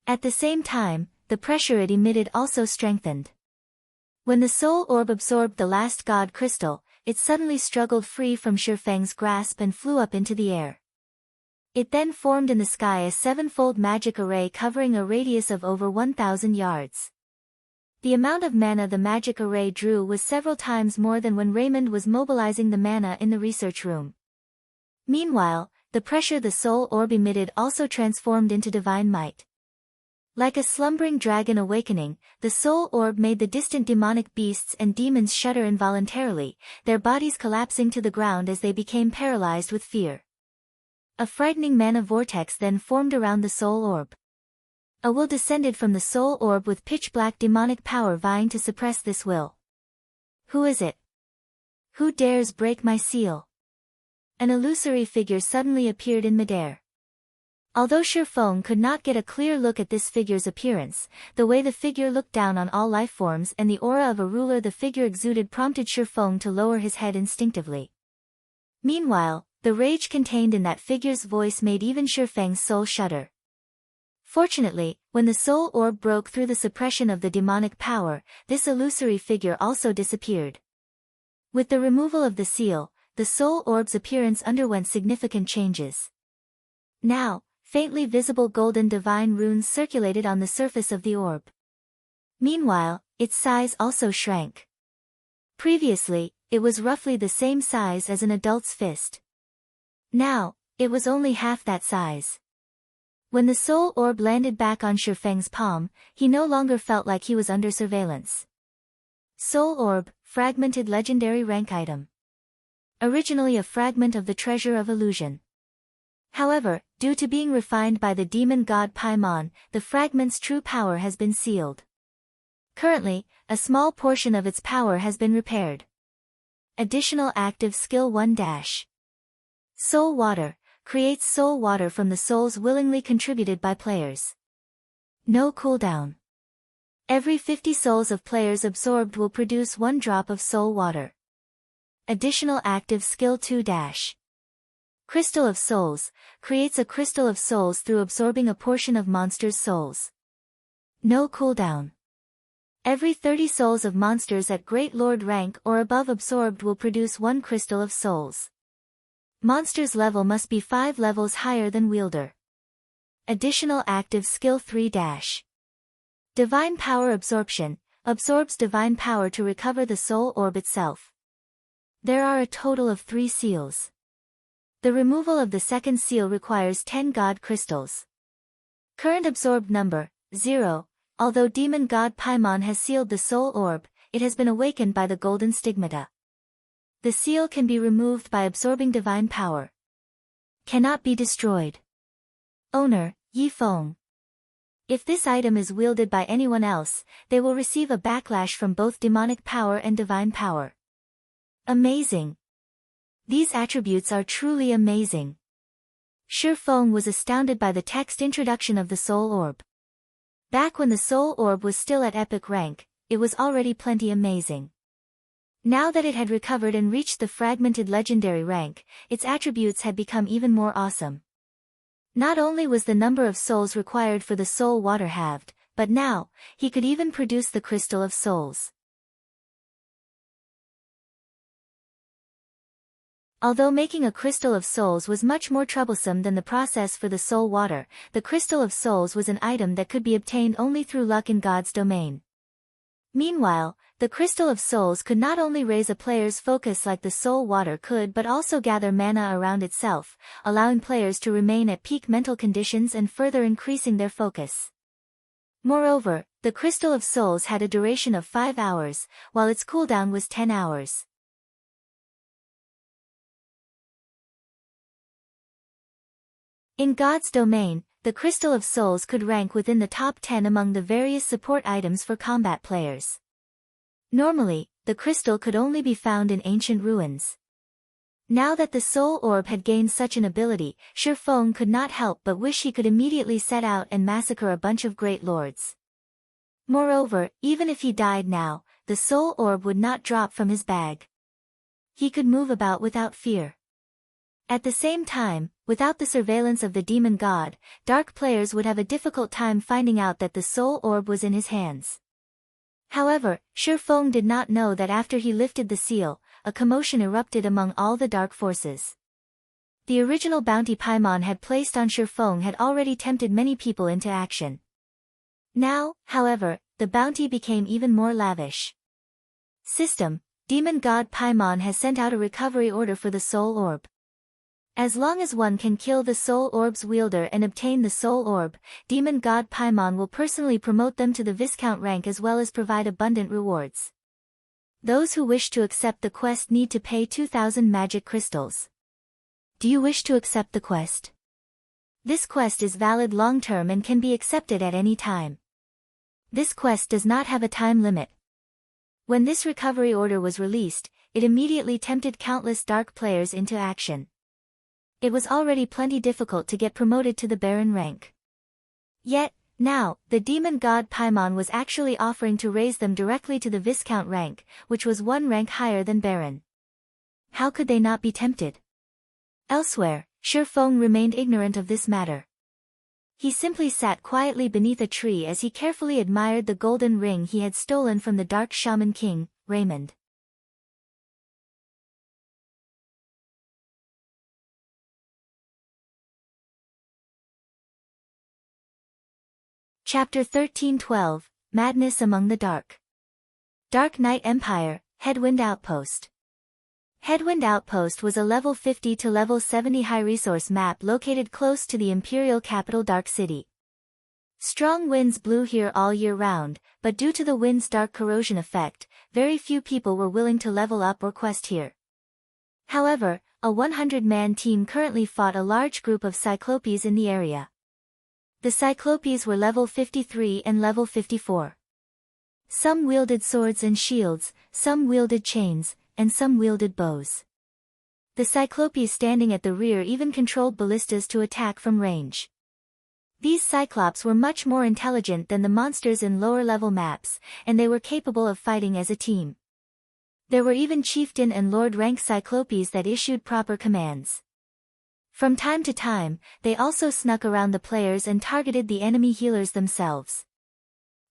At the same time, the pressure it emitted also strengthened. When the soul orb absorbed the last god crystal, it suddenly struggled free from Shifeng's grasp and flew up into the air. It then formed in the sky a 7-fold magic array covering a radius of over 1,000 yards. The amount of mana the magic array drew was several times more than when Raymond was mobilizing the mana in the research room. Meanwhile, the pressure the soul orb emitted also transformed into divine might. Like a slumbering dragon awakening, the soul orb made the distant demonic beasts and demons shudder involuntarily, their bodies collapsing to the ground as they became paralyzed with fear. A frightening mana vortex then formed around the soul orb. A will descended from the soul orb with pitch-black demonic power vying to suppress this will. Who is it? Who dares break my seal? An illusory figure suddenly appeared in midair. Although Shifeng could not get a clear look at this figure's appearance, the way the figure looked down on all lifeforms and the aura of a ruler the figure exuded prompted Shifeng to lower his head instinctively. Meanwhile, the rage contained in that figure's voice made even Shifeng's soul shudder. Fortunately, when the soul orb broke through the suppression of the demonic power, this illusory figure also disappeared. With the removal of the seal, the soul orb's appearance underwent significant changes. Now, faintly visible golden divine runes circulated on the surface of the orb. Meanwhile, its size also shrank. Previously, it was roughly the same size as an adult's fist. Now, it was only half that size. When the soul orb landed back on Shifeng's palm, he no longer felt like he was under surveillance. Soul orb, fragmented legendary rank item. Originally a fragment of the treasure of illusion. However, due to being refined by the demon god Paimon, the fragment's true power has been sealed. Currently, a small portion of its power has been repaired. Additional active skill 1-. Soul water, creates soul water from the souls willingly contributed by players. No cooldown. Every 50 souls of players absorbed will produce 1 drop of soul water. Additional active skill 2-. Crystal of Souls, creates a crystal of souls through absorbing a portion of monsters' souls. No cooldown. Every 30 souls of monsters at Great Lord rank or above absorbed will produce 1 crystal of souls. Monster's level must be 5 levels higher than wielder. Additional active skill 3-. Divine power absorption, absorbs divine power to recover the soul orb itself. There are a total of 3 seals. The removal of the second seal requires 10 god crystals. Current absorbed number, 0. Although demon god Paimon has sealed the soul orb, it has been awakened by the golden stigmata. The seal can be removed by absorbing divine power. Cannot be destroyed. Owner, Yifeng. If this item is wielded by anyone else, they will receive a backlash from both demonic power and divine power. Amazing. These attributes are truly amazing. Shifeng was astounded by the text introduction of the soul orb. Back when the soul orb was still at epic rank, it was already plenty amazing. Now that it had recovered and reached the fragmented legendary rank, its attributes had become even more awesome. Not only was the number of souls required for the soul water halved, but now, he could even produce the crystal of souls. Although making a crystal of souls was much more troublesome than the process for the soul water, the crystal of souls was an item that could be obtained only through luck in God's domain. Meanwhile, the Crystal of Souls could not only raise a player's focus like the soul water could but also gather mana around itself, allowing players to remain at peak mental conditions and further increasing their focus. Moreover, the Crystal of Souls had a duration of 5 hours, while its cooldown was 10 hours. In God's domain, the Crystal of Souls could rank within the top 10 among the various support items for combat players. Normally, the crystal could only be found in ancient ruins. Now that the Soul Orb had gained such an ability, Shifeng could not help but wish he could immediately set out and massacre a bunch of great lords. Moreover, even if he died now, the Soul Orb would not drop from his bag. He could move about without fear. At the same time, without the surveillance of the demon god, dark players would have a difficult time finding out that the Soul Orb was in his hands. However, Shifeng did not know that after he lifted the seal, a commotion erupted among all the dark forces. The original bounty Paimon had placed on Shifeng had already tempted many people into action. Now, however, the bounty became even more lavish. System: Demon God Paimon has sent out a recovery order for the Soul Orb. As long as one can kill the Soul Orb's wielder and obtain the Soul Orb, Demon God Paimon will personally promote them to the Viscount rank as well as provide abundant rewards. Those who wish to accept the quest need to pay 2,000 magic crystals. Do you wish to accept the quest? This quest is valid long-term and can be accepted at any time. This quest does not have a time limit. When this recovery order was released, it immediately tempted countless dark players into action. It was already plenty difficult to get promoted to the Baron rank. Yet, now, the demon god Paimon was actually offering to raise them directly to the Viscount rank, which was one rank higher than Baron. How could they not be tempted? Elsewhere, Shifeng remained ignorant of this matter. He simply sat quietly beneath a tree as he carefully admired the golden ring he had stolen from the Dark Shaman King, Raymond. Chapter 13-12, Madness Among the Dark. Dark Knight Empire, Headwind Outpost. Headwind Outpost was a level 50 to level 70 high-resource map located close to the imperial capital Dark City. Strong winds blew here all year round, but due to the wind's dark corrosion effect, very few people were willing to level up or quest here. However, a 100-man team currently fought a large group of Cyclopes in the area. The Cyclopes were level 53 and level 54. Some wielded swords and shields, some wielded chains, and some wielded bows. The Cyclopes standing at the rear even controlled ballistas to attack from range. These Cyclops were much more intelligent than the monsters in lower-level maps, and they were capable of fighting as a team. There were even chieftain and lord-rank Cyclopes that issued proper commands. From time to time, they also snuck around the players and targeted the enemy healers themselves.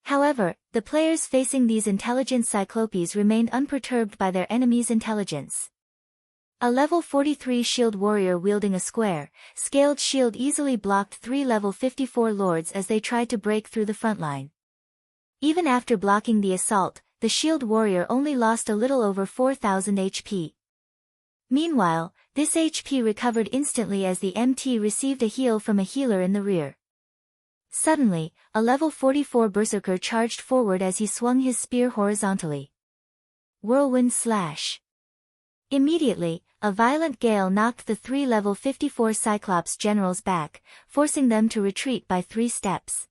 However, the players facing these intelligent Cyclopes remained unperturbed by their enemies' intelligence. A level 43 shield warrior wielding a square, scaled shield easily blocked 3 level 54 lords as they tried to break through the front line. Even after blocking the assault, the shield warrior only lost a little over 4,000 HP. Meanwhile, this HP recovered instantly as the MT received a heal from a healer in the rear. Suddenly, a level 44 berserker charged forward as he swung his spear horizontally. Whirlwind Slash. Immediately, a violent gale knocked the 3 level 54 Cyclops generals back, forcing them to retreat by 3 steps.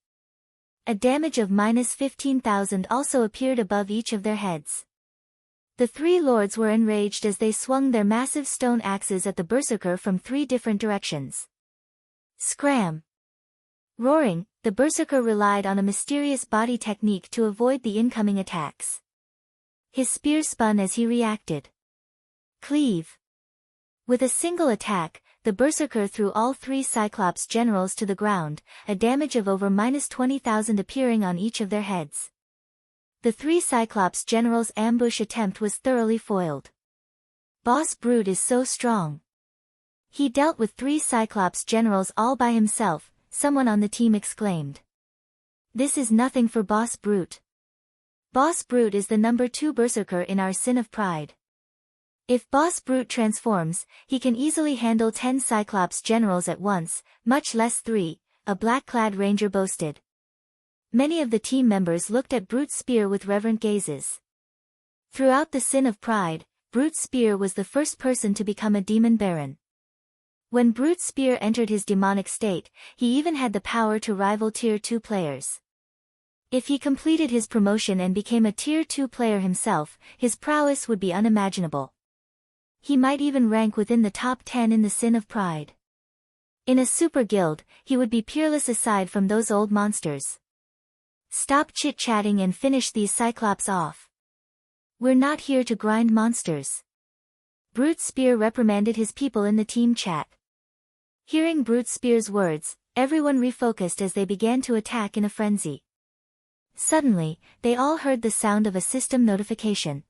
A damage of -15,000 also appeared above each of their heads. The 3 lords were enraged as they swung their massive stone axes at the berserker from 3 different directions. Scram! Roaring, the berserker relied on a mysterious body technique to avoid the incoming attacks. His spear spun as he reacted. Cleave! With a single attack, the berserker threw all 3 Cyclops generals to the ground, a damage of over -20,000 appearing on each of their heads. The 3 Cyclops generals' ambush attempt was thoroughly foiled. Boss Brute is so strong. He dealt with 3 Cyclops generals all by himself, someone on the team exclaimed. This is nothing for Boss Brute. Boss Brute is the number 2 berserker in our Sin of Pride. If Boss Brute transforms, he can easily handle 10 Cyclops generals at once, much less 3, a black-clad ranger boasted. Many of the team members looked at Brute's spear with reverent gazes. Throughout the Sin of Pride, Brute's spear was the first person to become a demon baron. When Brute's spear entered his demonic state, he even had the power to rival Tier 2 players. If he completed his promotion and became a Tier 2 player himself, his prowess would be unimaginable. He might even rank within the top 10 in the Sin of Pride. In a super guild, he would be peerless aside from those old monsters. Stop chit-chatting and finish these Cyclops off. We're not here to grind monsters. Brute's spear reprimanded his people in the team chat. Hearing Brute's spear's words, everyone refocused as they began to attack in a frenzy. Suddenly, they all heard the sound of a system notification.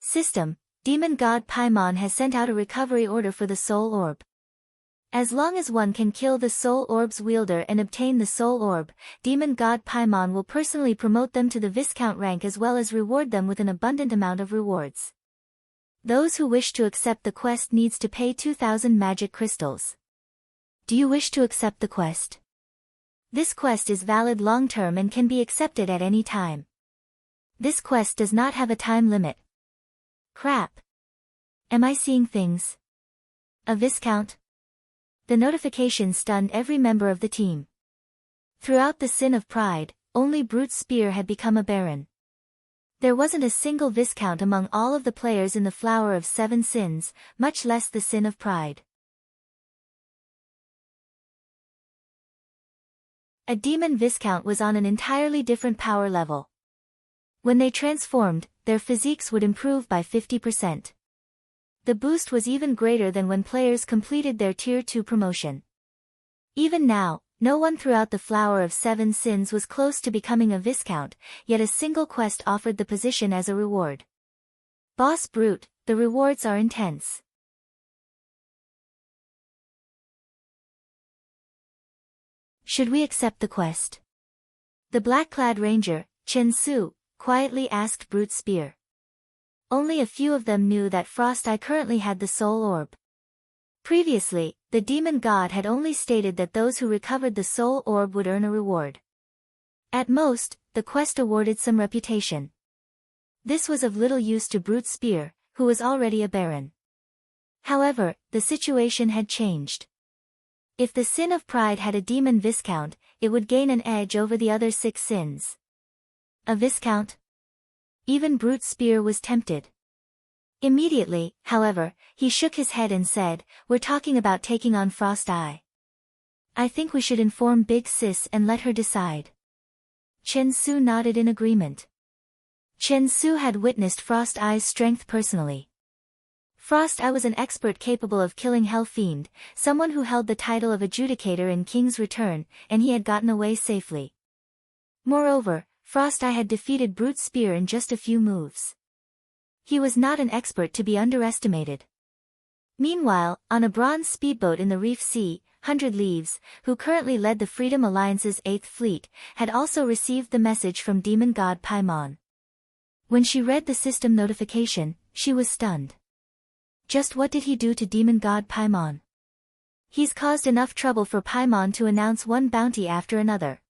System, Demon God Paimon has sent out a recovery order for the Soul Orb. As long as one can kill the Soul Orb's wielder and obtain the Soul Orb, Demon God Paimon will personally promote them to the Viscount rank as well as reward them with an abundant amount of rewards. Those who wish to accept the quest needs to pay 2,000 magic crystals. Do you wish to accept the quest? This quest is valid long-term and can be accepted at any time. This quest does not have a time limit. Crap. Am I seeing things? A Viscount? The notification stunned every member of the team. Throughout the Sin of Pride, only Brute's spear had become a baron. There wasn't a single Viscount among all of the players in the Flower of Seven Sins, much less the Sin of Pride. A demon Viscount was on an entirely different power level. When they transformed, their physiques would improve by 50%. The boost was even greater than when players completed their Tier 2 promotion. Even now, no one throughout the Flower of Seven Sins was close to becoming a Viscount, yet a single quest offered the position as a reward. Boss Brute, the rewards are intense. Should we accept the quest? The black-clad ranger, Chen Su, quietly asked Brute's spear. Only a few of them knew that Frost Eye currently had the Soul Orb. Previously, the demon god had only stated that those who recovered the Soul Orb would earn a reward. At most, the quest awarded some reputation. This was of little use to Brute's spear, who was already a baron. However, the situation had changed. If the Sin of Pride had a demon Viscount, it would gain an edge over the other 6 sins. A Viscount? Even Brute's spear was tempted. Immediately, however, he shook his head and said, "We're talking about taking on Frost Eye. I think we should inform Big Sis and let her decide." Chen Su nodded in agreement. Chen Su had witnessed Frost Eye's strength personally. Frost Eye was an expert capable of killing Hell Fiend, someone who held the title of Adjudicator in King's Return, and he had gotten away safely. Moreover, Frost Eye had defeated Brute's spear in just a few moves. He was not an expert to be underestimated. Meanwhile, on a bronze speedboat in the Reef Sea, 100 Leaves, who currently led the Freedom Alliance's 8th Fleet, had also received the message from demon god Paimon. When she read the system notification, she was stunned. Just what did he do to demon god Paimon? He's caused enough trouble for Paimon to announce one bounty after another.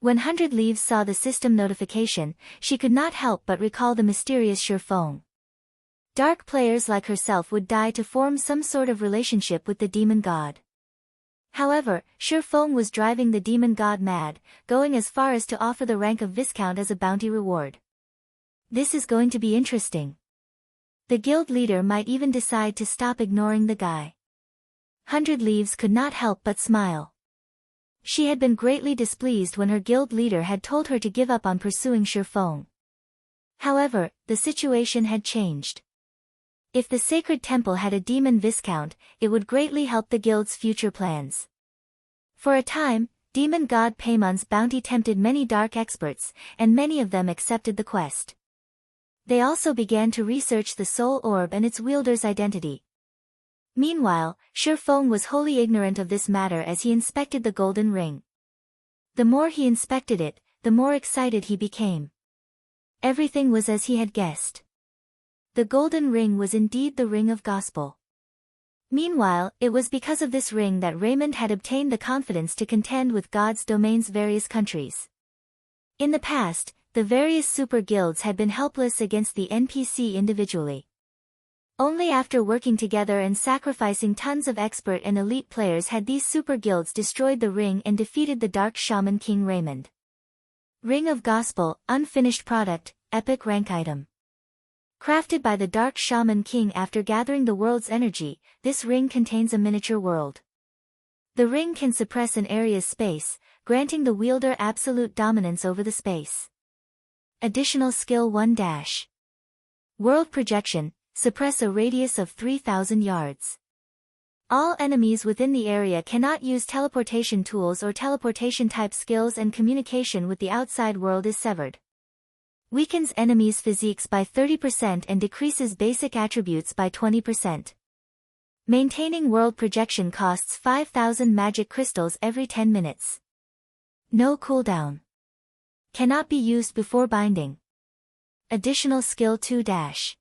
When 100 Leaves saw the system notification, she could not help but recall the mysterious Shurfeng. Dark players like herself would die to form some sort of relationship with the demon god. However, Shurfeng was driving the demon god mad, going as far as to offer the rank of Viscount as a bounty reward. This is going to be interesting. The guild leader might even decide to stop ignoring the guy. 100 Leaves could not help but smile. She had been greatly displeased when her guild leader had told her to give up on pursuing Shurfeng. However, the situation had changed. If the sacred temple had a demon Viscount, it would greatly help the guild's future plans. For a time, demon god Paimon's bounty tempted many dark experts, and many of them accepted the quest. They also began to research the Soul Orb and its wielder's identity. Meanwhile, Shurfeng was wholly ignorant of this matter as he inspected the golden ring. The more he inspected it, the more excited he became. Everything was as he had guessed. The golden ring was indeed the ring of gospel. Meanwhile, it was because of this ring that Raymond had obtained the confidence to contend with God's domain's various countries. In the past, the various super guilds had been helpless against the NPC individually. Only after working together and sacrificing tons of expert and elite players had these super guilds destroyed the ring and defeated the Dark Shaman King Raymond. Ring of Gospel, unfinished product, epic rank item. Crafted by the Dark Shaman King after gathering the world's energy, this ring contains a miniature world. The ring can suppress an area's space, granting the wielder absolute dominance over the space. Additional skill 1 dash. World projection, suppress a radius of 3,000 yards. All enemies within the area cannot use teleportation tools or teleportation-type skills, and communication with the outside world is severed. Weakens enemies' physiques by 30% and decreases basic attributes by 20%. Maintaining world projection costs 5,000 magic crystals every 10 minutes. No cooldown. Cannot be used before binding. Additional skill 2 dash.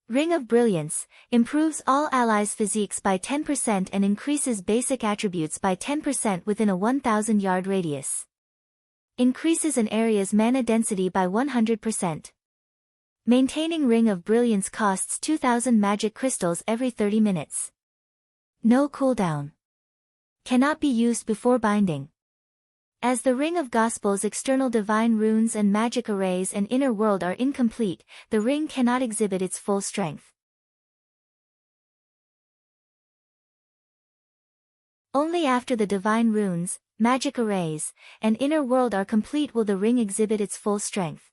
Ring of Brilliance, improves all allies' physiques by 10% and increases basic attributes by 10% within a 1,000-yard radius. Increases an area's mana density by 100%. Maintaining Ring of Brilliance costs 2,000 magic crystals every 30 minutes. No cooldown. Cannot be used before binding. As the Ring of Gospel's external divine runes and magic arrays and inner world are incomplete, the ring cannot exhibit its full strength. Only after the divine runes, magic arrays, and inner world are complete will the ring exhibit its full strength.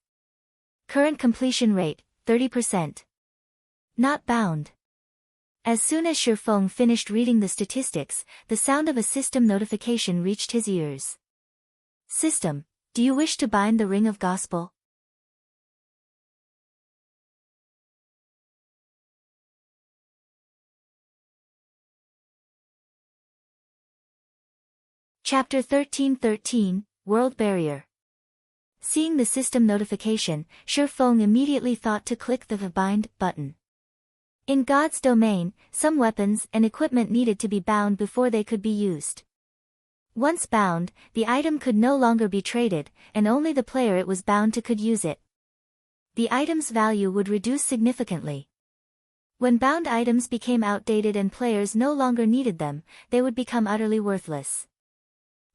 Current completion rate, 30%. Not bound. As soon as Shifeng finished reading the statistics, the sound of a system notification reached his ears. System, do you wish to bind the Ring of Gospel? Chapter 13:13, World Barrier. Seeing the system notification, Shifeng immediately thought to click the Bind button. In God's domain, some weapons and equipment needed to be bound before they could be used. Once bound, the item could no longer be traded, and only the player it was bound to could use it. The item's value would reduce significantly. When bound items became outdated and players no longer needed them, they would become utterly worthless.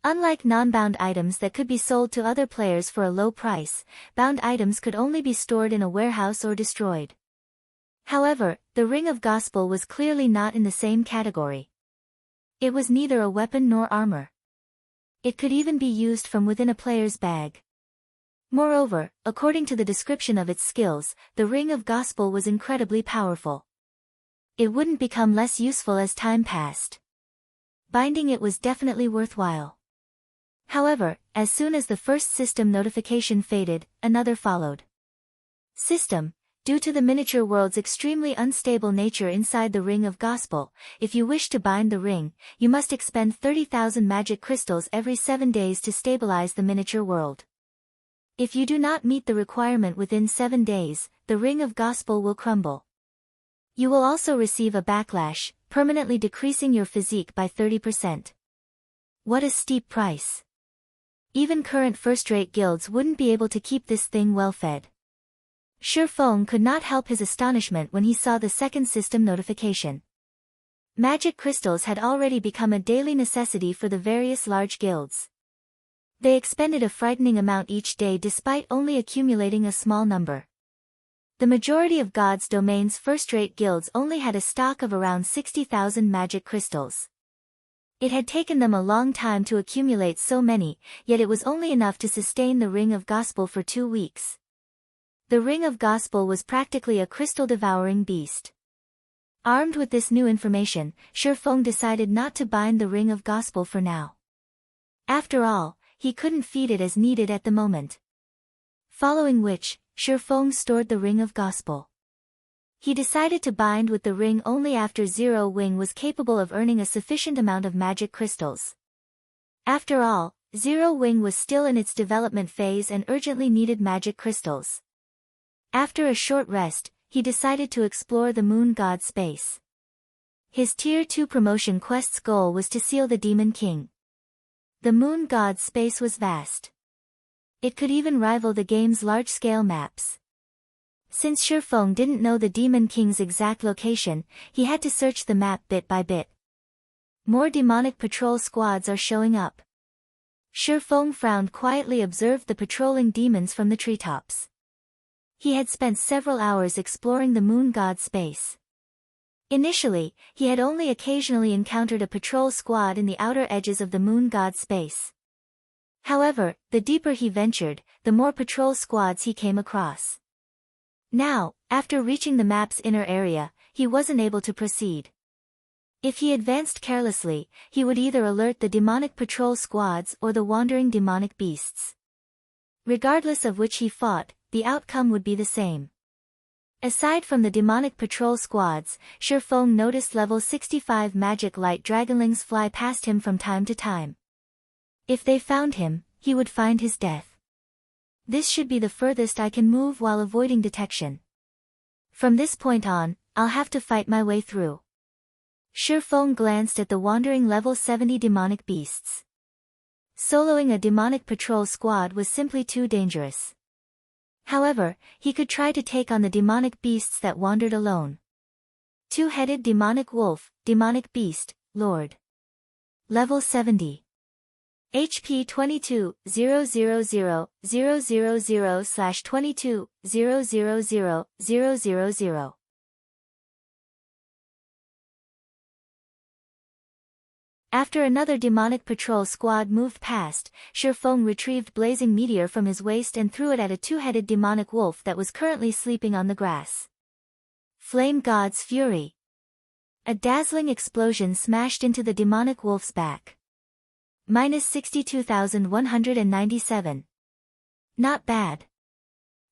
Unlike non-bound items that could be sold to other players for a low price, bound items could only be stored in a warehouse or destroyed. However, the Ring of Gospel was clearly not in the same category. It was neither a weapon nor armor. It could even be used from within a player's bag. Moreover, according to the description of its skills, the Ring of Gospel was incredibly powerful. It wouldn't become less useful as time passed. Binding it was definitely worthwhile. However, as soon as the first system notification faded, another followed. System, due to the miniature world's extremely unstable nature inside the Ring of Gospel, if you wish to bind the ring, you must expend 30,000 magic crystals every 7 days to stabilize the miniature world. If you do not meet the requirement within 7 days, the Ring of Gospel will crumble. You will also receive a backlash, permanently decreasing your physique by 30%. What a steep price. Even current first-rate guilds wouldn't be able to keep this thing well fed. Shifeng could not help his astonishment when he saw the second system notification. Magic crystals had already become a daily necessity for the various large guilds. They expended a frightening amount each day despite only accumulating a small number. The majority of God's domain's first-rate guilds only had a stock of around 60,000 magic crystals. It had taken them a long time to accumulate so many, yet it was only enough to sustain the Ring of Gospel for 2 weeks. The Ring of Gospel was practically a crystal-devouring beast. Armed with this new information, Shifeng decided not to bind the Ring of Gospel for now. After all, he couldn't feed it as needed at the moment. Following which, Shifeng stored the Ring of Gospel. He decided to bind with the ring only after Zero Wing was capable of earning a sufficient amount of magic crystals. After all, Zero Wing was still in its development phase and urgently needed magic crystals. After a short rest, he decided to explore the moon god space. His Tier 2 promotion quest's goal was to seal the Demon King. The moon god space was vast. It could even rival the game's large-scale maps. Since Shifeng didn't know the Demon King's exact location, he had to search the map bit by bit. More demonic patrol squads are showing up. Shifeng frowned quietly, observed the patrolling demons from the treetops. He had spent several hours exploring the moon god space. Initially, he had only occasionally encountered a patrol squad in the outer edges of the moon god space. However, the deeper he ventured, the more patrol squads he came across. Now, after reaching the map's inner area, he wasn't able to proceed. If he advanced carelessly, he would either alert the demonic patrol squads or the wandering demonic beasts. Regardless of which he fought, the outcome would be the same. Aside from the demonic patrol squads, Shifeng noticed level 65 magic light dragonlings fly past him from time to time. If they found him, he would find his death. This should be the furthest I can move while avoiding detection. From this point on, I'll have to fight my way through. Shifeng glanced at the wandering level 70 demonic beasts. Soloing a demonic patrol squad was simply too dangerous. However, he could try to take on the demonic beasts that wandered alone. Two-headed demonic wolf, demonic beast, lord. Level 70. HP 22-000-000/22-000-000. After another demonic patrol squad moved past, Shifeng retrieved blazing meteor from his waist and threw it at a two-headed demonic wolf that was currently sleeping on the grass. Flame God's Fury. A dazzling explosion smashed into the demonic wolf's back. Minus 62,197. Not bad.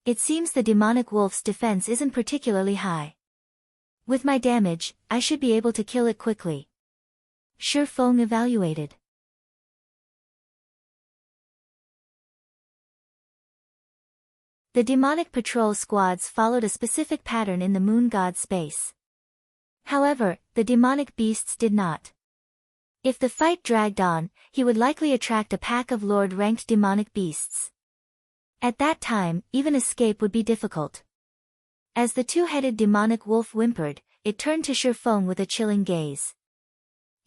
It seems the demonic wolf's defense isn't particularly high. With my damage, I should be able to kill it quickly. Shifeng evaluated. The demonic patrol squads followed a specific pattern in the moon god space. However, the demonic beasts did not. If the fight dragged on, he would likely attract a pack of lord-ranked demonic beasts. At that time, even escape would be difficult. As the two-headed demonic wolf whimpered, it turned to Shifeng with a chilling gaze.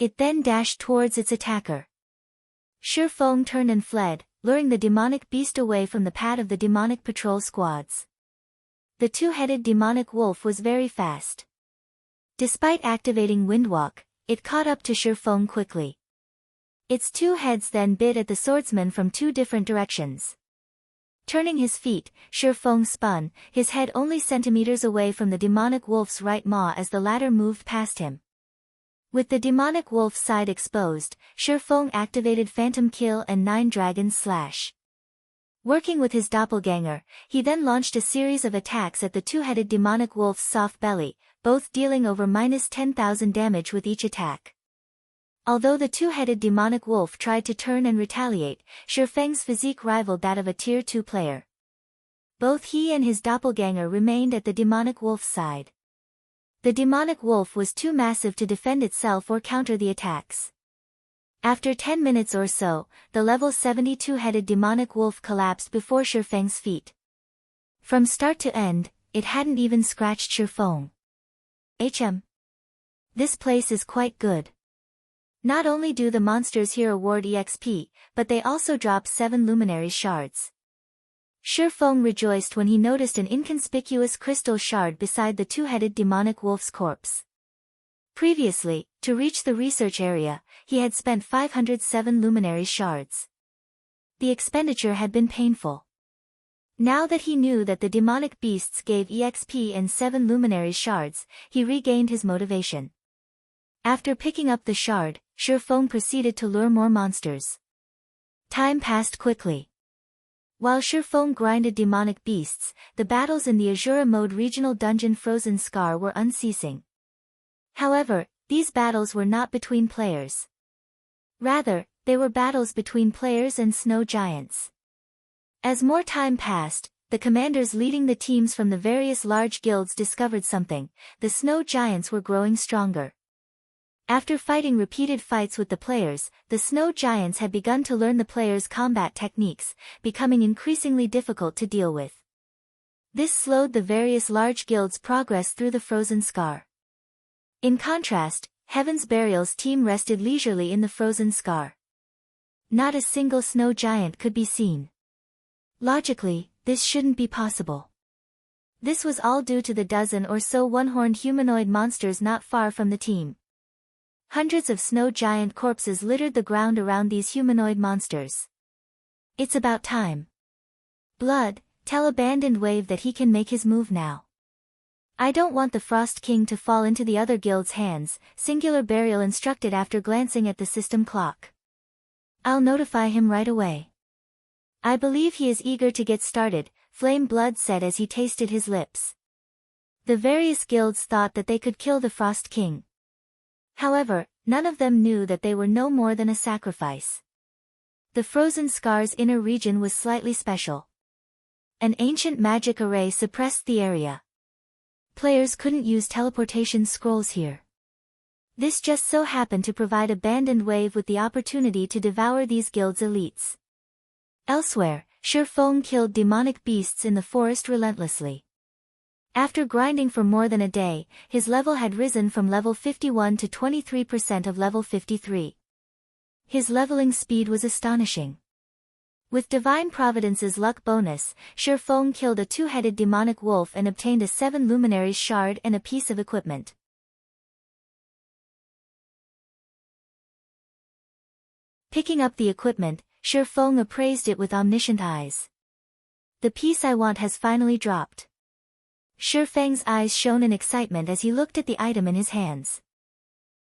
It then dashed towards its attacker. Shifeng turned and fled, luring the demonic beast away from the path of the demonic patrol squads. The two-headed demonic wolf was very fast. Despite activating Windwalk, it caught up to Shifeng quickly. Its two heads then bit at the swordsman from two different directions. Turning his feet, Shifeng spun, his head only centimeters away from the demonic wolf's right maw as the latter moved past him. With the demonic wolf's side exposed, Shifeng activated Phantom Kill and Nine Dragons Slash. Working with his doppelganger, he then launched a series of attacks at the two-headed demonic wolf's soft belly, both dealing over minus 10,000 damage with each attack. Although the two-headed demonic wolf tried to turn and retaliate, Shifeng's physique rivaled that of a Tier 2 player. Both he and his doppelganger remained at the demonic wolf's side. The demonic wolf was too massive to defend itself or counter the attacks. After 10 minutes or so, the level 72-headed demonic wolf collapsed before Shifeng's feet. From start to end, it hadn't even scratched Shifeng. This place is quite good. Not only do the monsters here award EXP, but they also drop 7 luminary shards. Shifeng rejoiced when he noticed an inconspicuous crystal shard beside the two-headed demonic wolf's corpse. Previously, to reach the research area, he had spent 507 luminary shards. The expenditure had been painful. Now that he knew that the demonic beasts gave EXP and 7 luminary shards, he regained his motivation. After picking up the shard, Shifeng proceeded to lure more monsters. Time passed quickly. While Shifeng grinded demonic beasts, the battles in the Asura mode regional dungeon Frozen Scar were unceasing. However, these battles were not between players. Rather, they were battles between players and snow giants. As more time passed, the commanders leading the teams from the various large guilds discovered something: the snow giants were growing stronger. After fighting repeated fights with the players, the snow giants had begun to learn the players' combat techniques, becoming increasingly difficult to deal with. This slowed the various large guilds' progress through the frozen scar. In contrast, Heaven's Burial's team rested leisurely in the frozen scar. Not a single snow giant could be seen. Logically, this shouldn't be possible. This was all due to the dozen or so one-horned humanoid monsters not far from the team. Hundreds of snow giant corpses littered the ground around these humanoid monsters. It's about time. Blood, tell Abandoned Wave that he can make his move now. I don't want the Frost King to fall into the other guild's hands, Singular Burial instructed after glancing at the system clock. I'll notify him right away. I believe he is eager to get started, Flame Blood said as he tasted his lips. The various guilds thought that they could kill the Frost King. However, none of them knew that they were no more than a sacrifice. The frozen scar's inner region was slightly special. An ancient magic array suppressed the area. Players couldn't use teleportation scrolls here. This just so happened to provide Abandoned Wave with the opportunity to devour these guilds' elites. Elsewhere, Shurfeng killed demonic beasts in the forest relentlessly. After grinding for more than a day, his level had risen from level 51 to 23% of level 53. His leveling speed was astonishing. With Divine Providence's luck bonus, Shurfeng killed a two-headed demonic wolf and obtained a 7 Luminaries shard and a piece of equipment. Picking up the equipment, Shurfeng appraised it with omniscient eyes. The piece I want has finally dropped. Shurfeng's eyes shone in excitement as he looked at the item in his hands.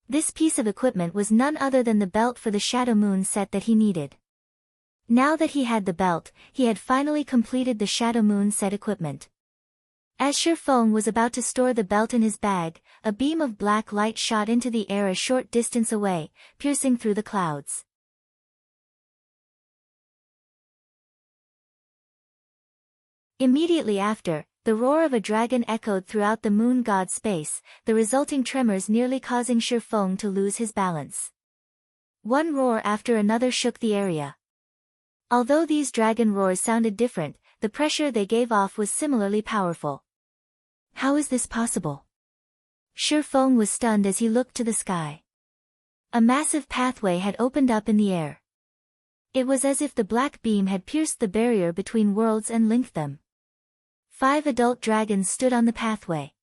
This piece of equipment was none other than the belt for the Shadow Moon set that he needed. Now that he had the belt, he had finally completed the Shadow Moon set equipment. As Shurfeng was about to store the belt in his bag, a beam of black light shot into the air a short distance away, piercing through the clouds. Immediately after, the roar of a dragon echoed throughout the moon god space, the resulting tremors nearly causing Shurfeng to lose his balance. One roar after another shook the area. Although these dragon roars sounded different, the pressure they gave off was similarly powerful. How is this possible? Shurfeng was stunned as he looked to the sky. A massive pathway had opened up in the air. It was as if the black beam had pierced the barrier between worlds and linked them. 5 adult dragons stood on the pathway.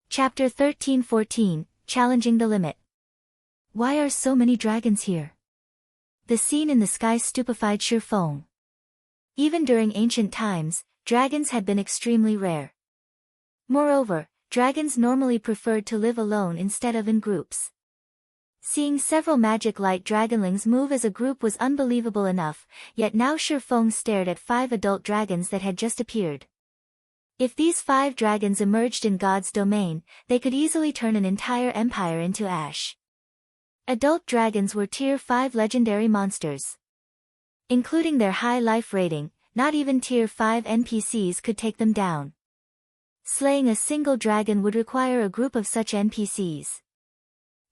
Chapter 13-14, Challenging the Limit. Why are so many dragons here? The scene in the sky stupefied Shurfeng. Even during ancient times, dragons had been extremely rare. Moreover, dragons normally preferred to live alone instead of in groups. Seeing several magic light dragonlings move as a group was unbelievable enough, yet now Shurfeng stared at 5 adult dragons that had just appeared. If these 5 dragons emerged in God's domain, they could easily turn an entire empire into ash. Adult dragons were Tier 5 legendary monsters. Including their high life rating, not even Tier 5 NPCs could take them down. Slaying a single dragon would require a group of such NPCs.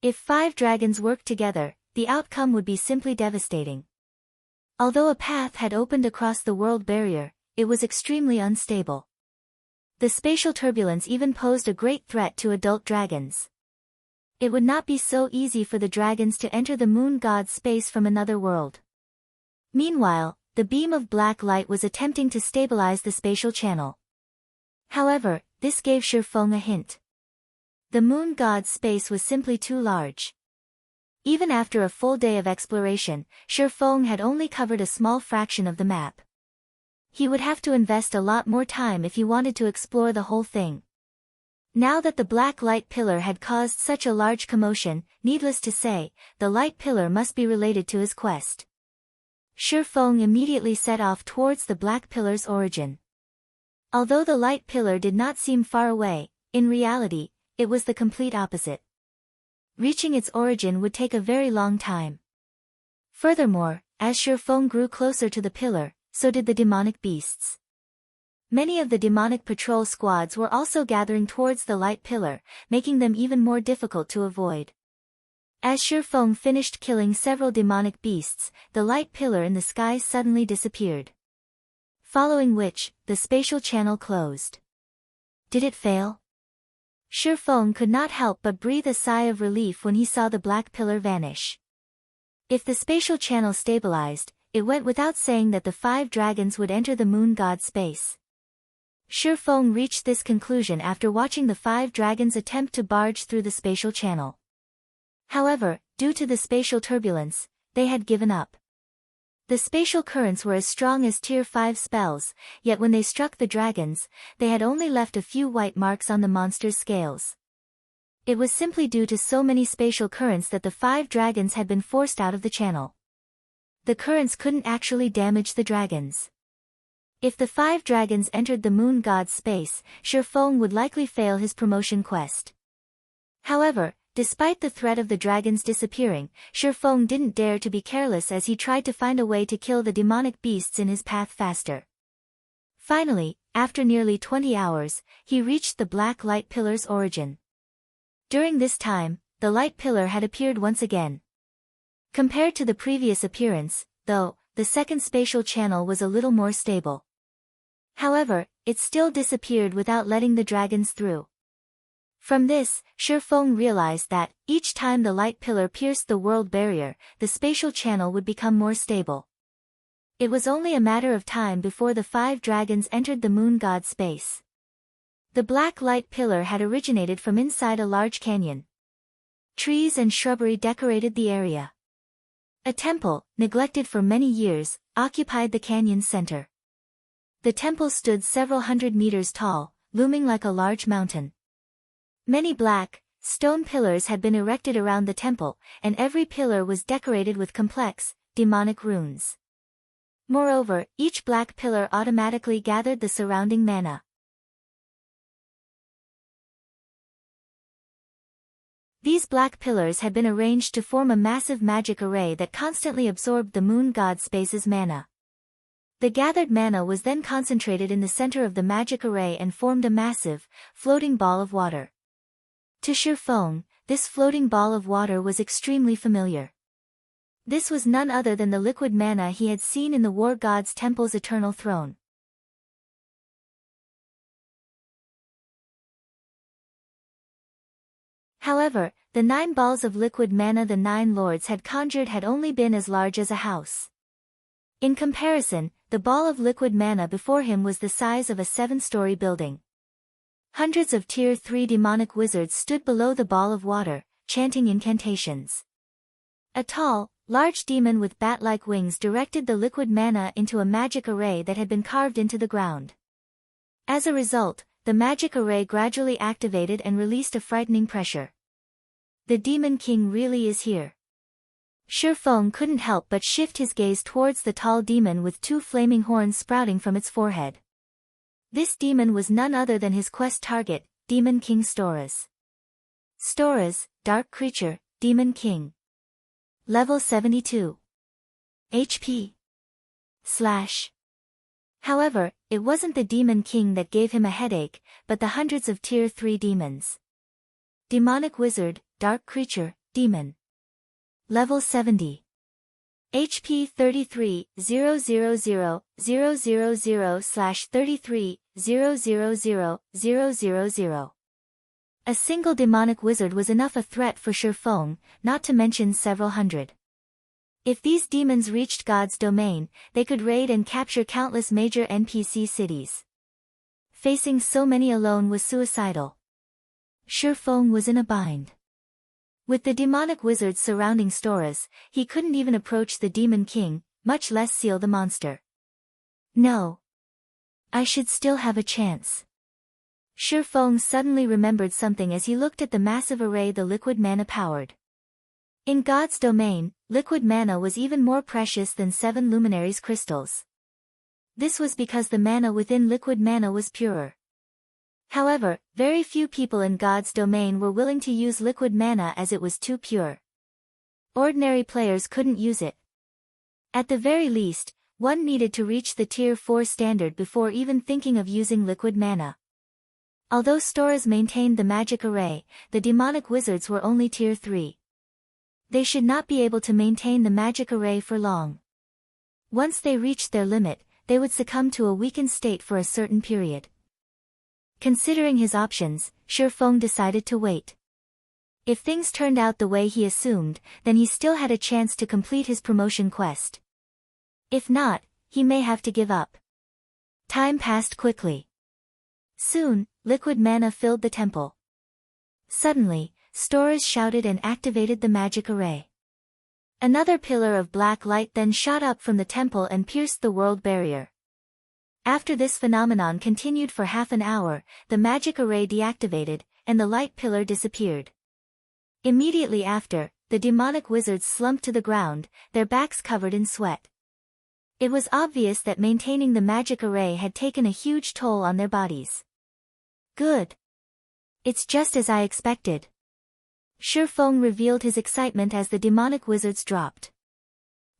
If 5 dragons worked together, the outcome would be simply devastating. Although a path had opened across the world barrier, it was extremely unstable. The spatial turbulence even posed a great threat to adult dragons. It would not be so easy for the dragons to enter the moon god's space from another world. Meanwhile, the beam of black light was attempting to stabilize the spatial channel. However, this gave Shurfeng a hint. The moon god's space was simply too large. Even after a full day of exploration, Shurfeng had only covered a small fraction of the map. He would have to invest a lot more time if he wanted to explore the whole thing. Now that the black light pillar had caused such a large commotion, needless to say, the light pillar must be related to his quest. Shurfeng immediately set off towards the black pillar's origin. Although the light pillar did not seem far away, in reality, it was the complete opposite. Reaching its origin would take a very long time. Furthermore, as Shurfeng grew closer to the pillar, so did the demonic beasts. Many of the demonic patrol squads were also gathering towards the light pillar, making them even more difficult to avoid. As Shurfeng finished killing several demonic beasts, the light pillar in the sky suddenly disappeared. Following which, the spatial channel closed. Did it fail? Shurfeng could not help but breathe a sigh of relief when he saw the black pillar vanish. If the spatial channel stabilized, it went without saying that the 5 dragons would enter the moon god space. Shurfeng reached this conclusion after watching the 5 dragons attempt to barge through the spatial channel. However, due to the spatial turbulence, they had given up. The spatial currents were as strong as Tier 5 spells, yet when they struck the dragons, they had only left a few white marks on the monster's scales. It was simply due to so many spatial currents that the 5 dragons had been forced out of the channel. The currents couldn't actually damage the dragons. If the 5 dragons entered the moon god's space, Shurfeng would likely fail his promotion quest. However, despite the threat of the dragons disappearing, Shurfeng didn't dare to be careless as he tried to find a way to kill the demonic beasts in his path faster. Finally, after nearly 20 hours, he reached the black light pillar's origin. During this time, the light pillar had appeared once again. Compared to the previous appearance, though, the second spatial channel was a little more stable. However, it still disappeared without letting the dragons through. From this, Shurfeng realized that, each time the light pillar pierced the world barrier, the spatial channel would become more stable. It was only a matter of time before the 5 dragons entered the moon god space. The black light pillar had originated from inside a large canyon. Trees and shrubbery decorated the area. A temple, neglected for many years, occupied the canyon's center. The temple stood several hundred meters tall, looming like a large mountain. Many black, stone pillars had been erected around the temple, and every pillar was decorated with complex, demonic runes. Moreover, each black pillar automatically gathered the surrounding mana. These black pillars had been arranged to form a massive magic array that constantly absorbed the moon god space's mana. The gathered mana was then concentrated in the center of the magic array and formed a massive, floating ball of water. To Shurfeng, this floating ball of water was extremely familiar. This was none other than the liquid mana he had seen in the war god's temple's eternal throne. However, the 9 balls of liquid mana the 9 lords had conjured had only been as large as a house. In comparison, the ball of liquid mana before him was the size of a 7-story building. Hundreds of Tier 3 demonic wizards stood below the ball of water, chanting incantations. A tall, large demon with bat-like wings directed the liquid mana into a magic array that had been carved into the ground. As a result, the magic array gradually activated and released a frightening pressure. The Demon King really is here. Shurfeng couldn't help but shift his gaze towards the tall demon with 2 flaming horns sprouting from its forehead. This demon was none other than his quest target, Demon King Storas. Storas, Dark Creature, Demon King. Level 72. HP. / However, it wasn't the Demon King that gave him a headache, but the hundreds of Tier 3 demons. Demonic Wizard, Dark Creature, Demon. Level 70. HP 33,000/33,000,000. A single demonic wizard was enough a threat for Shurfeng, not to mention several hundred. If these demons reached God's domain, they could raid and capture countless major NPC cities. Facing so many alone was suicidal. Shurfeng was in a bind. With the demonic wizards surrounding Storas, he couldn't even approach the Demon King, much less seal the monster. No. I should still have a chance. Shurfeng suddenly remembered something as he looked at the massive array the liquid mana powered. In God's domain, liquid mana was even more precious than 7 luminaries crystals. This was because the mana within liquid mana was purer. However, very few people in God's domain were willing to use liquid mana as it was too pure. Ordinary players couldn't use it. At the very least, one needed to reach the Tier 4 standard before even thinking of using liquid mana. Although Storas maintained the magic array, the demonic wizards were only Tier 3. They should not be able to maintain the magic array for long. Once they reached their limit, they would succumb to a weakened state for a certain period. Considering his options, Shifeng decided to wait. If things turned out the way he assumed, then he still had a chance to complete his promotion quest. If not, he may have to give up. Time passed quickly. Soon, liquid mana filled the temple. Suddenly, Storas shouted and activated the magic array. Another pillar of black light then shot up from the temple and pierced the world barrier. After this phenomenon continued for half an hour, the magic array deactivated, and the light pillar disappeared. Immediately after, the demonic wizards slumped to the ground, their backs covered in sweat. It was obvious that maintaining the magic array had taken a huge toll on their bodies. Good. It's just as I expected. Shifeng revealed his excitement as the demonic wizards dropped.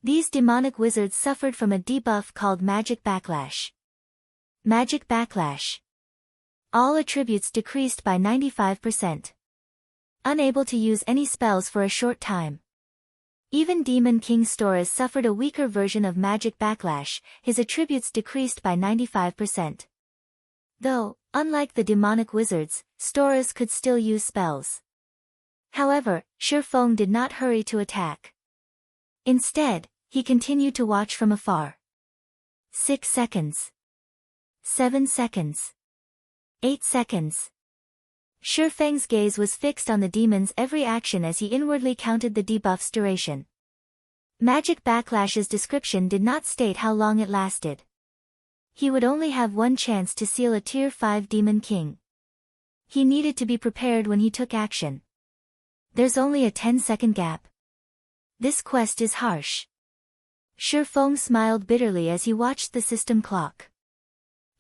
These demonic wizards suffered from a debuff called Magic Backlash. Magic Backlash. All attributes decreased by 95%. Unable to use any spells for a short time. Even Demon King Storas suffered a weaker version of Magic Backlash, his attributes decreased by 95%. Though, unlike the demonic wizards, Storas could still use spells. However, Shifeng did not hurry to attack. Instead, he continued to watch from afar. 6 seconds. 7 seconds. 8 seconds. Shifeng's gaze was fixed on the demon's every action as he inwardly counted the debuff's duration. Magic Backlash's description did not state how long it lasted. He would only have one chance to seal a Tier 5 Demon King. He needed to be prepared when he took action. There's only a 10-second gap. This quest is harsh. Shifeng smiled bitterly as he watched the system clock.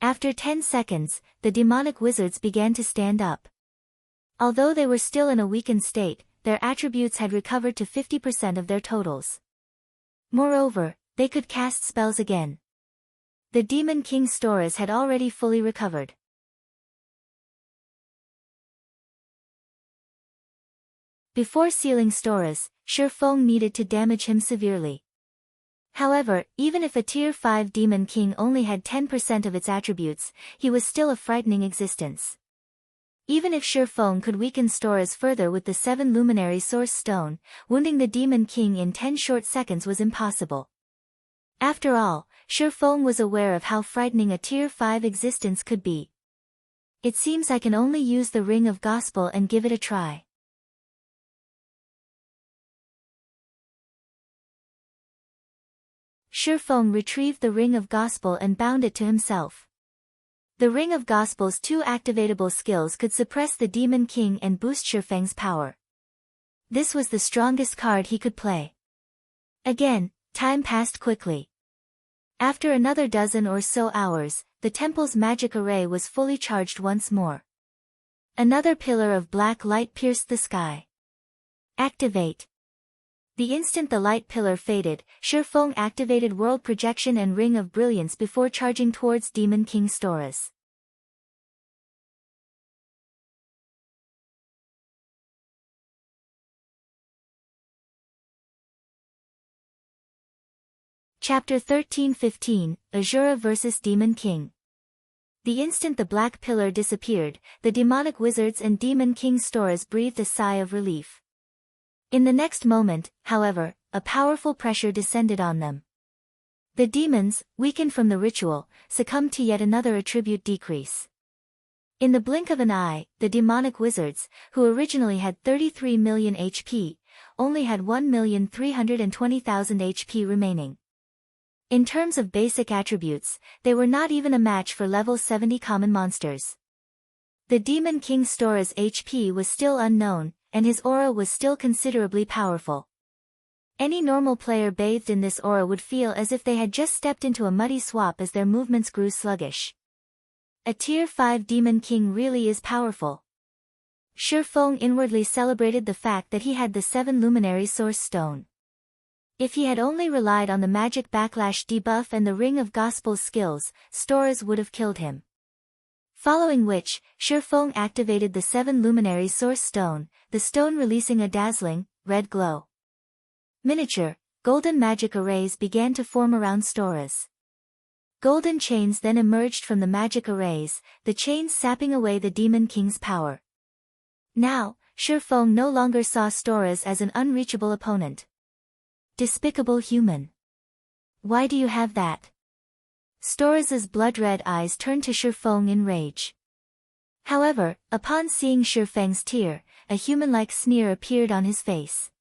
After 10 seconds, the demonic wizards began to stand up. Although they were still in a weakened state, their attributes had recovered to 50% of their totals. Moreover, they could cast spells again. The Demon King Storas had already fully recovered. Before sealing Storas, Shifeng needed to damage him severely. However, even if a Tier 5 Demon King only had 10% of its attributes, he was still a frightening existence. Even if Shifeng could weaken Storas further with the 7 Luminary Source Stone, wounding the Demon King in 10 short seconds was impossible. After all, Shifeng was aware of how frightening a Tier 5 existence could be. It seems I can only use the Ring of Gospel and give it a try. Shifeng retrieved the Ring of Gospel and bound it to himself. The Ring of Gospel's 2 activatable skills could suppress the Demon King and boost Shifeng's power. This was the strongest card he could play. Again, time passed quickly. After another dozen or so hours, the temple's magic array was fully charged once more. Another pillar of black light pierced the sky. Activate. The instant the light pillar faded, Shifeng activated World Projection and Ring of Brilliance before charging towards Demon King Storas. Chapter 13-15, Asura vs. Demon King. The instant the black pillar disappeared, the demonic wizards and Demon King Storas breathed a sigh of relief. In the next moment, however, a powerful pressure descended on them. The demons, weakened from the ritual, succumbed to yet another attribute decrease. In the blink of an eye, the demonic wizards, who originally had 33 million HP, only had 1,320,000 HP remaining. In terms of basic attributes, they were not even a match for level 70 common monsters. The Demon King Stora's HP was still unknown, and his aura was still considerably powerful. Any normal player bathed in this aura would feel as if they had just stepped into a muddy swamp as their movements grew sluggish. A Tier 5 Demon King really is powerful. Shifeng inwardly celebrated the fact that he had the 7 Luminary Source Stone. If he had only relied on the Magic Backlash debuff and the Ring of Gospel skills, Storas would have killed him. Following which, Shifeng activated the 7 Luminary Source Stone, the stone releasing a dazzling, red glow. Miniature, golden magic arrays began to form around Storas. Golden chains then emerged from the magic arrays, the chains sapping away the Demon King's power. Now, Shifeng no longer saw Storas as an unreachable opponent. Despicable human. Why do you have that? Storas's blood-red eyes turned to Shifeng in rage. However, upon seeing Shifeng's tear, a human-like sneer appeared on his face.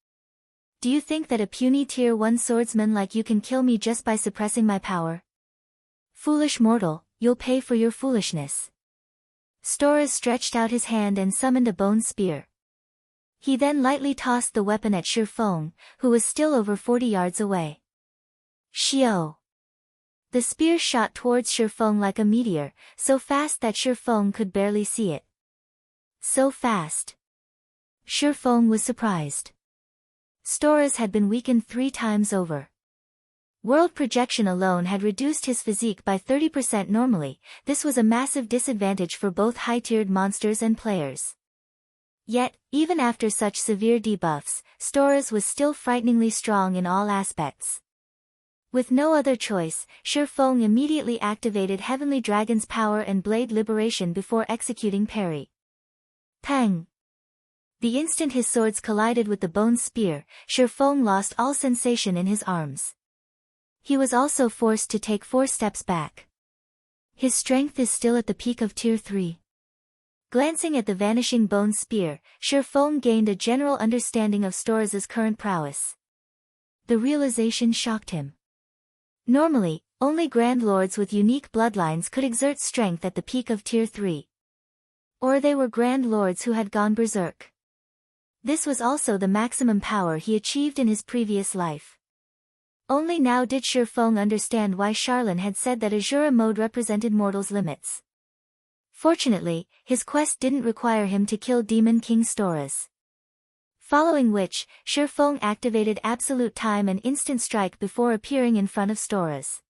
Do you think that a puny Tier 1 swordsman like you can kill me just by suppressing my power? Foolish mortal, you'll pay for your foolishness. Storas stretched out his hand and summoned a bone spear. He then lightly tossed the weapon at Shifeng, who was still over 40 yards away. Shio! The spear shot towards Shifeng like a meteor, so fast that Shifeng could barely see it. So fast. Shifeng was surprised. Storas had been weakened 3 times over. World projection alone had reduced his physique by 30% normally. This was a massive disadvantage for both high-tiered monsters and players. Yet, even after such severe debuffs, Storas was still frighteningly strong in all aspects. With no other choice, Shifeng immediately activated Heavenly Dragon's power and Blade Liberation before executing parry. Pang! The instant his swords collided with the bone spear, Shifeng lost all sensation in his arms. He was also forced to take 4 steps back. His strength is still at the peak of Tier 3. Glancing at the vanishing bone spear, Shifeng gained a general understanding of Storas's current prowess. The realization shocked him. Normally, only Grand Lords with unique bloodlines could exert strength at the peak of Tier 3. Or they were Grand Lords who had gone berserk. This was also the maximum power he achieved in his previous life. Only now did Shifeng understand why Charlene had said that Asura mode represented mortals' limits. Fortunately, his quest didn't require him to kill Demon King Storas. Following which, Shifeng activated Absolute Time and Instant Strike before appearing in front of Storas.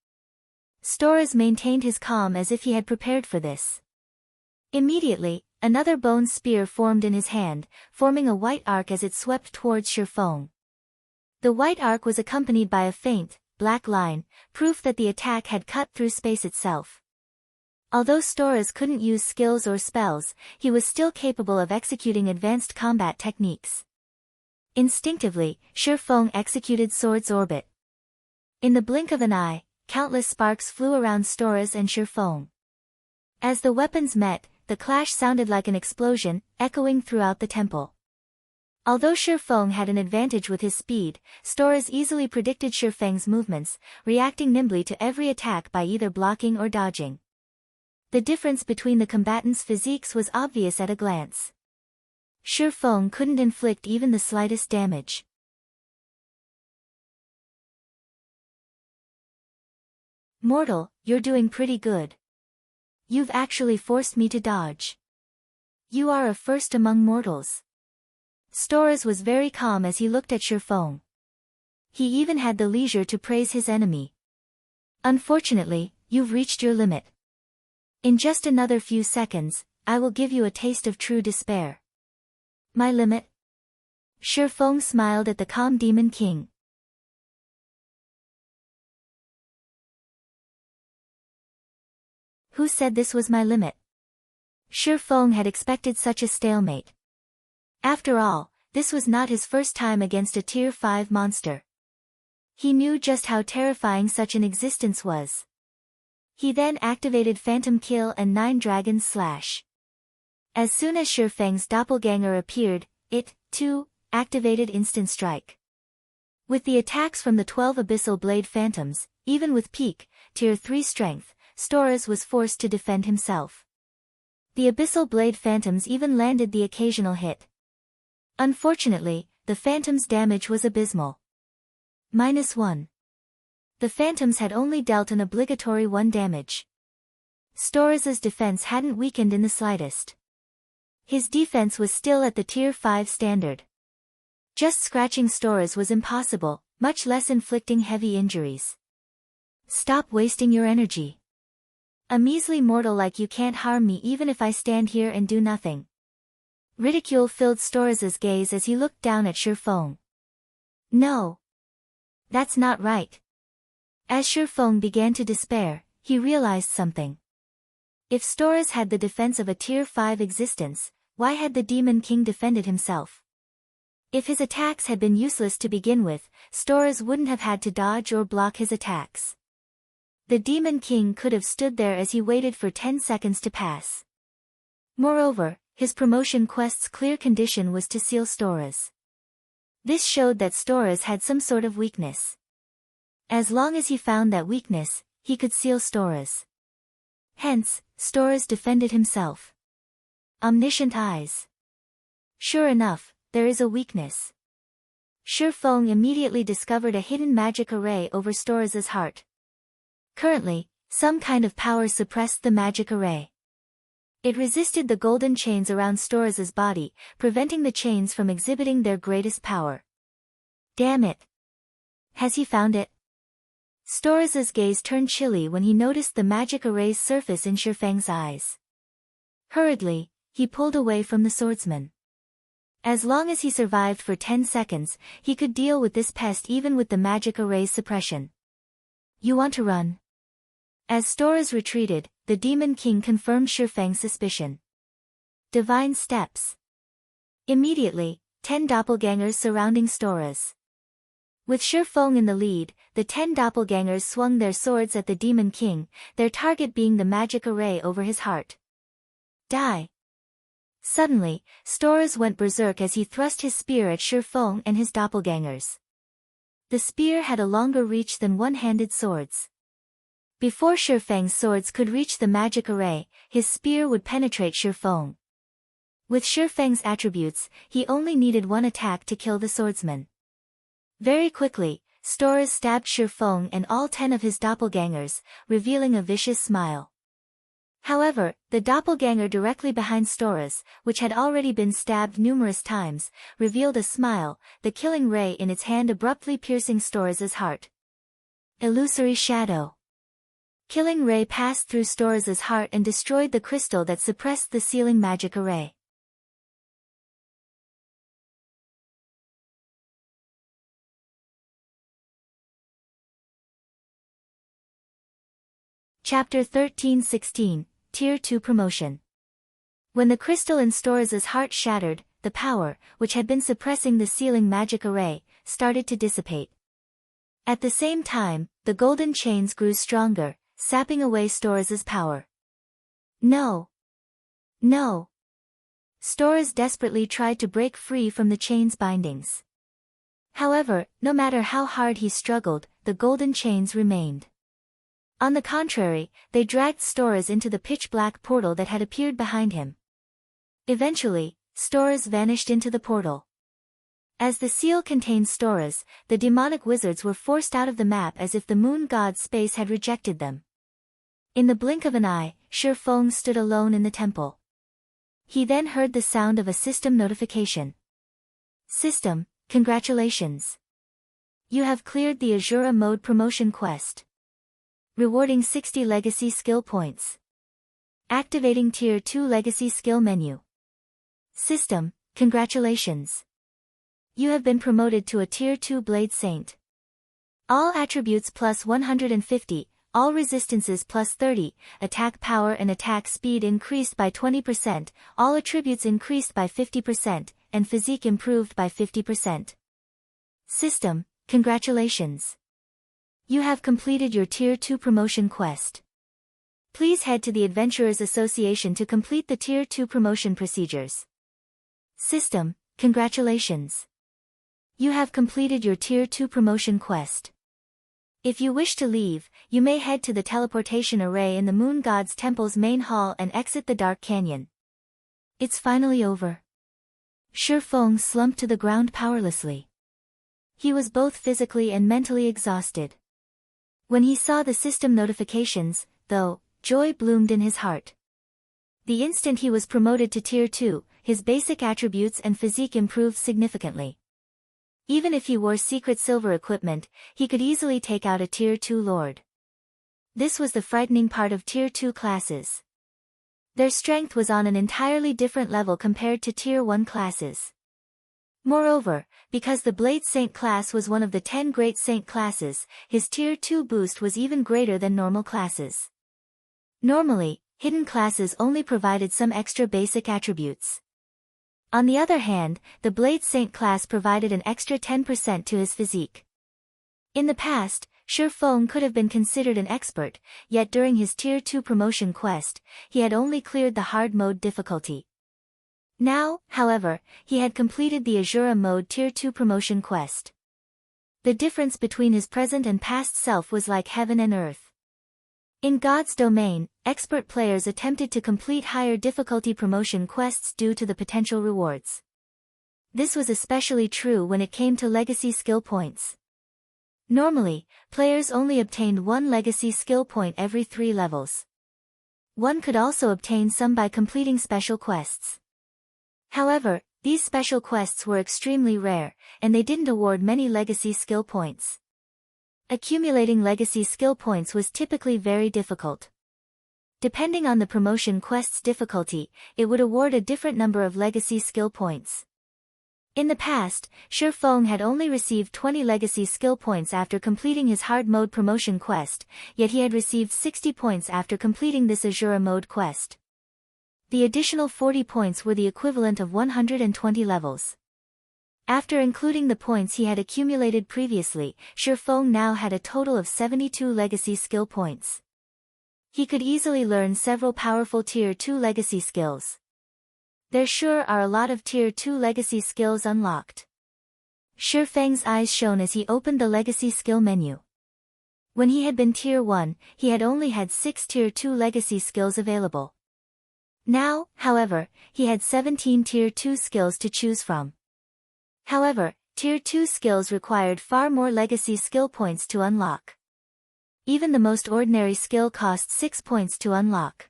Storas maintained his calm as if he had prepared for this. Immediately, another bone spear formed in his hand, forming a white arc as it swept towards Shifeng. The white arc was accompanied by a faint, black line, proof that the attack had cut through space itself. Although Storas couldn't use skills or spells, he was still capable of executing advanced combat techniques. Instinctively, Shifeng executed Sword's Orbit. In the blink of an eye, countless sparks flew around Storas and Shifeng. As the weapons met, the clash sounded like an explosion, echoing throughout the temple. Although Shifeng had an advantage with his speed, Storas easily predicted Shifeng's movements, reacting nimbly to every attack by either blocking or dodging. The difference between the combatants' physiques was obvious at a glance. Shifeng couldn't inflict even the slightest damage. Mortal, you're doing pretty good. You've actually forced me to dodge. You are a first among mortals. Storas was very calm as he looked at Shifeng. He even had the leisure to praise his enemy. Unfortunately, you've reached your limit. In just another few seconds, I will give you a taste of true despair. My limit? Shifeng smiled at the calm Demon King. Who said this was my limit? Shifeng had expected such a stalemate. After all, this was not his first time against a Tier 5 monster. He knew just how terrifying such an existence was. He then activated Phantom Kill and 9 Dragon's Slash. As soon as Shifeng's doppelganger appeared, it, too, activated Instant Strike. With the attacks from the 12 Abyssal Blade Phantoms, even with peak, Tier 3 strength, Storas was forced to defend himself. The Abyssal Blade Phantoms even landed the occasional hit. Unfortunately, the Phantoms' damage was abysmal. -1. The Phantoms had only dealt an obligatory 1 damage. Storrs' defense hadn't weakened in the slightest. His defense was still at the Tier 5 standard. Just scratching Storrs was impossible, much less inflicting heavy injuries. Stop wasting your energy. A measly mortal like you can't harm me even if I stand here and do nothing. Ridicule filled Storrs' gaze as he looked down at Shifeng. No. That's not right. As Shifeng began to despair, he realized something. If Storrs had the defense of a Tier 5 existence, why had the Demon King defended himself? If his attacks had been useless to begin with, Storrs wouldn't have had to dodge or block his attacks. The Demon King could have stood there as he waited for 10 seconds to pass. Moreover, his promotion quest's clear condition was to seal Storrs. This showed that Storrs had some sort of weakness. As long as he found that weakness, he could seal Storrs. Hence, Storrs defended himself. Omniscient eyes. Sure enough, there is a weakness. Shifeng immediately discovered a hidden magic array over Storrs' heart. Currently, some kind of power suppressed the magic array. It resisted the golden chains around Storrs' body, preventing the chains from exhibiting their greatest power. Damn it. Has he found it? Storrs' gaze turned chilly when he noticed the magic array's surface in Shifeng's eyes. Hurriedly, he pulled away from the swordsman. As long as he survived for 10 seconds, he could deal with this pest even with the magic array's suppression. You want to run? As Storrs retreated, the Demon King confirmed Shifeng's suspicion. Divine steps. Immediately, 10 doppelgangers surrounding Storrs. With Shifeng in the lead, the 10 doppelgangers swung their swords at the Demon King, their target being the magic array over his heart. Die! Suddenly, Storrs went berserk as he thrust his spear at Shifeng and his doppelgangers. The spear had a longer reach than one-handed swords. Before Shifeng's swords could reach the magic array, his spear would penetrate Shifeng. With Shifeng's attributes, he only needed one attack to kill the swordsman. Very quickly, Storrs stabbed Shifeng and all 10 of his doppelgangers, revealing a vicious smile. However, the doppelganger directly behind Storrs, which had already been stabbed numerous times, revealed a smile, the killing ray in its hand abruptly piercing Storrs' heart. Illusory shadow. Killing ray passed through Storrs' heart and destroyed the crystal that suppressed the sealing magic array. Chapter 13-16, Tier 2 Promotion. When the crystal in Storrs' heart shattered, the power, which had been suppressing the sealing magic array, started to dissipate. At the same time, the golden chains grew stronger, sapping away Storrs' power. No! No! Storrs desperately tried to break free from the chain's bindings. However, no matter how hard he struggled, the golden chains remained. On the contrary, they dragged Storrs into the pitch-black portal that had appeared behind him. Eventually, Storrs vanished into the portal. As the seal contained Storrs, the demonic wizards were forced out of the map as if the moon god's space had rejected them. In the blink of an eye, Shifeng stood alone in the temple. He then heard the sound of a system notification. System, congratulations. You have cleared the Asura mode promotion quest. Rewarding 60 legacy skill points. Activating Tier 2 legacy skill menu. System, congratulations. You have been promoted to a Tier 2 Blade Saint. All attributes plus 150, all resistances plus 30, attack power and attack speed increased by 20%, all attributes increased by 50%, and physique improved by 50%. System, congratulations. You have completed your Tier 2 promotion quest. Please head to the Adventurers Association to complete the Tier 2 promotion procedures. System, congratulations. You have completed your Tier 2 promotion quest. If you wish to leave, you may head to the teleportation array in the Moon God's Temple's main hall and exit the Dark Canyon. It's finally over. Shifeng slumped to the ground powerlessly. He was both physically and mentally exhausted. When he saw the system notifications, though, joy bloomed in his heart. The instant he was promoted to Tier 2, his basic attributes and physique improved significantly. Even if he wore secret silver equipment, he could easily take out a Tier 2 lord. This was the frightening part of Tier 2 classes. Their strength was on an entirely different level compared to Tier 1 classes. Moreover, because the Blade Saint class was one of the 10 Great Saint classes, his Tier 2 boost was even greater than normal classes. Normally, hidden classes only provided some extra basic attributes. On the other hand, the Blade Saint class provided an extra 10% to his physique. In the past, Feng could have been considered an expert, yet during his Tier 2 promotion quest, he had only cleared the hard mode difficulty. Now, however, he had completed the Asura mode Tier 2 promotion quest. The difference between his present and past self was like heaven and earth. In God's domain, expert players attempted to complete higher difficulty promotion quests due to the potential rewards. This was especially true when it came to legacy skill points. Normally, players only obtained one legacy skill point every 3 levels. One could also obtain some by completing special quests. However, these special quests were extremely rare, and they didn't award many legacy skill points. Accumulating legacy skill points was typically very difficult. Depending on the promotion quest's difficulty, it would award a different number of legacy skill points. In the past, Feng had only received 20 legacy skill points after completing his hard mode promotion quest, yet he had received 60 points after completing this Asura mode quest. The additional 40 points were the equivalent of 120 levels. After including the points he had accumulated previously, Feng now had a total of 72 legacy skill points. He could easily learn several powerful Tier 2 legacy skills. There sure are a lot of Tier 2 legacy skills unlocked. Feng's eyes shone as he opened the legacy skill menu. When he had been Tier 1, he had only had 6 Tier 2 legacy skills available. Now, however, he had 17 Tier 2 skills to choose from. However, Tier 2 skills required far more legacy skill points to unlock. Even the most ordinary skill cost 6 points to unlock.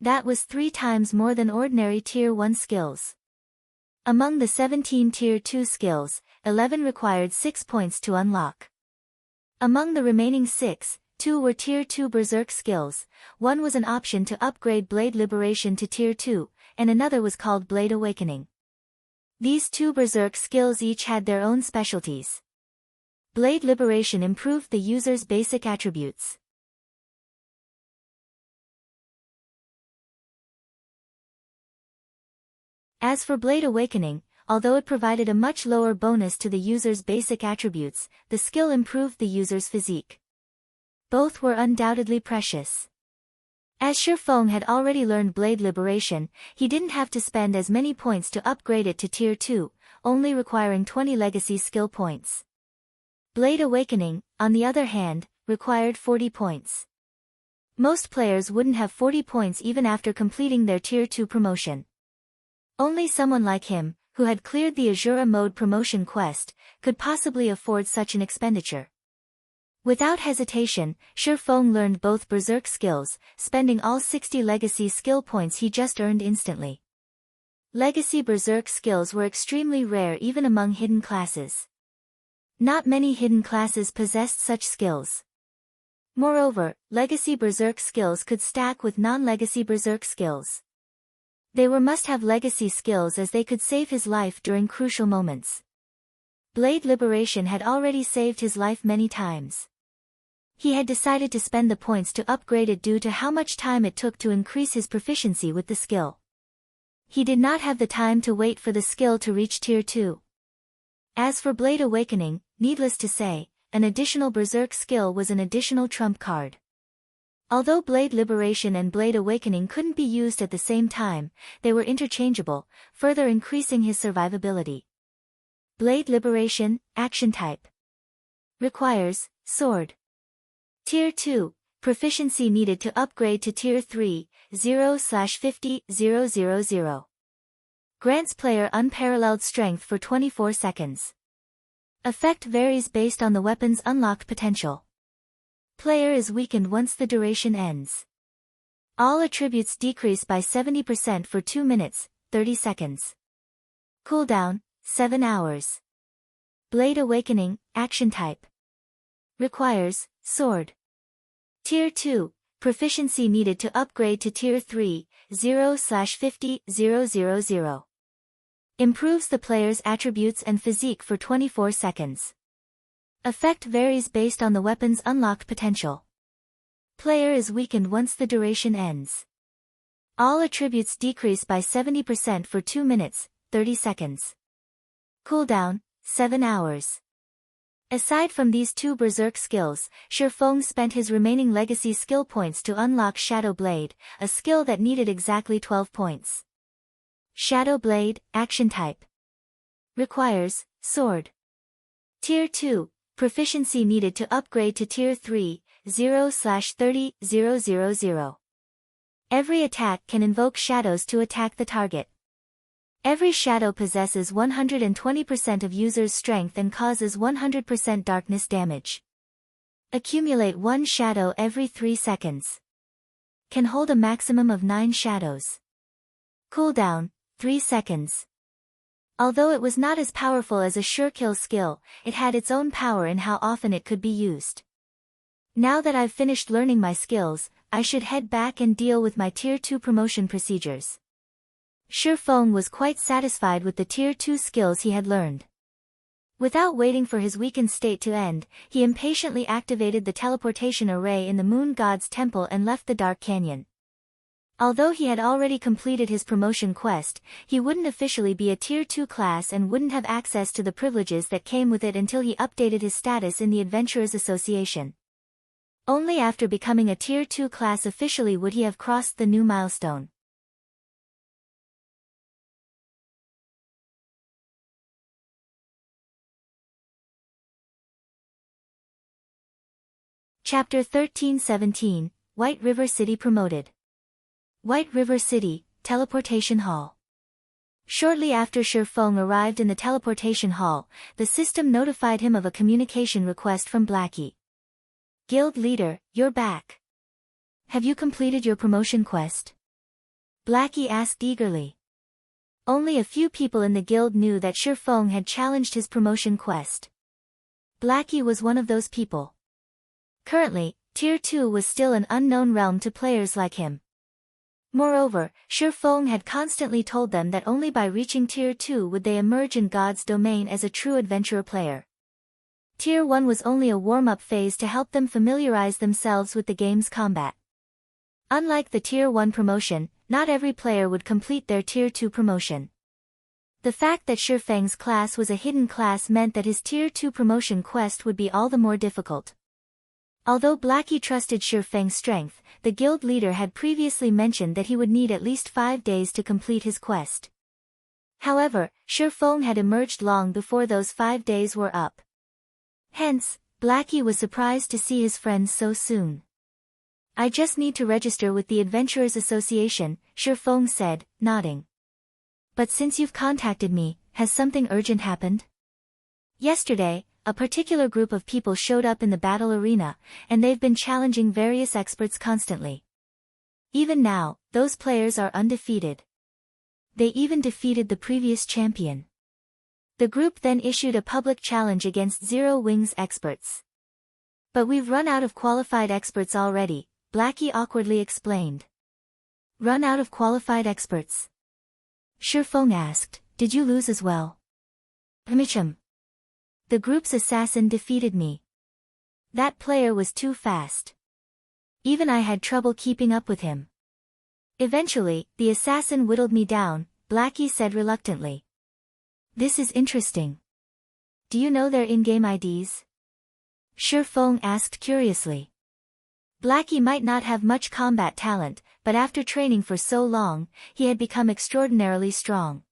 That was 3 times more than ordinary Tier 1 skills. Among the 17 Tier 2 skills, 11 required 6 points to unlock. Among the remaining 6, 2 were Tier 2 Berserk skills, one was an option to upgrade Blade Liberation to Tier 2, and another was called Blade Awakening. These 2 Berserk skills each had their own specialties. Blade Liberation improved the user's basic attributes. As for Blade Awakening, although it provided a much lower bonus to the user's basic attributes, the skill improved the user's physique. Both were undoubtedly precious. As Feng had already learned Blade Liberation, he didn't have to spend as many points to upgrade it to Tier 2, only requiring 20 legacy skill points. Blade Awakening, on the other hand, required 40 points. Most players wouldn't have 40 points even after completing their Tier 2 promotion. Only someone like him, who had cleared the Asura mode promotion quest, could possibly afford such an expenditure. Without hesitation, Feng learned both Berserk skills, spending all 60 legacy skill points he just earned instantly. Legacy Berserk skills were extremely rare even among hidden classes. Not many hidden classes possessed such skills. Moreover, legacy Berserk skills could stack with non-legacy Berserk skills. They were must-have legacy skills as they could save his life during crucial moments. Blade Liberation had already saved his life many times. He had decided to spend the points to upgrade it due to how much time it took to increase his proficiency with the skill. He did not have the time to wait for the skill to reach Tier 2. As for Blade Awakening, needless to say, an additional Berserk skill was an additional trump card. Although Blade Liberation and Blade Awakening couldn't be used at the same time, they were interchangeable, further increasing his survivability. Blade Liberation, Action Type. Requires, Sword. Tier 2, Proficiency needed to upgrade to Tier 3, 0/50,000. Grants player unparalleled strength for 24 seconds. Effect varies based on the weapon's unlocked potential. Player is weakened once the duration ends. All attributes decrease by 70% for 2 minutes, 30 seconds. Cooldown, 7 hours. Blade Awakening, Action Type. Requires, Sword. Tier 2, Proficiency needed to upgrade to Tier 3, 0/50,000. Improves the player's attributes and physique for 24 seconds. Effect varies based on the weapon's unlocked potential. Player is weakened once the duration ends. All attributes decrease by 70% for 2 minutes, 30 seconds. Cooldown, 7 hours. Aside from these two berserk skills, Shifeng spent his remaining legacy skill points to unlock Shadow Blade, a skill that needed exactly 12 points. Shadow Blade, Action Type. Requires, Sword. Tier 2, Proficiency needed to upgrade to Tier 3, 0/30,000. Every attack can invoke shadows to attack the target. Every shadow possesses 120% of user's strength and causes 100% darkness damage. Accumulate 1 shadow every 3 seconds. Can hold a maximum of 9 shadows. Cooldown, 3 seconds. Although it was not as powerful as a sure kill skill, it had its own power in how often it could be used. Now that I've finished learning my skills, I should head back and deal with my Tier 2 promotion procedures. Shifeng was quite satisfied with the Tier 2 skills he had learned. Without waiting for his weakened state to end, he impatiently activated the teleportation array in the Moon God's temple and left the Dark Canyon. Although he had already completed his promotion quest, he wouldn't officially be a Tier 2 class and wouldn't have access to the privileges that came with it until he updated his status in the Adventurers Association. Only after becoming a Tier 2 class officially would he have crossed the new milestone. Chapter 13-17, White River City Promoted. White River City, Teleportation Hall. Shortly after Shifeng arrived in the teleportation hall, the system notified him of a communication request from Blackie. Guild leader, you're back. Have you completed your promotion quest? Blackie asked eagerly. Only a few people in the guild knew that Shifeng had challenged his promotion quest. Blackie was one of those people. Currently, Tier 2 was still an unknown realm to players like him. Moreover, Shifeng had constantly told them that only by reaching Tier 2 would they emerge in God's domain as a true adventurer player. Tier 1 was only a warm-up phase to help them familiarize themselves with the game's combat. Unlike the Tier 1 promotion, not every player would complete their Tier 2 promotion. The fact that Shifeng's class was a hidden class meant that his Tier 2 promotion quest would be all the more difficult. Although Blackie trusted Shifeng's strength, the guild leader had previously mentioned that he would need at least 5 days to complete his quest. However, Shifeng had emerged long before those 5 days were up. Hence, Blackie was surprised to see his friends so soon. I just need to register with the Adventurers Association, Shifeng said, nodding. But since you've contacted me, has something urgent happened? Yesterday, a particular group of people showed up in the battle arena, and they've been challenging various experts constantly. Even now, those players are undefeated. They even defeated the previous champion. The group then issued a public challenge against Zero Wings experts. But we've run out of qualified experts already, Blackie awkwardly explained. Run out of qualified experts? Shifeng asked, did you lose as well? Hmichum. The group's assassin defeated me. That player was too fast. Even I had trouble keeping up with him. Eventually, the assassin whittled me down, Blackie said reluctantly. This is interesting. Do you know their in-game IDs? Shifeng asked curiously. Blackie might not have much combat talent, but after training for so long, he had become extraordinarily strong.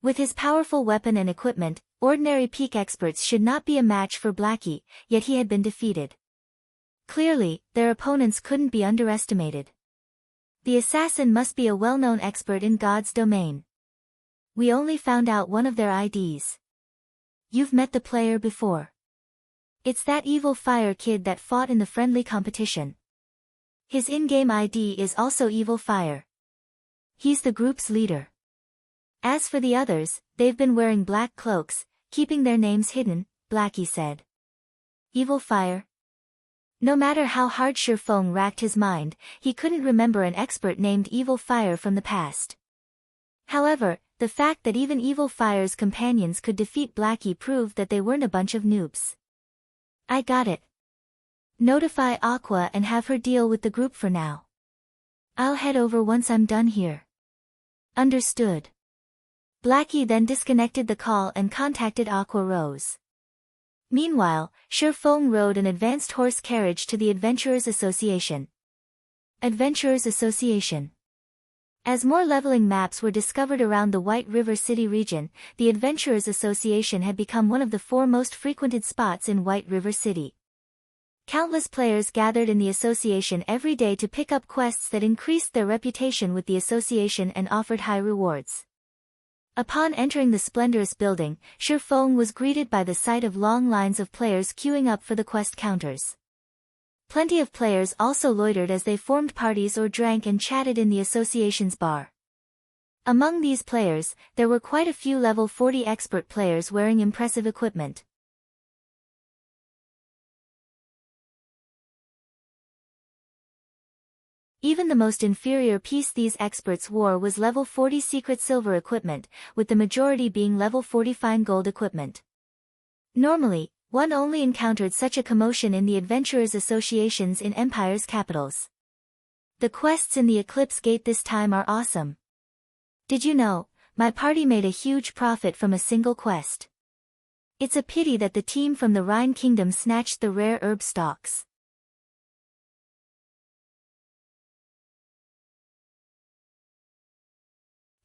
With his powerful weapon and equipment, ordinary peak experts should not be a match for Blackie, yet he had been defeated. Clearly, their opponents couldn't be underestimated. The assassin must be a well-known expert in God's domain. We only found out one of their IDs. You've met the player before. It's that evil fire kid that fought in the friendly competition. His in-game ID is also Evil Fire. He's the group's leader. As for the others, they've been wearing black cloaks, keeping their names hidden, Blackie said. Evil Fire? No matter how hard Shifeng racked his mind, he couldn't remember an expert named Evil Fire from the past. However, the fact that even Evil Fire's companions could defeat Blackie proved that they weren't a bunch of noobs. I got it. Notify Aqua and have her deal with the group for now. I'll head over once I'm done here. Understood. Blackie then disconnected the call and contacted Aqua Rose. Meanwhile, Shifeng rode an advanced horse carriage to the Adventurers Association. Adventurers Association. As more leveling maps were discovered around the White River City region, the Adventurers Association had become one of the 4 most frequented spots in White River City. Countless players gathered in the association every day to pick up quests that increased their reputation with the association and offered high rewards. Upon entering the splendorous building, Shifeng was greeted by the sight of long lines of players queuing up for the quest counters. Plenty of players also loitered as they formed parties or drank and chatted in the association's bar. Among these players, there were quite a few level 40 expert players wearing impressive equipment. Even the most inferior piece these experts wore was level 40 secret silver equipment, with the majority being level 40 fine gold equipment. Normally, one only encountered such a commotion in the Adventurers Associations in Empire's capitals. The quests in the Eclipse Gate this time are awesome. Did you know, my party made a huge profit from a single quest. It's a pity that the team from the Rhine Kingdom snatched the rare herb stalks.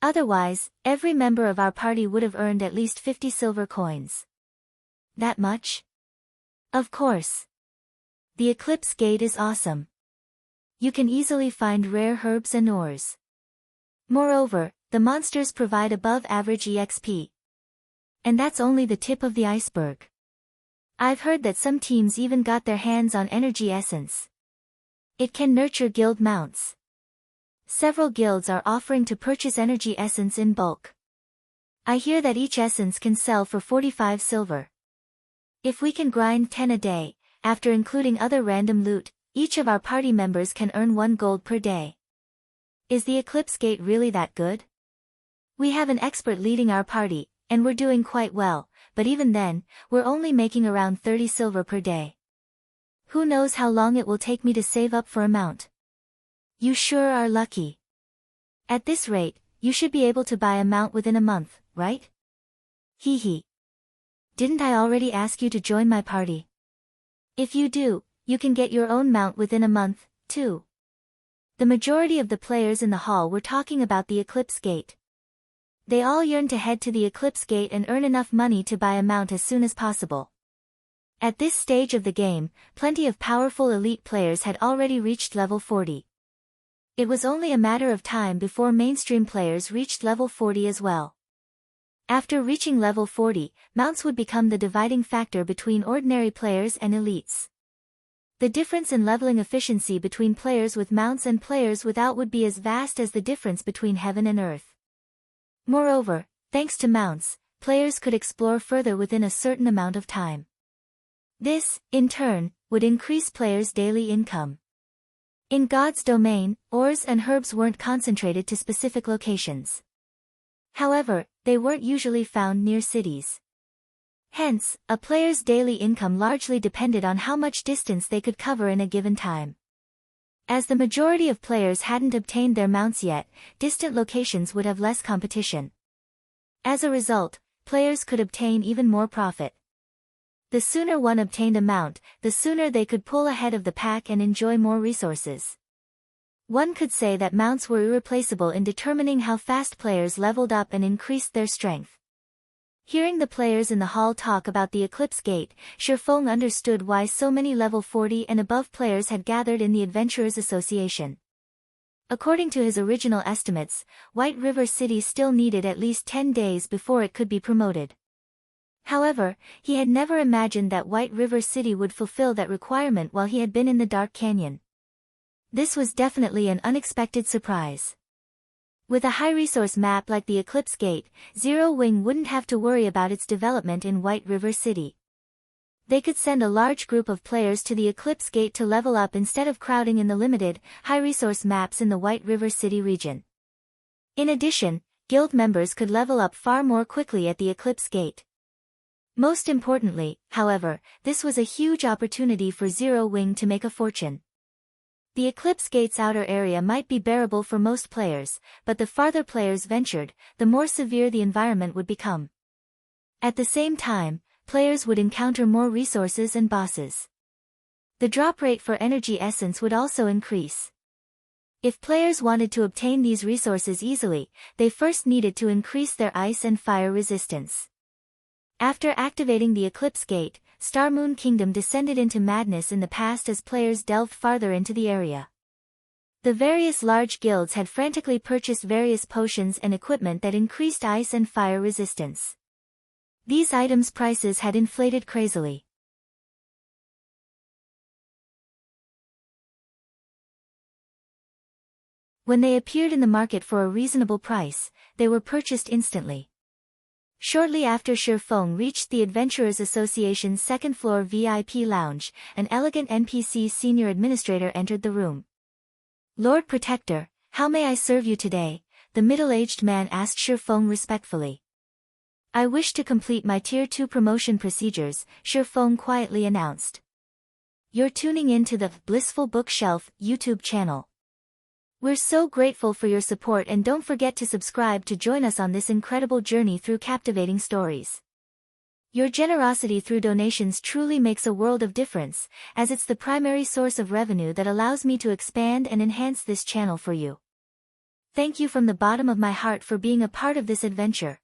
Otherwise, every member of our party would have earned at least 50 silver coins. That much? Of course. The Eclipse Gate is awesome. You can easily find rare herbs and ores. Moreover, the monsters provide above-average EXP. And that's only the tip of the iceberg. I've heard that some teams even got their hands on energy essence. It can nurture guild mounts. Several guilds are offering to purchase energy essence in bulk. I hear that each essence can sell for 45 silver. If we can grind 10 a day, after including other random loot, each of our party members can earn 1 gold per day. Is the Eclipse Gate really that good? We have an expert leading our party, and we're doing quite well, but even then, we're only making around 30 silver per day. Who knows how long it will take me to save up for a mount? You sure are lucky. At this rate, you should be able to buy a mount within a month, right? Hee hee. Didn't I already ask you to join my party? If you do, you can get your own mount within a month, too. The majority of the players in the hall were talking about the Eclipse Gate. They all yearned to head to the Eclipse Gate and earn enough money to buy a mount as soon as possible. At this stage of the game, plenty of powerful elite players had already reached level 40. It was only a matter of time before mainstream players reached level 40 as well. After reaching level 40, mounts would become the dividing factor between ordinary players and elites. The difference in leveling efficiency between players with mounts and players without would be as vast as the difference between heaven and earth. Moreover, thanks to mounts, players could explore further within a certain amount of time. This, in turn, would increase players' daily income. In God's domain, ores and herbs weren't concentrated to specific locations. However, they weren't usually found near cities. Hence, a player's daily income largely depended on how much distance they could cover in a given time. As the majority of players hadn't obtained their mounts yet, distant locations would have less competition. As a result, players could obtain even more profit. The sooner one obtained a mount, the sooner they could pull ahead of the pack and enjoy more resources. One could say that mounts were irreplaceable in determining how fast players leveled up and increased their strength. Hearing the players in the hall talk about the Eclipse Gate, Shifeng understood why so many level 40 and above players had gathered in the Adventurers Association. According to his original estimates, White River City still needed at least 10 days before it could be promoted. However, he had never imagined that White River City would fulfill that requirement while he had been in the Dark Canyon. This was definitely an unexpected surprise. With a high-resource map like the Eclipse Gate, Zero Wing wouldn't have to worry about its development in White River City. They could send a large group of players to the Eclipse Gate to level up instead of crowding in the limited, high-resource maps in the White River City region. In addition, guild members could level up far more quickly at the Eclipse Gate. Most importantly, however, this was a huge opportunity for Zero Wing to make a fortune. The Eclipse Gate's outer area might be bearable for most players, but the farther players ventured, the more severe the environment would become. At the same time, players would encounter more resources and bosses. The drop rate for energy essence would also increase. If players wanted to obtain these resources easily, they first needed to increase their ice and fire resistance. After activating the Eclipse Gate, Star Moon Kingdom descended into madness in the past as players delved farther into the area. The various large guilds had frantically purchased various potions and equipment that increased ice and fire resistance. These items' prices had inflated crazily. When they appeared in the market for a reasonable price, they were purchased instantly. Shortly after Shifeng reached the Adventurers Association's second-floor VIP lounge, an elegant NPC senior administrator entered the room. "Lord Protector, how may I serve you today?" the middle-aged man asked Shifeng respectfully. "I wish to complete my Tier 2 promotion procedures," Shifeng quietly announced. "You're tuning in to the Blissful Bookshelf YouTube channel. We're so grateful for your support, and don't forget to subscribe to join us on this incredible journey through captivating stories. Your generosity through donations truly makes a world of difference, as it's the primary source of revenue that allows me to expand and enhance this channel for you. Thank you from the bottom of my heart for being a part of this adventure."